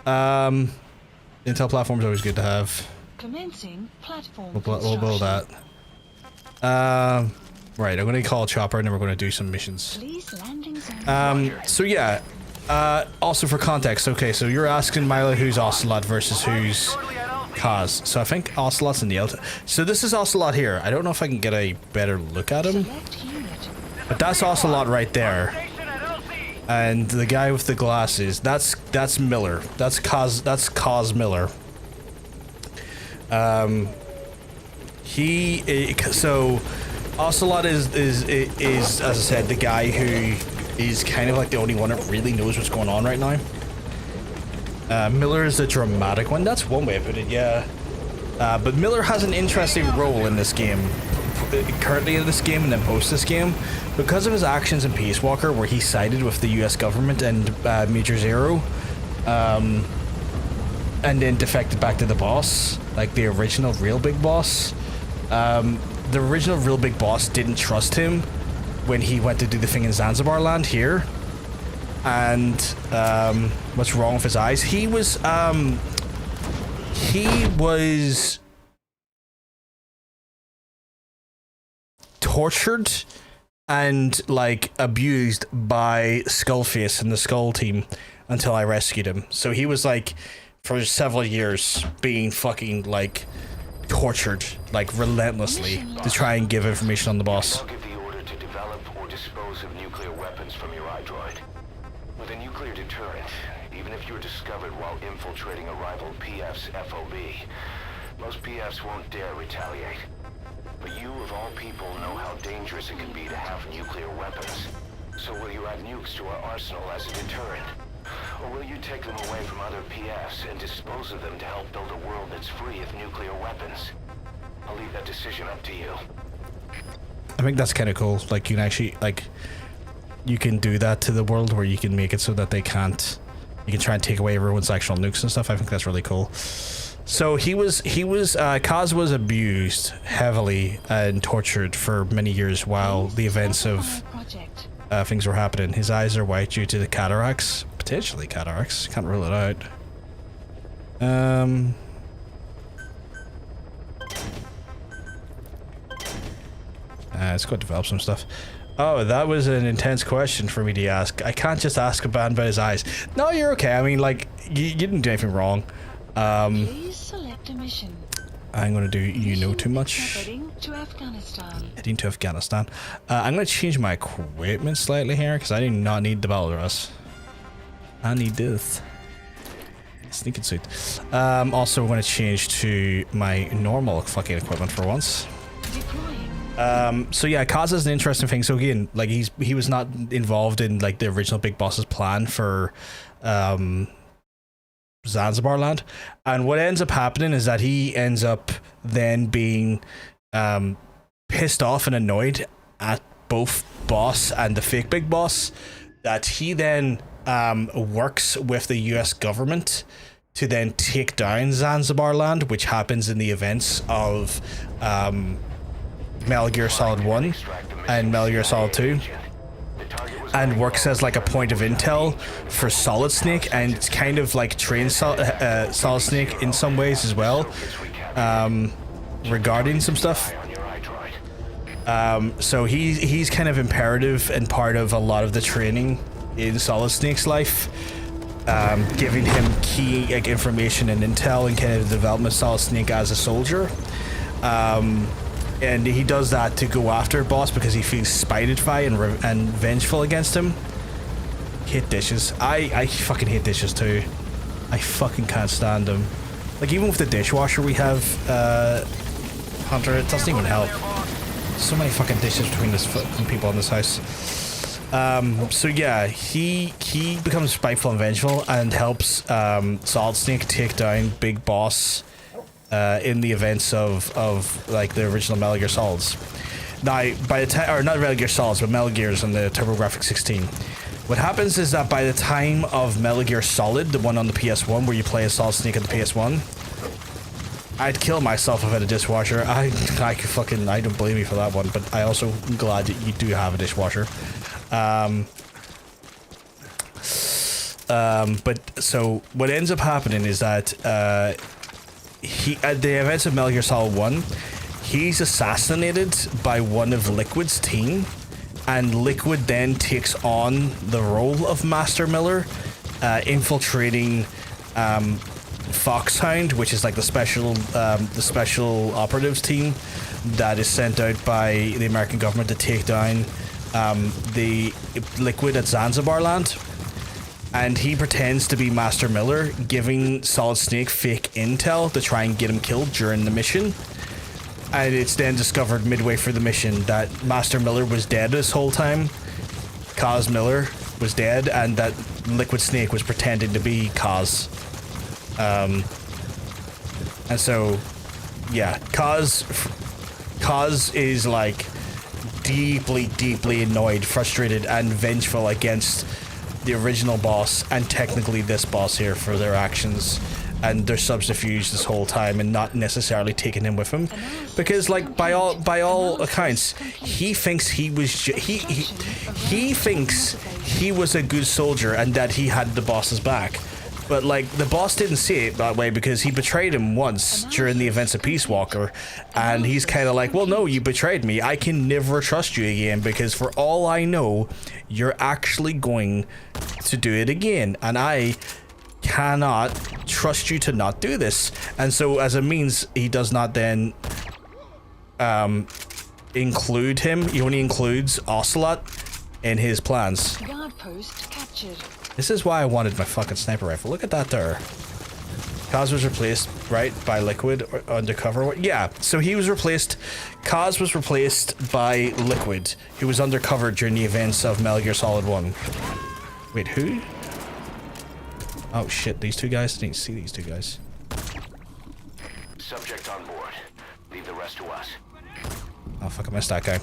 Intel platform is always good to have. Commencing platform. We'll build that. Right, I'm gonna call Chopper and then we're gonna do some missions. So yeah. Also for context, okay, so you're asking Milo who's Ocelot versus who's Kaz. So I think Ocelot's in the out. So this is Ocelot here. I don't know if I can get a better look at him. But that's Ocelot right there. And the guy with the glasses, that's Miller. That's Kaz Miller. So Ocelot is as I said, the guy who is kind of like the only one that really knows what's going on right now. Miller is the dramatic one. That's one way of putting it, yeah. But Miller has an interesting role in this game, currently in this game and then post this game, because of his actions in Peace Walker, where he sided with the US government and Major Zero, and then defected back to the boss, like the original real big boss. The original real big boss didn't trust him when he went to do the thing in Zanzibar land here. And what's wrong with his eyes? He was tortured and like abused by Skullface and the Skull team until I rescued him. So he was like for several years being fucking like tortured like relentlessly to try and give information on the boss. Dispose of nuclear weapons from your iDroid. With a nuclear deterrent, even if you're discovered while infiltrating a rival PF's FOB, most PFs won't dare retaliate. But you, of all people, know how dangerous it can be to have nuclear weapons. So will you add nukes to our arsenal as a deterrent? Or will you take them away from other PFs and dispose of them to help build a world that's free of nuclear weapons? I'll leave that decision up to you. I think that's kind of cool. Like you can actually you can do that to the world where you can make it so that they can't. You can try and take away everyone's actual nukes and stuff. I think that's really cool. So Kaz was abused heavily and tortured for many years while the events of things were happening. His eyes are white due to the cataracts, potentially cataracts. Can't rule it out. Let's go develop some stuff. Oh, that was an intense question for me to ask. I can't just ask a man about his eyes. No, you're okay. I mean, like, you didn't do anything wrong. Please select a mission. I'm gonna do you know too much. Heading to Afghanistan. Heading to Afghanistan. I'm gonna change my equipment slightly here because I do not need the battle dress. I need this sneaking suit. Also, we're gonna change to my normal fucking equipment for once. So yeah, Kaz is an interesting thing. So again, like he was not involved in like the original Big Boss's plan for Zanzibar land, and what ends up happening is that he ends up then being pissed off and annoyed at both Boss and the fake Big Boss, that he then works with the US government to then take down Zanzibar land, which happens in the events of Metal Gear Solid 1 and Metal Gear Solid 2, and works as like a point of intel for Solid Snake, and it's kind of like trains Solid Snake in some ways as well, regarding some stuff. So he's kind of imperative and part of a lot of the training in Solid Snake's life, giving him key like information and intel and kind of the development of Solid Snake as a soldier. And he does that to go after Boss because he feels spited by and vengeful against him. Hate dishes. I fucking hate dishes too. I fucking can't stand them. Like even with the dishwasher we have, Hunter, it doesn't even help. So many fucking dishes between this people in this house. So yeah, he becomes spiteful and vengeful and helps Solid Snake take down Big Boss in the events of like the original Metal Gear Solids. Now, by the time, or not Metal Gear Solids, but Metal Gears on the TurboGrafx 16. What happens is that by the time of Metal Gear Solid, the one on the PS1 where you play as Solid Snake on the PS1, I'd kill myself if I had a dishwasher. I don't blame you for that one, but I also am glad that you do have a dishwasher. But so what ends up happening is that he at the events of Metal Gear Solid 1, he's assassinated by one of Liquid's team, and Liquid then takes on the role of Master Miller, infiltrating Foxhound, which is like the special operatives team that is sent out by the American government to take down the Liquid at Zanzibar land. And he pretends to be Master Miller, giving Solid Snake fake intel to try and get him killed during the mission. And it's then discovered midway through the mission that Master Miller was dead this whole time. Kaz Miller was dead, and that Liquid Snake was pretending to be Kaz. And so, yeah, Kaz is like deeply annoyed, frustrated, and vengeful against the original boss and technically this boss here for their actions and their subterfuge this whole time, and not necessarily taking him with him, because like by all accounts he thinks he thinks he was a good soldier and that he had the boss's back. But like the boss didn't see it that way because he betrayed him once during the events of Peace Walker, and he's kind of like, well, no, you betrayed me. I can never trust you again because for all I know, you're actually going to do it again, and I cannot trust you to not do this. And so as a means, he does not then include him. He only includes Ocelot in his plans. Guard post captured. This is why I wanted my fucking sniper rifle. Look at that there. Kaz was replaced, right, by Liquid or undercover. Yeah, so he was replaced. Kaz was replaced by Liquid, who was undercover during the events of Metal Gear Solid 1. Wait, who? Oh shit, these two guys? I didn't see these two guys. Subject on board. Leave the rest to us. Oh fuck, I missed that guy.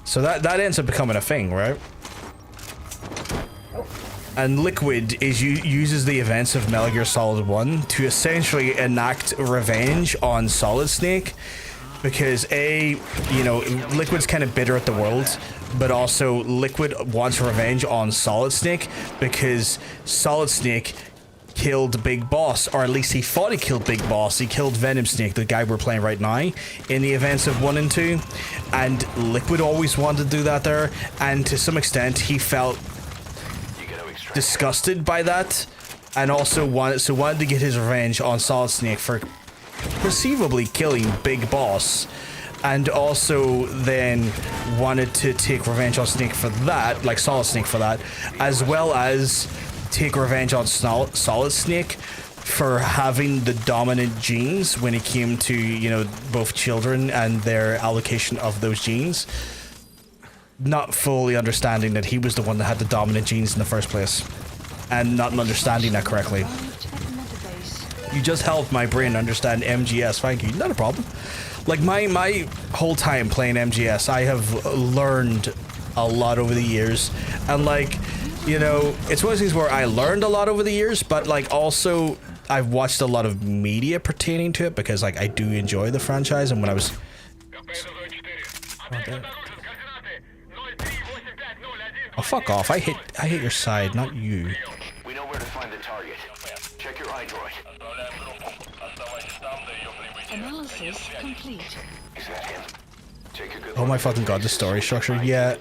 So that ends up becoming a thing, right? And Liquid uses the events of Metal Gear Solid 1 to essentially enact revenge on Solid Snake, because Liquid's kind of bitter at the world, but also Liquid wants revenge on Solid Snake because Solid Snake killed Big Boss, or at least he thought he killed Big Boss. He killed Venom Snake, the guy we're playing right now, in the events of 1 and 2, and Liquid always wanted to do that there, and to some extent he felt disgusted by that, and also wanted to get his revenge on Solid Snake for perceivably killing Big Boss, and also then wanted to take revenge on Snake for that, like Solid Snake for that, as well as take revenge on Solid Snake for having the dominant genes when it came to, you know, both children and their allocation of those genes, not fully understanding that he was the one that had the dominant genes in the first place, and not understanding that correctly. You just helped my brain understand MGS, thank you. Not a problem. Like, my whole time playing MGS, I have learned a lot over the years, and like, you know, it's one of those things where I learned a lot over the years, but like also I've watched a lot of media pertaining to it, because like I do enjoy the franchise, and when I was oh, fuck off, I hit your side, not you. We know where to find the target. Check your iDroid. Analysis complete. Is that him? Take a good Oh my fucking god, the story structure, yeah.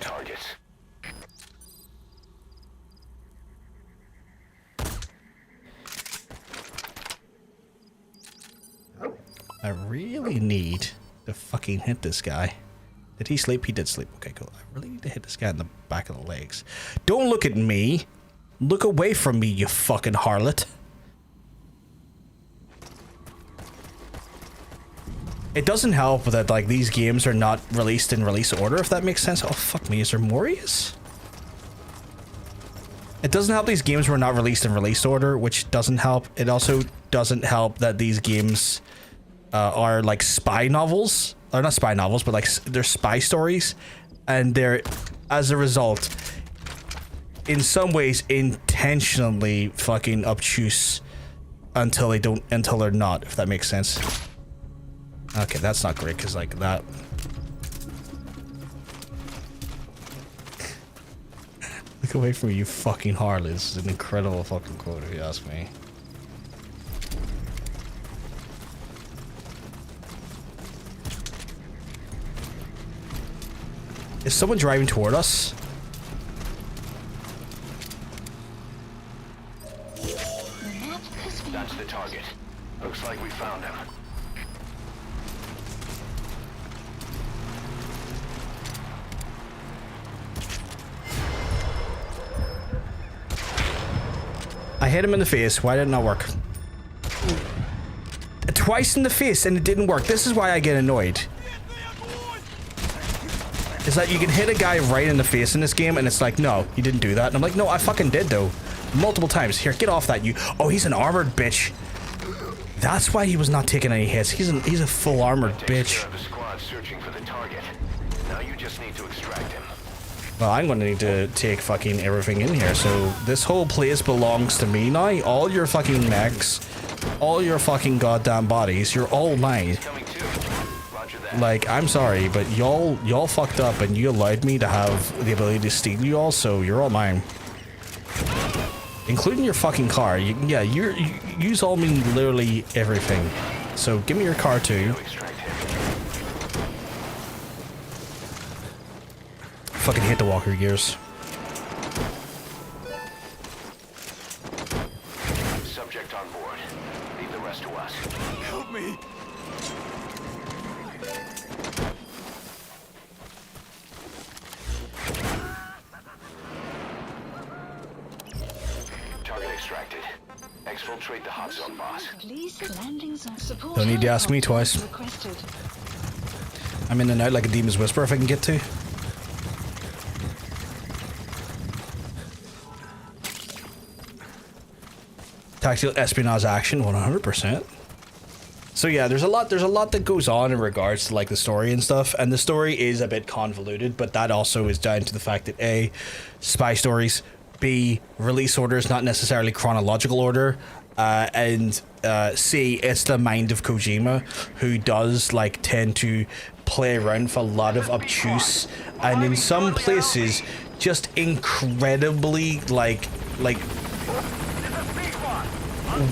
I really need to fucking hit this guy. Did he sleep? He did sleep. Okay, cool. I really need to hit this guy in the back of the legs. Don't look at me. Look away from me, you fucking harlot. It doesn't help that like these games are not released in release order, if that makes sense. Oh, fuck me. Is there Morius? It doesn't help these games were not released in release order, which doesn't help. It also doesn't help that these games are like spy novels, or not spy novels, but like they're spy stories, and they're, as a result, in some ways intentionally fucking obtuse until they're not, if that makes sense. Okay, that's not great, because like that. Look away from you, fucking harlot. This is an incredible fucking quote, if you ask me. Is someone driving toward us? That's the target. Looks like we found him. I hit him in the face. Why did it not work? Twice in the face and it didn't work. This is why I get annoyed. Is that you can hit a guy right in the face in this game and it's like, no, you didn't do that. And I'm like, no, I fucking did though. Multiple times. Here, get off that, you. Oh, he's an armored bitch. That's why he was not taking any hits. He's a full armored bitch. Now you just need to extract him. Well, I'm going to need to take fucking everything in here. So this whole place belongs to me now. All your fucking mechs, all your fucking goddamn bodies, you're all mine. Like, I'm sorry, but y'all fucked up and you allowed me to have the ability to steal you all, so you're all mine. Including your fucking car. You all mean literally everything. So give me your car too. Fucking hit the walker gears. Subject on board. Leave the rest to us. Help me! Target extracted. Exfiltrate the hot zone, boss. Please landing zone support. Don't need to ask me twice. Requested. I'm in and out like a demon's whisper if I can get to. Tactical espionage action, 100%. So yeah, there's a lot that goes on in regards to like the story and stuff, and the story is a bit convoluted, but that also is down to the fact that A, spy stories, B, release orders, not necessarily chronological order, and C, it's the mind of Kojima, who does like tend to play around with a lot of obtuse and in some places just incredibly like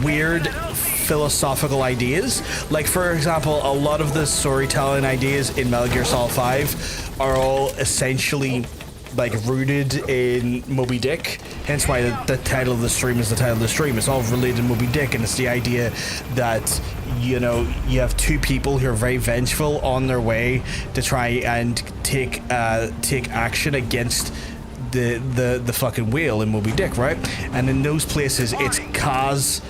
weird philosophical ideas. Like, for example, a lot of the storytelling ideas in Metal Gear Solid 5 are all essentially like rooted in Moby-Dick, hence why the title of the stream is the title of the stream. It's all related to Moby-Dick, and it's the idea that, you know, you have two people who are very vengeful on their way to try and take action against the fucking whale in Moby-Dick, right? And in those places, it's Kaz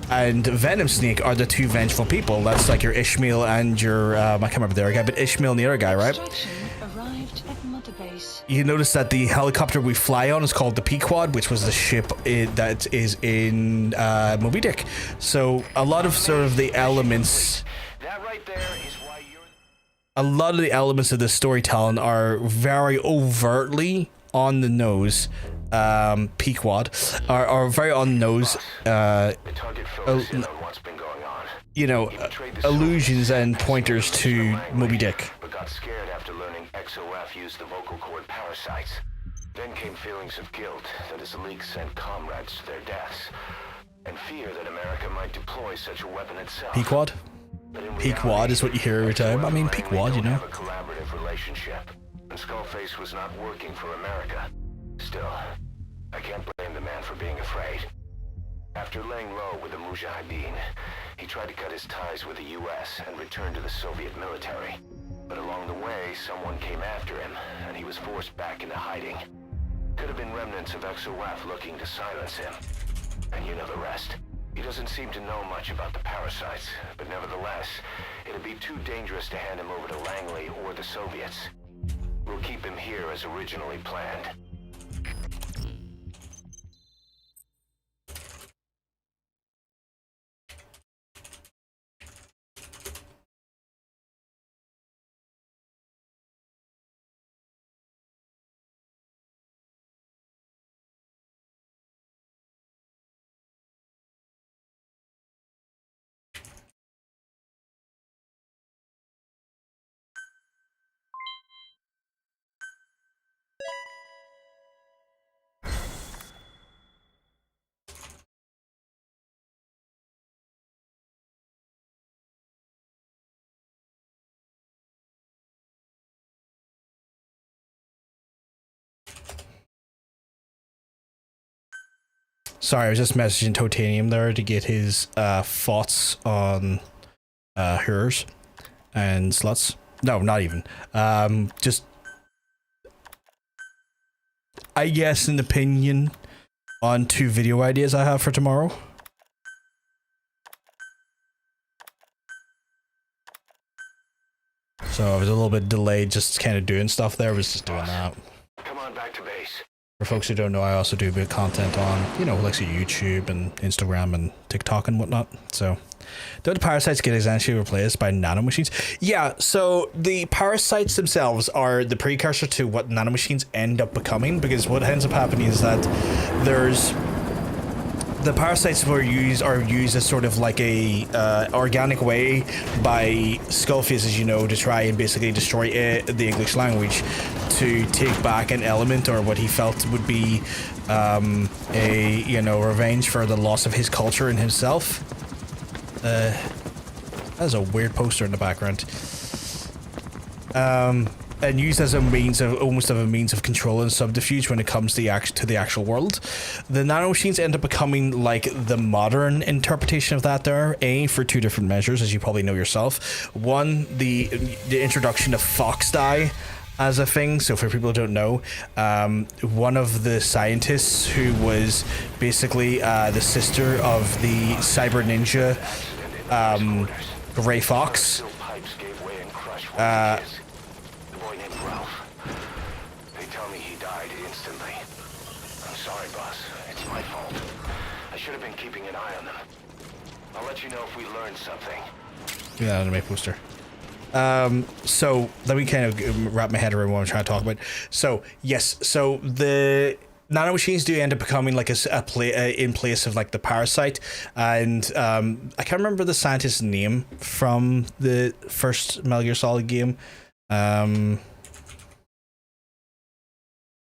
and Venom Snake are the two vengeful people. That's like your Ishmael and your I can't remember the other guy, but Ishmael and the other guy, right? You notice that the helicopter we fly on is called the Pequod, which was the ship that is in Moby-Dick. So a lot of sort of the elements, a lot of the elements of the storytelling are very overtly on the nose. Pequod are very on the nose. You know, allusions and pointers to Moby-Dick. Scared after learning XOF used the vocal cord parasites. Then came feelings of guilt that his leak sent comrades to their deaths, and fear that America might deploy such a weapon itself. Pequod? Pequod is what you hear every time. I mean, Pequod, you know. Have a collaborative relationship, and Skullface was not working for America. Still, I can't blame the man for being afraid. After laying low with the Mujahideen, he tried to cut his ties with the U.S. and return to the Soviet military. But along the way, someone came after him, and he was forced back into hiding. Could have been remnants of XOF looking to silence him. And you know the rest. He doesn't seem to know much about the parasites, but nevertheless, it'd be too dangerous to hand him over to Langley or the Soviets. We'll keep him here as originally planned. Sorry, I was just messaging Totanium there to get his thoughts on hers and sluts. No, not even. Just, I guess, an opinion on 2 video ideas I have for tomorrow. So I was a little bit delayed, just kind of doing stuff there. I was just doing that. Come on back to base. For folks who don't know, I also do a bit of content on, you know, like YouTube and Instagram and TikTok and whatnot. So, do the parasites get essentially replaced by nanomachines? Yeah, so the parasites themselves are the precursor to what nanomachines end up becoming, because what ends up happening is that there's... The parasites are used as sort of like a organic way by Skullface, as you know, to try and basically destroy the English language, to take back an element or what he felt would be a, you know, revenge for the loss of his culture and himself. That's a weird poster in the background. And used as a means of almost of a means of control and subterfuge when it comes to the actual world. The nanomachines end up becoming like the modern interpretation of that there, for 2 different measures, as you probably know yourself. One, the introduction of Fox dye as a thing. So for people who don't know, one of the scientists who was basically the sister of the cyber ninja Gray Fox, should have been keeping an eye on them. I'll let you know if we learn something. Yeah, anime poster. So let me kind of wrap my head around what I'm trying to talk about. So yes, so the nanomachines do end up becoming like in place of like the parasite, and I can't remember the scientist's name from the first Metal Gear Solid game. I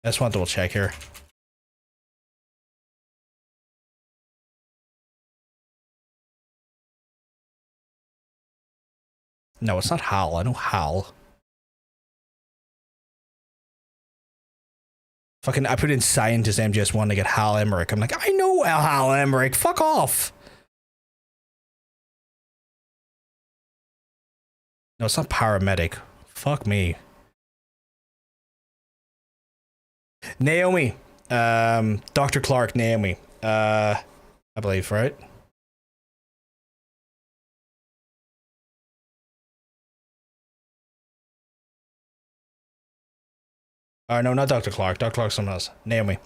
just want to double check here. No, it's not Hal. I know Hal. Fucking, I put in scientist MGS1 to get Hal Emmerich. I'm like, I know Hal Emmerich. Fuck off. No, it's not paramedic. Fuck me. Naomi. Dr. Clark, Naomi. I believe, right? No, not Dr. Clark. Dr. Clark's someone else. Naomi.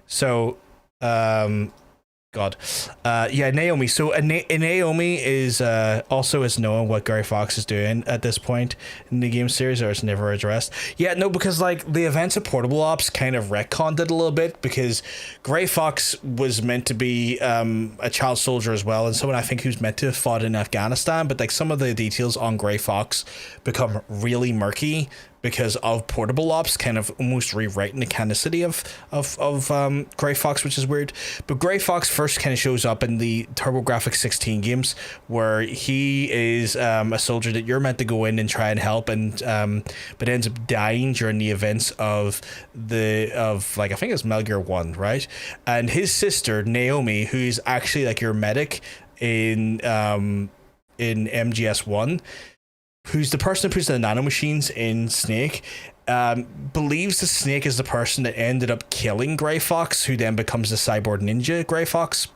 So, God. Yeah, Naomi. So Naomi is also is knowing what Gray Fox is doing at this point in the game series, or it's never addressed. Yeah, no, because like the events of Portable Ops kind of retconned it a little bit, because Gray Fox was meant to be a child soldier as well, and someone I think who's meant to have fought in Afghanistan, but like some of the details on Gray Fox become really murky because of Portable Ops kind of almost rewriting the canonicity of Gray Fox, which is weird. But Gray Fox first kind of shows up in the TurboGrafx 16 games, where he is a soldier that you're meant to go in and try and help, and but ends up dying during the events of like I think it's Metal Gear 1, right? And his sister Naomi, who's actually like your medic in MGS1, who's the person who puts the nanomachines in Snake, believes that Snake is the person that ended up killing Gray Fox, who then becomes the cyborg ninja Gray Fox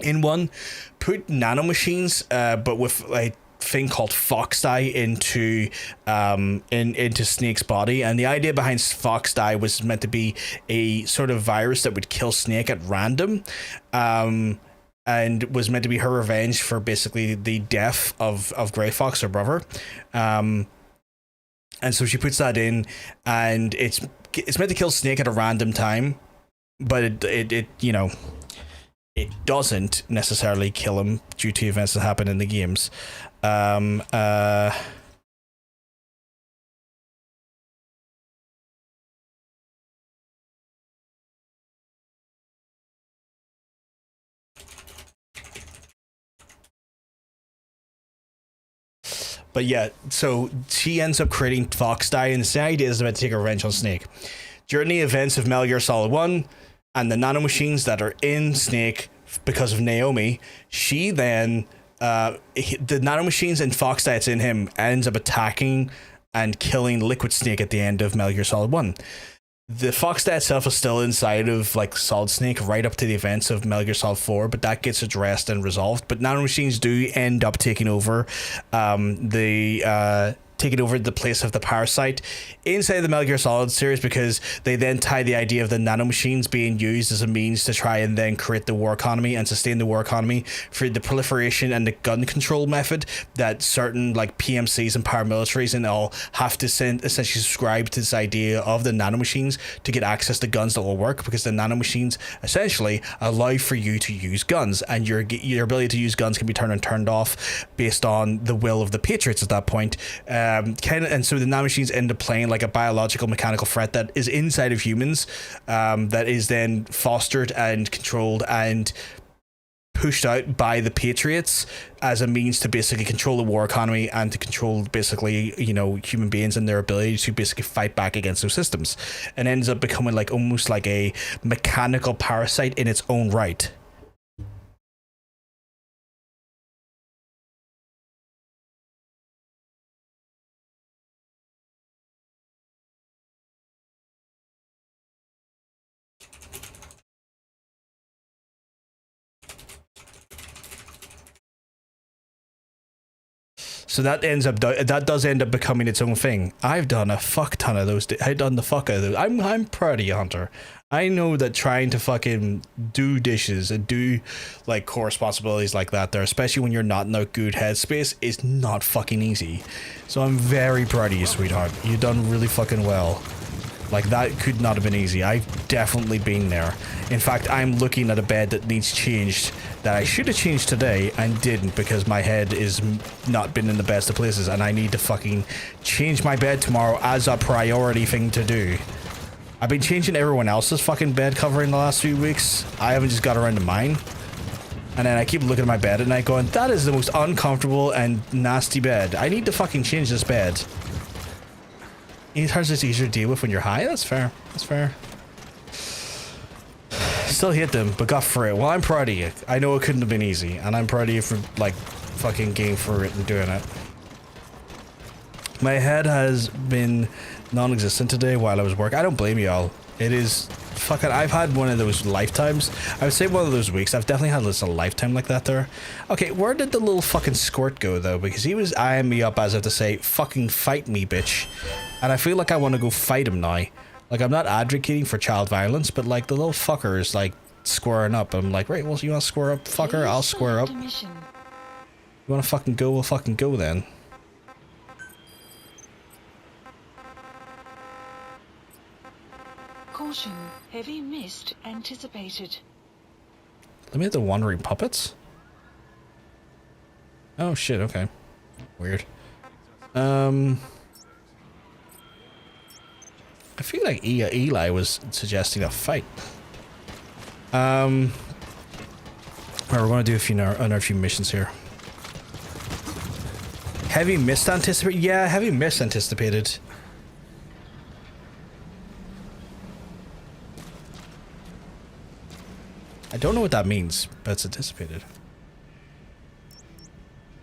in 1. Put nanomachines, but with a thing called Fox Dye into Snake's body, and the idea behind Fox Dye was meant to be a sort of virus that would kill Snake at random. And was meant to be her revenge for basically the death of Gray Fox, her brother. And so she puts that in, and it's meant to kill Snake at a random time, but it you know, it doesn't necessarily kill him due to events that happen in the games. But yeah, so she ends up creating Fox Dye, and the idea is about to take revenge on Snake. During the events of Metal Gear Solid 1 and the nanomachines that are in Snake because of Naomi, she then, the nanomachines and Fox Dye that's in him ends up attacking and killing Liquid Snake at the end of Metal Gear Solid 1. The Fox Dye itself is still inside of like Solid Snake right up to the events of Metal Gear Solid 4, but that gets addressed and resolved. But nanomachines do end up taking over the place of the parasite inside the Metal Gear Solid series, because they then tie the idea of the nanomachines being used as a means to try and then create the war economy and sustain the war economy for the proliferation and the gun control method that certain like PMCs and paramilitaries and all have to essentially subscribe to this idea of the nanomachines to get access to guns that will work, because the nanomachines essentially allow for you to use guns, and your ability to use guns can be turned on and turned off based on the will of the Patriots at that point. And so the nanomachines end up playing like a biological mechanical threat that is inside of humans, that is then fostered and controlled and pushed out by the Patriots as a means to basically control the war economy and to control basically, you know, human beings and their ability to basically fight back against those systems, and ends up becoming like almost like a mechanical parasite in its own right. So that does end up becoming its own thing. I've done a fuck ton of those. I've done the fuck out of those. I'm proud of you, Hunter. I know that trying to fucking do dishes and do like core responsibilities like that there, especially when you're not in a good headspace, is not fucking easy. So I'm very proud of you, sweetheart. You've done really fucking well. Like, that could not have been easy. I've definitely been there. In fact, I'm looking at a bed that needs changed, that I should have changed today and didn't, because my head is not been in the best of places, and I need to fucking change my bed tomorrow as a priority thing to do. I've been changing everyone else's fucking bed cover in the last few weeks. I haven't just got around to mine. And then I keep looking at my bed at night going, that is the most uncomfortable and nasty bed. I need to fucking change this bed. It turns it's easier to deal with when you're high. That's fair. That's fair. Still hit them, but got through it. Well, I'm proud of you. I know it couldn't have been easy, and I'm proud of you for, like, fucking getting through it and doing it. My head has been non-existent today while I was working. I don't blame y'all. It is fucking... I've had one of those lifetimes. I would say one of those weeks. I've definitely had a lifetime like that there. Okay, where did the little fucking squirt go, though? Because he was eyeing me up as if to say, fucking fight me, bitch. And I feel like I want to go fight him now. Like, I'm not advocating for child violence, but, like, the little fucker is, like, squaring up. I'm like, right, well, you want to square up, fucker? I'll square up. You want to fucking go? We'll fucking go, then. Caution, heavy mist anticipated. Let me hit the wandering puppets. Oh, shit, okay. Weird. I feel like Eli was suggesting a fight. Alright, we're gonna do another few missions here. Heavy mist anticipated? Yeah, heavy mist anticipated. I don't know what that means, but it's anticipated.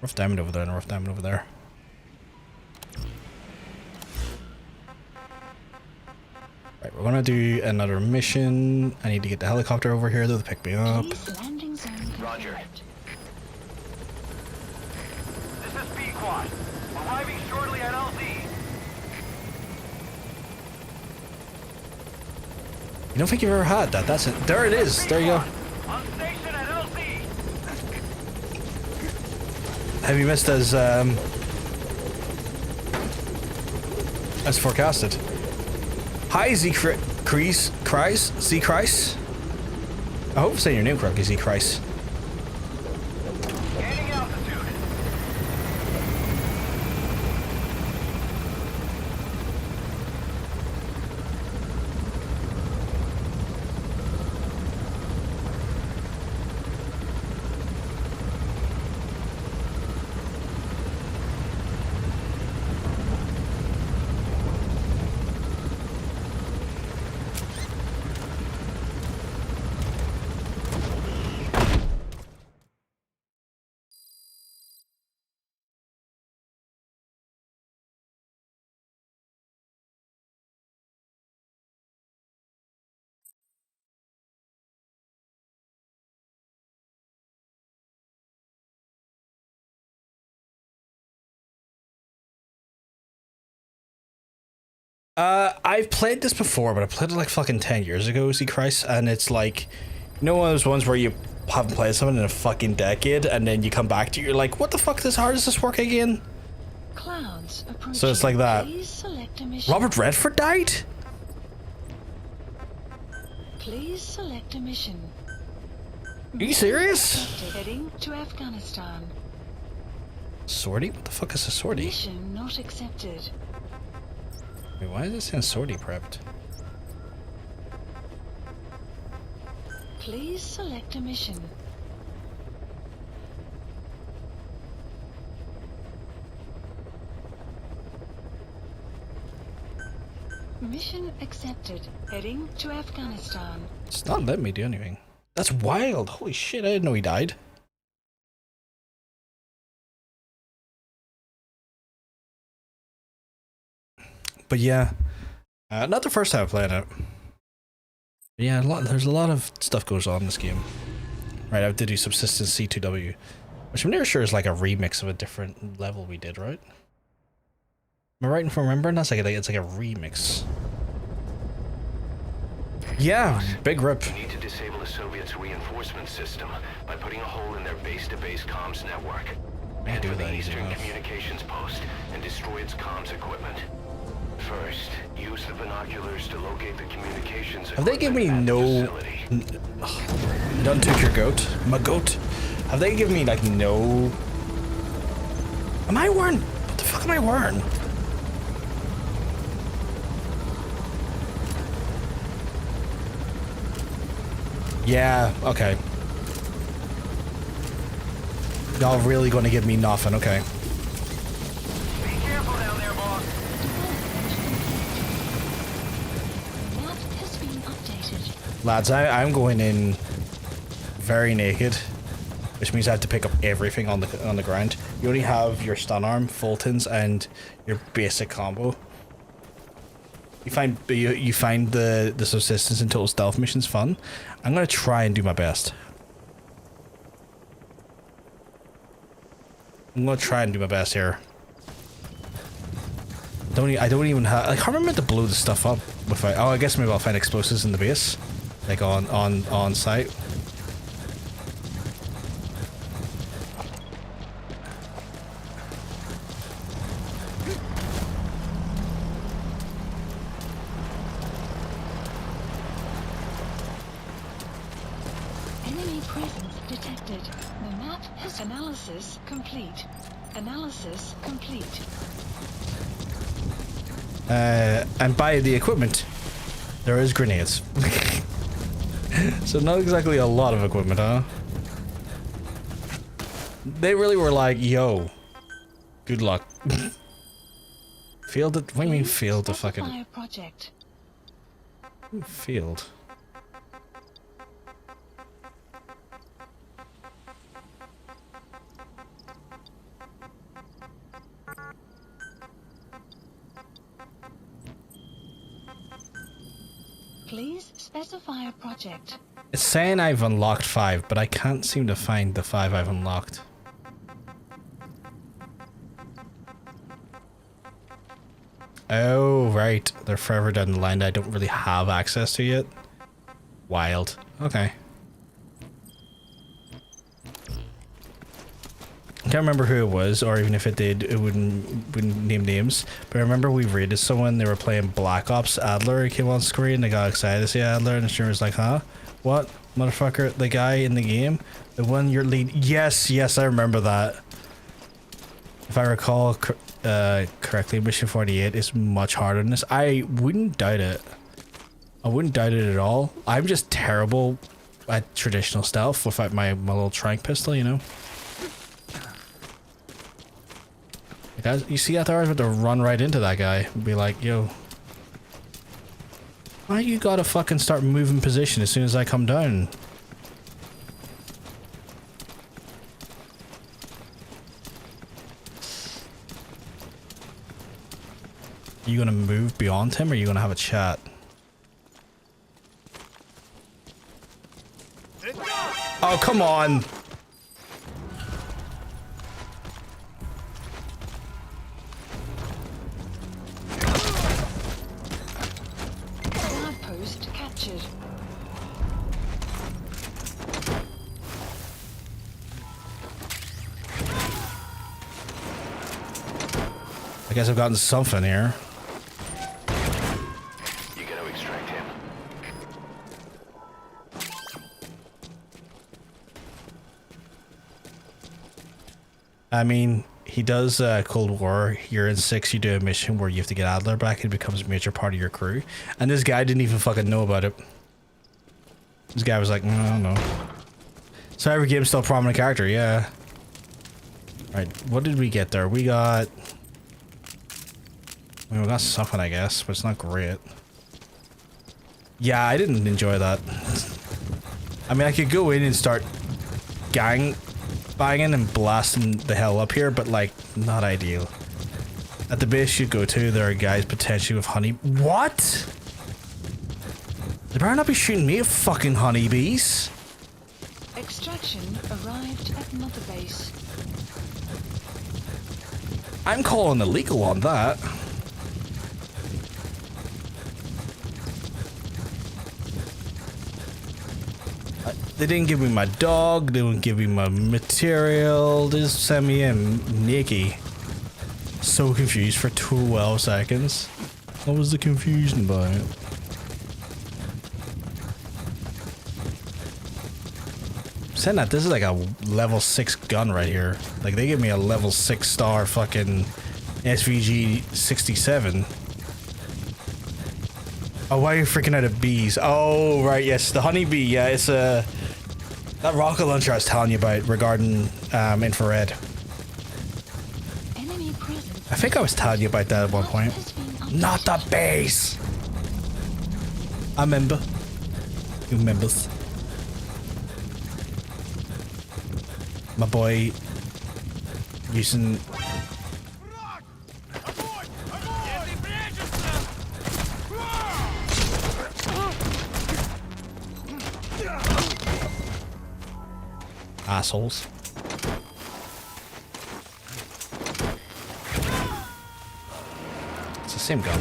Rough diamond over there and a rough diamond over there. Right, we're gonna do another mission. I need to get the helicopter over here though to pick me up. Roger. This is B-Quad. Arriving shortly at LZ. You don't think you've ever had that? That's it. There it is. There you go. On station at LZ. Have you missed as forecasted? Hi, Z Kreis. Z Kreis. I hope I'm saying your name correctly, Z Kreis. Gaining altitude. I've played this before, but I played it like fucking 10 years ago, see Christ, and it's like, you know, one of those ones where you haven't played something in a fucking decade, and then you come back to it, you're like, what the fuck, how does this work again? Clouds approaching. So it's like that. Please select a mission. Robert Redford died? Please select a mission. Are you serious? Heading to Afghanistan. Sortie? What the fuck is a sortie? Mission not accepted. Wait, why is it saying sortie prepped? Please select a mission. Mission accepted. Heading to Afghanistan. It's not letting me do anything. That's wild. Holy shit, I didn't know he died. But yeah, not the first time I played it. But yeah, there's a lot of stuff goes on in this game. Right, I have to do Subsistence C2W, which I'm never sure is like a remix of a different level we did, right? Am I right in remembering? That's like it's like a remix. Yeah, big rip. You need to disable the Soviets' reinforcement system by putting a hole in their base-to-base comms network. Head for the Eastern Communications Post and destroy its comms equipment. First, use the binoculars to locate the communications. Have they given me no... Don't took your goat. My goat. Have they given me like no... Am I wearing... What the fuck am I wearing? Yeah, okay. Y'all really gonna give me nothing, okay. Be careful down there, boss. The map has been updated. Lads, I'm going in very naked, which means I have to pick up everything on the ground. You only have your stun arm, Fultons, and your basic combo. You find the subsistence and total stealth missions fun. I'm gonna try and do my best. I'm gonna try and do my best here. I don't even have. I can't remember to blow the stuff up. I guess maybe I'll find explosives in the base, like on site. Enemy presence detected. The map has analysis complete. Analysis complete. And by the equipment, there is grenades. So not exactly a lot of equipment, huh? They really were like, yo, good luck. Field it? What do you mean field the fucking... Project. Field? Please specify a project. It's saying I've unlocked 5, but I can't seem to find the 5 I've unlocked. Oh, right. They're further down the line that I don't really have access to yet. Wild. Okay. I can't remember who it was, or even if it did, it wouldn't name names. But I remember we raided someone, they were playing Black Ops. Adler came on screen, they got excited to see Adler, and the streamer was like, huh? What? Motherfucker, the guy in the game? The one you're lead? Yes, I remember that. If I recall correctly, Mission 48 is much harder than this. I wouldn't doubt it. I wouldn't doubt it at all. I'm just terrible at traditional stealth without my little trank pistol, you know? Guys, you see, I thought I was about to run right into that guy and be like, yo, why you gotta fucking start moving position as soon as I come down? Are you gonna move beyond him, or are you gonna have a chat? Oh, come on! Post captured. I guess I've gotten something here. You gotta extract him. I mean, he does Cold War. Here in 6, you do a mission where you have to get Adler back and it becomes a major part of your crew. And this guy didn't even fucking know about it. This guy was like, I don't know. So every game's still a prominent character, yeah. Right, what did we get there? We got... I mean, we got something, I guess, but it's not great. Yeah, I didn't enjoy that. I mean, I could go in and start gang banging and blasting the hell up here, but like, not ideal. At the base you go to, there are guys potentially with honey. What? They better not be shooting me at fucking honeybees. Extraction arrived at Mother Base. I'm calling illegal on that. They didn't give me my dog, they didn't give me my material, they just sent me in naked. So confused for 12 seconds. What was the confusion about it? Saying that, this is like a level 6 gun right here. Like, they give me a level 6 star fucking SVG 67. Oh, why are you freaking out of bees? Oh, right, yes, the honeybee, yeah, it's a... That rocket launcher I was telling you about regarding infrared. Enemy presence. I think I was telling you about that at one point. Not the base! I remember. You members. My boy using assholes. It's the same gun.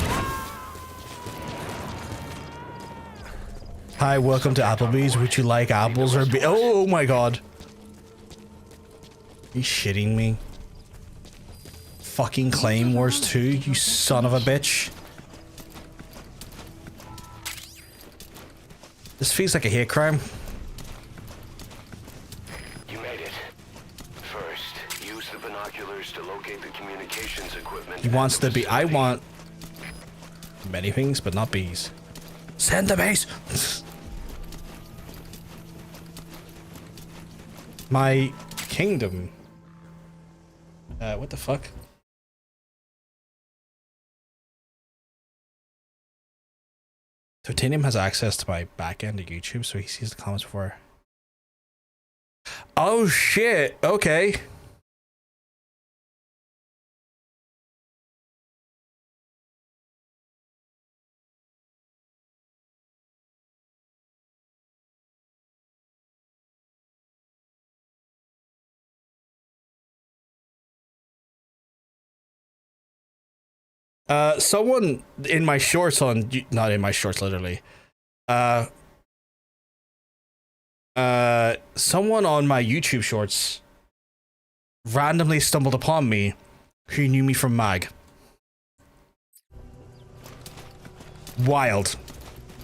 Hi, welcome to Applebee's. Would you like apples or oh my god. Are you shitting me? Fucking Claim Wars 2, you son of a bitch. This feels like a hate crime. You made it. First, use the binoculars to locate the communications equipment. He wants to be. I want many things, but not bees. Send the base. My kingdom. What the fuck? Titanium has access to my back end of YouTube, so he sees the comments before. Oh shit! Okay. Someone in my shorts on, not in my shorts, literally. Someone on my YouTube shorts randomly stumbled upon me who knew me from Mag. Wild.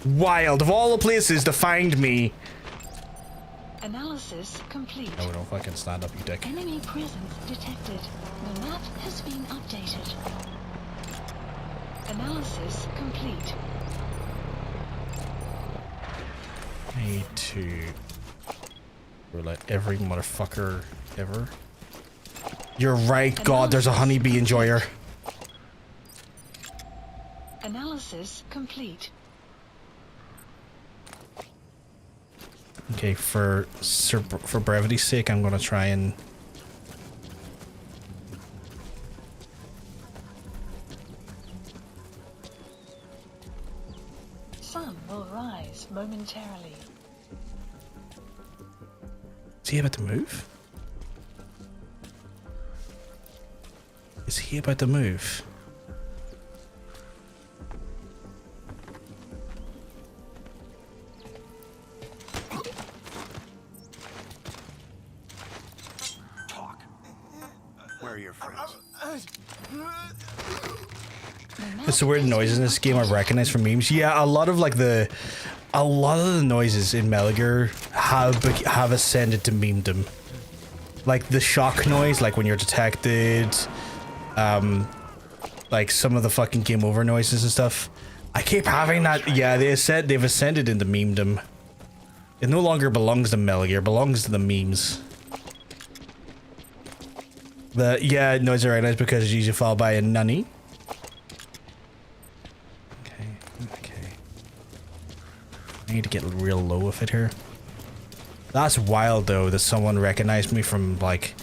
Wild. Of all the places to find me. Analysis complete. No, don't fucking stand up, you dick. Enemy presence detected. The map has been updated. Analysis complete. I need to roulette every motherfucker ever. You're right, God, there's a honeybee enjoyer. Analysis complete. Okay, for brevity's sake, I'm gonna try and Sun will rise momentarily. Is he about to move? Is he about to move? Talk. Where are your friends? It's the weird noises in this game I've recognized from memes. Yeah, a lot of the noises in Metal Gear have ascended to memedom. Like the shock noise, like when you're detected, like some of the fucking game over noises and stuff. I keep having that. Yeah, they've ascended into memedom. It no longer belongs to Metal Gear, it belongs to the memes. The noise I recognize because it's usually followed by a nunny. Okay. I need to get real low with it here. That's wild though that someone recognized me from like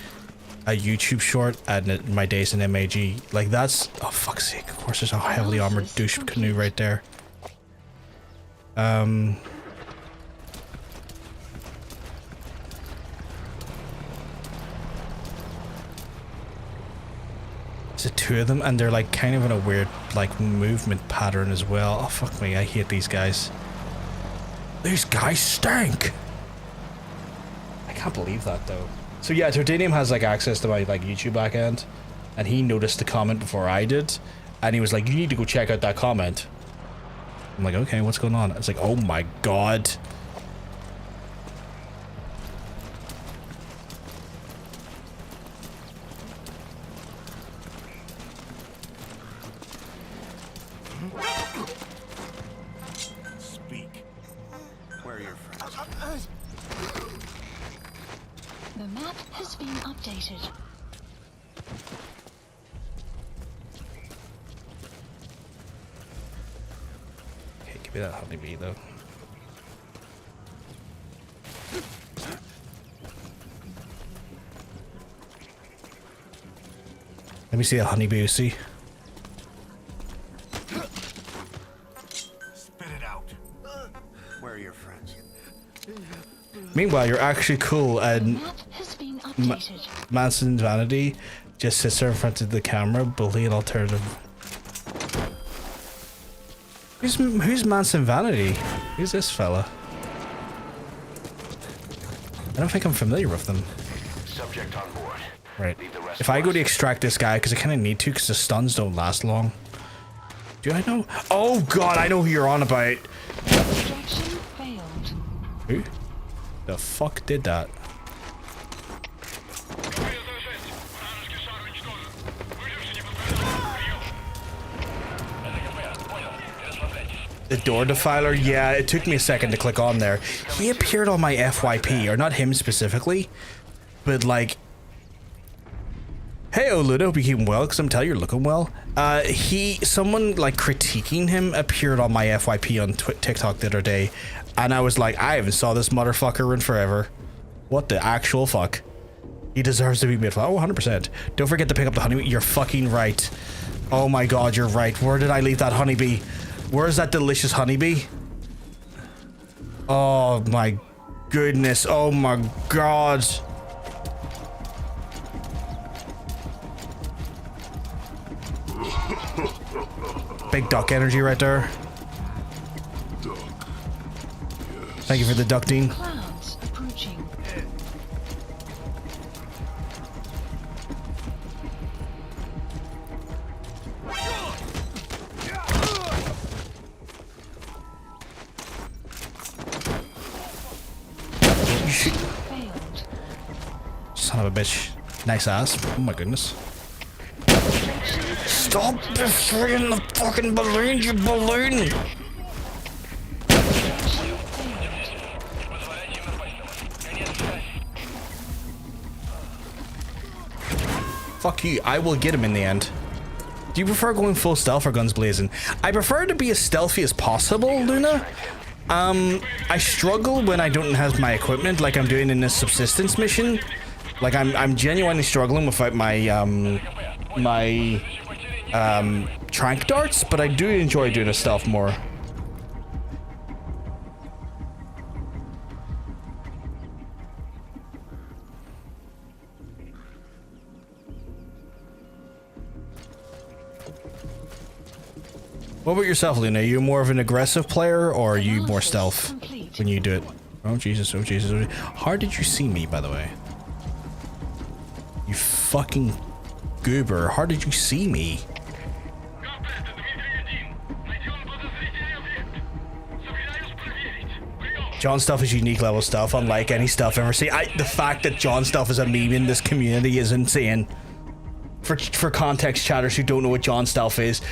a YouTube short at my days in MAG. Like that's, oh fuck's sake, of course there's a heavily armored douche canoe right there. Is it two of them? And they're like kind of in a weird like movement pattern as well. Oh fuck me, I hate these guys. These guys stink! I can't believe that though. So yeah, Tordanium has like access to my like YouTube backend, and he noticed the comment before I did, and he was like, "You need to go check out that comment." I'm like, "Okay, what's going on?" It's like, "Oh my god." Speak. Where are your friends? The The map has been updated. Hey, give me that honeybee though. Let me see a honeybee, see. Spit it out. Where are your friends? Meanwhile, you're actually cool, and Manson's Vanity just sits there in front of the camera, bullying alternative. Who's Manson Vanity? Who's this fella? I don't think I'm familiar with them. Subject on board. Right. If I go to extract this guy, because I kind of need to, because the stuns don't last long. Do I know? Oh god, I know who you're on about. Extraction failed. Who? The fuck did that? The door defiler? Yeah, it took me a second to click on there. He appeared on my FYP, or not him specifically, but like... Hey, Luna, hope you're keeping well, because I'm telling you, you're looking well. Someone like critiquing him appeared on my FYP on TikTok the other day, and I was like, I haven't saw this motherfucker in forever. What the actual fuck? He deserves to be made fun of. Oh, 100%. Don't forget to pick up the honeybee. You're fucking right. Oh my god, you're right. Where did I leave that honeybee? Where's that delicious honeybee? Oh my goodness. Oh my god. Big duck energy right there. Thank you for the ducting. Clouds approaching. Son of a bitch. Nice ass. Oh my goodness. Stop destroying the fucking balloon, you balloon! Fuck you, I will get him in the end. Do you prefer going full stealth or guns blazing? I prefer to be as stealthy as possible, Luna. I struggle when I don't have my equipment like I'm doing in this subsistence mission. Like I'm genuinely struggling without my trank darts, but I do enjoy doing a stealth more. What about yourself, Luna? Are you more of an aggressive player, or are you more stealth when you do it? Oh Jesus, oh Jesus. How did you see me, by the way? You fucking goober. How did you see me? John Stuff is unique level stuff, unlike any stuff I've ever seen. The fact that John Stuff is a meme in this community is insane. For context chatters who don't know what John Stealth is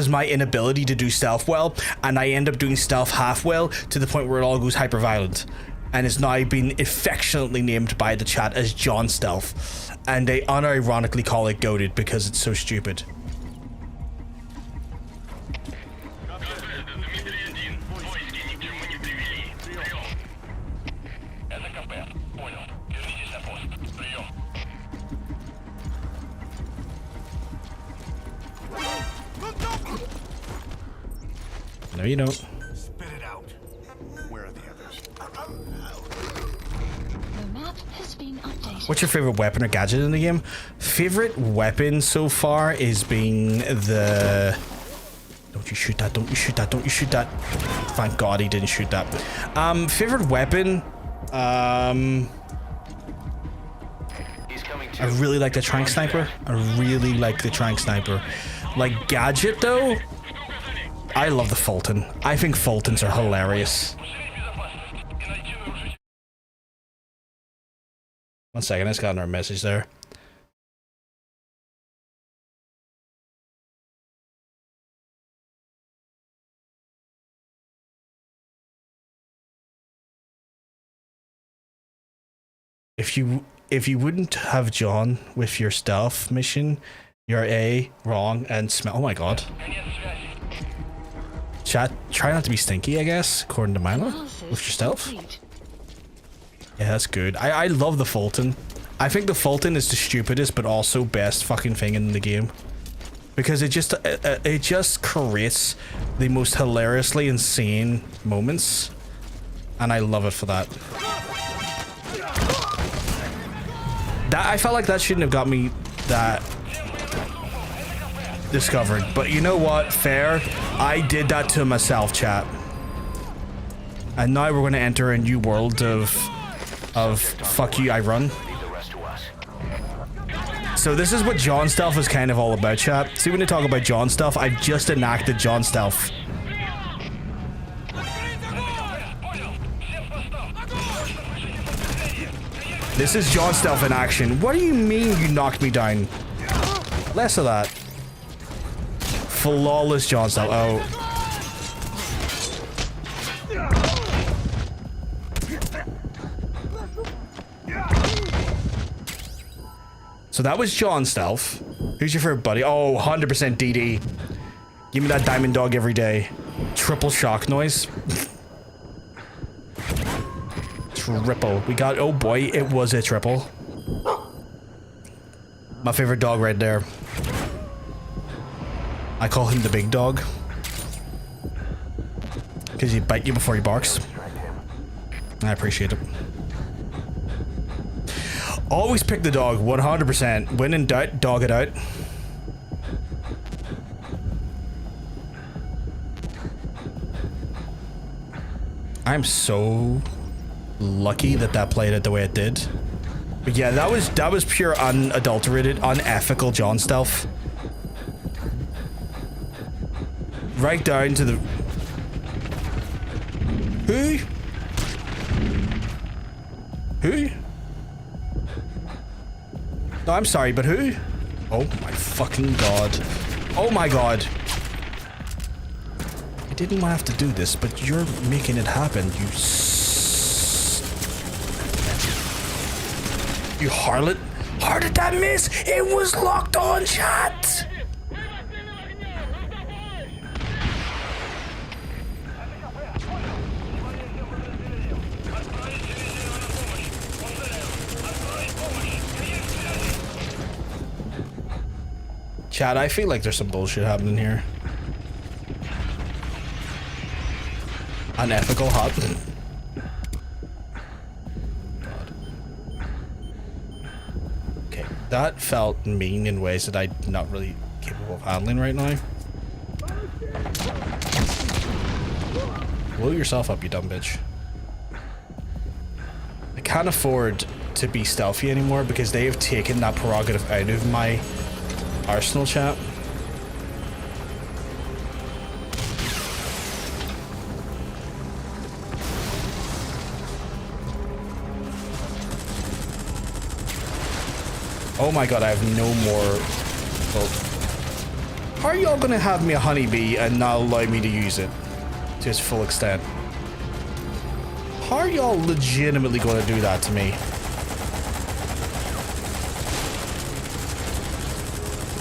my inability to do stealth well, and I end up doing stealth half well to the point where it all goes hyper violent, and it's now been affectionately named by the chat as John Stealth, and they unironically call it goated because it's so stupid. No, you don't. Spit it out. Where are the others? The map has been updated. What's your favorite weapon or gadget in the game? Favorite weapon so far is being the... Don't you shoot that, don't you shoot that, don't you shoot that. Thank God he didn't shoot that. Favorite weapon... I really like the trank sniper. I really like the trank sniper. Like gadget though, I love the Fulton. I think Fultons are hilarious. 1 second, I just got another message there. if you wouldn't have John with your stealth mission, you're A, wrong, and smell. Oh my god. Chat, try not to be stinky, I guess, according to Milo, with your stealth. Yeah, that's good. I love the Fulton. I think the Fulton is the stupidest but also best fucking thing in the game. Because it just creates the most hilariously insane moments. And I love it for that. I felt like that shouldn't have got me that discovered. But you know what? Fair. I did that to myself, chat. And now we're going to enter a new world of fuck you, I run. So this is what John Stealth is kind of all about, chat. See, when they talk about John Stealth, I've just enacted John Stealth. This is John Stealth in action. What do you mean you knocked me down? Less of that. Flawless John Stealth. Oh. So that was John Stealth. Who's your favorite buddy? Oh, 100% DD. Give me that diamond dog every day. Triple shock noise. Triple. We got, oh boy, it was a triple. My favorite dog right there. I call him the big dog. Because he bite you before he barks. I appreciate it. Always pick the dog, 100%. When in doubt, dog it out. I'm so lucky that that played it the way it did. But yeah, that was pure unadulterated, unethical John Stealth. Right down to the... Who? Who? No, I'm sorry, but who? Oh my fucking god. Oh my god. I didn't want to have to do this, but you're making it happen, you harlot. How did that miss? It was locked on, chat. Chat, I feel like there's some bullshit happening here. Unethical hot. God. Okay, that felt mean in ways that I'm not really capable of handling right now. Blow yourself up, you dumb bitch. I can't afford to be stealthy anymore because they have taken that prerogative out of my arsenal, chat. Oh my god, I have no more. Oh. How are y'all gonna have me a honeybee and not allow me to use it to its full extent? How are y'all legitimately gonna do that to me?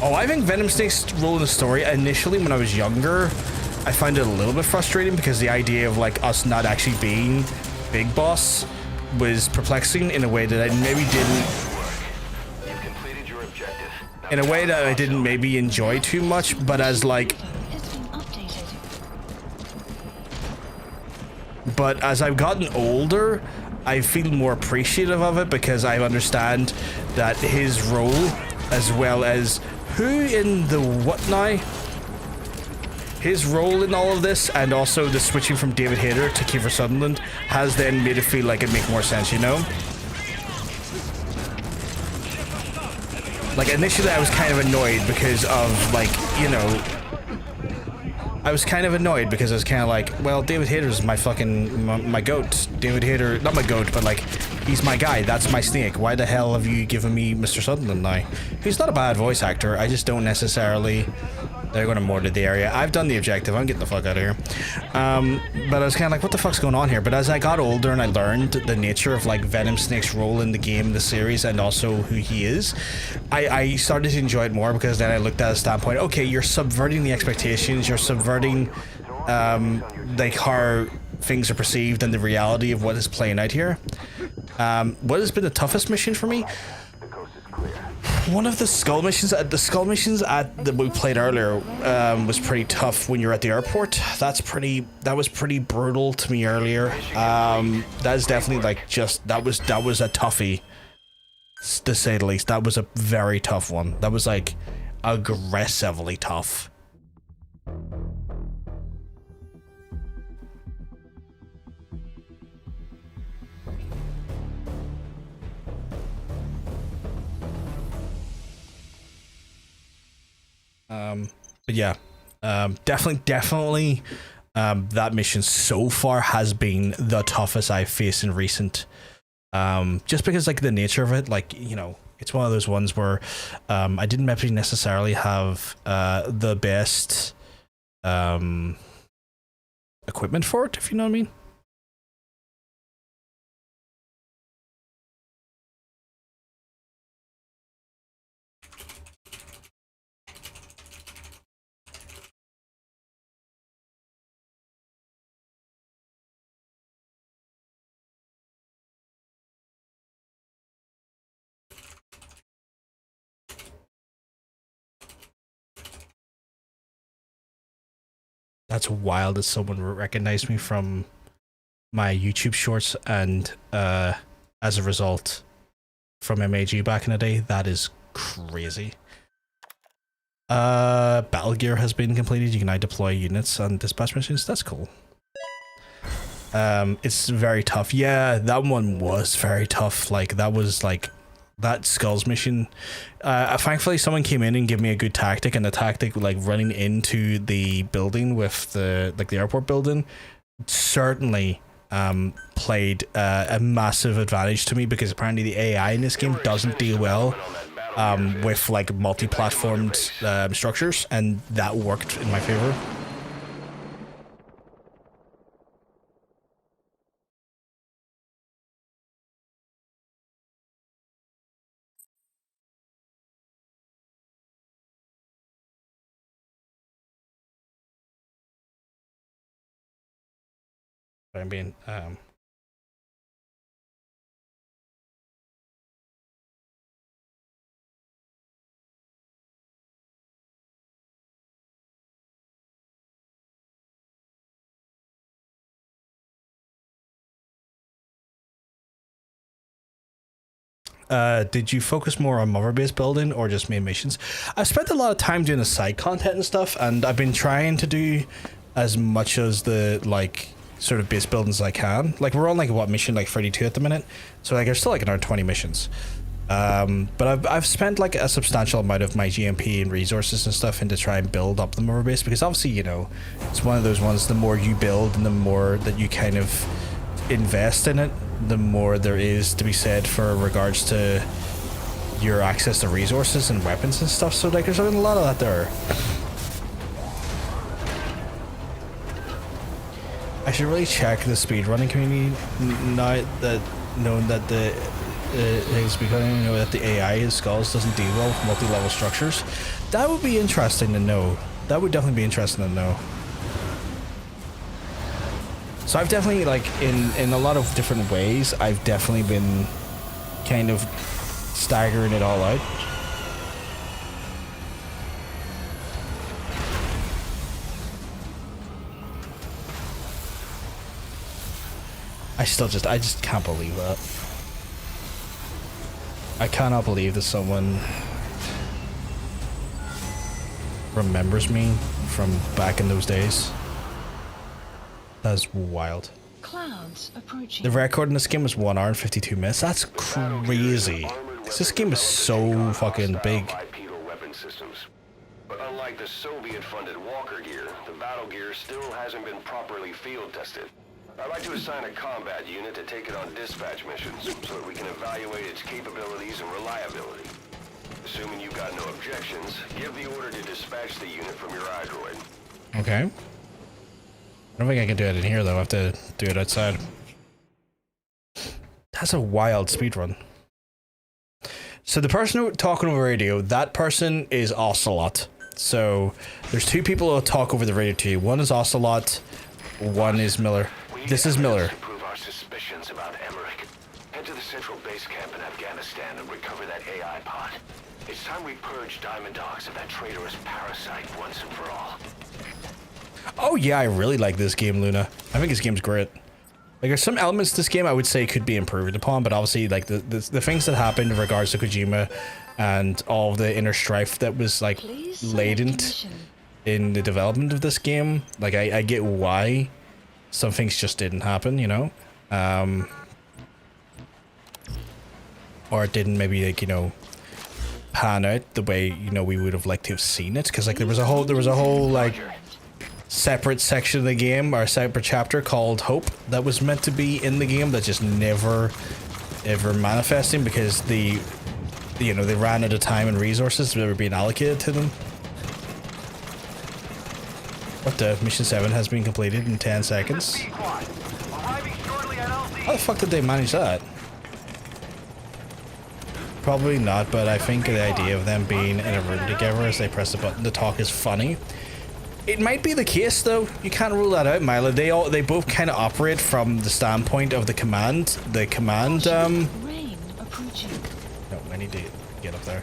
Oh, I think Venom Snake's role in the story, initially when I was younger, I find it a little bit frustrating because the idea of like us not actually being Big Boss was perplexing in a way that I maybe didn't... In a way that I didn't maybe enjoy too much, but as like... But as I've gotten older, I feel more appreciative of it because I understand that his role, as well as who in the what now? His role in all of this, and also the switching from David Hayter to Kiefer Sutherland, has then made it feel like it make more sense, you know? Like, initially I was kind of annoyed because of, like, you know... I was kind of annoyed because I was kind of like, well, David Hayter's my fucking... my goat. David Hayter... Not my goat, but, like, he's my guy. That's my snake. Why the hell have you given me Mr. Sutherland now? He's not a bad voice actor. I just don't necessarily They're going to mortar the area. I've done the objective. I'm getting the fuck out of here. But I was kind of like, what the fuck's going on here? But as I got older and I learned the nature of like Venom Snake's role in the game, the series, and also who he is, I started to enjoy it more, because then I looked at a standpoint, okay, you're subverting the expectations, you're subverting like how things are perceived and the reality of what is playing out here. What has been the toughest mission for me? One of the skull missions, that we played earlier, was pretty tough when you're at the airport. That was pretty brutal to me earlier. That is definitely like that was a toughie, to say the least. That was a very tough one. That was like aggressively tough. But yeah, definitely, that mission so far has been the toughest I've faced in recent, just because like the nature of it, like, you know, it's one of those ones where, I didn't maybe necessarily have, the best, equipment for it, if you know what I mean. That's wild that someone recognized me from my YouTube shorts and as a result from MAG back in the day. That is crazy. Battle gear has been completed. You can now deploy units on dispatch missions. That's cool. It's very tough. Yeah, that one was very tough. Like that was like that Skulls mission. Thankfully someone came in and gave me a good tactic, and the tactic like running into the building with the airport building certainly played a massive advantage to me, because apparently the AI in this game doesn't deal well with like multi-platformed structures, and that worked in my favor. I'm being did you focus more on mother base building or just main missions? I've spent a lot of time doing the side content and stuff, and I've been trying to do as much as the like sort of base buildings as I can. Like we're on like what mission like 32 at the minute, so like there's still like another 20 missions. But I've spent like a substantial amount of my GMP and resources and stuff into try and build up the mother base, because obviously, you know, it's one of those ones, the more you build and the more that you kind of invest in it, the more there is to be said for regards to your access to resources and weapons and stuff. So like there's a lot of that there. I should really check the speedrunning community now that knowing that the it's becoming, you know, that the AI in Skulls doesn't deal well with multi-level structures. That would be interesting to know. That would definitely be interesting to know. So I've definitely, like, in a lot of different ways, I've definitely been kind of staggering it all out. I just can't believe that. I cannot believe that someone remembers me from back in those days. That's wild. Clouds approaching. The record in this game was 1 hour and 52 minutes. That's crazy. This game is so fucking big. But unlike the Soviet-funded Walker gear, the battle gear still hasn't been properly field tested. I'd like to assign a combat unit to take it on dispatch missions so that we can evaluate its capabilities and reliability. Assuming you've got no objections, give the order to dispatch the unit from your iDroid. Okay. I don't think I can do it in here though. I have to do it outside. That's a wild speedrun. So the person talking over radio, that person is Ocelot. So there's two people who talk over the radio to you. One is Ocelot, one is Miller. This is Miller. To prove our suspicions about Emmerich, head to the central base camp in Afghanistan and recover that AI pod. It's time we purge Diamond Dogs of that traitorous parasite once and for all. Oh yeah, I really like this game, Luna. I think this game's great. Like, there's some elements to this game I would say could be improved upon, but obviously, like, the things that happened in regards to Kojima and all of the inner strife that was, like, latent in the development of this game, like, I get why some things just didn't happen, you know? Or it didn't maybe, like, you know, pan out the way, you know, we would have liked to have seen it, because, like, there was a whole, like, separate section of the game, or a separate chapter called Hope that was meant to be in the game that just never ever manifesting because they ran out of time and resources that were being allocated to them. What the? Mission 7 has been completed in 10 seconds. How the fuck did they manage that? Probably not, but I think the idea of them being in a room together as they press the button to talk is funny. It might be the case, though. You can't rule that out, Milo. They both kind of operate from the standpoint of the command. No, I need to get up there.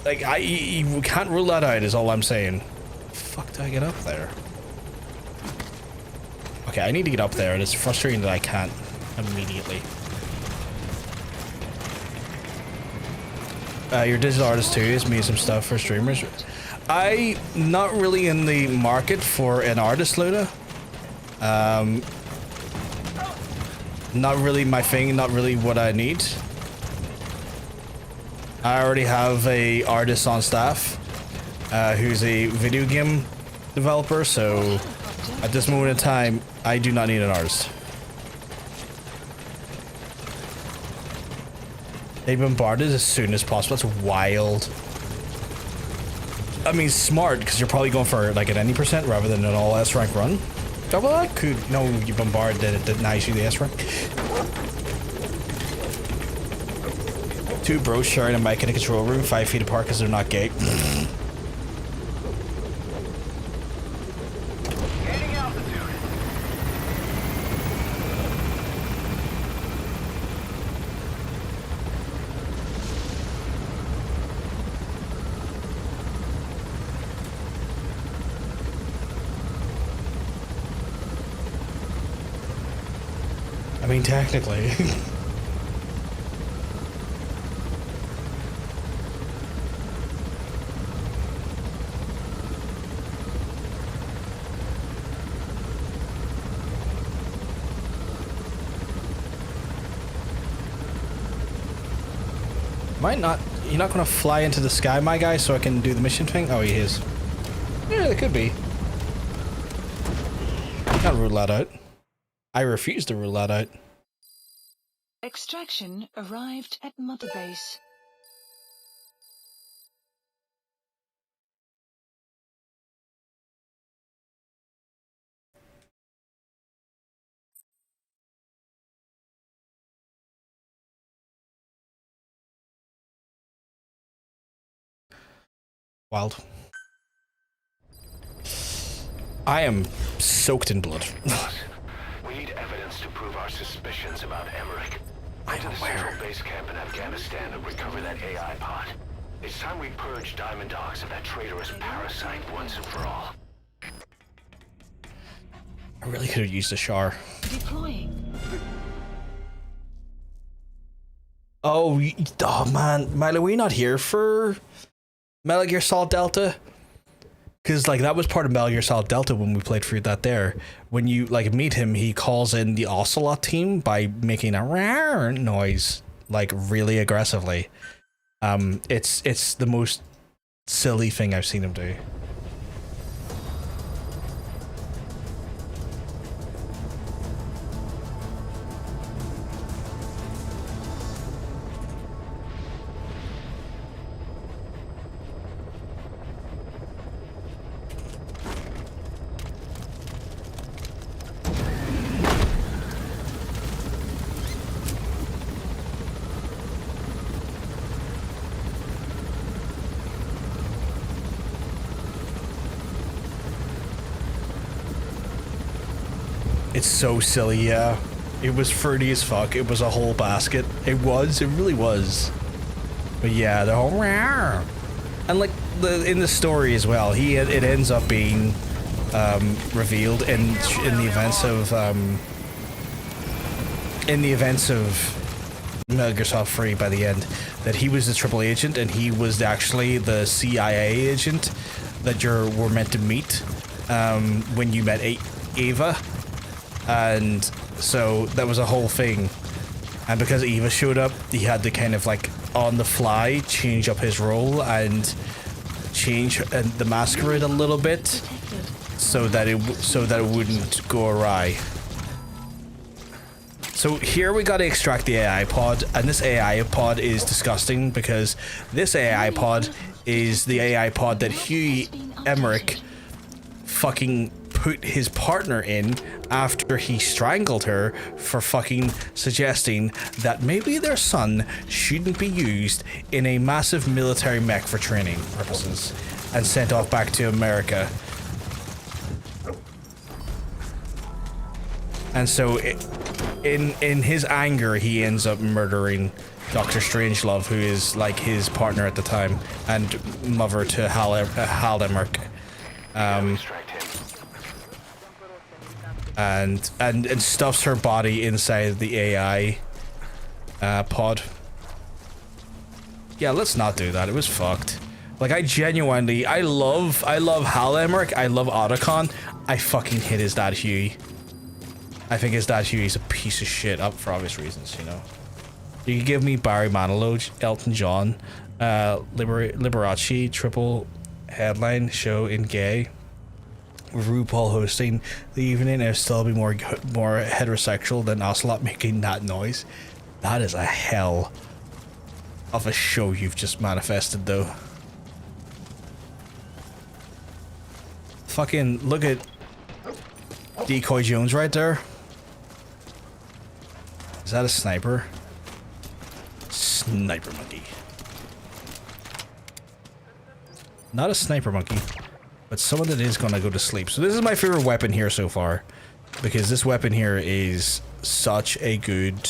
Like, you can't rule that out, is all I'm saying. Fuck, do I get up there? Okay, I need to get up there, and it's frustrating that I can't immediately. Your digital artist too is me some stuff for streamers. I'm not really in the market for an artist, Luna. Not really my thing, not really what I need. I already have a artist on staff who's a video game developer, so at this moment in time, I do not need an artist. They bombarded as soon as possible. That's wild. I mean, smart, because you're probably going for like an any % rather than an all S rank run. Double that? Could no, you bombarded it denies you the S rank. Two bros sharing a mic in a control room 5 feet apart because they're not gay. I mean, technically. Might not. You're not gonna fly into the sky, my guy, so I can do the mission thing? Oh, he is. Yeah, it could be. Can't rule that out. I refuse to rule that out. Extraction arrived at Mother Base. Wild. I am soaked in blood. We need evidence to prove our suspicions about Emmerich. I'm to the central base camp in Afghanistan and recover that AI pod. It's time we purge Diamond Dogs of that traitorous parasite once and for all. I really could have used a shower. Deploying. Oh man, Milo, were you not here for Metal Gear Solid Delta? Because, like, that was part of Metal Gear Solid Delta when we played through that there. When you, like, meet him, he calls in the Ocelot team by making a rawr noise, like, really aggressively. It's the most silly thing I've seen him do. It's so silly, yeah. It was fruity as fuck. It was a whole basket. It really was. But yeah, the whole rare. And like in the story as well, it ends up being revealed in the events of Metal Gear Solid 3 by the end that he was the triple agent and he was actually the CIA agent that you were meant to meet when you met Ava. And so that was a whole thing. And because Eva showed up, he had to kind of like on the fly change up his role and change the masquerade a little bit so that it wouldn't go awry. So here we gotta extract the AI pod, and this AI pod is disgusting because this AI pod is the AI pod that Huey Emmerich fucking put his partner in after he strangled her for fucking suggesting that maybe their son shouldn't be used in a massive military mech for training purposes and sent off back to America. And so in his anger, he ends up murdering Dr. Strangelove, who is like his partner at the time and mother to Hal Emmerich. And stuffs her body inside the AI pod. Yeah, let's not do that. It was fucked. Like, I love Hal Emmerich. I love Otacon. I fucking hate his dad Huey. I think his dad Huey's a piece of shit, up for obvious reasons, you know. You can give me Barry Manilow, Elton John, Liberace, triple headline show in gay. With RuPaul hosting the evening, it'll still be more heterosexual than Ocelot making that noise. That is a hell of a show you've just manifested, though. Fucking look at Decoy Jones right there. Is that a sniper? Sniper monkey. Not a sniper monkey, but someone that is gonna go to sleep. So this is my favorite weapon here so far, because this weapon here is such a good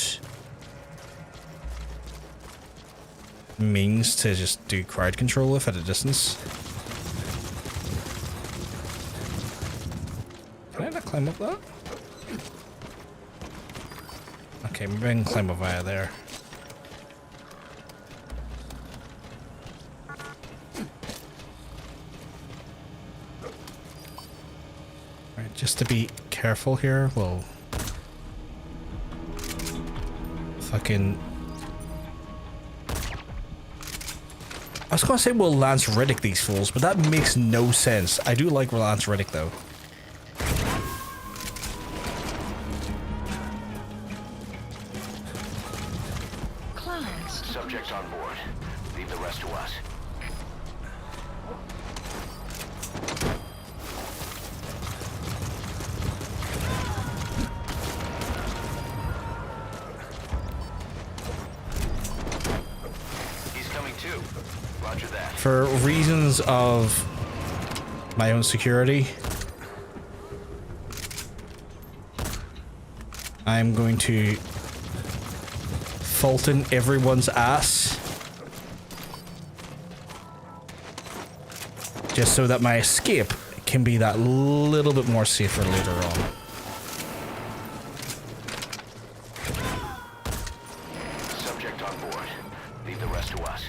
means to just do crowd control with at a distance. Can I not climb up that? Okay, maybe I can climb up via there. Alright, just to be careful here, we'll fucking... I was gonna say we'll Lance Riddick these fools, but that makes no sense. I do like Lance Riddick though. Subject on board. Leave the rest to us. He's coming too. Roger that. For reasons of my own security, I'm going to Fulton everyone's ass just so that my escape can be that little bit more safer later on. Subject on board. Leave the rest to us.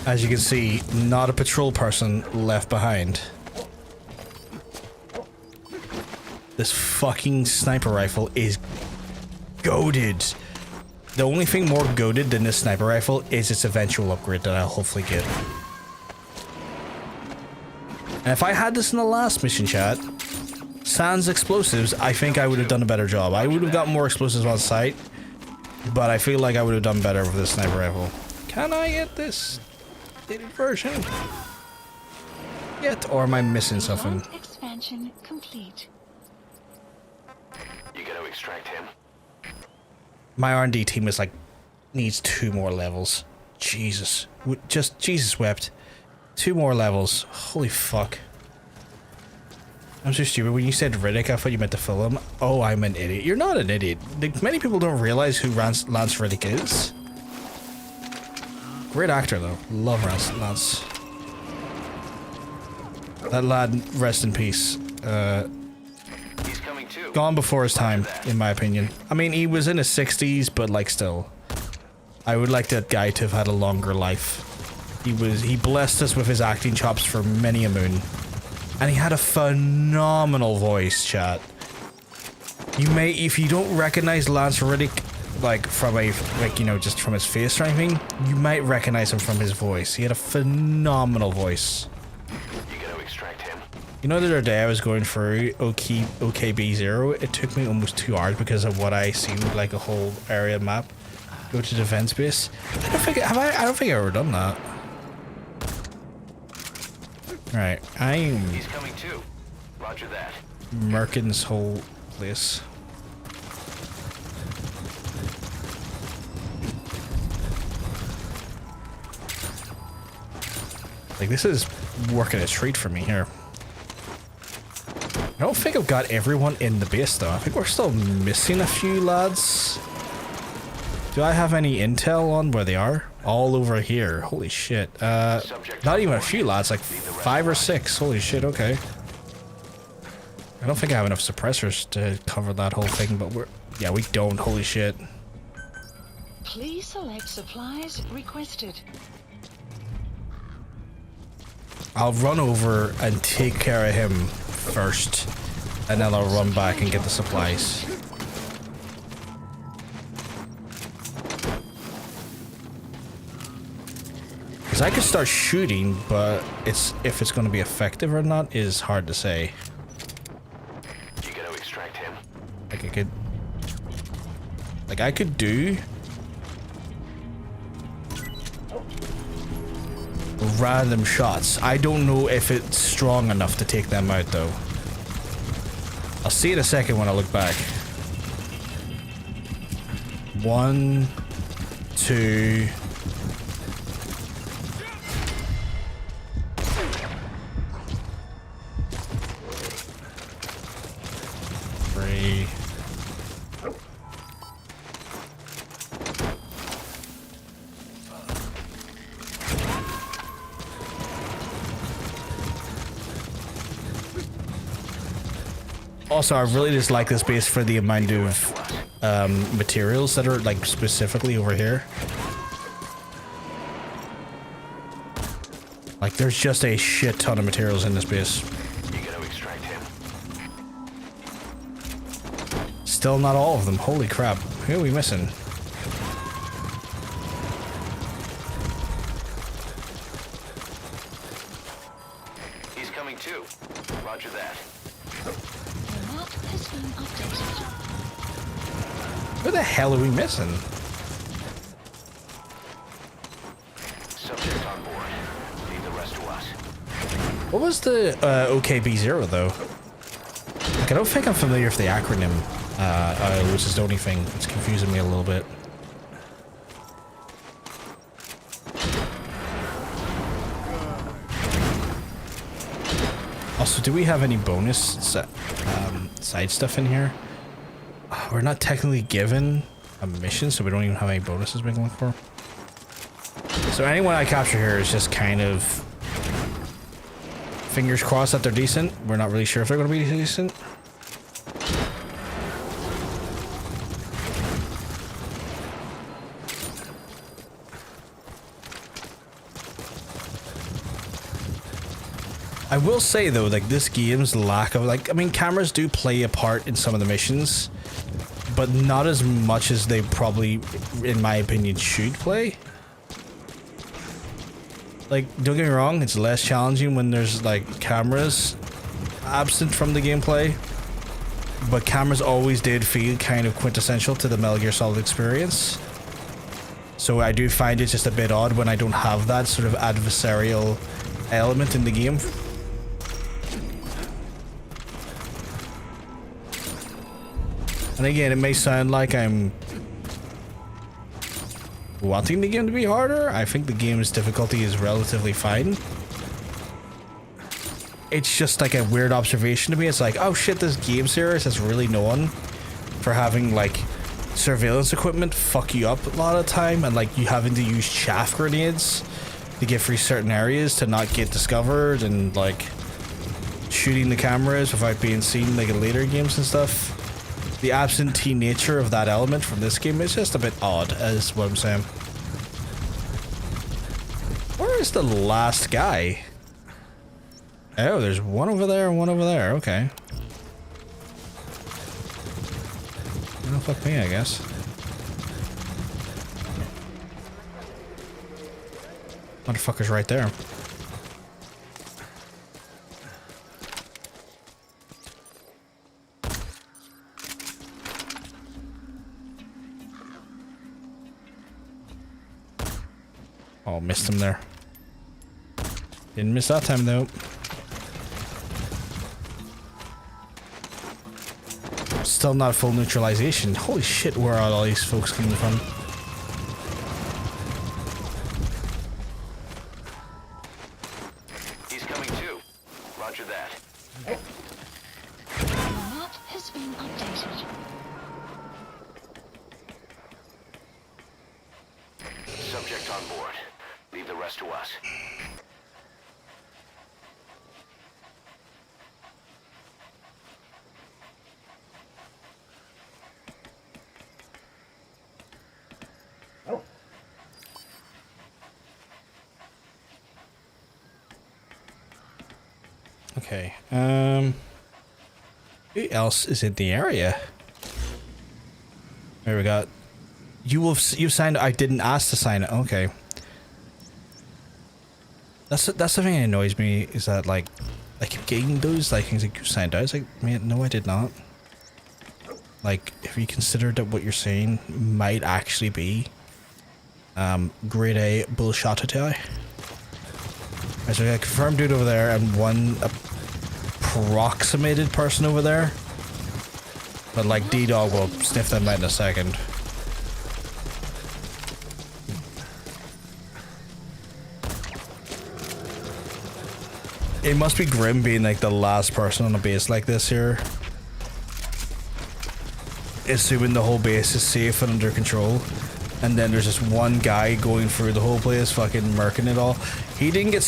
As you can see, not a patrol person left behind. This fucking sniper rifle is goated. The only thing more goated than this sniper rifle is its eventual upgrade that I'll hopefully get. And if I had this in the last mission chat, sans explosives, I think I would have done a better job. I would have got more explosives on site, but I feel like I would have done better with this sniper rifle. Can I get this version yet, or am I missing something? Expansion complete. You gotta extract him. My R&D team is like needs 2 more levels. Jesus, just Jesus wept. 2 more levels. Holy fuck. I'm so stupid. When you said Riddick, I thought you meant the film. Oh, I'm an idiot. You're not an idiot. Like, many people don't realize who Lance Riddick is. Great actor, though. Love Lance. That lad, rest in peace. He's coming too. Gone before his time, in my opinion. I mean, he was in his 60s, but like still. I would like that guy to have had a longer life. He blessed us with his acting chops for many a moon. And he had a phenomenal voice, chat. You may, if you don't recognize Lance Riddick, like from just from his face or anything, you might recognize him from his voice. He had a phenomenal voice. You gotta extract him. You know, the other day I was going through OKB0. It took me almost 2 hours because of what I seemed like a whole area map. Go to defense base. I don't think I've ever done that. Right, He's coming too. Roger that. Murking this whole place. Like, this is working a treat for me here. I don't think I've got everyone in the base though. I think we're still missing a few lads. Do I have any intel on where they are? All over here. Holy shit. Not even a few lads, like 5 or 6. Holy shit, okay. I don't think I have enough suppressors to cover that whole thing, but yeah, we don't. Holy shit. Please select supplies requested. I'll run over and take care of him first, and then I'll run back and get the supplies. Because I could start shooting, but if it's going to be effective or not is hard to say. You gotta extract him. Like I could do random shots. I don't know if it's strong enough to take them out though. I'll see in a second when I look back. 1, 2. 3. Also, I really just like this base for the amount of materials that are like specifically over here. Like, there's just a shit ton of materials in this base. You gotta extract him. Still not all of them. Holy crap. Who are we missing? He's coming too. Roger that. The map has been updated. Who the hell are we missing? Subject on board. Leave the rest to us. What was the OKB0 though? Like, I don't think I'm familiar with the acronym, which is the only thing that's confusing me a little bit. Also, do we have any bonus side stuff in here? We're not technically given a mission, so we don't even have any bonuses we can look for. So anyone I capture here is just kind of fingers crossed that they're decent. We're not really sure if they're going to be decent. I will say though, like, this game's lack of, like, I mean, cameras do play a part in some of the missions, but not as much as they probably, in my opinion, should play. Like, don't get me wrong, it's less challenging when there's, like, cameras absent from the gameplay, but cameras always did feel kind of quintessential to the Metal Gear Solid experience. So I do find it just a bit odd when I don't have that sort of adversarial element in the game. And again, it may sound like I'm wanting the game to be harder. I think the game's difficulty is relatively fine. It's just like a weird observation to me. It's like, oh shit, this game series is really known for having like surveillance equipment fuck you up a lot of the time, and like you having to use chaff grenades to get through certain areas to not get discovered, and like shooting the cameras without being seen like in later games and stuff. The absentee nature of that element from this game is just a bit odd, is what I'm saying. Where is the last guy? Oh, there's one over there and one over there. Okay. Oh, fuck me, I guess. Motherfucker's right there. Oh, missed him there. Didn't miss that time though. Still not full neutralization. Holy shit, where are all these folks coming from? He's coming too. Roger that. The map has been updated. Subject on board. Leave the rest to us. Okay. Who else is in the area? There we got. You signed. I didn't ask to sign it. Okay. That's the thing that annoys me, is that like I keep getting those like things like you signed out. It's like, man, no, I did not. Like, if you consider that what you're saying might actually be grade A bullshit today. So I confirmed dude over there and one approximated person over there. But like D-Dog will sniff them out in a second. It must be grim being like the last person on a base like this here. Assuming the whole base is safe and under control. And then there's just one guy going through the whole place fucking murking it all. He didn't get...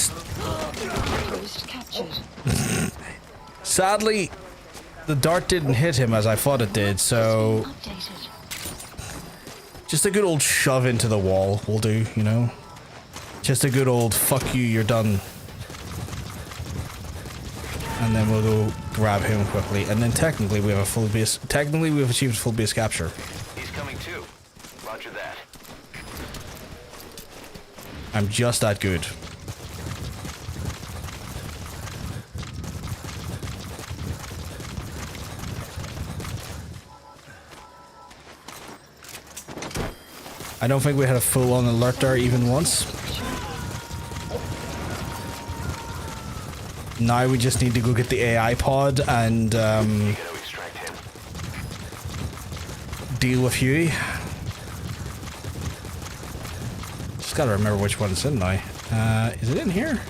Sadly, the dart didn't hit him as I thought it did, so... Just a good old shove into the wall will do, you know? Just a good old fuck you, you're done. And then we'll go grab him quickly, and then technically we have a full base... Technically we've achieved full base capture. He's coming too. Roger that. I'm just that good. I don't think we had a full-on alert there even once. Now we just need to go get the AI pod and deal with Huey. Just gotta remember which one it's in now. Is it in here?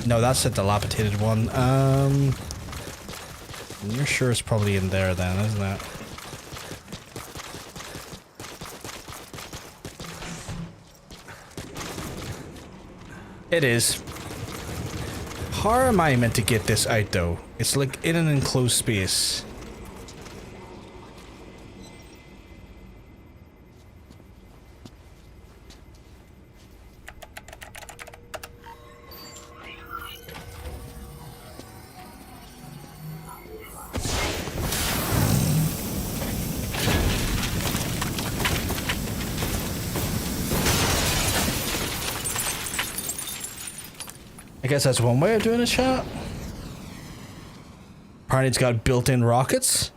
No, that's a dilapidated one. You're sure it's probably in there then, isn't it? It is. How am I meant to get this out though? It's like in an enclosed space. I guess that's one way of doing a shot. Apparently it's got built-in rockets.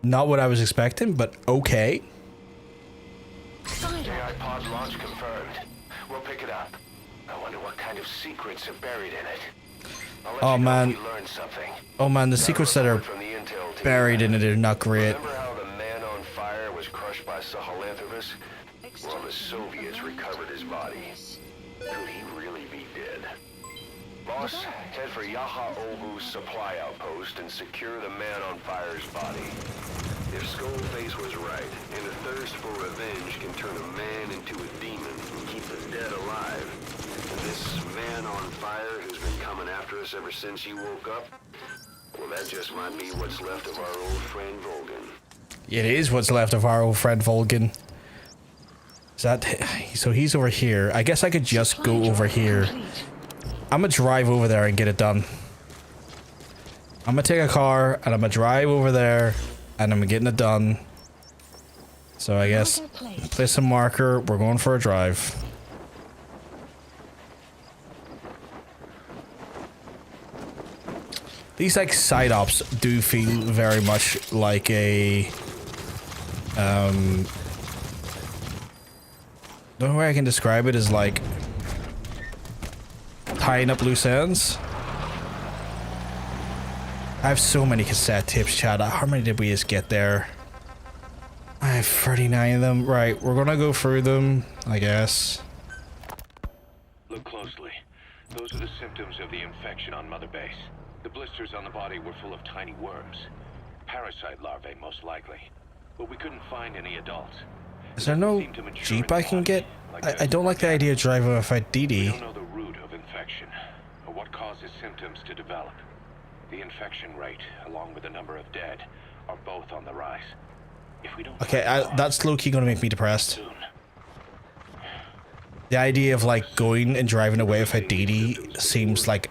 Not what I was expecting, but okay. AI pod launch confirmed. We'll pick it up. I wonder what kind of secrets are buried in it. Oh man. Oh man, the secrets that are buried in it are not great. Remember how the man on fire was crushed Sahelanthropus? Well, the Soviets recovered his body. Could he really be dead? Boss, head for Yaha Ovu's supply outpost and secure the man on fire's body. If Skullface was right, and a thirst for revenge can turn a man into a demon and keep the dead alive, and this man on fire who's been coming after us ever since you woke up, well, that just might be what's left of our old friend Volgan. It is what's left of our old friend Volgan. Is that... So he's over here. I guess I could just go over here. I'm gonna drive over there and get it done. I'm gonna take a car and I'm gonna drive over there and I'm getting it done. So I guess place a marker. We're going for a drive. These like side ops do feel very much like a the only way I can describe it is like tying up loose ends. I have so many cassette tapes, Chad. How many did we just get there? I have 39 of them. Right, we're gonna go through them, I guess. Look closely. Those are the symptoms of the infection on Mother Base. The blisters on the body were full of tiny worms. Parasite larvae, most likely. But we couldn't find any adults. Is there no Jeep I can get? I don't like the idea of driving with a We DD. don't know the root of infection, or what causes symptoms to develop. The infection rate, along with the number of dead, are both on the rise. If we don't Okay, that's low-key gonna make me depressed. The idea of like going and driving away with a DD seems like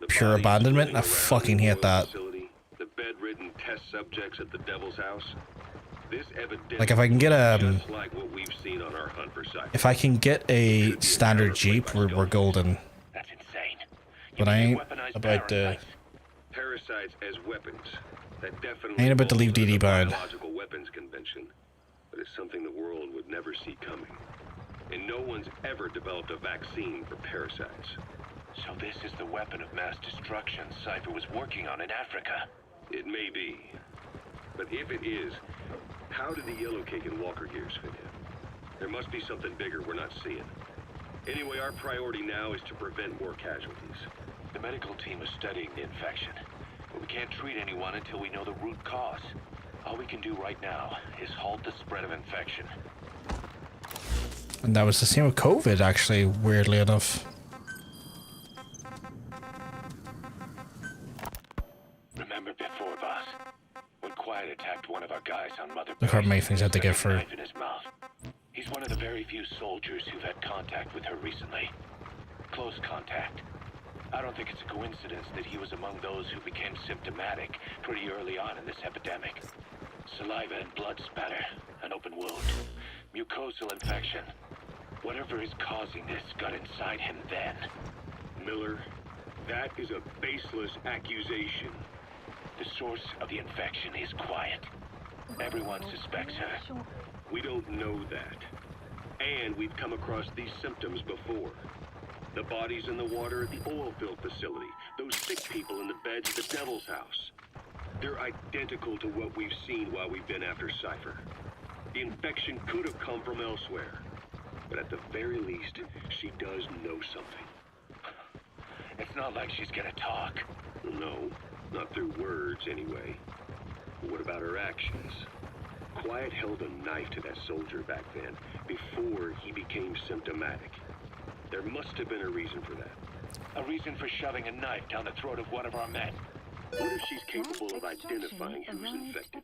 pure abandonment. I fucking hate that. The bedridden test subjects at the Devil's House. This evidence Like if I can get a, just like what we've seen on our hunt for Cypher. if I can get a standard Jeep, we're golden. That's insane. But I ain't about to. Parasites as weapons. That definitely I ain't about to leave falls under DD the behind. Biological Weapons Convention, but it's something the world would never see coming. And no one's ever developed a vaccine for parasites. So this is the weapon of mass destruction Cypher was working on in Africa. It may be. But if it is, how did the Yellow Cake and Walker gears fit in? There must be something bigger we're not seeing. Anyway, our priority now is to prevent more casualties. The medical team is studying the infection, but we can't treat anyone until we know the root cause. All we can do right now is halt the spread of infection. And that was the same with COVID, actually, weirdly enough. Remember before, boss, when Quiet attacked one of our guys on Mother Look how many things I had to get through. knife in his mouth. He's one of the very few soldiers who've had contact with her recently. Close contact. I don't think it's a coincidence that he was among those who became symptomatic pretty early on in this epidemic. Saliva and blood spatter, an open wound, mucosal infection. Whatever is causing this got inside him then. Miller, that is a baseless accusation. The source of the infection is Quiet. Everyone suspects her. We don't know that. And we've come across these symptoms before. The bodies in the water at the oil field facility. Those sick people in the beds at the Devil's House. They're identical to what we've seen while we've been after Cypher. The infection could have come from elsewhere. But at the very least, she does know something. It's not like she's gonna talk. No, not through words anyway. But what about her actions? Quiet held a knife to that soldier back then, before he became symptomatic. There must have been a reason for that. A reason for shoving a knife down the throat of one of our men. What if she's capable of identifying who's infected?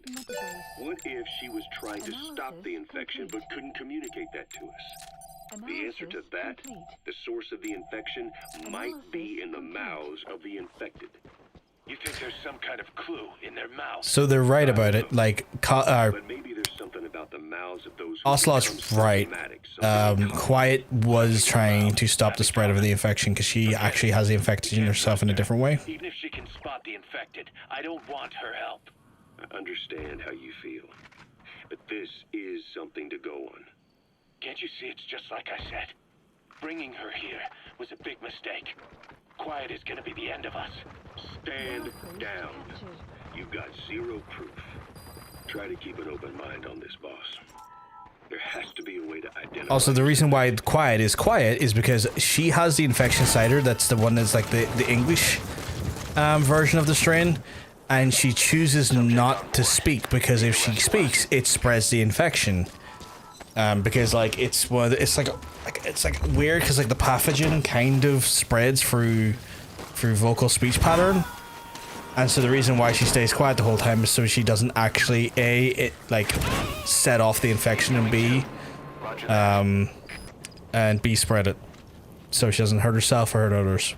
What if she was trying to stop the infection but couldn't communicate that to us? The answer to that, the source of the infection, might be in the mouths of the infected. You think there's some kind of clue in their mouths? So they're right about it. Like, But maybe there's something about the mouths of those who Ocelot's become right. symptomatic, Quiet was trying to stop the spread of the infection because she actually has the infection herself in a different way. Even if she can spot the infected, I don't want her help. I understand how you feel. But this is something to go on. Can't you see it's just like I said? Bringing her here was a big mistake. Quiet is gonna be the end of us. Stand down. You've got zero proof. Try to keep an open mind on this, boss. There has to be a way to identify. Also, the reason why quiet is because she has the infection cider. That's the one that's like the English version of the strain, and she chooses not to speak because if she speaks, it spreads the infection. Because like it's weird because like the pathogen kind of spreads through vocal speech pattern, and so the reason why she stays quiet the whole time is so she doesn't actually set off the infection, and B spread it, so she doesn't hurt herself or hurt others.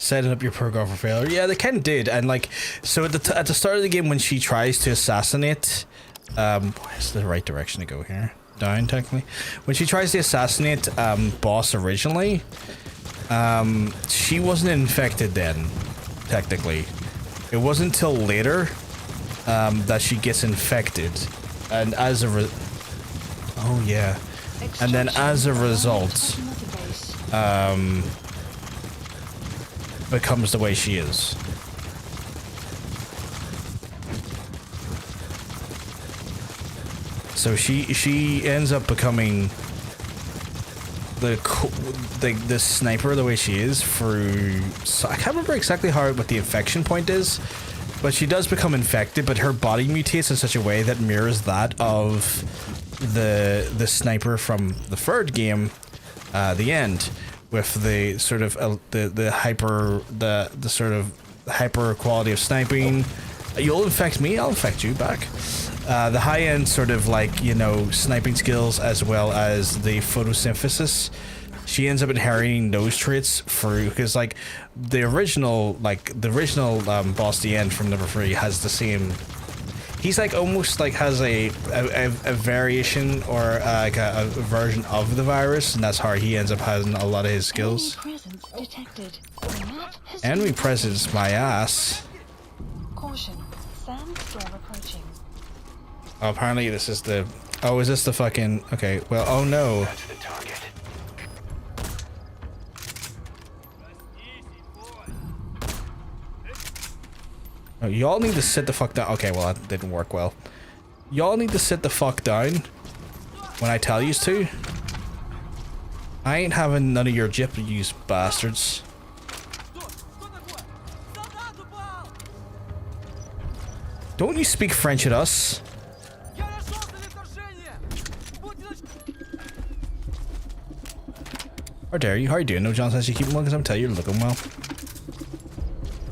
Setting up your program for failure. Yeah, they kind of did. And like, so at the start of the game when she tries to assassinate, where's the right direction to go here? Down, technically. When she tries to assassinate boss originally, she wasn't infected then, technically. It wasn't until later that she gets infected, and as a oh yeah, and then as a result, becomes the way she is. So she ends up becoming the sniper the way she is through. So I can't remember exactly what the infection point is, but she does become infected. But her body mutates in such a way that mirrors that of the sniper from the third game, the end. With the sort of the sort of hyper quality of sniping. You'll infect me, I'll infect you back. The high end sort of like, you know, sniping skills as well as the photosynthesis. She ends up inheriting those traits through, because like the original boss, the end from number 3 has the same. He's like almost like has a variation or like a version of the virus, and that's how he ends up having a lot of his skills. Enemy presence, my ass. Caution, sandstorm approaching. Oh, apparently this is the. Oh, is this the fucking? Okay, well, oh no. That's the target. Oh, y'all need to sit the fuck down. Okay, well, that didn't work well. Y'all need to sit the fuck down when I tell yous to. I ain't having none of your gypsies, bastards. Don't you speak French at us? How dare you? How are you doing? No, John says you keep well because I'm telling you, you're looking well.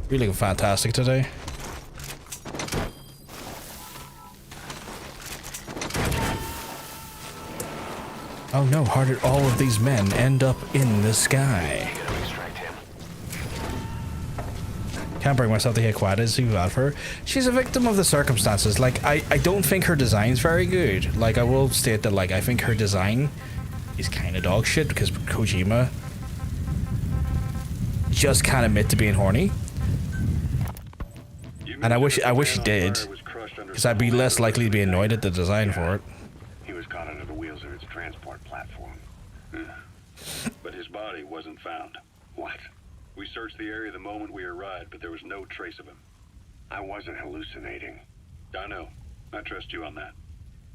You're looking fantastic today. Oh no, how did all of these men end up in the sky? Can't bring myself to hit quiet as you have her. She's a victim of the circumstances. Like, I don't think her design's very good. Like, I will state that, like, I think her design is kind of dog shit because Kojima just can't admit to being horny. And I wish he did, because I'd be less likely to be annoyed at the design for it. He was caught under the wheels of its transport platform. But his body wasn't found. What? We searched the area the moment we arrived, but there was no trace of him. I wasn't hallucinating. I know. I trust you on that.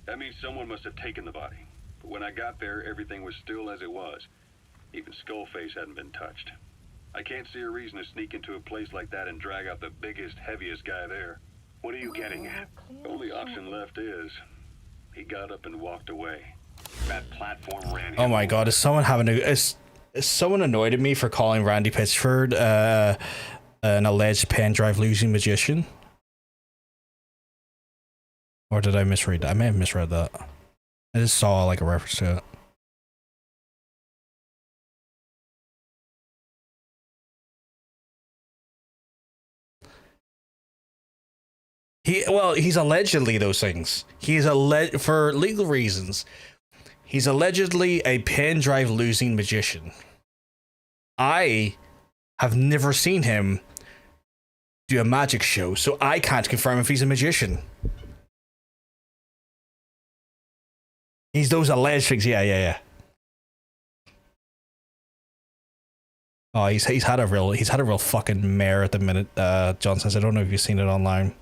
That means someone must have taken the body. But when I got there, everything was still as it was. Even Skullface hadn't been touched. I can't see a reason to sneak into a place like that and drag out the biggest, heaviest guy there. What are you getting at? The only option left is he got up and walked away. That platform ran. Oh my god, is someone having a... Is someone annoyed at me for calling Randy Pitchford an alleged pen drive losing magician? Or did I misread that? I may have misread that. I just saw like a reference to it. He's allegedly those things. He's for legal reasons. He's allegedly a pen drive losing magician. I have never seen him do a magic show, so I can't confirm if he's a magician. He's those alleged things. Yeah. Oh, he's had a real fucking mare at the minute. John says, I don't know if you've seen it online.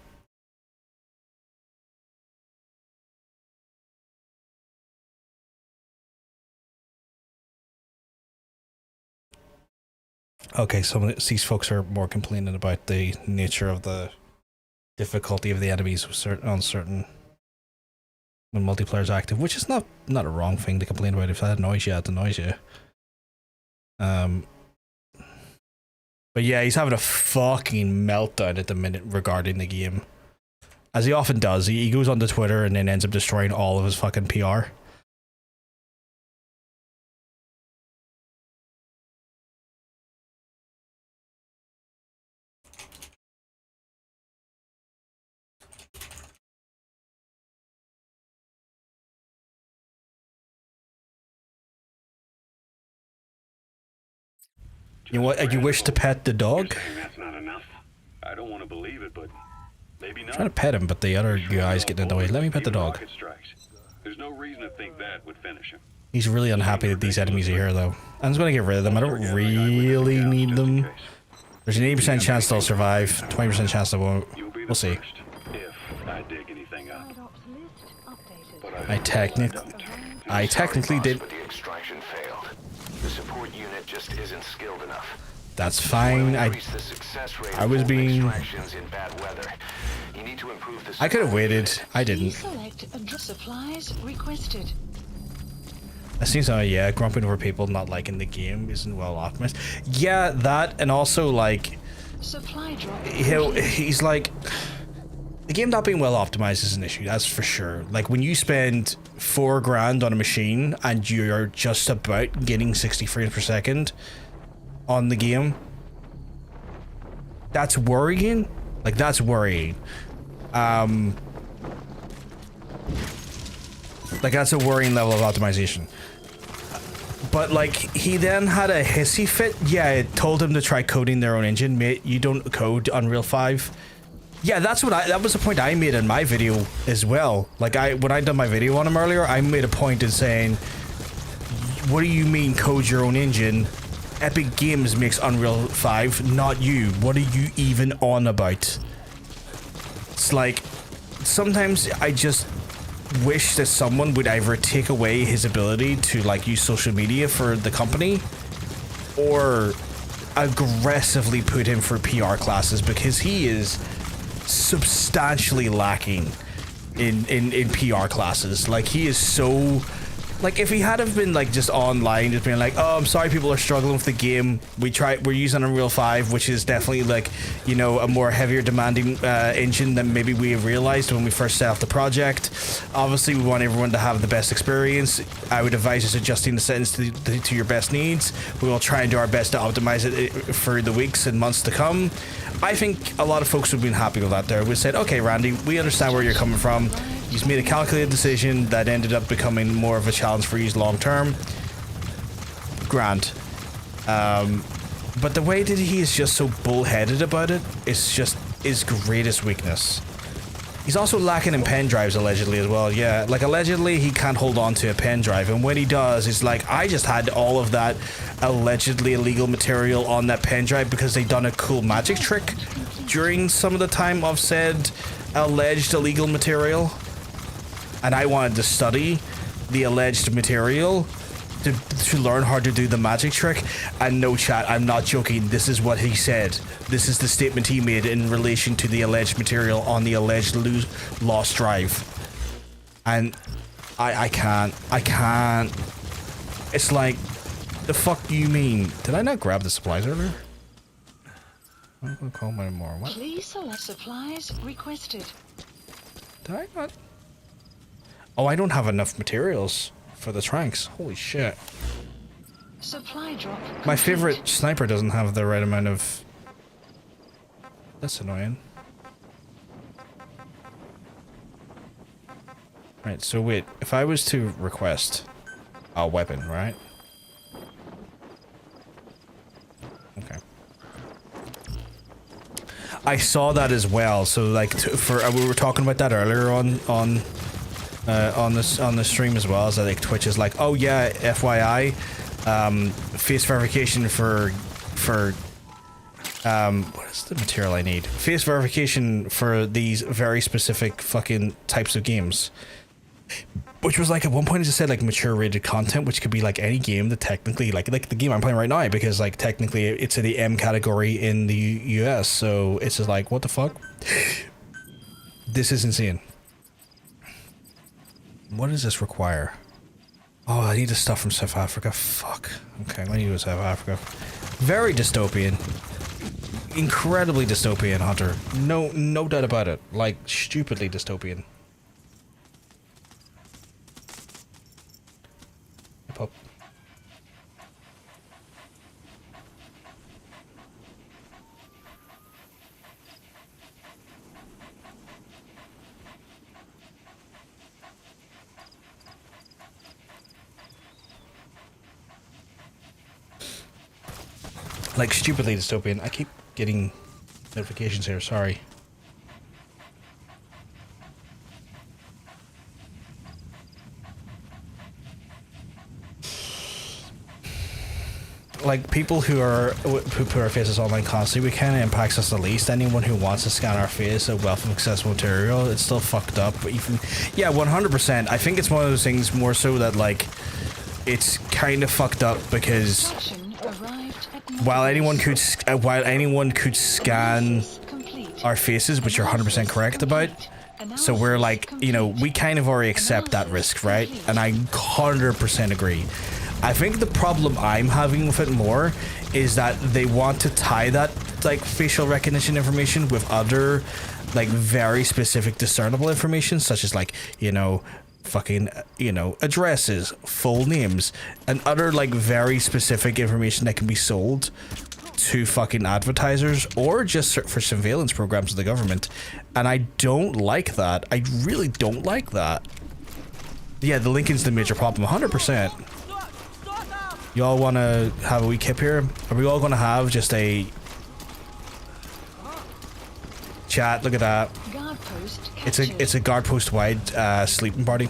Okay, some of these folks are more complaining about the nature of the difficulty of the enemies on certain when multiplayer is active, which is not a wrong thing to complain about. If that annoys you, it annoys you. But yeah, he's having a fucking meltdown at the minute regarding the game, as he often does. He goes onto Twitter and then ends up destroying all of his fucking PR. You know what? You wish to pet the dog? That's not enough. I don't want to believe it, but maybe not. I'm trying to pet him, but the other guy's getting in the way. Let me pet the dog. There's no reason to think that would finish him. He's really unhappy that these enemies are here, though. I'm just going to get rid of them. I don't really need them. There's an 80% chance they'll survive, 20% chance they won't. We'll see. If I dig anything up. I technically did. But the extraction failed. The support unit just isn't skilled enough. That's fine. I was being. I could have waited. I didn't. Select supplies requested. It seems yeah, grumping over people not liking the game isn't well optimized. Yeah, that, and also like, supply drop. He's like, the game not being well optimized is an issue. That's for sure. Like when you spend $4 grand on a machine and you're just about getting 60 frames per second on the game, that's worrying. Like that's worrying. Like that's a worrying level of optimization. But like he then had a hissy fit. Yeah, it told him to try coding their own engine. Mate, you don't code Unreal 5. Yeah, that was the point I made in my video as well. Like when I done my video on him earlier, I made a point in saying, what do you mean code your own engine? Epic Games makes Unreal 5, not you. What are you even on about? It's like, sometimes I just wish that someone would either take away his ability to like use social media for the company or aggressively put him for PR classes, because he is substantially lacking in PR classes. Like he is so, like if he had have been like just online just being like, oh, I'm sorry people are struggling with the game, we're using Unreal 5, which is definitely like, you know, a more heavier demanding engine than maybe we have realized when we first set off the project. Obviously we want everyone to have the best experience. I would advise just adjusting the settings to your best needs. We will try and do our best to optimize it for the weeks and months to come. I think a lot of folks would have been happy with that there. We said, okay, Randy, we understand where you're coming from. He's made a calculated decision that ended up becoming more of a challenge for you long term. Grand. But the way that he is just so bullheaded about it is just his greatest weakness. He's also lacking in pen drives allegedly as well. Yeah, like allegedly he can't hold on to a pen drive, and when he does, it's like, I just had all of that allegedly illegal material on that pen drive because they done a cool magic trick during some of the time of said alleged illegal material, and I wanted to study the alleged material to learn how to do the magic trick. And no, chat, I'm not joking, this is what he said. This is the statement he made in relation to the alleged material on the alleged lost drive. And I can't. It's like, the fuck do you mean? Did I not grab the supplies earlier? I'm gonna call my more. What? Please select supplies requested. Did I not? Oh, I don't have enough materials for the tranks. Holy shit. Supply drop. My favorite sniper doesn't have the right amount of... That's annoying. Right, so wait. If I was to request a weapon, right? Okay. I saw that as well. So like, we were talking about that earlier on the stream as well. Is that like Twitch is like, oh yeah, FYI, face verification for what is the material I need? Face verification for these very specific fucking types of games. Which was like at one point it just said like mature rated content, which could be like any game that technically like the game I'm playing right now, because like technically it's in the M category in the US, so it's just like, what the fuck? This is insane. What does this require? Oh, I need the stuff from South Africa. Fuck. Okay, I need to go to South Africa. Very dystopian. Incredibly dystopian, Hunter. No doubt about it. Like, stupidly dystopian. Up. Like, stupidly dystopian. I keep getting notifications here, sorry. Like, people who put our faces online constantly, we kind of impacts us the least. Anyone who wants to scan our face, a wealth of accessible material, it's still fucked up. But even, yeah, 100%. I think it's one of those things more so that, like, it's kind of fucked up because while anyone could scan our faces, which you're 100% correct about, so we're like, you know, we kind of already accept that risk, right? And I 100% agree. I think the problem I'm having with it more is that they want to tie that like facial recognition information with other like very specific discernible information, such as like, you know, fucking, you know, addresses, full names, and other like very specific information that can be sold to fucking advertisers or just for surveillance programs of the government. And I don't like that. I really don't like that. Yeah, the Lincoln's the major problem, 100%. Y'all want to have a wee kip here? Are we all going to have just a chat? Look at that. It's a guard post wide sleeping party.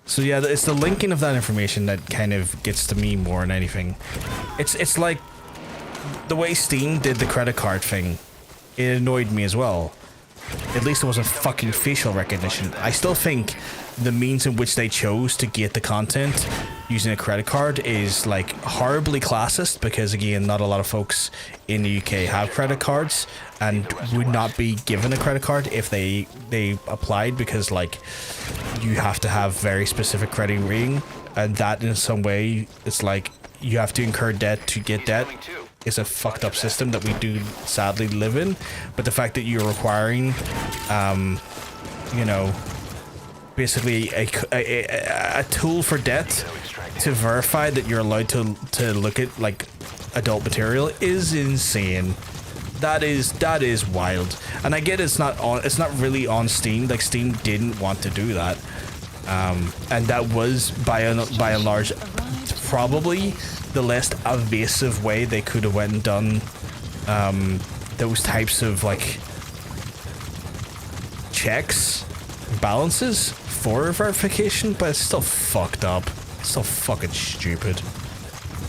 So yeah, it's the linking of that information that kind of gets to me more than anything. It's like the way Steam did the credit card thing. It annoyed me as well. At least it wasn't fucking facial recognition. I still think the means in which they chose to get the content using a credit card is like horribly classist, because again, not a lot of folks in the UK have credit cards and would not be given a credit card if they applied, because like you have to have very specific credit rating, and that in some way it's like you have to incur debt to get debt. Is a fucked up system that we do sadly live in. But the fact that you're requiring you know, basically a tool for debt to verify that you're allowed to look at like adult material is insane. That is wild. And I get it's not really on Steam. Like, Steam didn't want to do that, and that was by and large probably the less evasive way they could have went and done those types of like checks, balances for verification. But it's still fucked up. It's still fucking stupid.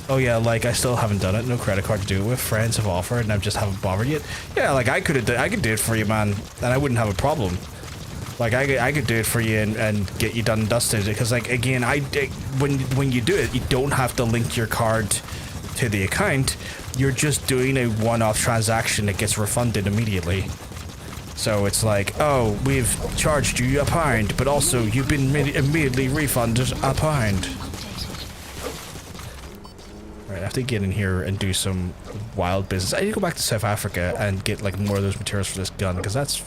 Oh yeah, like I still haven't done it. No credit card to do it with. Friends have offered and I just haven't bothered yet. Yeah, like I could do it for you, man, and I wouldn't have a problem. Like I could do it for you and get you done and dusted, because like again, when you do it, you don't have to link your card to the account. You're just doing a one-off transaction that gets refunded immediately. So it's like, oh, we've charged you £1, but also you've been immediately refunded £1. Right, I have to get in here and do some wild business. I need to go back to South Africa and get like more of those materials for this gun, because that's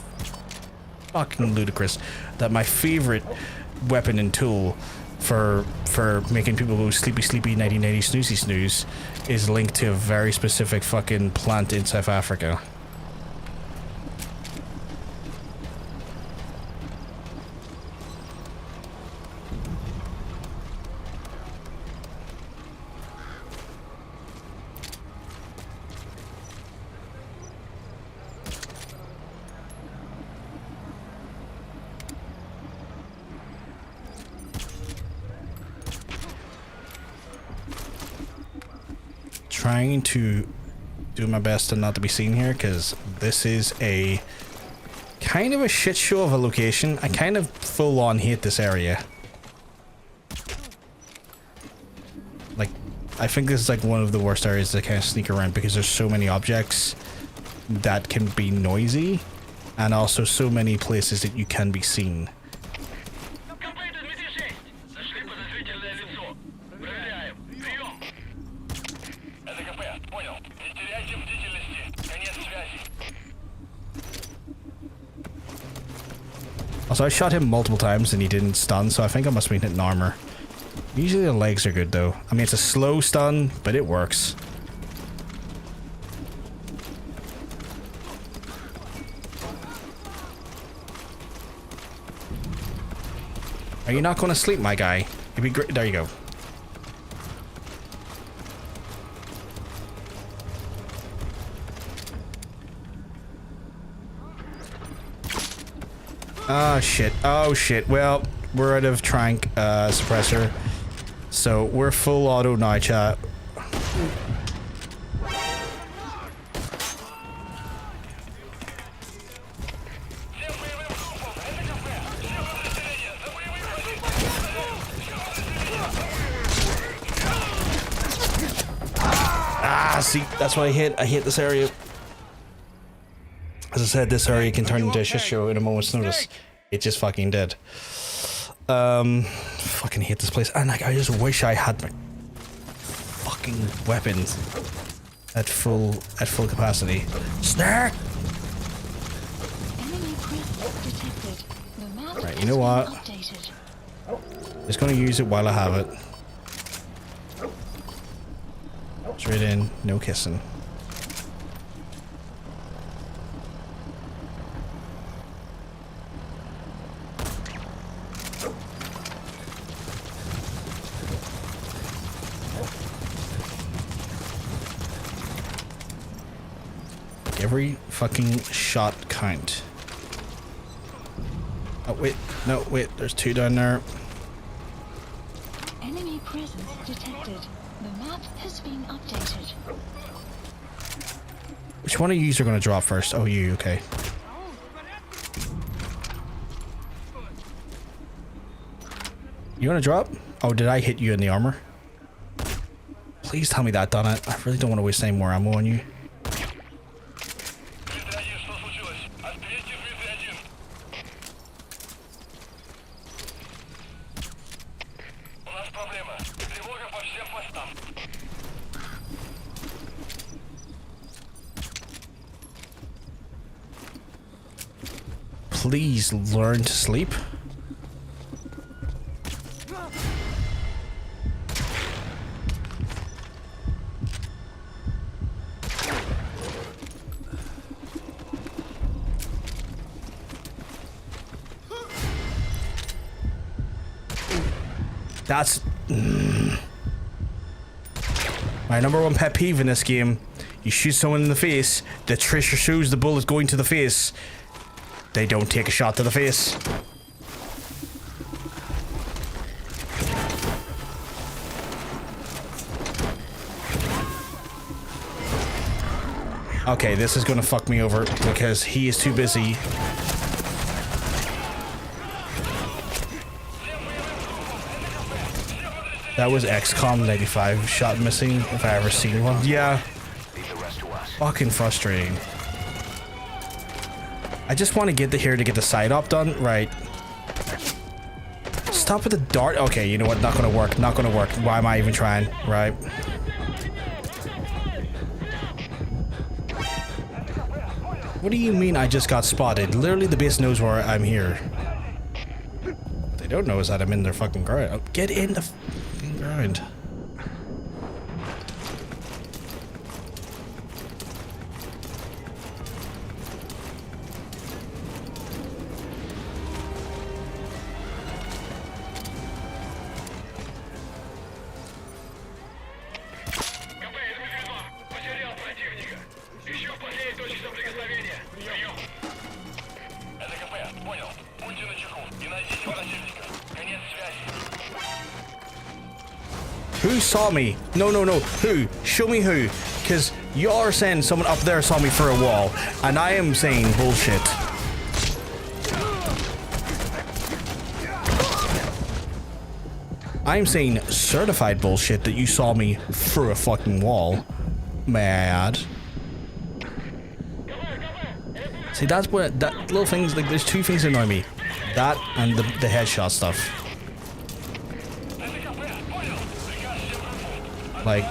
fucking ludicrous that my favorite weapon and tool for making people go sleepy nighty snooze is linked to a very specific fucking plant in South Africa. trying to do my best to not to be seen here, because this is a kind of a shit show of a location. I kind of full on hate this area. Like, I think this is like one of the worst areas to kind of sneak around, because there's so many objects that can be noisy, and also so many places that you can be seen. Also, I shot him multiple times and he didn't stun, so I think I must have been hitting armor. Usually the legs are good though. I mean, it's a slow stun, but it works. Are you not going to sleep, my guy? It'd be great. There you go. Oh shit. Oh shit. Well, we're out of trank suppressor. So we're full auto now, chat. Ah, see, that's what I hit. I hit this area. As I said, this area can turn into a shit show in a moment's notice. It just fucking did. Fucking hate this place. And like, I just wish I had my fucking weapons at full capacity. Snare! Right, you know what? Just gonna use it while I have it. Straight in, no kissing. Every fucking shot count. Oh wait, no wait, there's two down there. Enemy presence detected. The map has been updated. Which one of you are gonna drop first? Oh, you, okay. You wanna drop? Oh, did I hit you in the armor? Please tell me that done it. I really don't want to waste any more ammo on you. Please learn to sleep. That's my number one pet peeve in this game. You shoot someone in the face, the Trisha shows the bullet going to the face. They don't take a shot to the face. Okay, this is gonna fuck me over because he is too busy. That was XCOM 95 shot missing, if I ever seen one. Yeah. Fucking frustrating. I just want to get here to get the side op done. Right. Stop with the dart. Okay, you know what? Not gonna work. Not gonna work. Why am I even trying? Right. What do you mean I just got spotted? Literally the base knows where I'm here. What they don't know is that I'm in their fucking ground. Get in the fucking ground. Who saw me? No. Who? Show me who. Because you're saying someone up there saw me through a wall. And I am saying bullshit. I'm saying certified bullshit that you saw me through a fucking wall. May I add? See, that's what, that little things, like, there's two things that annoy me. That and the headshot stuff. Like,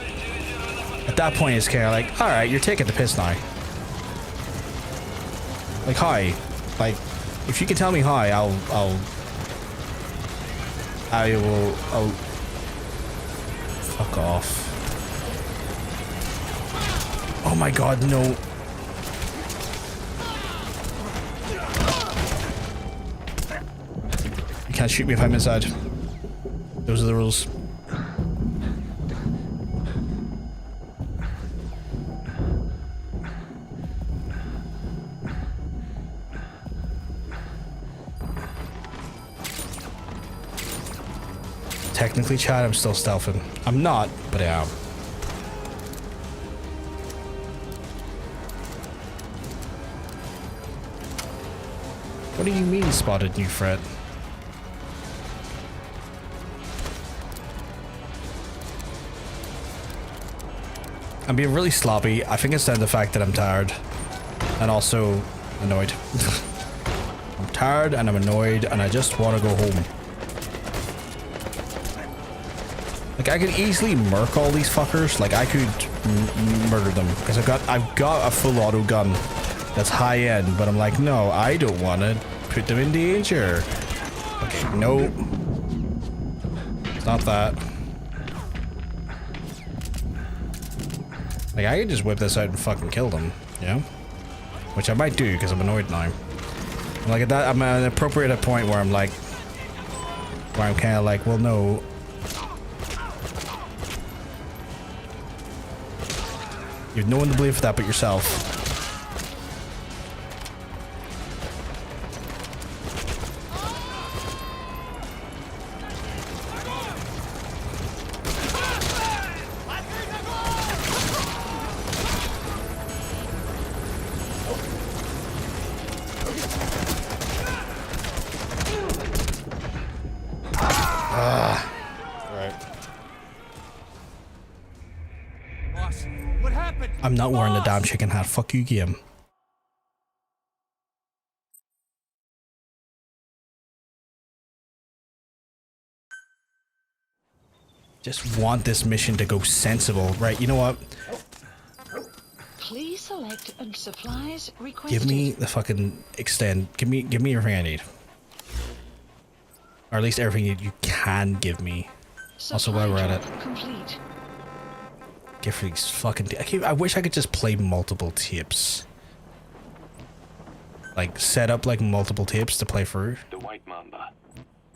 at that point it's kind of like, alright, you're taking the piss now. Like, hi. Like, if you can tell me hi, I'll fuck off. Oh my god, no. You can't shoot me if I'm inside. Those are the rules. Technically, Chad, I'm still stealthing. I'm not, but I am. What do you mean, spotted new threat? I'm being really sloppy. I think it's down to the fact that I'm tired. And also annoyed. I'm tired and I'm annoyed and I just want to go home. Like, I could easily murk all these fuckers. Like, I could murder them because I've got a full auto gun that's high end, but I'm like, no, I don't want to put them in danger. Okay, no, it's not that. Like, I could just whip this out and fucking kill them, you know? Which I might do because I'm annoyed now. Like, at that, I'm at an appropriate point where I'm like, where I'm kind of like, well, no. You have no one to blame for that but yourself. I'm not wearing the damn chicken hat. Fuck you, game. Just want this mission to go sensible, right? You know what? Please select supplies requested. Give me the fucking extend. Give me everything I need, or at least everything you can give me. Also, while we're at it. Complete. Give these fucking. I wish I could just play multiple tapes. Like, set up like multiple tapes to play through. The White Mamba,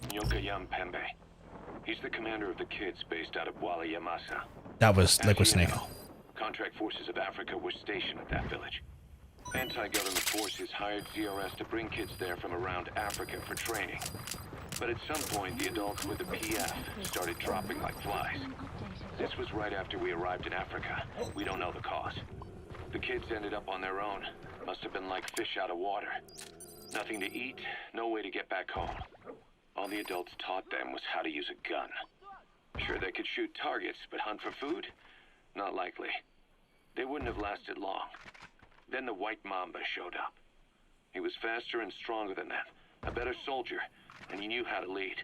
Nyoka Yam Pembe. He's the commander of the kids based out of Wala Yamasa. That was Liquid Snake. Contract forces of Africa were stationed at that village. Anti-government forces hired ZRS to bring kids there from around Africa for training. But at some point, the adults with the PF started dropping like flies. This was right after we arrived in Africa. We don't know the cause. The kids ended up on their own. Must have been like fish out of water. Nothing to eat, no way to get back home. All the adults taught them was how to use a gun. Sure, they could shoot targets, but hunt for food? Not likely. They wouldn't have lasted long. Then the White Mamba showed up. He was faster and stronger than them, a better soldier, and he knew how to lead.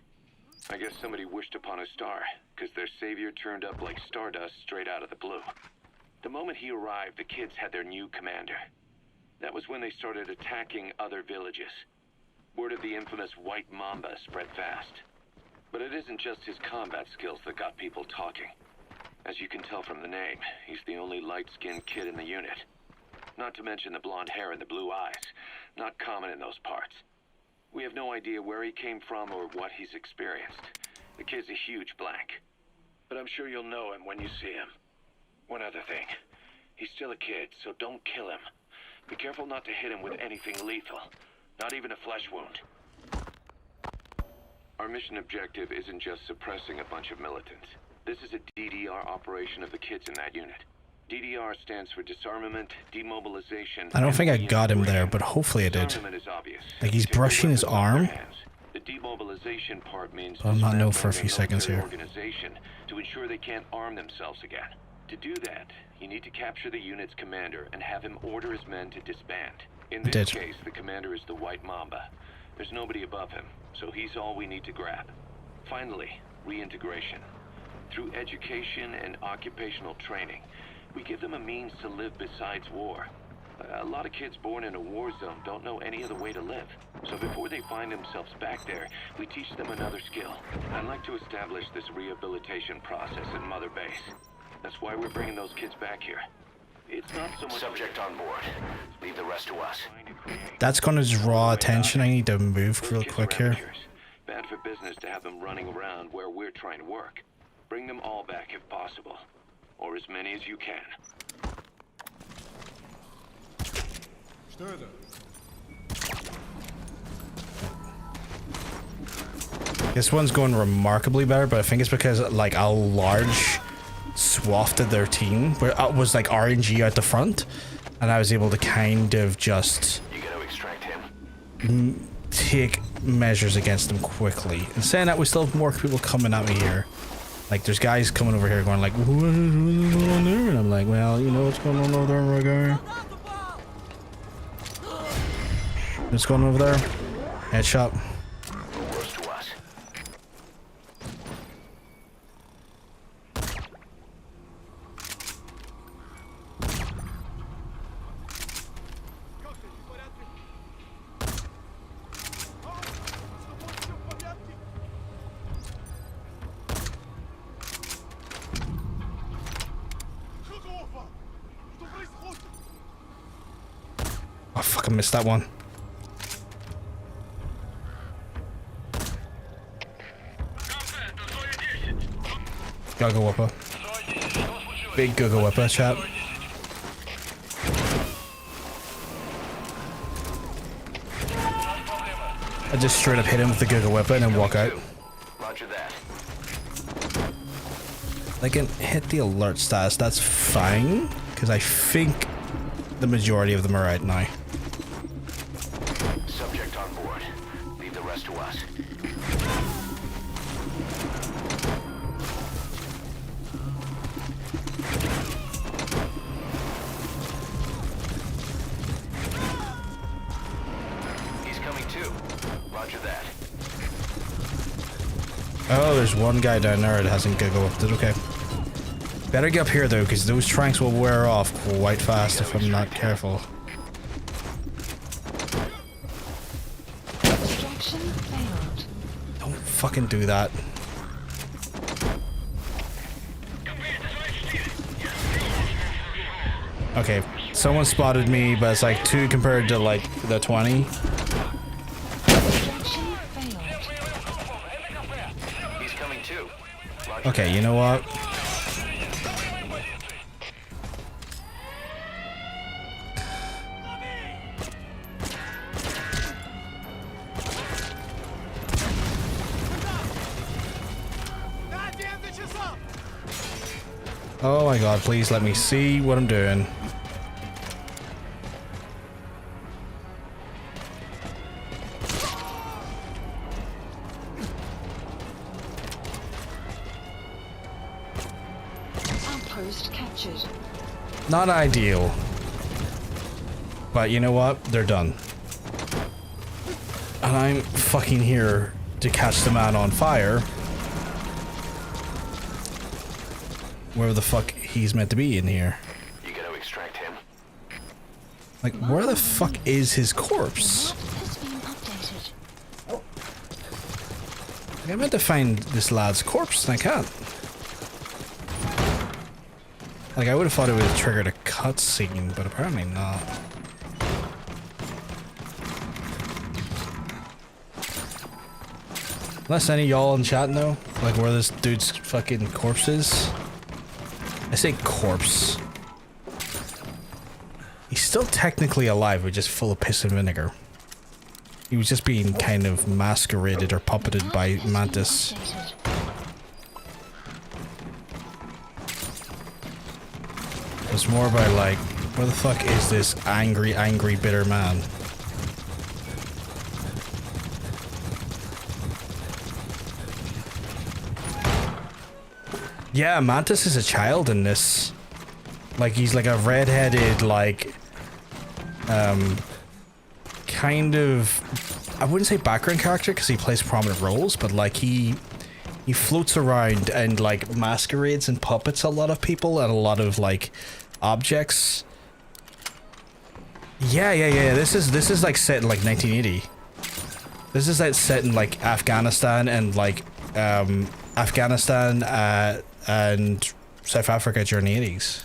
I guess somebody wished upon a star, because their savior turned up like stardust straight out of the blue. The moment he arrived, the kids had their new commander. That was when they started attacking other villages. Word of the infamous White Mamba spread fast. But it isn't just his combat skills that got people talking. As you can tell from the name, he's the only light-skinned kid in the unit. Not to mention the blonde hair and the blue eyes, not common in those parts. We have no idea where he came from or what he's experienced. The kid's a huge blank. But I'm sure you'll know him when you see him. One other thing. He's still a kid, so don't kill him. Be careful not to hit him with anything lethal. Not even a flesh wound. Our mission objective isn't just suppressing a bunch of militants. This is a DDR operation of the kids in that unit. DDR stands for disarmament, demobilization. I don't think I got him there, but hopefully I did. Disarmament is obvious. Like he's brushing his arm. The demobilization part means I'll not know for a few dismantling seconds their here. organization to ensure they can't arm themselves again. To do that, you need to capture the unit's commander and have him order his men to disband. In this case, the commander is the White Mamba. There's nobody above him, so he's all we need to grab. Finally, reintegration. Through education and occupational training, we give them a means to live besides war. A lot of kids born in a war zone don't know any other way to live. So before they find themselves back there, we teach them another skill. I'd like to establish this rehabilitation process in Mother Base. That's why we're bringing those kids back here. It's not so much... Subject on board. Leave the rest to us. That's gonna draw attention. I need to move real quick here. Bad for business to have them running around where we're trying to work. Bring them all back if possible. Or as many as you can. This one's going remarkably better, but I think it's because like a large swath of their team where it was like RNG out the front, and I was able to kind of just take measures against them quickly. And saying that, we still have more people coming at me here. Like there's guys coming over here going like, what's going on there? And I'm like, well, you know what's going on over there, my guy? What's going on over there? Headshot. Oh fuck, I missed that one. Gaga Whopper. Big Gaga Whopper, chat. I just straight up hit him with the Gaga Whopper and then walk out. Roger that. I can hit the alert status, that's fine, because I think the majority of them are out now. Subject on board. Leave the rest to us. He's coming too. Roger that. Oh, there's one guy down there that hasn't Gaga Whopped it, okay. Better get up here though, because those tranks will wear off quite fast if I'm not careful. Extraction failed. Don't fucking do that. Okay, someone spotted me, but it's like 2 compared to like the 20. Extraction failed. He's coming too. Okay, you know what? Oh my god, please let me see what I'm doing. Outpost captured. Not ideal. But you know what? They're done. And I'm fucking here to catch the man on fire. Where the fuck he's meant to be in here. You gotta extract him. Like, where the fuck is his corpse? Has been updated. Like, I meant to find this lad's corpse and I can't. Like, I would have thought it would have triggered a cutscene, but apparently not. Unless any of y'all in chat know, like, where this dude's fucking corpse is. I say corpse. He's still technically alive, but just full of piss and vinegar. He was just being kind of masqueraded or puppeted by Mantis. It's more about like, where the fuck is this angry, bitter man? Yeah, Mantis is a child in this. Like, he's like a redheaded, like, kind of, I wouldn't say background character because he plays prominent roles, but like he floats around and like masquerades and puppets a lot of people and a lot of like objects. Yeah. This is like set in like 1980. This is like set in like Afghanistan and like Afghanistan and South Africa during the 80s.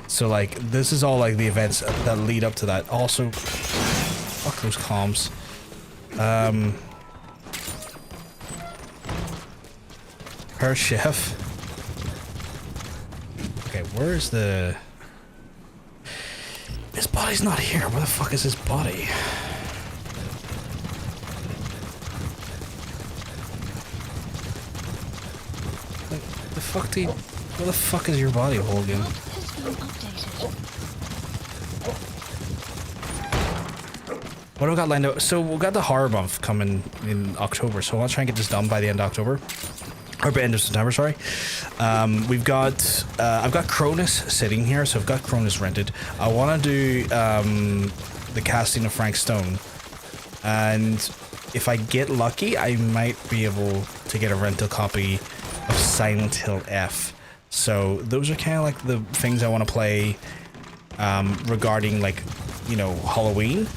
So like this is all like the events that lead up to that. Also, fuck those comms. Her chef. Okay, where's the... His body's not here. Where the fuck is his body? Like, the fuck do you... Where the fuck is your body, Hogan? What do we got lined up? So we got the horror month coming in October, so I want to try and get this done by the end of October. Or by the end of September, sorry. We've got, I've got Cronus sitting here, so I've got Cronus rented. I want to do the casting of Frank Stone. And if I get lucky, I might be able to get a rental copy of Silent Hill F. So those are kind of like the things I want to play regarding, like, you know, Halloween.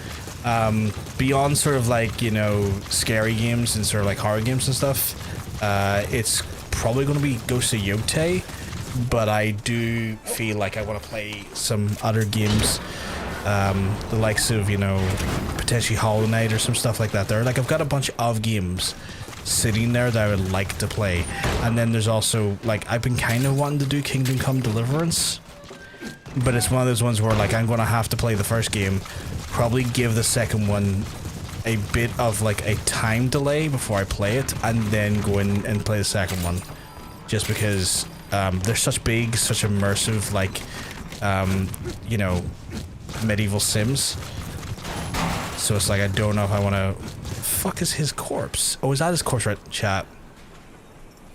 Beyond sort of like, you know, scary games and sort of like horror games and stuff, it's probably going to be Ghost of Yotei, but I do feel like I want to play some other games, the likes of, you know, potentially Hollow Knight or some stuff like that. There, like, I've got a bunch of games sitting there that I would like to play, and then there's also, like, I've been kind of wanting to do Kingdom Come Deliverance, but it's one of those ones where, like, I'm going to have to play the first game, probably give the second one a bit of like a time delay before I play it, and then go in and play the second one, just because they're such big, such immersive, like, you know, medieval sims. So it's like, I don't know if I want to... Fuck is his corpse? Oh, is that his corpse, right, chat?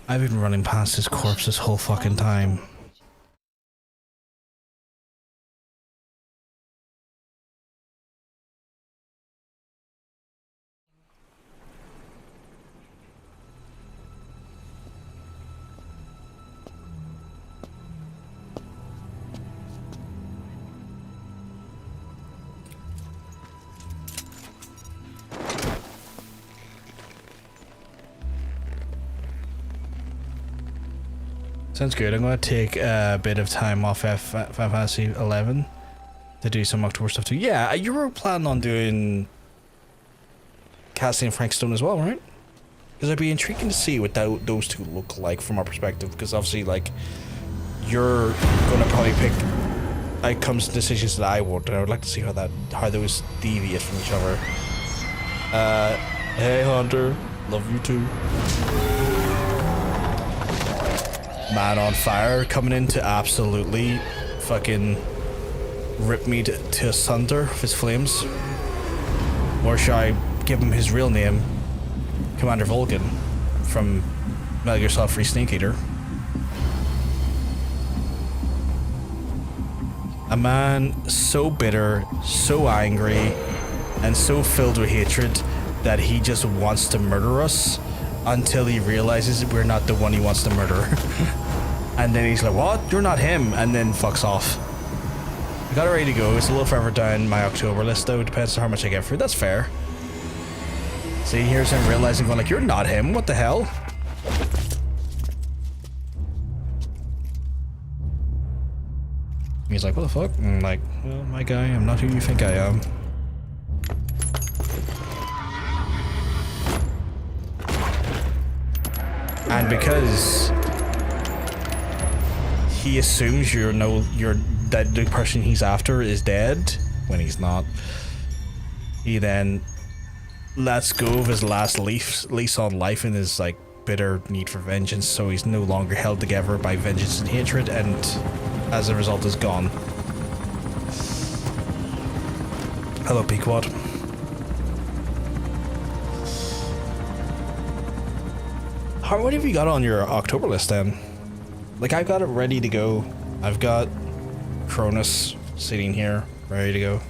I've been running past his corpse this whole fucking time. Sounds good. I'm going to take a bit of time off Final Fantasy 11 to do some October stuff too. Yeah, you were planning on doing casting Frank Stone as well, right? Because it'd be intriguing to see what those two look like from our perspective. Because obviously, like, you're going to probably pick outcomes and decisions that I want, and I would like to see how those deviate from each other. Hey Hunter, love you too. Man on Fire coming in to absolutely fucking rip me to asunder with his flames. Or should I give him his real name, Commander Vulcan from Metal Gear Solid 3 Snake Eater. A man so bitter, so angry, and so filled with hatred that he just wants to murder us until he realizes we're not the one he wants to murder. And then he's like, what? You're not him, and then fucks off. I got it ready to go. It's a little further down my October list though, depends on how much I get for it. That's fair. See, here's him realizing, going like, you're not him, what the hell? He's like, what the fuck? And I'm like, well, my guy, I'm not who you think I am. And because he assumes that the person he's after is dead when he's not, he then lets go of his last lease on life and is like bitter need for vengeance, so he's no longer held together by vengeance and hatred, and as a result is gone. Hello, Pequod. How many have you got on your October list then? Like, I've got it ready to go. I've got Cronus sitting here, ready to go.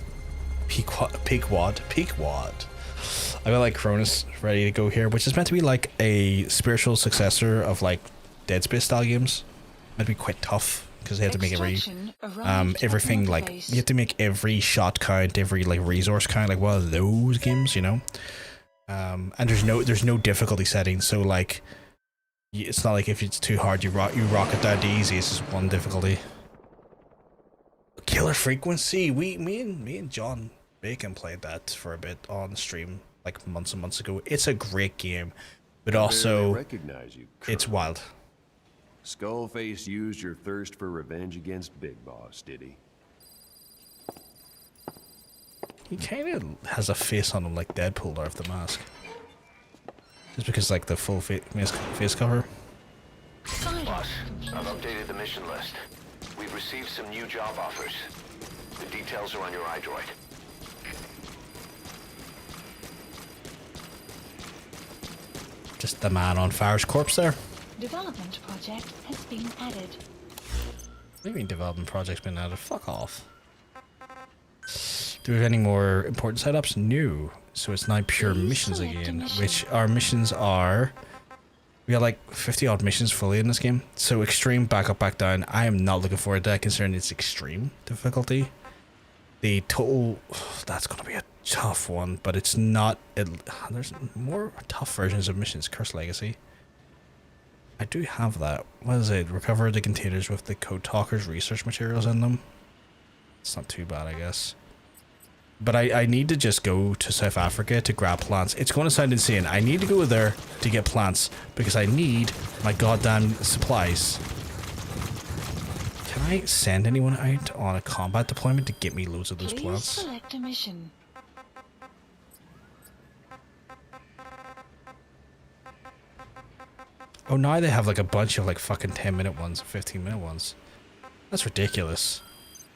Pequod. I got like Cronus ready to go here, which is meant to be like a spiritual successor of like Dead Space style games. Meant to be quite tough because they have to make everything like you have to make every shot count, every like resource count, like one of those games, you know. And there's no difficulty setting, so like it's not like if it's too hard you rock it down to easy. It's just one difficulty. Killer Frequency. Me and John Bacon played that for a bit on stream like months and months ago. It's a great game, but also recognize you, it's wild. Skullface used your thirst for revenge against Big Boss, did he? He kind of has a face on him like Deadpool out of the mask. Just because like the full face cover. Boss, I've updated the mission list. We've received some new job offers. The details are on your iDroid. Just the man on fire's corpse there. Development project has been added. What do you mean development project's been added? Fuck off. Do we have any more important setups? No. So it's now pure missions again, which our missions are... We got like 50 odd missions fully in this game. So extreme, back up, back down. I am not looking forward to that considering it's extreme difficulty. The total... That's going to be a tough one, but it's not... There's more tough versions of missions. Cursed Legacy. I do have that. What is it? Recover the containers with the Code Talker's research materials in them. It's not too bad, I guess. But I need to just go to South Africa to grab plants. It's going to sound insane. I need to go there to get plants because I need my goddamn supplies. Can I send anyone out on a combat deployment to get me loads of those plants? Select a mission. Oh, now they have like a bunch of like fucking 10-minute ones, 15-minute ones. That's ridiculous.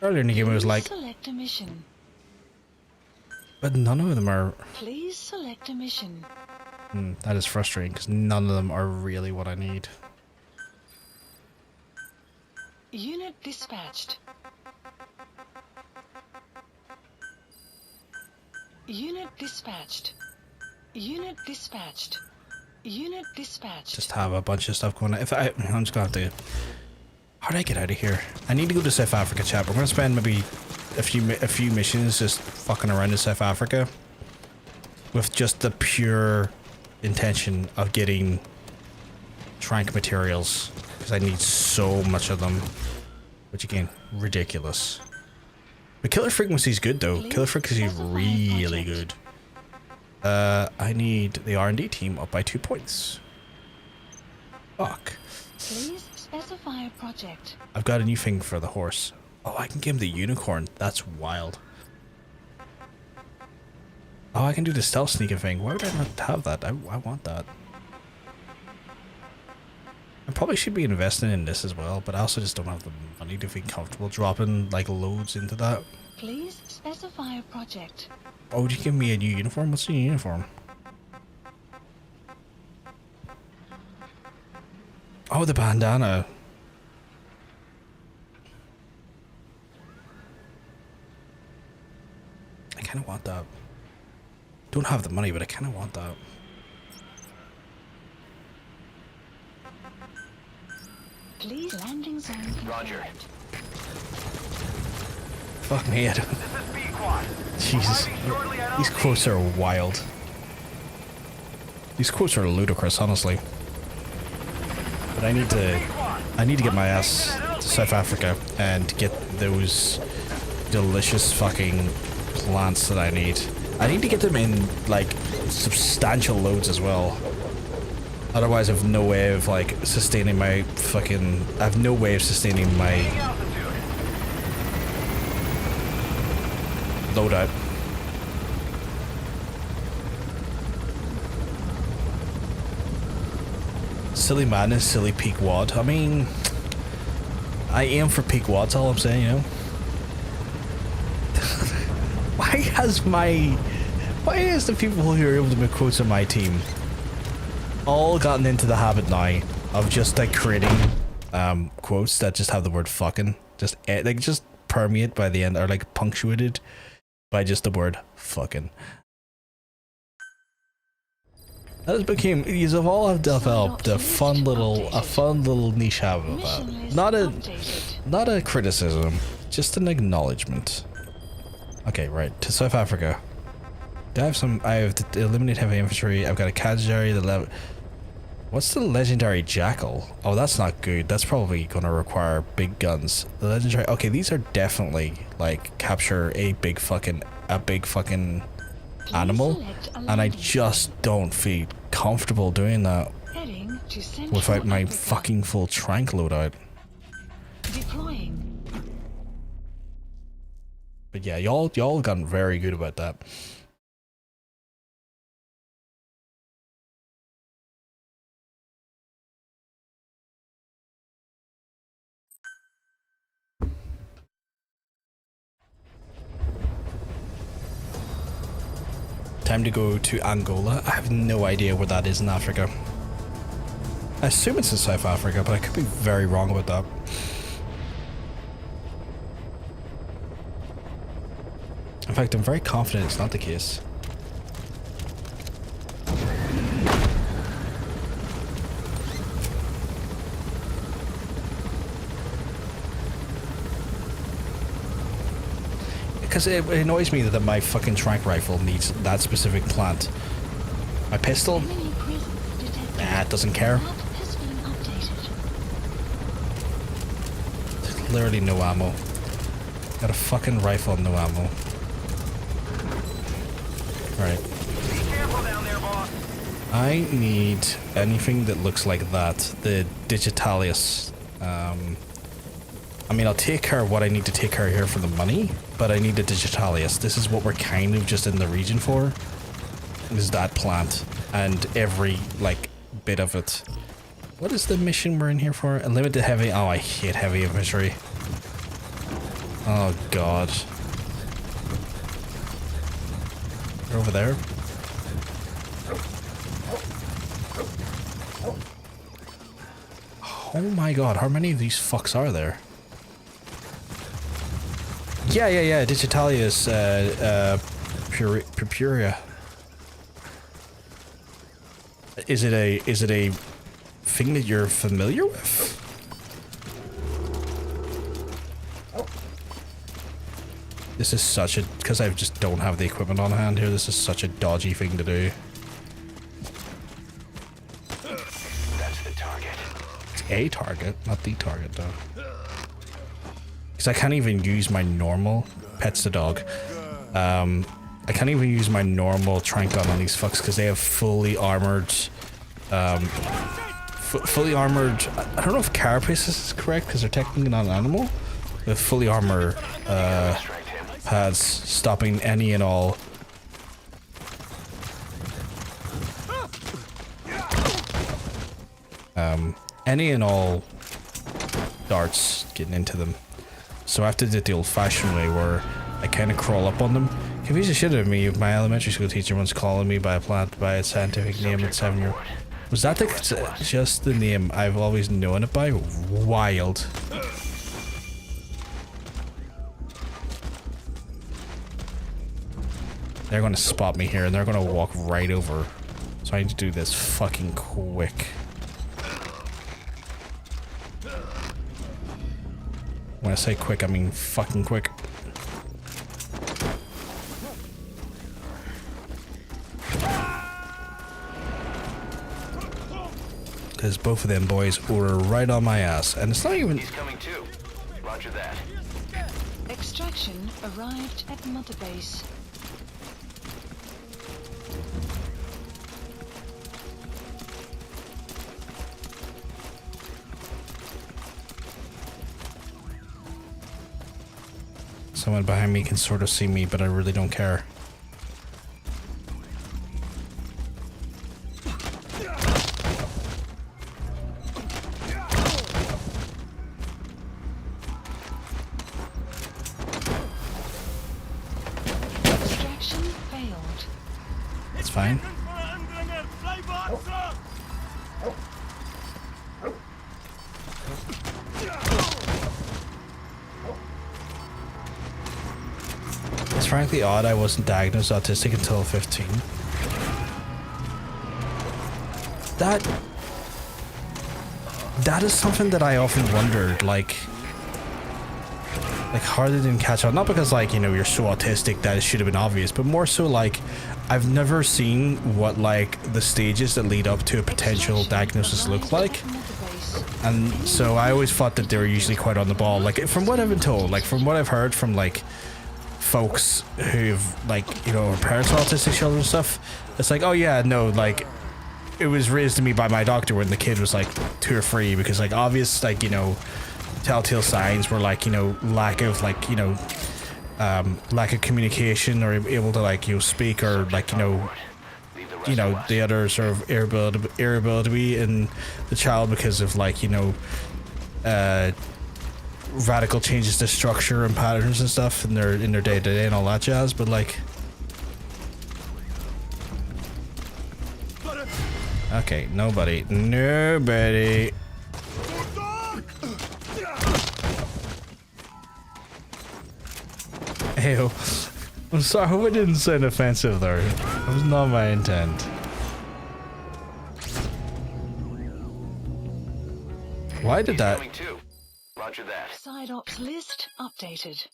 Earlier in the game it was like... Select a mission. But none of them are... Please select a mission. That is frustrating because none of them are really what I need. Unit dispatched. Unit dispatched. Unit dispatched. Unit dispatched. Just have a bunch of stuff going on. I'm just gonna have to... How do I get out of here? I need to go to South Africa, chat. We're gonna spend maybe a few missions just fucking around in South Africa with just the pure intention of getting trank materials because I need so much of them, which again, ridiculous. But Killer Frequency is good though. Killer Frequency is really good. I need the R&D team up by 2 points. Fuck. Please specify a project. I've got a new thing for the horse. Oh, I can give him the unicorn. That's wild. Oh, I can do the stealth sneaking thing. Why would I not have that? I want that. I probably should be investing in this as well, but I also just don't have the money to be comfortable dropping like loads into that. Please specify a project. Oh, would you give me a new uniform? What's the new uniform? Oh, the bandana. I kind of want that. Don't have the money, but I kind of want that. Please landing zone. Roger. Fuck me, Adam. Jesus. These quotes are wild. These quotes are ludicrous, honestly. But I need to get my ass to South Africa and get those delicious fucking plants that I need. I need to get them in like substantial loads as well. Otherwise I have no way of like sustaining my fucking... I have no way of sustaining my loadout. silly madness, silly peak wad. I mean, I aim for peak wads, all I'm saying, you know. Why has the people who are able to make quotes on my team all gotten into the habit now of just like creating quotes that just have the word fucking just permeate by the end, or like punctuated by just the word fucking. That has become, these have all have developed a fun little niche habit of that. Not a criticism, just an acknowledgement. Okay, right, to South Africa. I have to eliminate heavy infantry. I've got a Kajari, what's the legendary jackal? Oh, that's not good. That's probably gonna require big guns. The legendary, okay, these are definitely like capture a big fucking animal, and I just don't feel comfortable doing that without my fucking full trank loadout. Deploying. But yeah, y'all gotten very good about that. Time to go to Angola. I have no idea where that is in Africa. I assume it's in South Africa, but I could be very wrong about that. In fact, I'm very confident it's not the case. Because it annoys me that my fucking trank rifle needs that specific plant. My pistol? Nah, it doesn't care. There's literally no ammo. Got a fucking rifle and no ammo. Right. I need anything that looks like that. The Digitalis. I mean, I'll take care of what I need to take care of here for the money, but I need the Digitalis. This is what we're kind of just in the region for. Is that plant and every like bit of it. What is the mission we're in here for? Unlimited heavy. Oh, I hate heavy infantry. Oh god. They're over there. Oh my god, how many of these fucks are there? Yeah, Digitalia's Purpurea. Is it a thing that you're familiar with? This is such a, because I just don't have the equipment on hand here, this is such a dodgy thing to do. That's the target. It's a target, not the target though. Because I can't even use my normal, pet's the dog. I can't even use my normal trank gun on these fucks because they have fully armored, I don't know if carapace is correct because they're technically not an animal. With fully armor pads stopping any and all darts getting into them. So I have to do it the old-fashioned way where I kind of crawl up on them. Confuse the shit out of me if my elementary school teacher once calling me by a plant by its scientific name at 7-year. Was that just the name I've always known it by? Wild. They're gonna spot me here and they're gonna walk right over. So I need to do this fucking quick. When I say quick, I mean fucking quick. Because both of them boys were right on my ass. And it's not even... He's coming too. Roger that. Extraction arrived at Mother Base. Someone behind me can sort of see me, but I really don't care. fine. It's frankly odd I wasn't diagnosed autistic until 15. That is something that I often wondered, like how they didn't catch on. Not because, like, you know, you're so autistic that it should have been obvious, but more so like I've never seen what like the stages that lead up to a potential diagnosis look like. And so I always thought that they were usually quite on the ball. Like, from what I've been told, like from what I've heard from like folks who've, like, you know, parents of autistic children and stuff, it's like, oh yeah, no, like it was raised to me by my doctor when the kid was like 2 or 3, because like obvious, like, you know, telltale signs were like, you know, lack of like, you know, lack of communication or able to, like, you know, speak, or like, you know, the other sort of irritability in the child because of, like, you know, radical changes to structure and patterns and stuff in their day-to-day and all that jazz. But like, okay, nobody. Ew. I'm sorry, I hope I didn't sound offensive there. That was not my intent. Why did that? Roger that. Side ops list updated.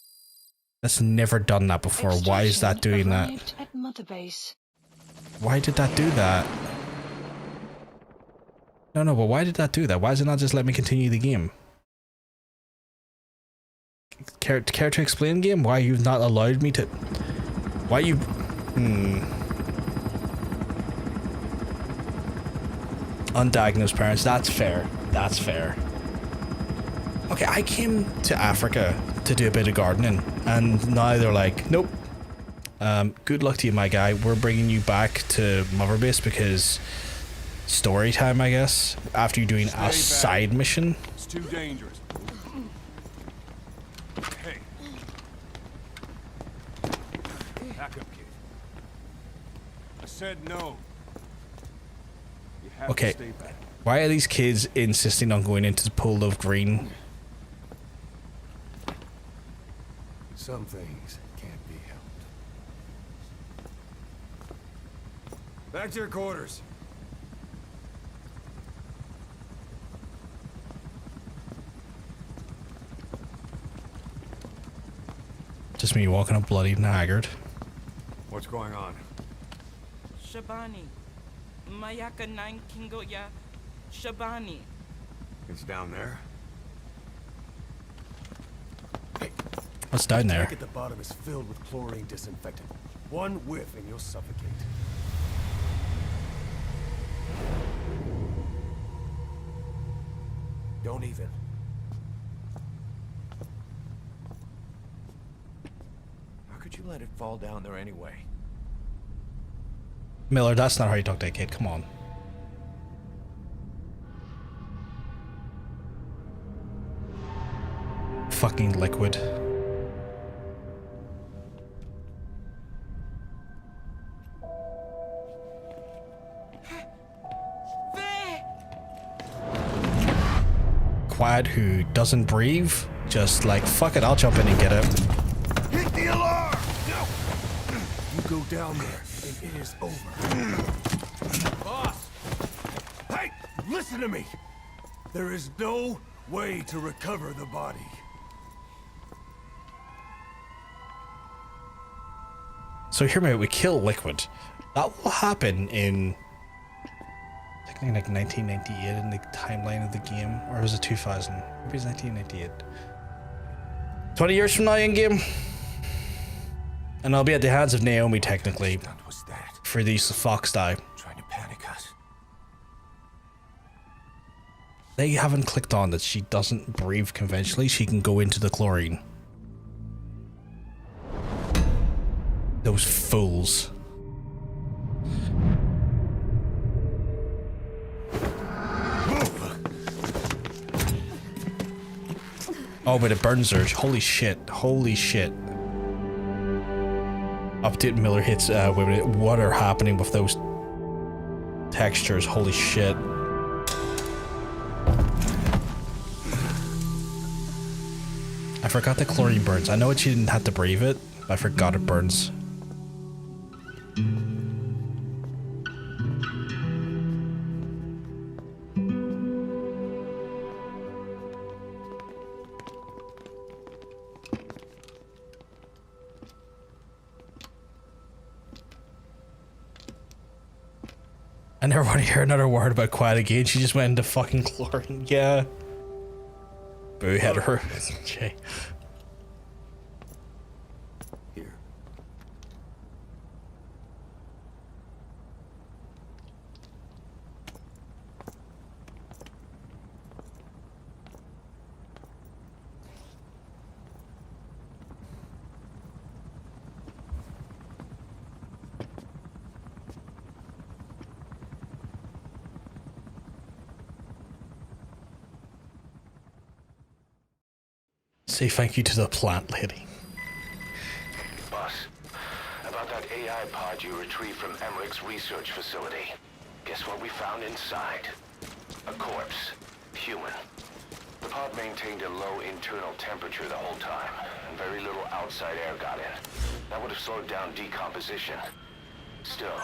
That's never done that before. Why is that doing that? At Mother Base. Why did that do that? No, but why did that do that? Why does it not just let me continue the game? Care to explain, game? Why you've not allowed me to? Why you? Undiagnosed parents. That's fair. That's fair. Okay, I came to Africa to do a bit of gardening, and now they're like, nope. Good luck to you, my guy. We're bringing you back to Mother Base because story time, I guess. After you're doing a side mission. It's too dangerous. Hey. Back up, kid. I said no. You have Okay. to stay back. Why are these kids insisting on going into the pool of green? Some things can't be helped. Back to your quarters. Just me walking up bloody and haggard. What's going on? Shabani. Mayaka 9 Kingoya. Shabani. It's down there. What's down there? The tank at the bottom is filled with chlorine disinfectant. One whiff and you'll suffocate. Don't even. How could you let it fall down there anyway? Miller, that's not how you talk to a kid. Come on. Fucking liquid. Quad who doesn't breathe, just like, fuck it, I'll jump in and get it. Hit the alarm! No! You go down there, and it is over. Boss! Hey! Listen to me! There is no way to recover the body. So hear me out, we kill Liquid. That will happen in, I think, like 1998 in the timeline of the game, or was it 2000? Maybe it's 1998. 20 years from now in game, and I'll be at the hands of Naomi technically. What was that? For these Fox die. Trying to panic us. They haven't clicked on that she doesn't breathe conventionally. She can go into the chlorine. Those fools. Oh, but it burns her. Holy shit. Holy shit. Update Miller hits women. What are happening with those textures? Holy shit. I forgot the chlorine burns. I know she didn't have to breathe it, but I forgot it burns. I never want to hear another word about quiet again. She just went into fucking chlorine. Yeah. Boo had her. Jay. Here. Say thank you to the plant lady. Boss, about that AI pod you retrieved from Emmerich's research facility. Guess what we found inside? A corpse. Human. The pod maintained a low internal temperature the whole time, and very little outside air got in. That would have slowed down decomposition. Still,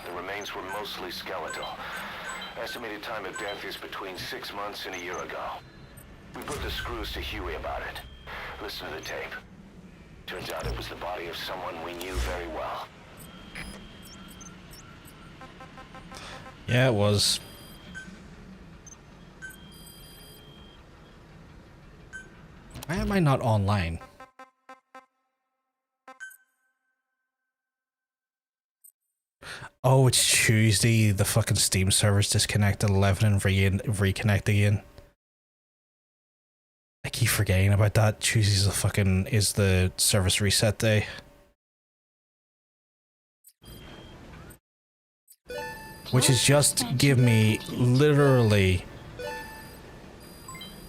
the remains were mostly skeletal. Estimated time of death is between 6 months and a year ago. We put the screws to Huey about it. Listen to the tape. Turns out it was the body of someone we knew very well. Yeah, it was. Why am I not online? Oh, it's Tuesday. The fucking Steam server's disconnected 11 and reconnect again. I keep forgetting about that. Tuesday's is the service reset day. Which is just give me literally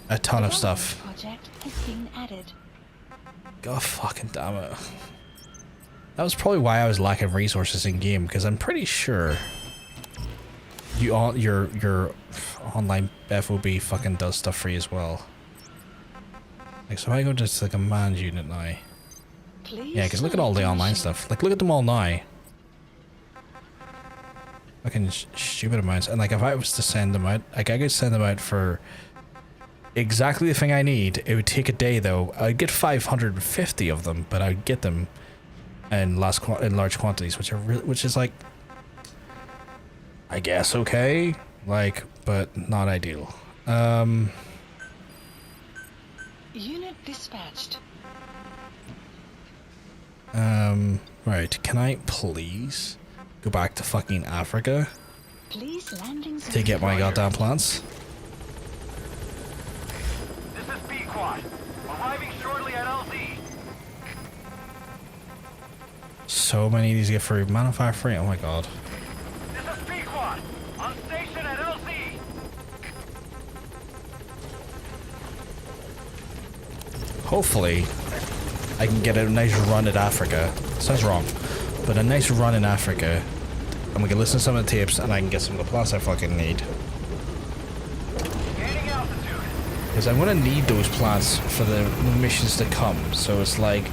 a ton of stuff. Project has been added. God fucking damn it. That was probably why I was lacking resources in game, because I'm pretty sure your online FOB fucking does stuff for you as well. Like, so if I go to the command unit now. Yeah, because look at all the online stuff. Like, look at them all now. Fucking stupid amounts. And like, if I was to send them out, like I could send them out for exactly the thing I need. It would take a day though. I'd get 550 of them, but I'd get them in large quantities, which is like, I guess okay, like, but not ideal. Unit dispatched. Right, can I please go back to fucking Africa Please landing to get my goddamn plants? This is B-Quad. Arriving shortly at LZ. So many of these get free. Manufacture free, oh my god. This is B-Quad. On station at LZ. Hopefully, I can get a nice run at Africa. Sounds wrong, but a nice run in Africa, and we can listen to some of the tapes, and I can get some of the plants I fucking need. Gaining altitude. Because I'm gonna need those plants for the missions to come. So it's like,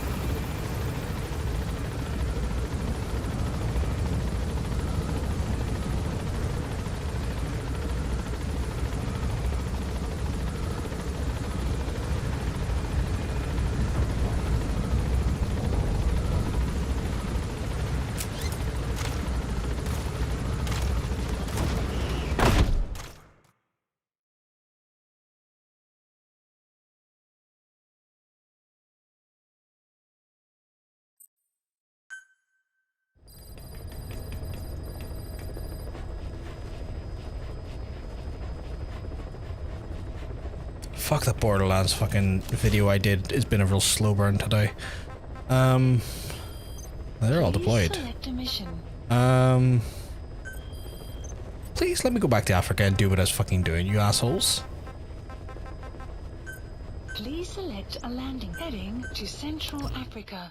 fuck that Borderlands fucking video I did. It's been a real slow burn today. They're all deployed. Please let me go back to Africa and do what I was fucking doing, you assholes. Please select a landing heading to Central Africa.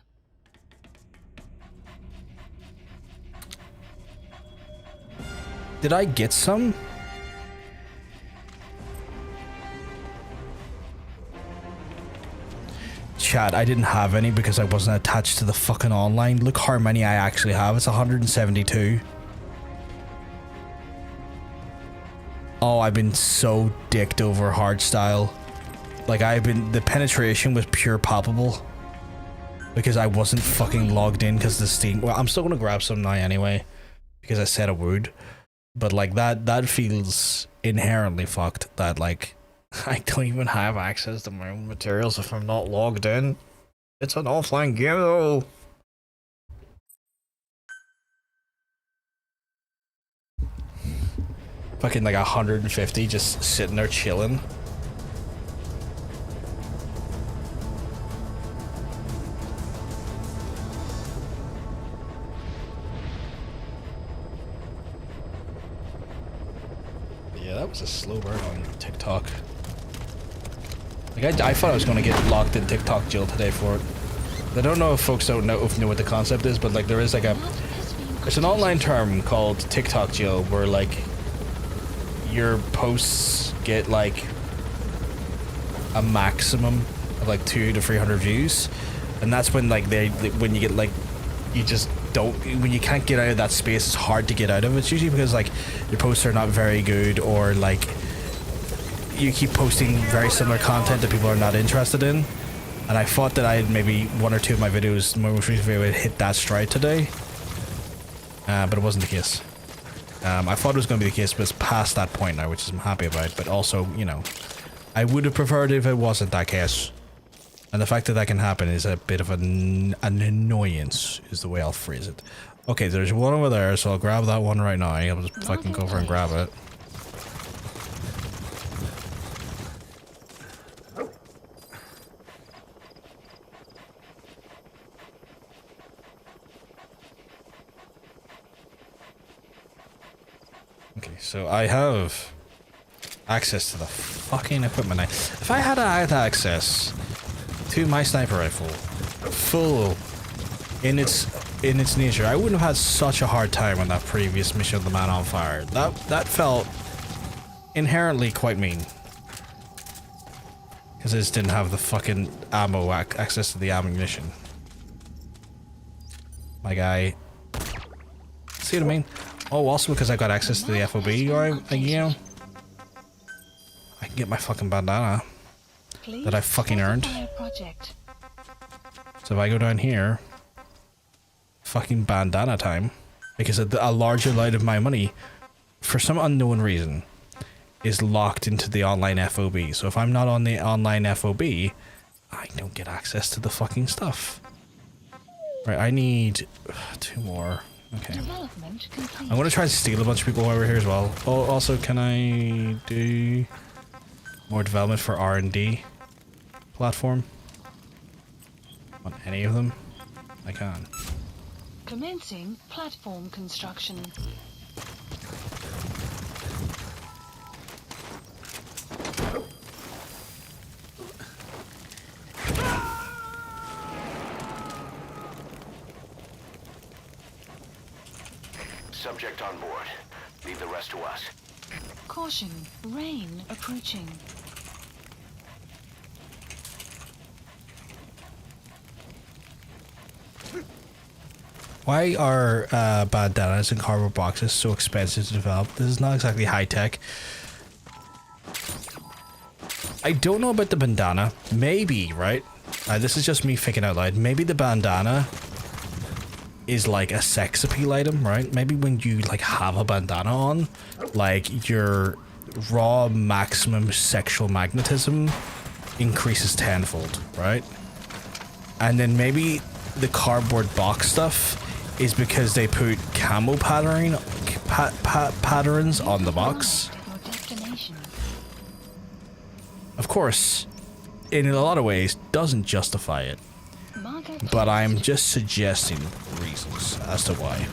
Did I get some? Chat, I didn't have any because I wasn't attached to the fucking online. Look how many I actually have. It's 172. Oh, I've been so dicked over hardstyle. Like, the penetration was pure palpable. Because I wasn't fucking logged in because the Steam... Well, I'm still gonna grab some now anyway. Because I said I would. But, like, that feels inherently fucked. That, like, I don't even have access to my own materials if I'm not logged in. It's an offline game, though. Fucking, like, 150 just sitting there chilling. That was a slow burn on TikTok. Like I thought I was going to get locked in TikTok jail today for it. I don't know if folks don't know what the concept is, but like there is like there's an online term called TikTok jail where like your posts get like a maximum of like 200 to 300 views, and that's when like when you get like you just don't, when you can't get out of that space, it's hard to get out of. It's usually because like your posts are not very good, or like you keep posting very similar content that people are not interested in. And I thought that I had maybe one or two of my videos, my most recent video, had hit that stride today, but it wasn't the case. I thought it was going to be the case, but it's past that point now, which I'm happy about. But also, you know, I would have preferred if it wasn't that case. And the fact that that can happen is a bit of an annoyance, is the way I'll phrase it. Okay, there's one over there, so I'll grab that one right now. I'll just fucking go over and grab it. Okay, so I have access to the fucking equipment. If I had access to my sniper rifle full in its nature, I wouldn't have had such a hard time on that previous mission of the Man on Fire. That felt inherently quite mean, because I just didn't have the fucking ammo, access to the ammunition. My guy, see what I mean? Oh, also because I got access to the FOB, right? You know, I can get my fucking bandana that I fucking earned. So if I go down here, fucking bandana time, because a large amount of my money, for some unknown reason, is locked into the online FOB. So if I'm not on the online FOB, I don't get access to the fucking stuff. Right, I need 2 more. Okay. I'm gonna try to steal a bunch of people over here as well. Oh, also, can I do more development for R&D platform on any of them? I can. Commencing platform construction. Subject on board. Leave the rest to us. Caution, rain approaching. Why are bandanas and cardboard boxes so expensive to develop? This is not exactly high tech. I don't know about the bandana. Maybe, right? This is just me thinking out loud. Maybe the bandana is like a sex appeal item, right? Maybe when you like have a bandana on, like your raw maximum sexual magnetism increases tenfold, right? And then maybe the cardboard box stuff is because they put camo patterns on the box. Of course, in a lot of ways, doesn't justify it. But I'm just suggesting reasons as to why.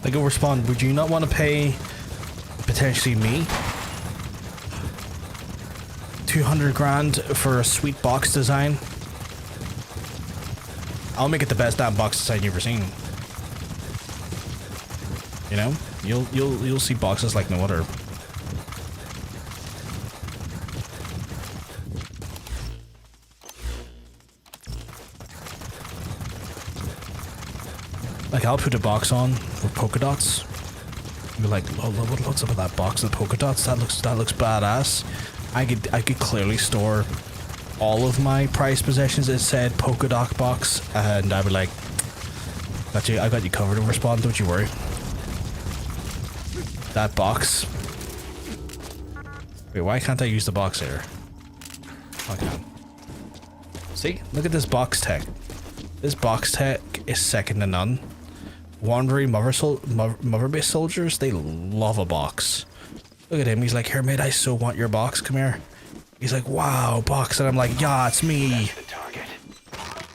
Like, I'll respond, would you not want to pay potentially me 200 grand for a sweet box design? I'll make it the best damn box design you've ever seen. You know, you'll see boxes like no other. Like, I'll put a box on with polka dots. You're like, oh, what's up with that box with polka dots? That looks badass. I could clearly store all of my prized possessions. It said polka dot box, and I'd be like, I got you covered in Respawn. Don't you worry. That box. Wait, why can't I use the box here? Okay. See, look at this box tech. This box tech is second to none. Wandering mother-based soldiers, they love a box. Look at him, he's like, here mate, I so want your box, come here. He's like, wow, box, and I'm like, yeah, it's me.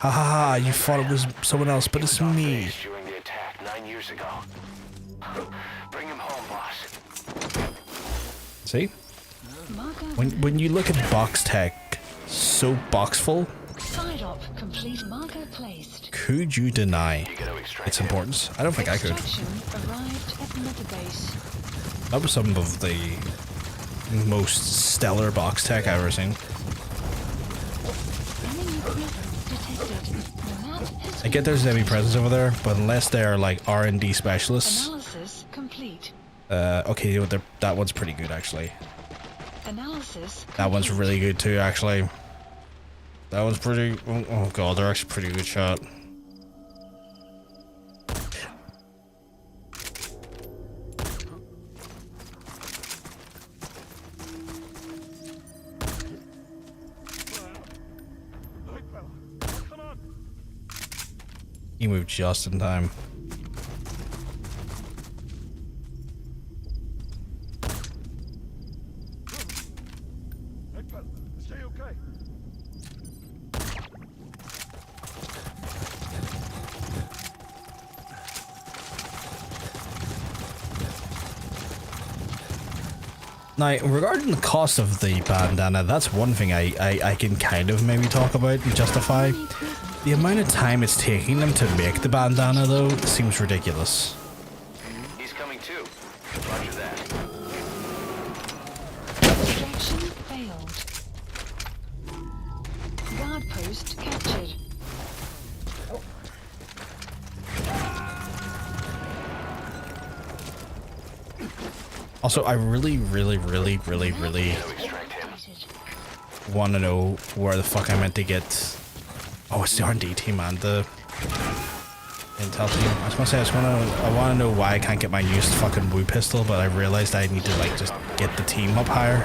Ha ha ha, you thought it was someone else, but it's me. During the attack 9 years ago. Bring him home, boss. See? When you look at box tech, so boxful, Side op complete. Marker placed. could you deny its importance? I don't think I could. Extraction arrived at Mother Base. That was some of the most stellar box tech I've ever seen. Enemy presence detected. The map has I get there's enemy presence over there, but unless they're like R&D specialists. analysis complete. Okay, you know, that one's pretty good actually. Analysis. That one's really good too, actually. That one's pretty. Oh god, they're actually pretty good shot. He moved just in time. Now, regarding the cost of the bandana, that's one thing I can kind of maybe talk about and justify. The amount of time it's taking them to make the bandana, though, seems ridiculous. He's coming too. Roger that. Extraction failed. Guard post captured. Also, I really want to know where the fuck I meant to get. Oh, it's the R&D team and the intel team. I was gonna say I want to know why I can't get my newest fucking Woo pistol, but I realized I need to like just get the team up higher.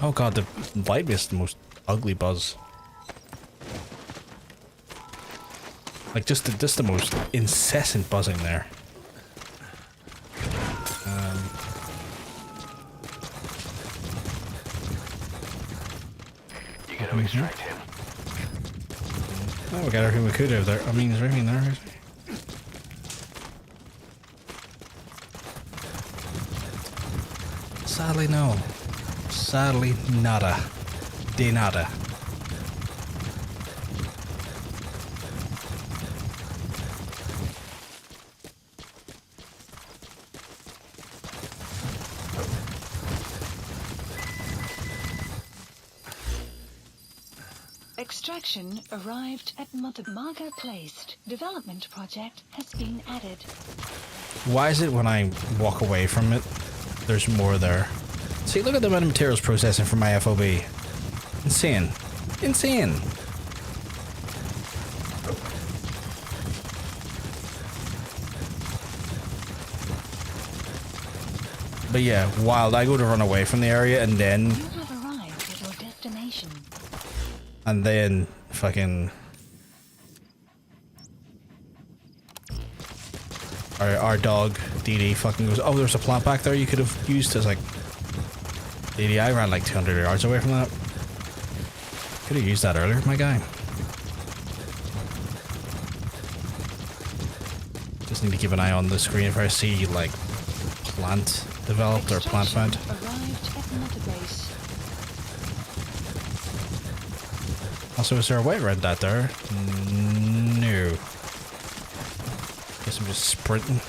Oh god, the vibe is the most ugly buzz. Like just the most incessant buzzing there. You gotta extract him. Oh, we got everything we could over there. I mean, is there anything there? Sadly, no. Sadly, nada. De nada. Extraction arrived at Mother. Marker placed. Development project has been added. Why is it when I walk away from it, there's more there? See, look at the amount of materials processing for my FOB. Insane. Insane. But yeah, wild. I go to run away from the area and then... You have arrived at your destination. And then fucking... our dog DD fucking goes, oh, there's a plant back there you could have used. As like, DD, I ran like 200 yards away from that. Could have used that earlier, my guy. Just need to keep an eye on the screen if I see like plant developed or plant found. Also, is there a way around that there? No. Guess I'm just sprinting.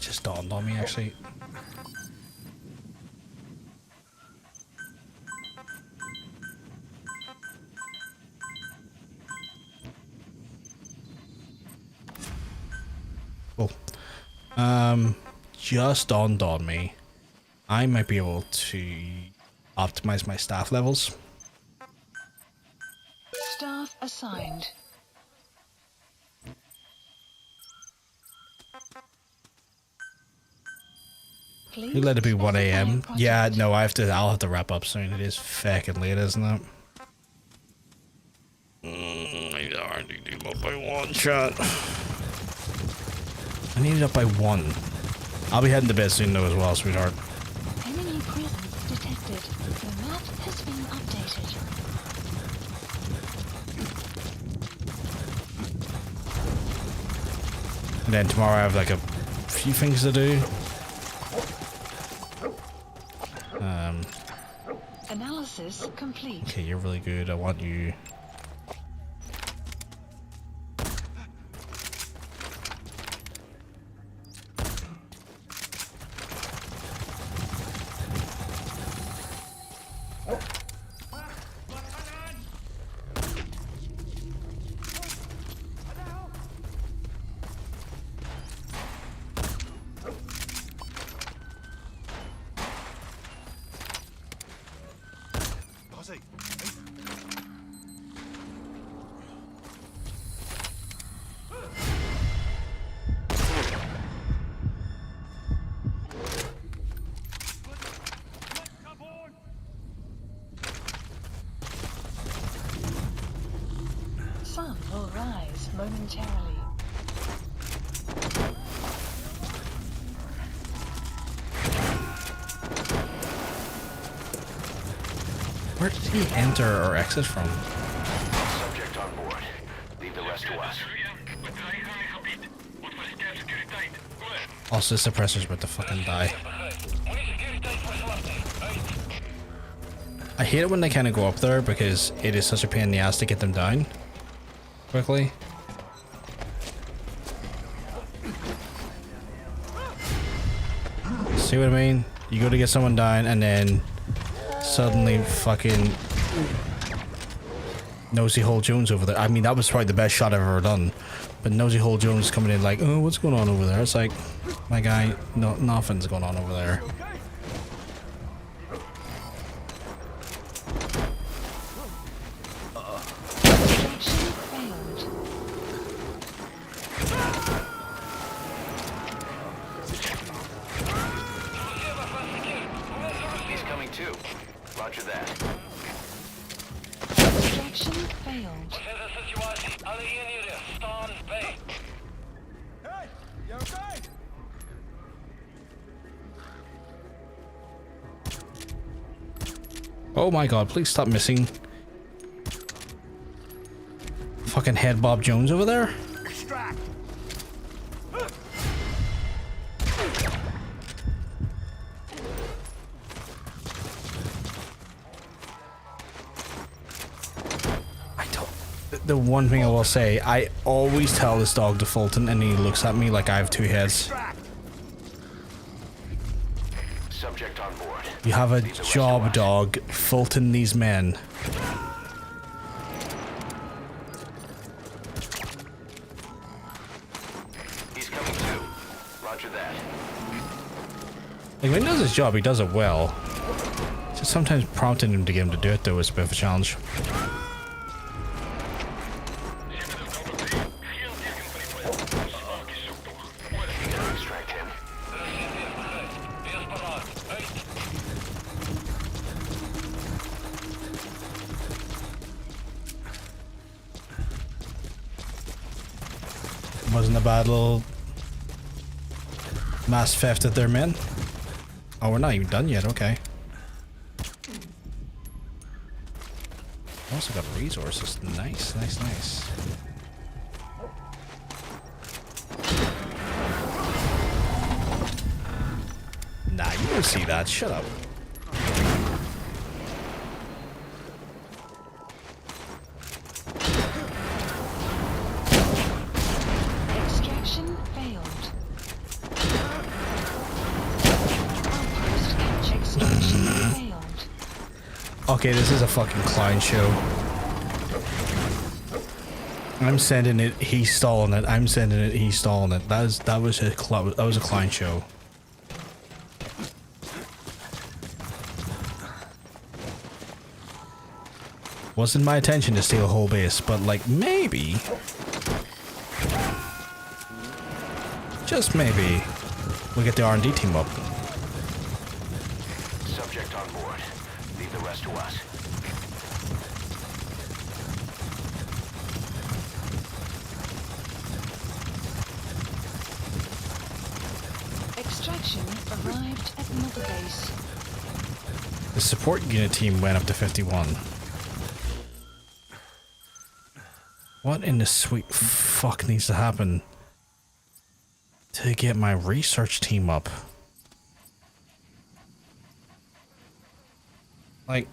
Just dawned on me actually. Cool. Just dawned on me. I might be able to optimize my staff levels. Staff assigned. You let it be 1 AM. Yeah, no, I'll have to wrap up soon. It is fucking late, isn't it? I already do it up by 1 shot. I need it up by 1. I'll be heading to bed soon though as well, sweetheart. Enemy presence detected. The map has been updated. And then tomorrow I have like a few things to do. Analysis complete. Okay, you're really good. I want you. Sun will rise momentarily. Where did he enter or exit from? Subject on board. Leave the rest to us. Also, the suppressor's about to fucking die. I hate it when they kind of go up there because it is such a pain in the ass to get them down quickly. See what I mean? You go to get someone down and then suddenly fucking Nosy Hole Jones over there. I mean, that was probably the best shot I've ever done. But Nosy Hole Jones coming in like, oh, what's going on over there? It's like, my guy, no, nothing's going on over there. He's coming too. Roger that. Extraction failed. Hey, you okay? Oh my god, please stop missing. Fucking head Bob Jones over there. Extract. The one thing I will say, I always tell this dog to Fulton and he looks at me like I have 2 heads. Subject on board. You have a job, dog. Fulton these men. He's coming too. Roger that. Like, when he does his job, he does it well. Just sometimes prompting him to get him to do it, though, is a bit of a challenge. Wasn't a bad little mass theft of their men. Oh, we're not even done yet. Okay. Also got resources. Nice, nice, nice. Nah, you don't see that. Shut up. Extraction failed. Outpost captured. Extraction failed. Okay, this is a fucking clown show. I'm sending it. He's stalling it. I'm sending it. He's stalling it. That was a clown show. Wasn't my intention to steal a whole base, but like maybe, just maybe, we'll get the R&D team up. Subject on board. Leave the rest to us. Extraction arrived at Mother Base. The support unit team went up to 51. What in the sweet fuck needs to happen to get my research team up? Like...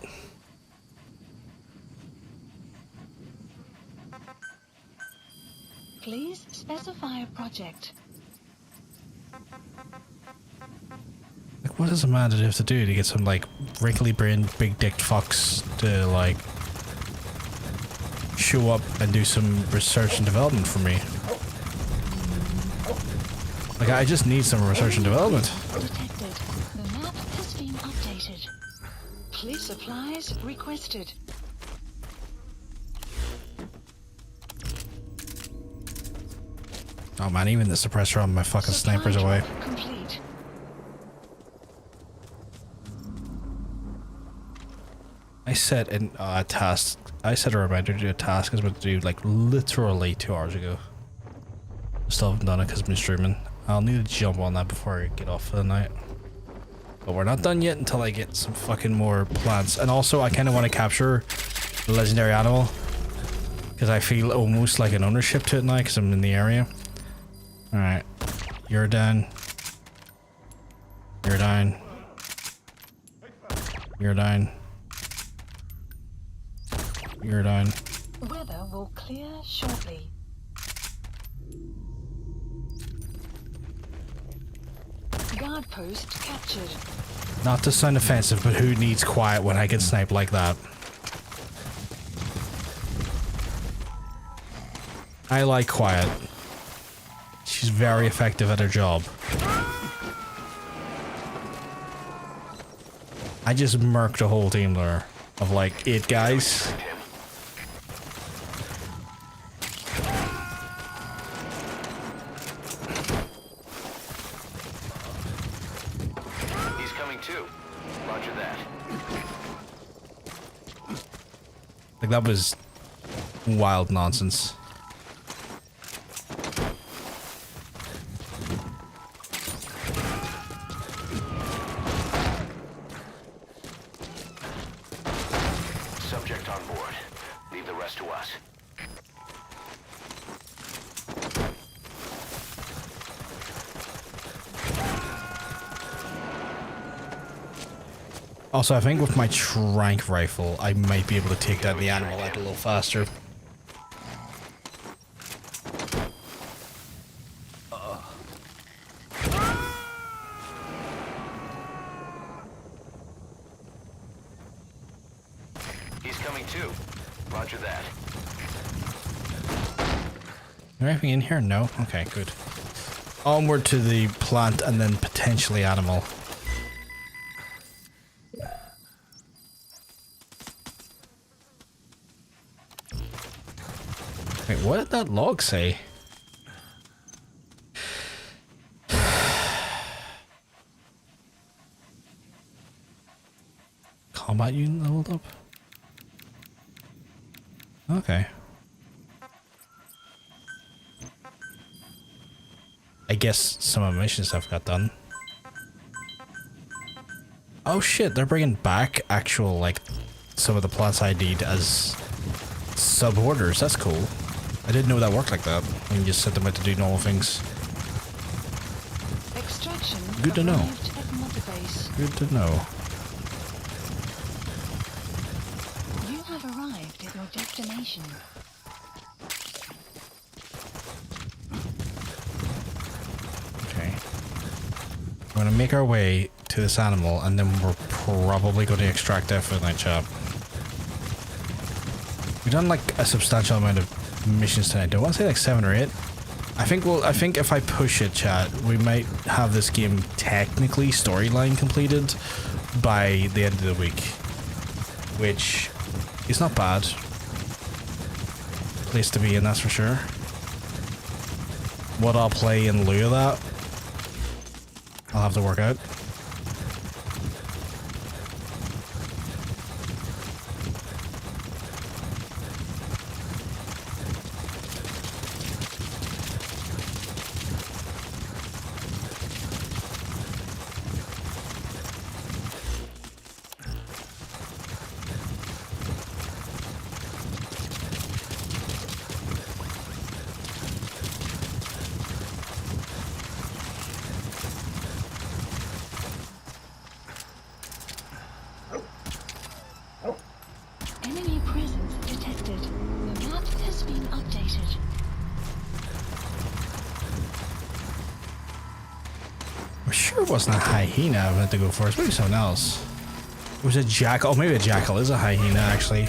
Please specify a project. Like, what does a man have to do to get some, like, wrinkly-brained, big-dicked fucks to, like, show up and do some research and development for me? Like, I just need some research and development. Detected. The map has been updated. Please supplies requested. Oh man, even the suppressor on my fucking sniper's Supply away. drop complete. I set a task. I set a reminder to do a task I was about to do like literally 2 hours ago. Still haven't done it because I've been streaming. I'll need to jump on that before I get off for the night. But we're not done yet until I get some fucking more plants. And also I kind of want to capture the legendary animal because I feel almost like an ownership to it now because I'm in the area. Alright. You're down. You're down. You're down. You're down. Weather will clear shortly. Guard post captured. Not to sound offensive, but who needs quiet when I can snipe like that? I like quiet. She's very effective at her job. I just murked a whole team there of like 8 guys. He's coming too. Roger that. Like that was wild nonsense. Subject on board. Leave the rest to us. Also, I think with my trank rifle, I might be able to take down the animal out a little faster. He's coming too. Roger that. Is there anything in here? No? Okay, good. Onward to the plant and then potentially animal. Wait, what did that log say? Combat unit leveled up? Okay. I guess some of the mission stuff got done. Oh shit, they're bringing back actual, like, some of the plots I did as sub-orders. That's cool. I didn't know that worked like that. You can just set them out to do normal things. Extraction Good to know. arrived at Mother Base. Good to know. You have arrived at your destination. Okay. We're gonna make our way to this animal, and then we're probably going to extract that for the night shop. We've done like a substantial amount of missions tonight. Do I want to say like 7 or 8? I think if I push it, chat, we might have this game technically storyline completed by the end of the week, which is not bad. Place to be in, that's for sure. What I'll play in lieu of that, I'll have to work out. Enemy presence detected. The map has been updated. I'm sure it wasn't a hyena I meant to go for. It's maybe something else. It was a jackal. Oh, maybe a jackal is a hyena, actually.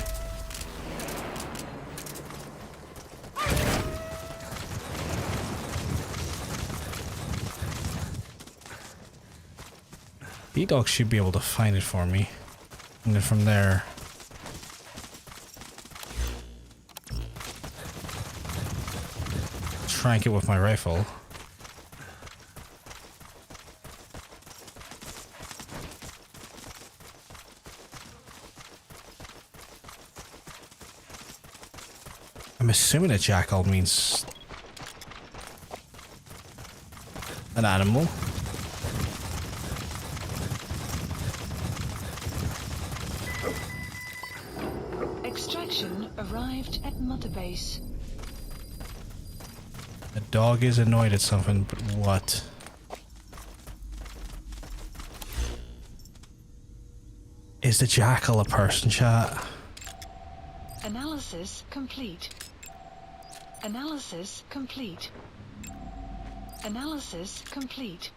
B-Dog should be able to find it for me. And then from there... Trank it with my rifle. I'm assuming a jackal means an animal. Extraction arrived at Mother Base. The dog is annoyed at something, but what? Is the jackal a person, chat? Analysis complete. Analysis complete. Analysis complete.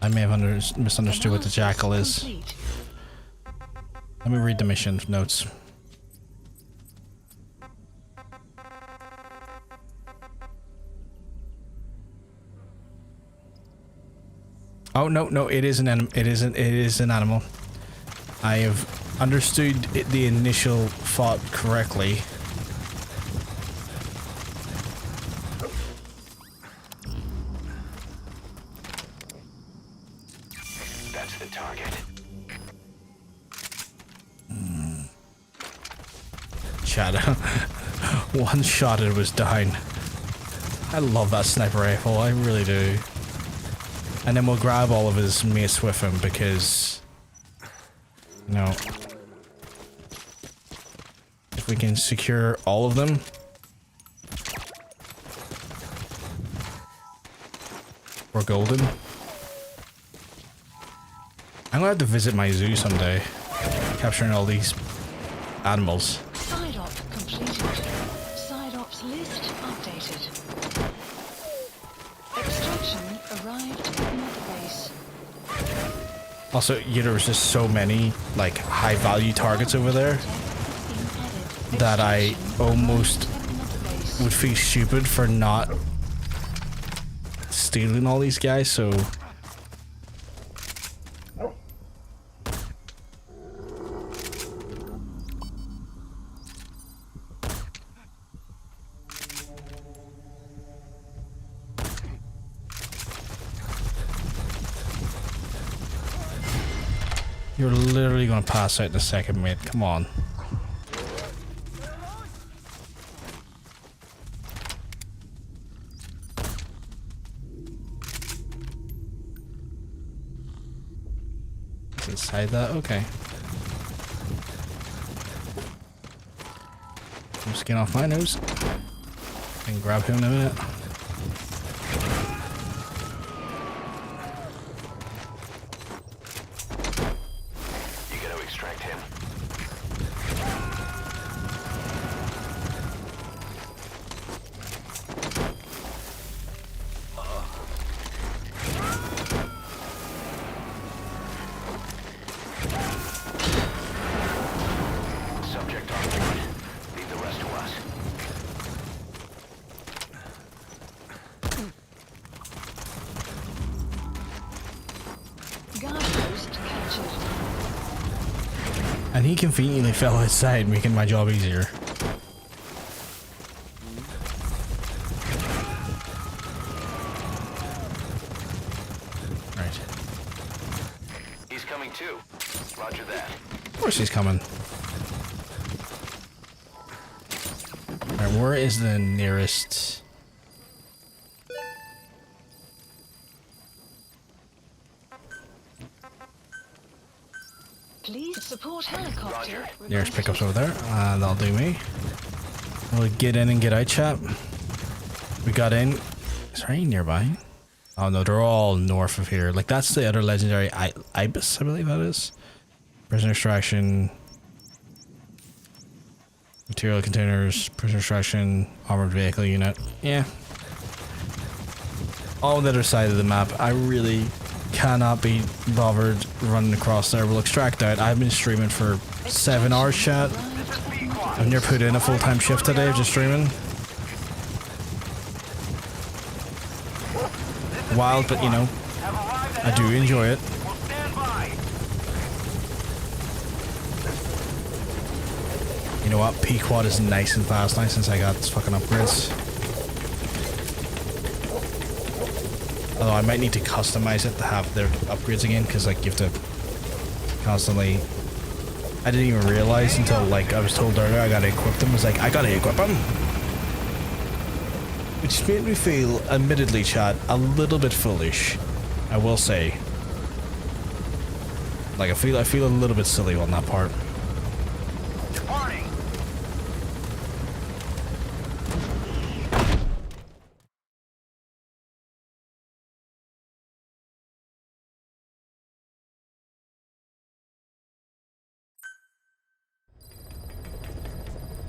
I may have misunderstood what the jackal is. Complete. Let me read the mission notes. Oh no, it is an animal. It is an animal. I have understood the initial thought correctly. That's the target. Shadow. One shot, it was down. I love that sniper rifle. I really do. And then we'll grab all of his mace with him because, you know, if we can secure all of them, we're golden. I'm gonna have to visit my zoo someday, capturing all these animals. Side op completed. Side ops list updated. Extraction arrived at Mother Base. Also, there's just so many, like, high-value targets over there that I almost would feel stupid for not stealing all these guys, so... You're literally gonna pass out in a second, mate. Come on. inside that. Okay. I'm just getting off my nose. And grab him in a minute. You gotta extract him. Subject on board. Leave the rest to us. Guard post captured. And he conveniently fell outside, making my job easier. Right. He's coming too. Roger that. Of course he's coming. Alright, where is the nearest... Please support helicopter. nearest pickups over there? That'll do me. We'll get in and get out, chap. We got in. Is there any nearby? Oh no, they're all north of here. Like, that's the other legendary Ibis, I believe that is. Prisoner extraction. Material containers, prisoner extraction, armored vehicle unit. Yeah. All on the other side of the map. I really cannot be bothered running across there. We'll extract out. I've been streaming for 7 hours, chat. I've never put in a full-time shift today of just streaming. Wild, but you know, I do enjoy it. You know what? P-Quad is nice and fast now since I got this fucking upgrades. Although I might need to customize it to have their upgrades again, because like you have to constantly... I didn't even realize until like I was told earlier I gotta equip them. I was like, I gotta equip them. Which made me feel, admittedly, chat, a little bit foolish. I will say. Like I feel a little bit silly on that part.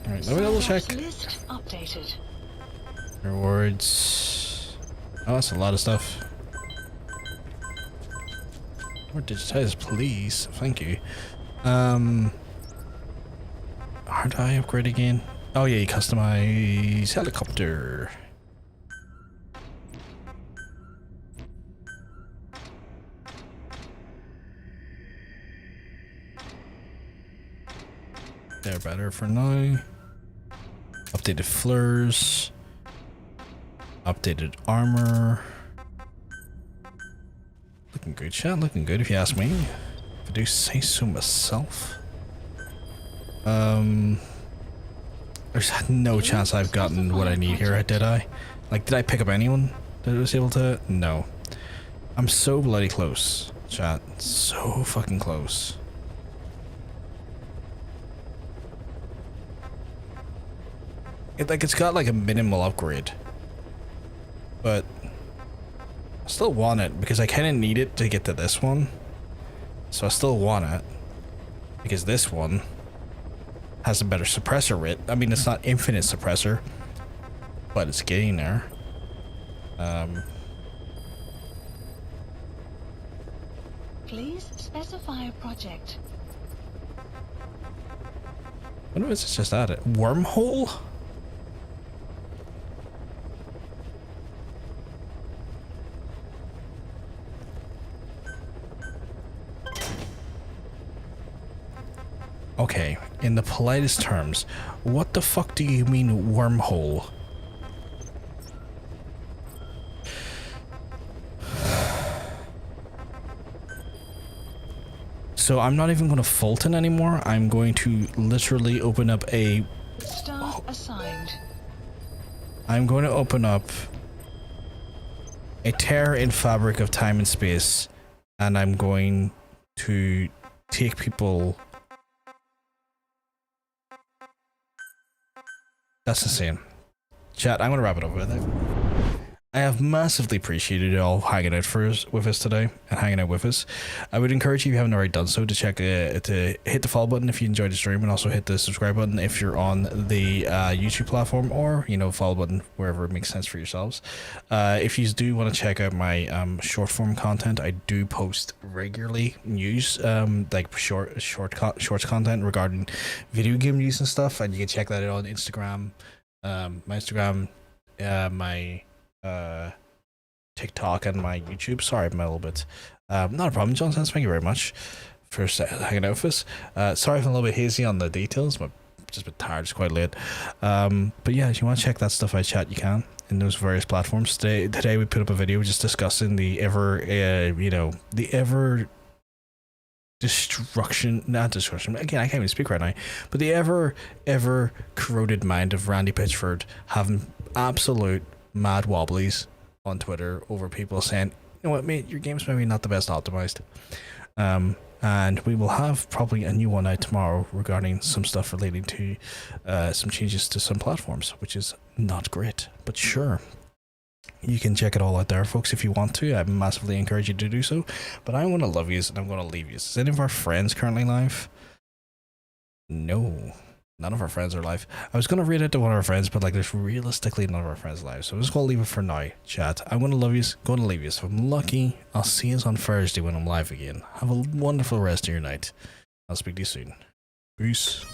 Alright, let me double check. List updated. Rewards. Oh, that's a lot of stuff. More digitized, please. Thank you. How do I upgrade again? Oh yeah, you customize helicopter. They're better for now. Updated flares. Updated armor. Looking good, chat. Looking good if you ask me. If I do say so myself. There's no chance I've gotten what I need here, did I? Like, did I pick up anyone that was able to? No. I'm so bloody close, chat. So fucking close. It's got like a minimal upgrade. But I still want it because I kind of need it to get to this one. So I still want it because this one has a better suppressor rate. I mean, it's not infinite suppressor, but it's getting there. Please specify a project. What was it just added? Wormhole? Okay, in the politest terms, what the fuck do you mean wormhole? So I'm not even going to Fulton anymore. I'm going to literally open up a... Staff assigned. I'm going to open up a tear in fabric of time and space, and I'm going to take people. That's insane. Chat, I'm gonna wrap it up with it. I have massively appreciated you all hanging out with us today and hanging out with us. I would encourage you, if you haven't already done so, to to hit the follow button if you enjoyed the stream, and also hit the subscribe button if you're on the YouTube platform, or follow button wherever it makes sense for yourselves. If you do want to check out my short form content, I do post regularly news, like shorts content regarding video game news and stuff, and you can check that out on Instagram, my Instagram, my TikTok, and my YouTube. Sorry, I'm a little bit not a problem, Johnson. Thank you very much for hanging out with us. Sorry if I'm a little bit hazy on the details, but just a bit tired. It's quite late. But yeah, if you want to check that stuff out, chat, you can in those various platforms. Today we put up a video just discussing the ever not destruction again, I can't even speak right now, but the ever corroded mind of Randy Pitchford having absolute mad wobblies on Twitter over people saying, you know what, mate, your game's maybe not the best optimized. And we will have probably a new one out tomorrow regarding some stuff relating to some changes to some platforms, which is not great, but sure, you can check it all out there, folks, if you want to. I massively encourage you to do so. But I'm going to love you and I'm going to leave you. Is any of our friends currently live? No, none of our friends are live. I was going to read it to one of our friends, but there's realistically none of our friends live. So I'm just going to leave it for now, chat. I'm going to love you, going to leave you. So if I'm lucky, I'll see you on Thursday when I'm live again. Have a wonderful rest of your night. I'll speak to you soon. Peace.